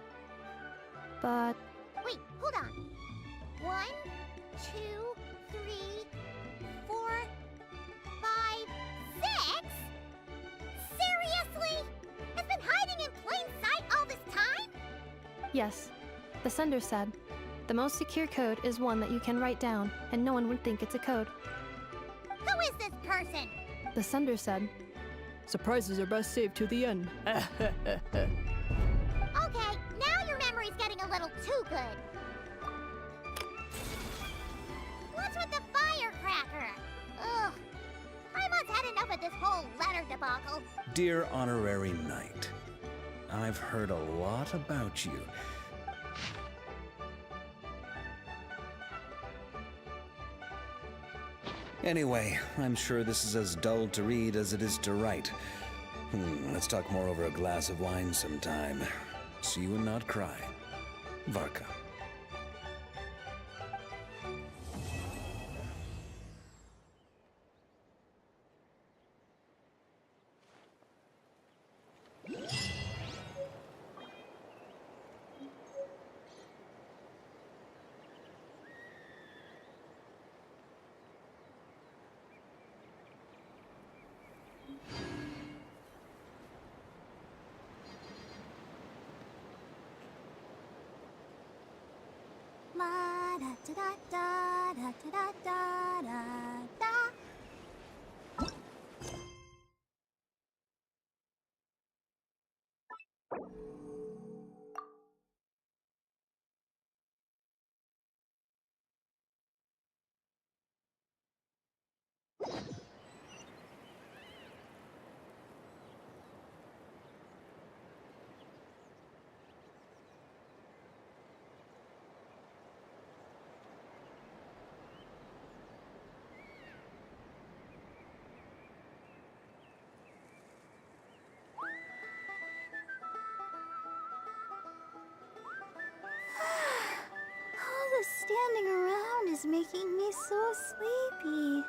But... Wait, hold on. 1, 2, 3, 4, 5, 6? Seriously? It's been hiding in plain sight all this time? yes, the sender said, the most secure code is one that you can write down, and no one would think it's a code. Who is this person? The sender said, surprises are best saved to the end. Okay, now your memory's getting a little too good. What's with the firecracker? Ugh. Paimon's had enough of this whole letter debacle. Dear Honorary Knight, I've heard a lot about you. Anyway, I'm sure this is as dull to read as it is to write. Let's talk more over a glass of wine sometime. See you and not cry. Varka. La da da da da da da da da. All the standing around is making me so sleepy.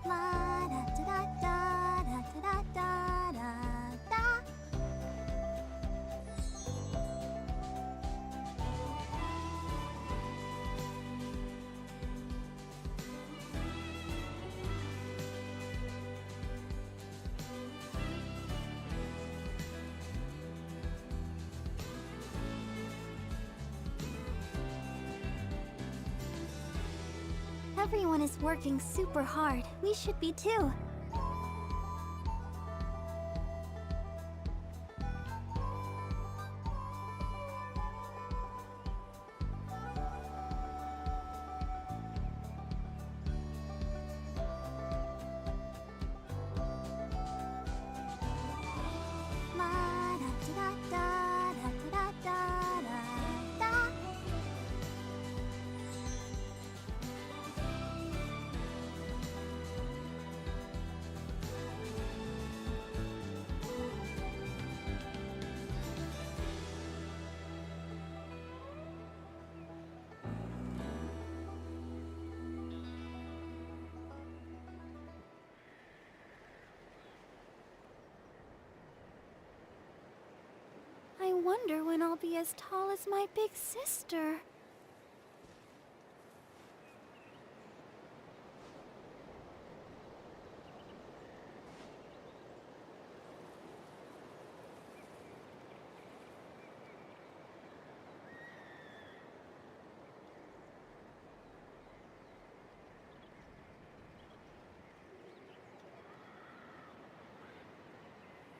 La da da da da da da da da. Everyone is working super hard. We should be too. La da da da da da da da da. I wonder when I'll be as tall as my big sister.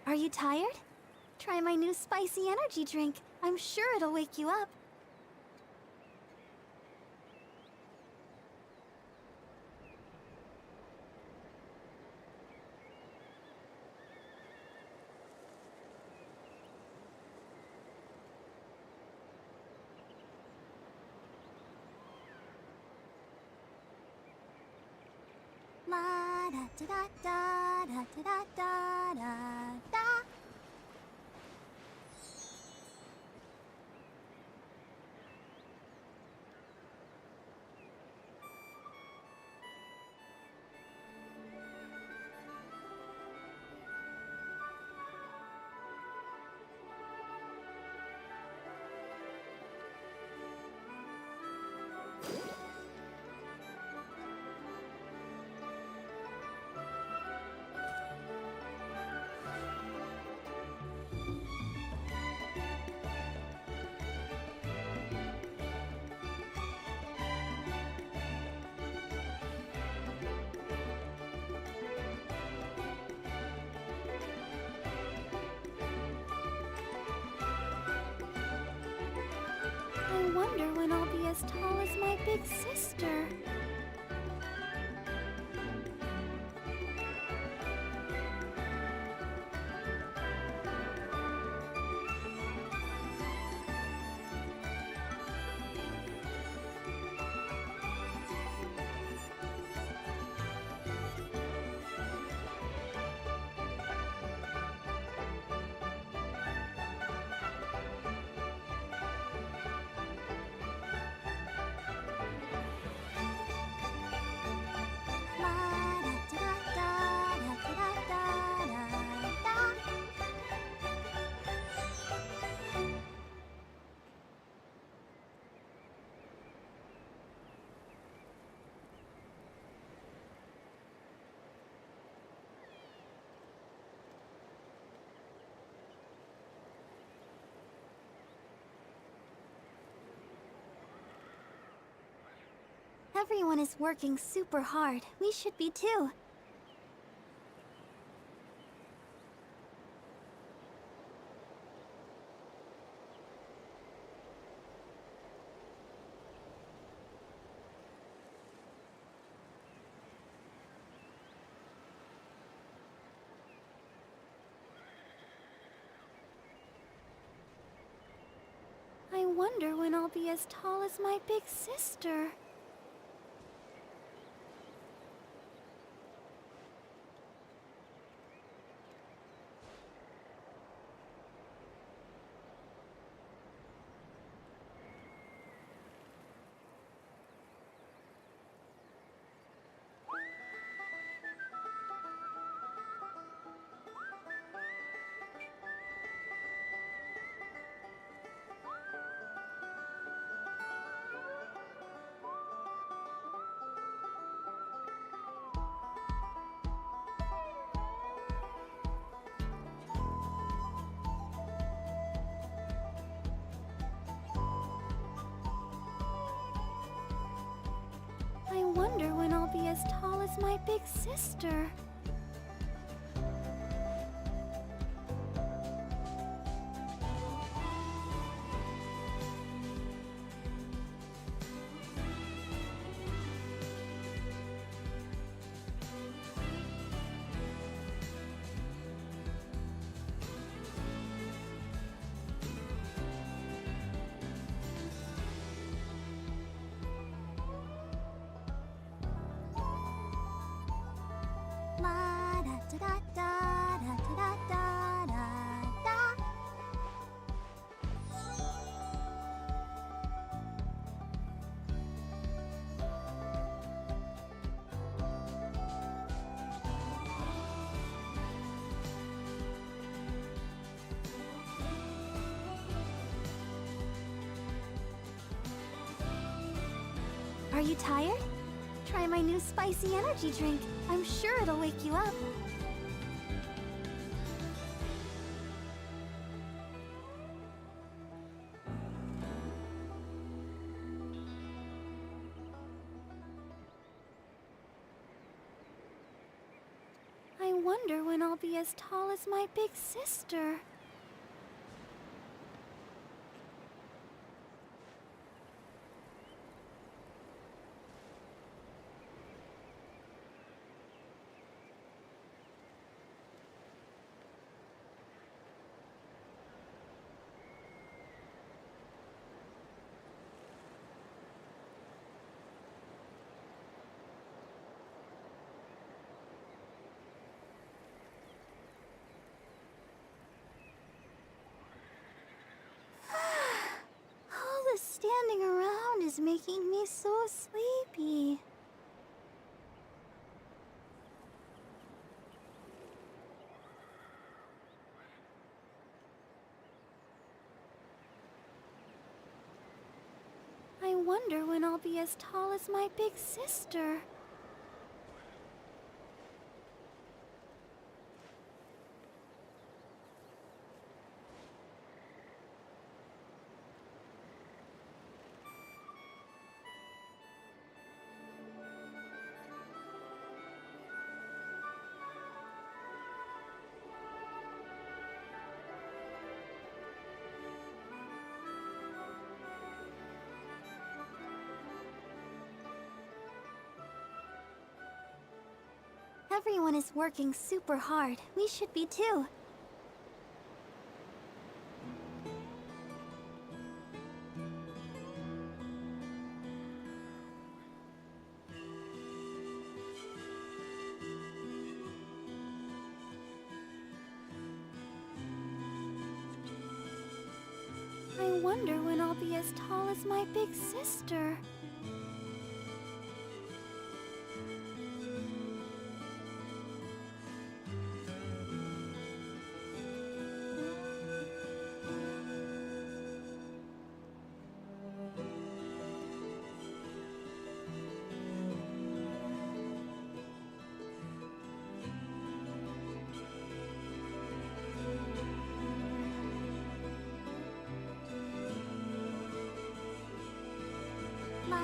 Are you tired? Try my new spicy energy drink. I'm sure it'll wake you up. La da da da da da da da da. I wonder when I'll be as tall as my big sister. Everyone is working super hard. We should be too. I wonder when I'll be as tall as my big sister. I wonder when I'll be as tall as my big sister. La da da da da da da da da. Are you tired? Try my new spicy energy drink. I'm sure it'll wake you up. I wonder when I'll be as tall as my big sister. All the standing around is making me so sleepy. I wonder when I'll be as tall as my big sister. Everyone is working super hard. We should be too. I wonder when I'll be as tall as my big sister. La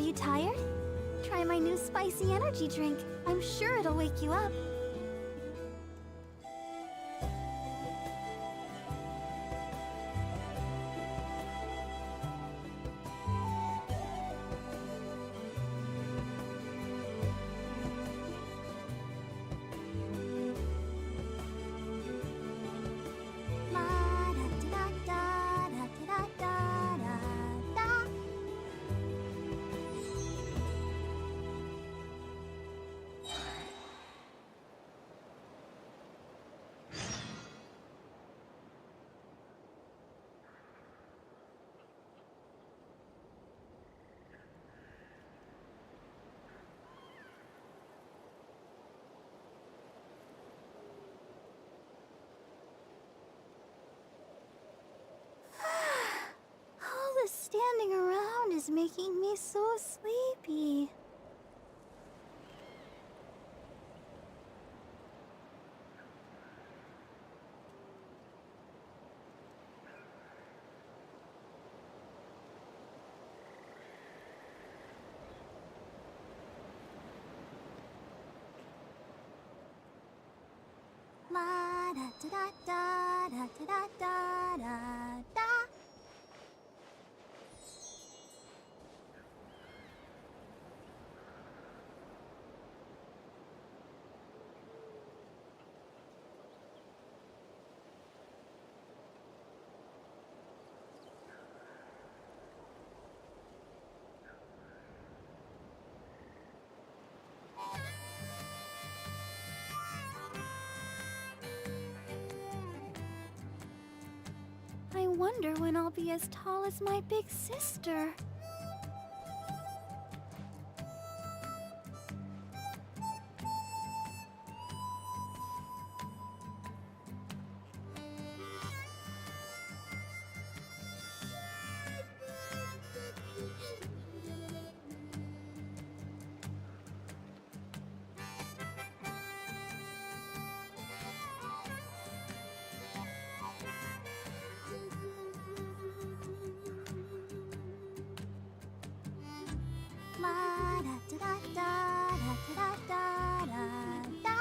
you tired? Try my new spicy energy drink. I'm sure it'll wake you up. All this standing around is making me so sleepy. La da da da da da da da da. I wonder when I'll be as tall as my big sister. La da da da da da da da da.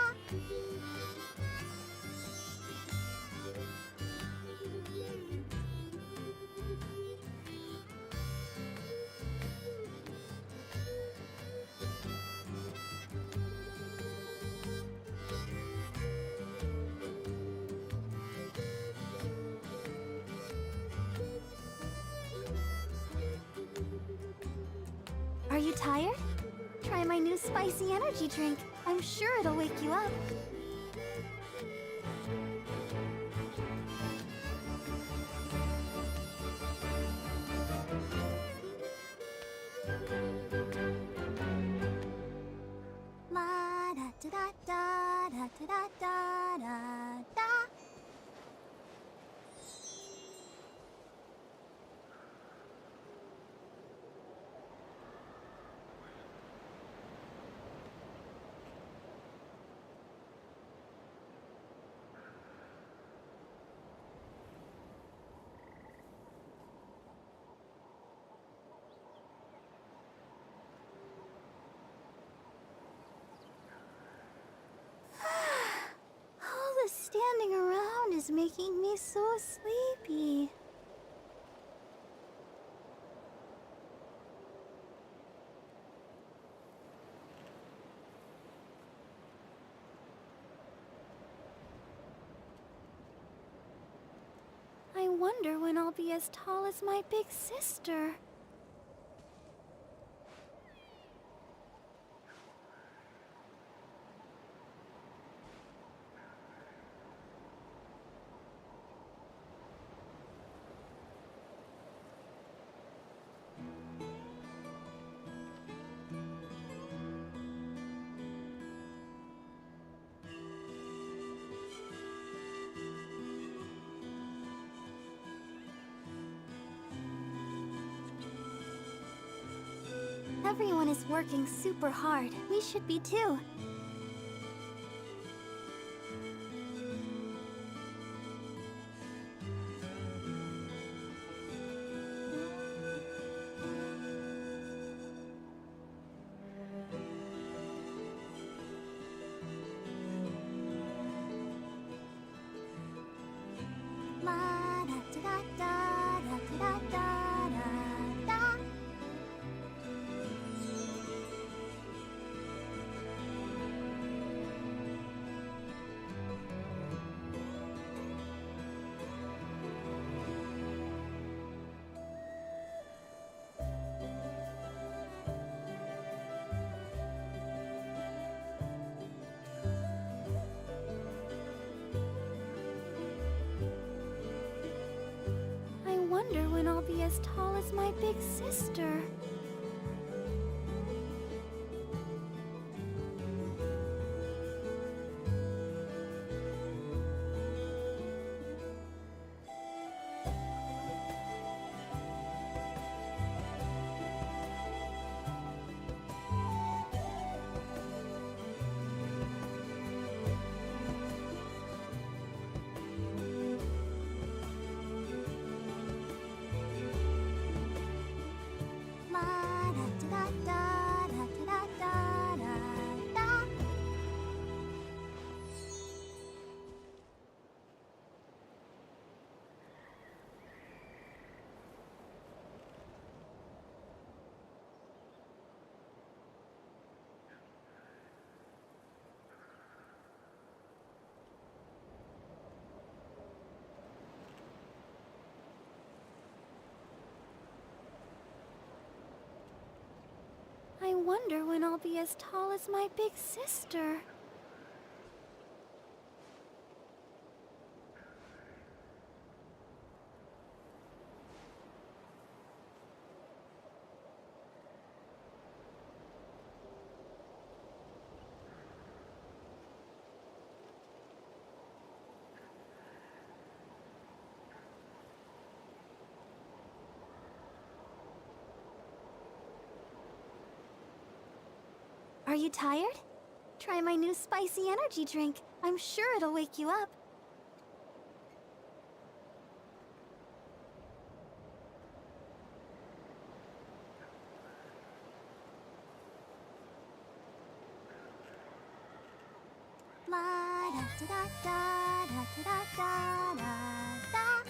Are you tired? Try my new spicy energy drink. I'm sure it'll wake you up. La da da da da da da da da. All this standing around is making me so sleepy. I wonder when I'll be as tall as my big sister. Everyone is working super hard. We should be too. when I'll be as tall as my big sister. I wonder when I'll be as tall as my big sister. Are you tired? Try my new spicy energy drink. I'm sure it'll wake you up. La da da da da da da da da.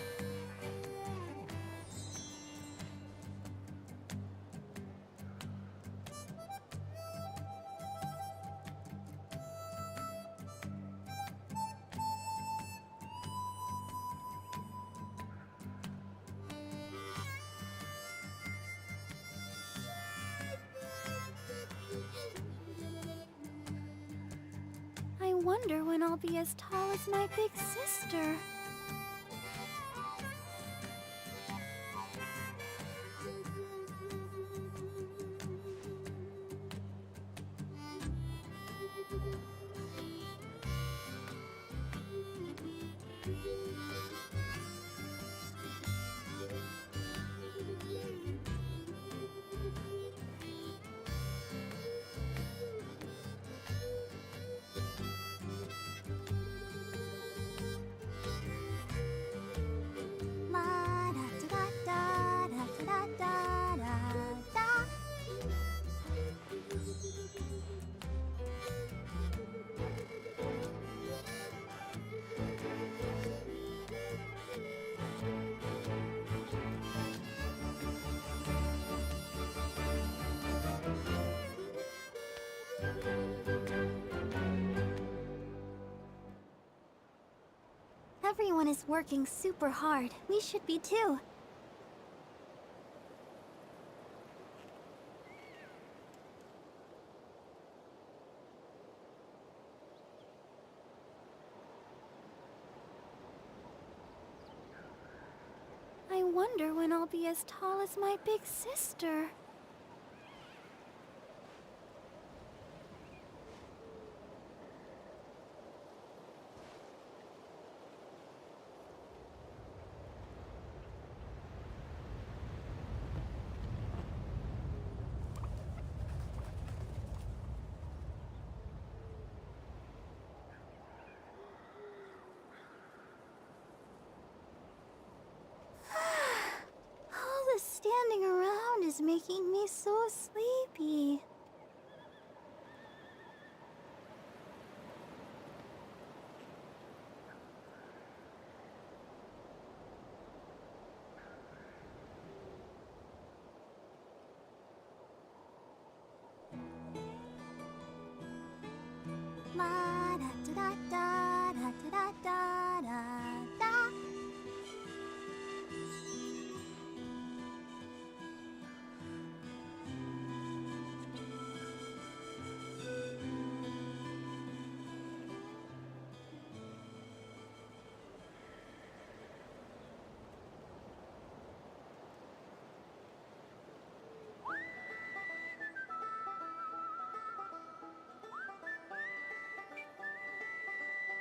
I wonder when I'll be as tall as my big sister. La da da da da da da da da. Everyone is working super hard. We should be too. I wonder when I'll be as tall as my big sister. All the standing around is making me so sleepy. La da da da da da da da da.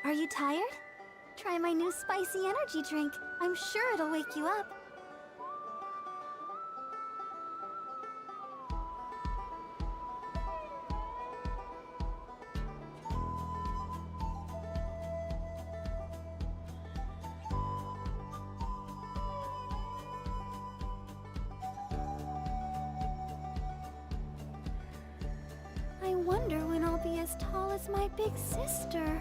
Are you tired? Try my new spicy energy drink. I'm sure it'll wake you up. I wonder when I'll be as tall as my big sister.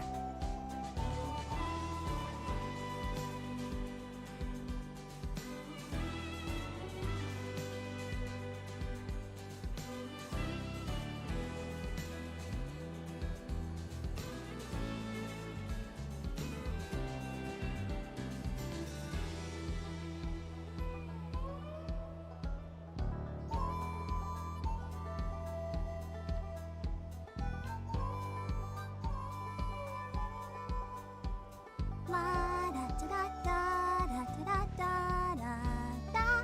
La da da da da da da da da.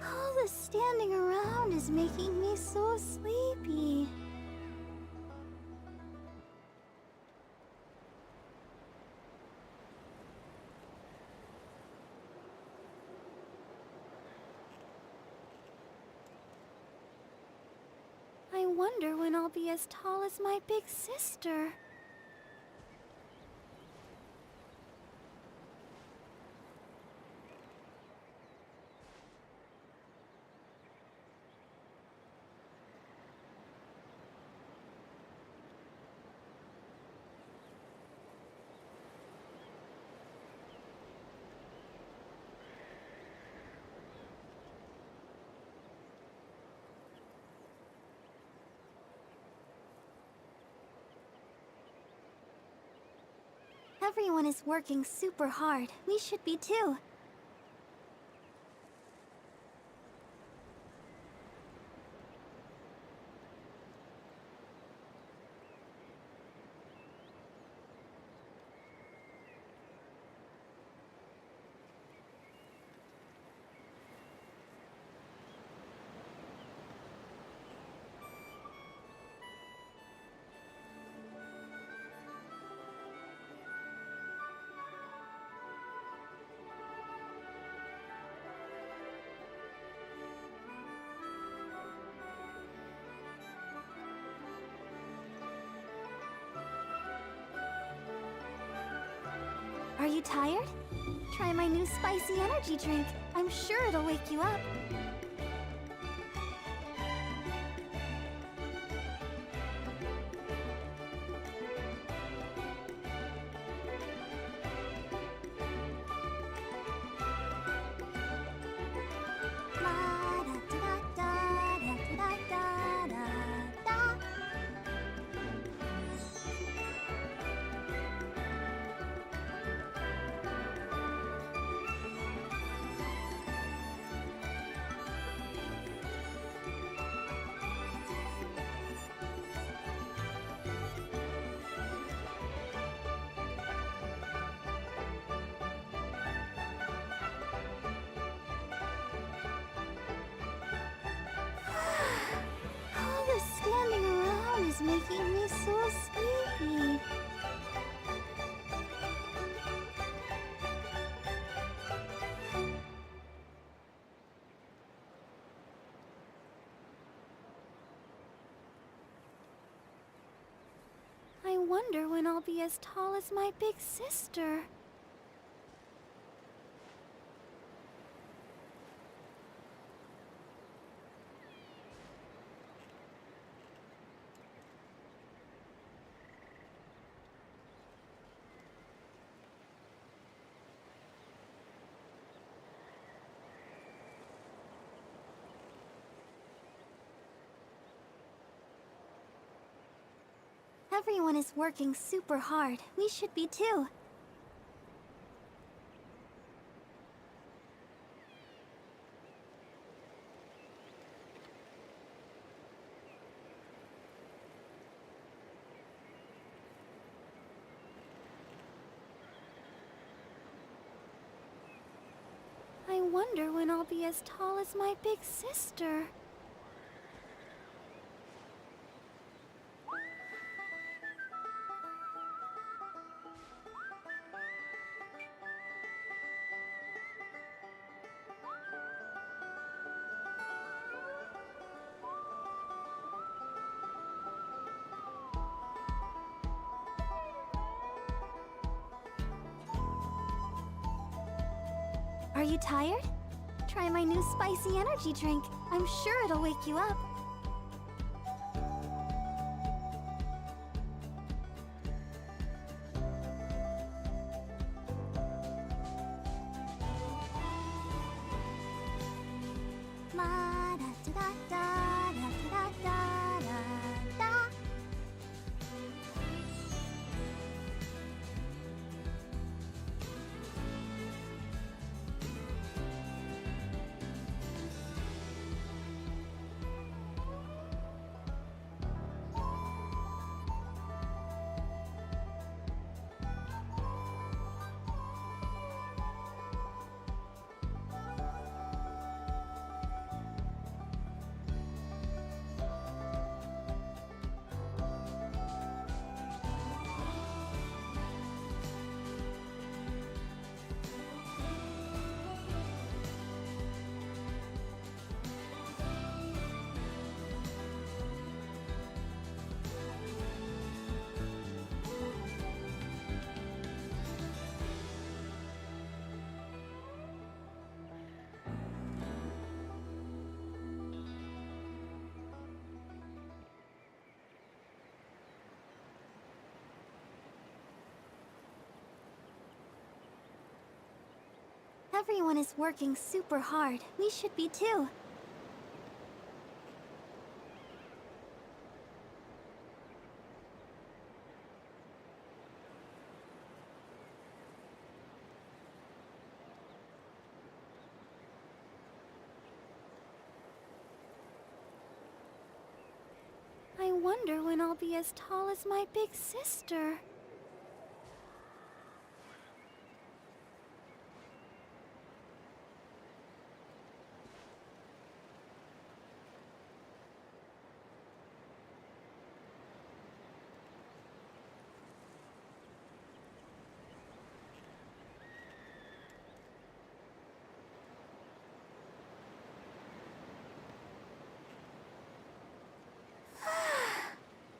All the standing around is making me so sleepy. I wonder when I'll be as tall as my big sister. Everyone is working super hard. We should be too. Are you tired? Try my new spicy energy drink. I'm sure it'll wake you up. La da da da da da da da da. All the standing around is making me so sleepy. I wonder when I'll be as tall as my big sister. Everyone is working super hard. We should be too. wonder when I'll be as tall as my big sister. Are you tired? Try my new spicy energy drink. I'm sure it'll wake you up. La da da da da da da da da. Everyone is working super hard. We should be too. I wonder when I'll be as tall as my big sister.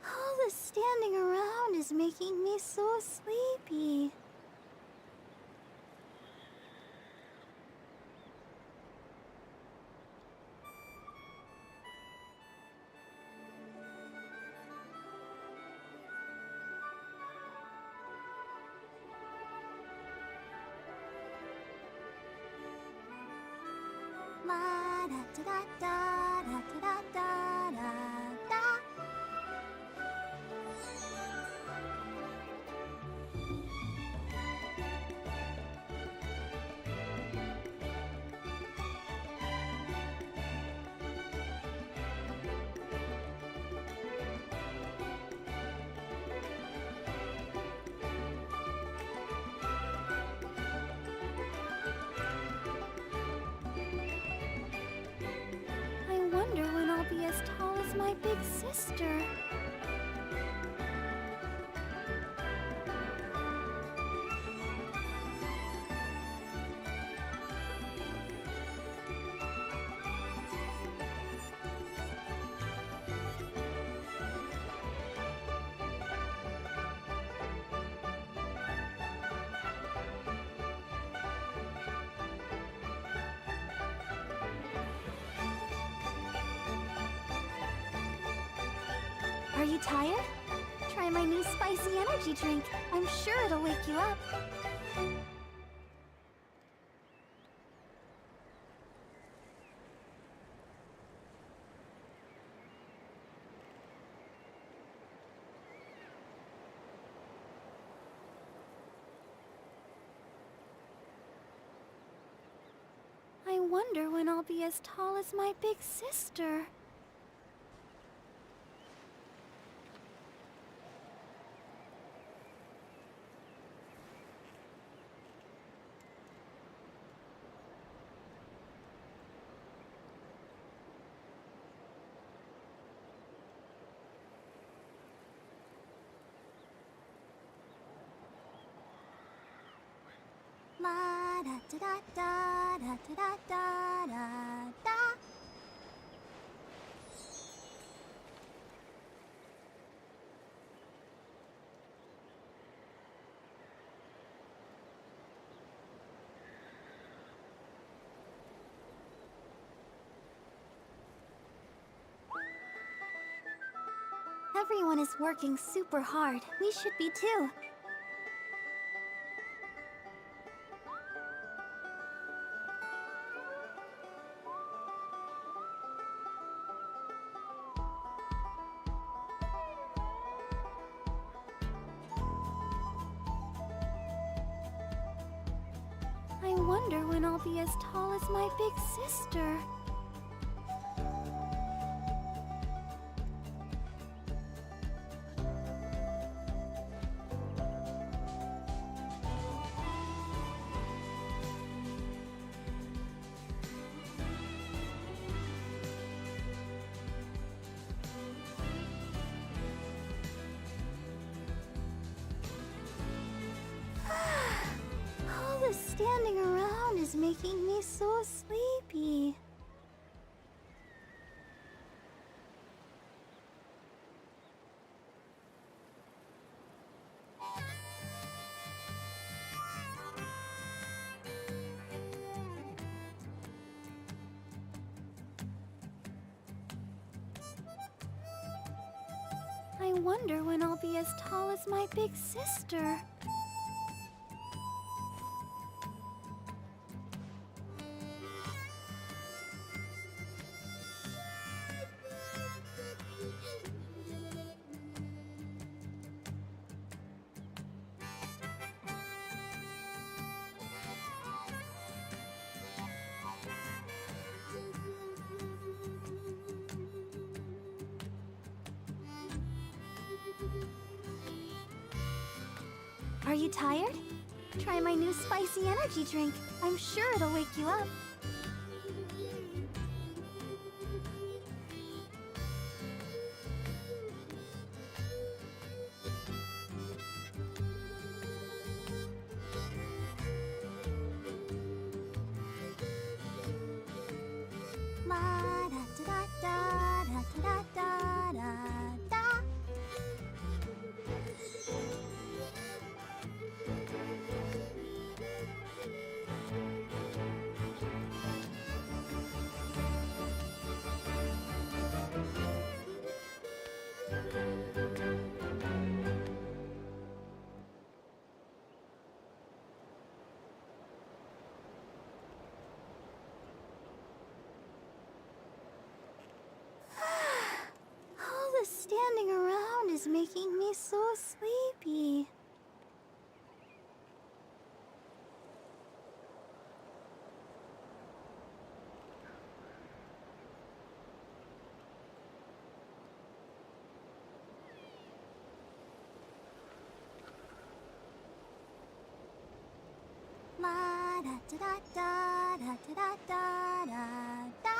All this standing around is making me so sleepy. La da da da da da da da da da. I wonder when I'll be as tall as my big sister. Are you tired? Try my new spicy energy drink. I'm sure it'll wake you up. I wonder when I'll be as tall as my big sister. La da da da da da da da da da. Everyone is working super hard. We should be too. I wonder when I'll be as tall as my big sister. All this standing around is making me so sleepy. I wonder when I'll be as tall as my big sister. Are you tired? Try my new spicy energy drink. I'm sure it'll wake you up. La da da da da da da da da. All this standing around is making me so sleepy. La da da da da da da da da da.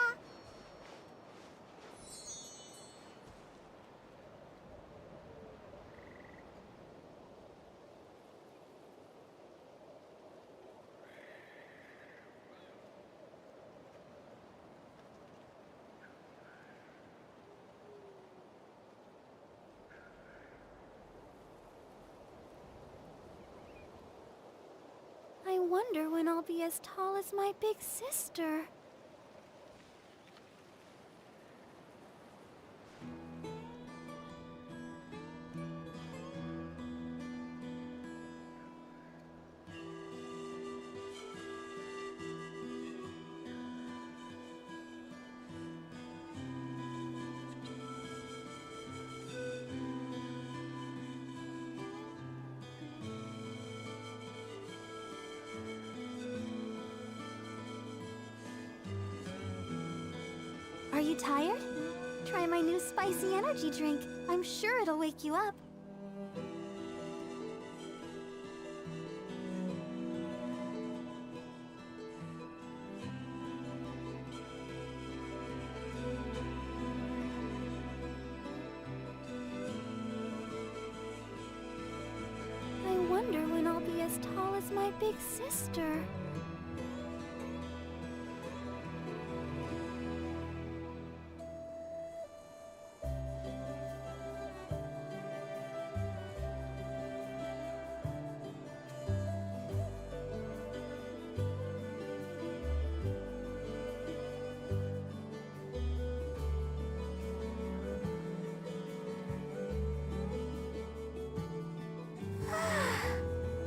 I wonder when I'll be as tall as my big sister. Are you tired? Try my new spicy energy drink. I'm sure it'll wake you up. I wonder when I'll be as tall as my big sister.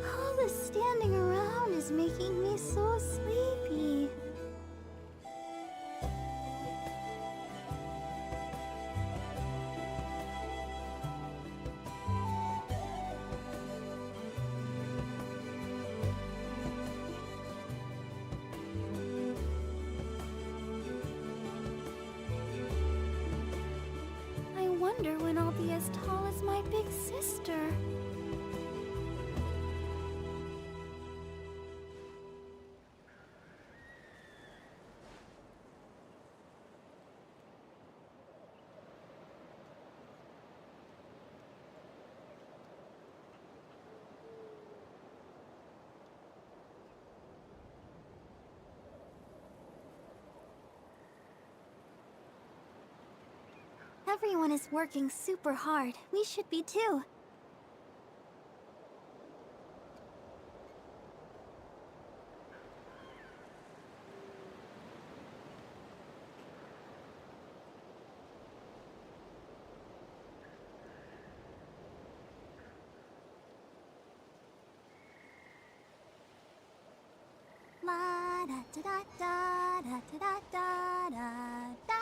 All the standing around is making me so sleepy. I wonder when I'll be as tall as my big sister. Everyone is working super hard. We should be too. La da da da da da da da da da.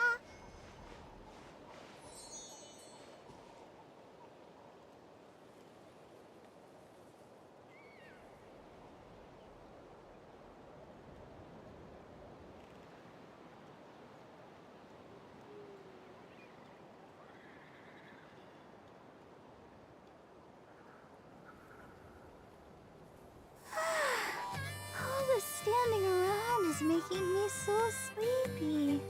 All the standing around is making me so sleepy.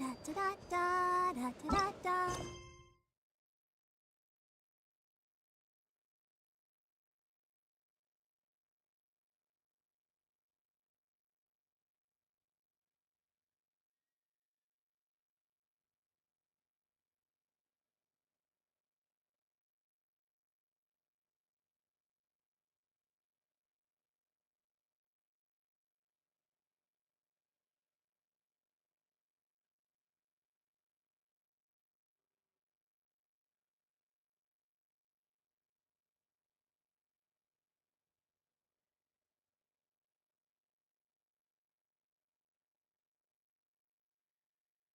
da da da da da da da.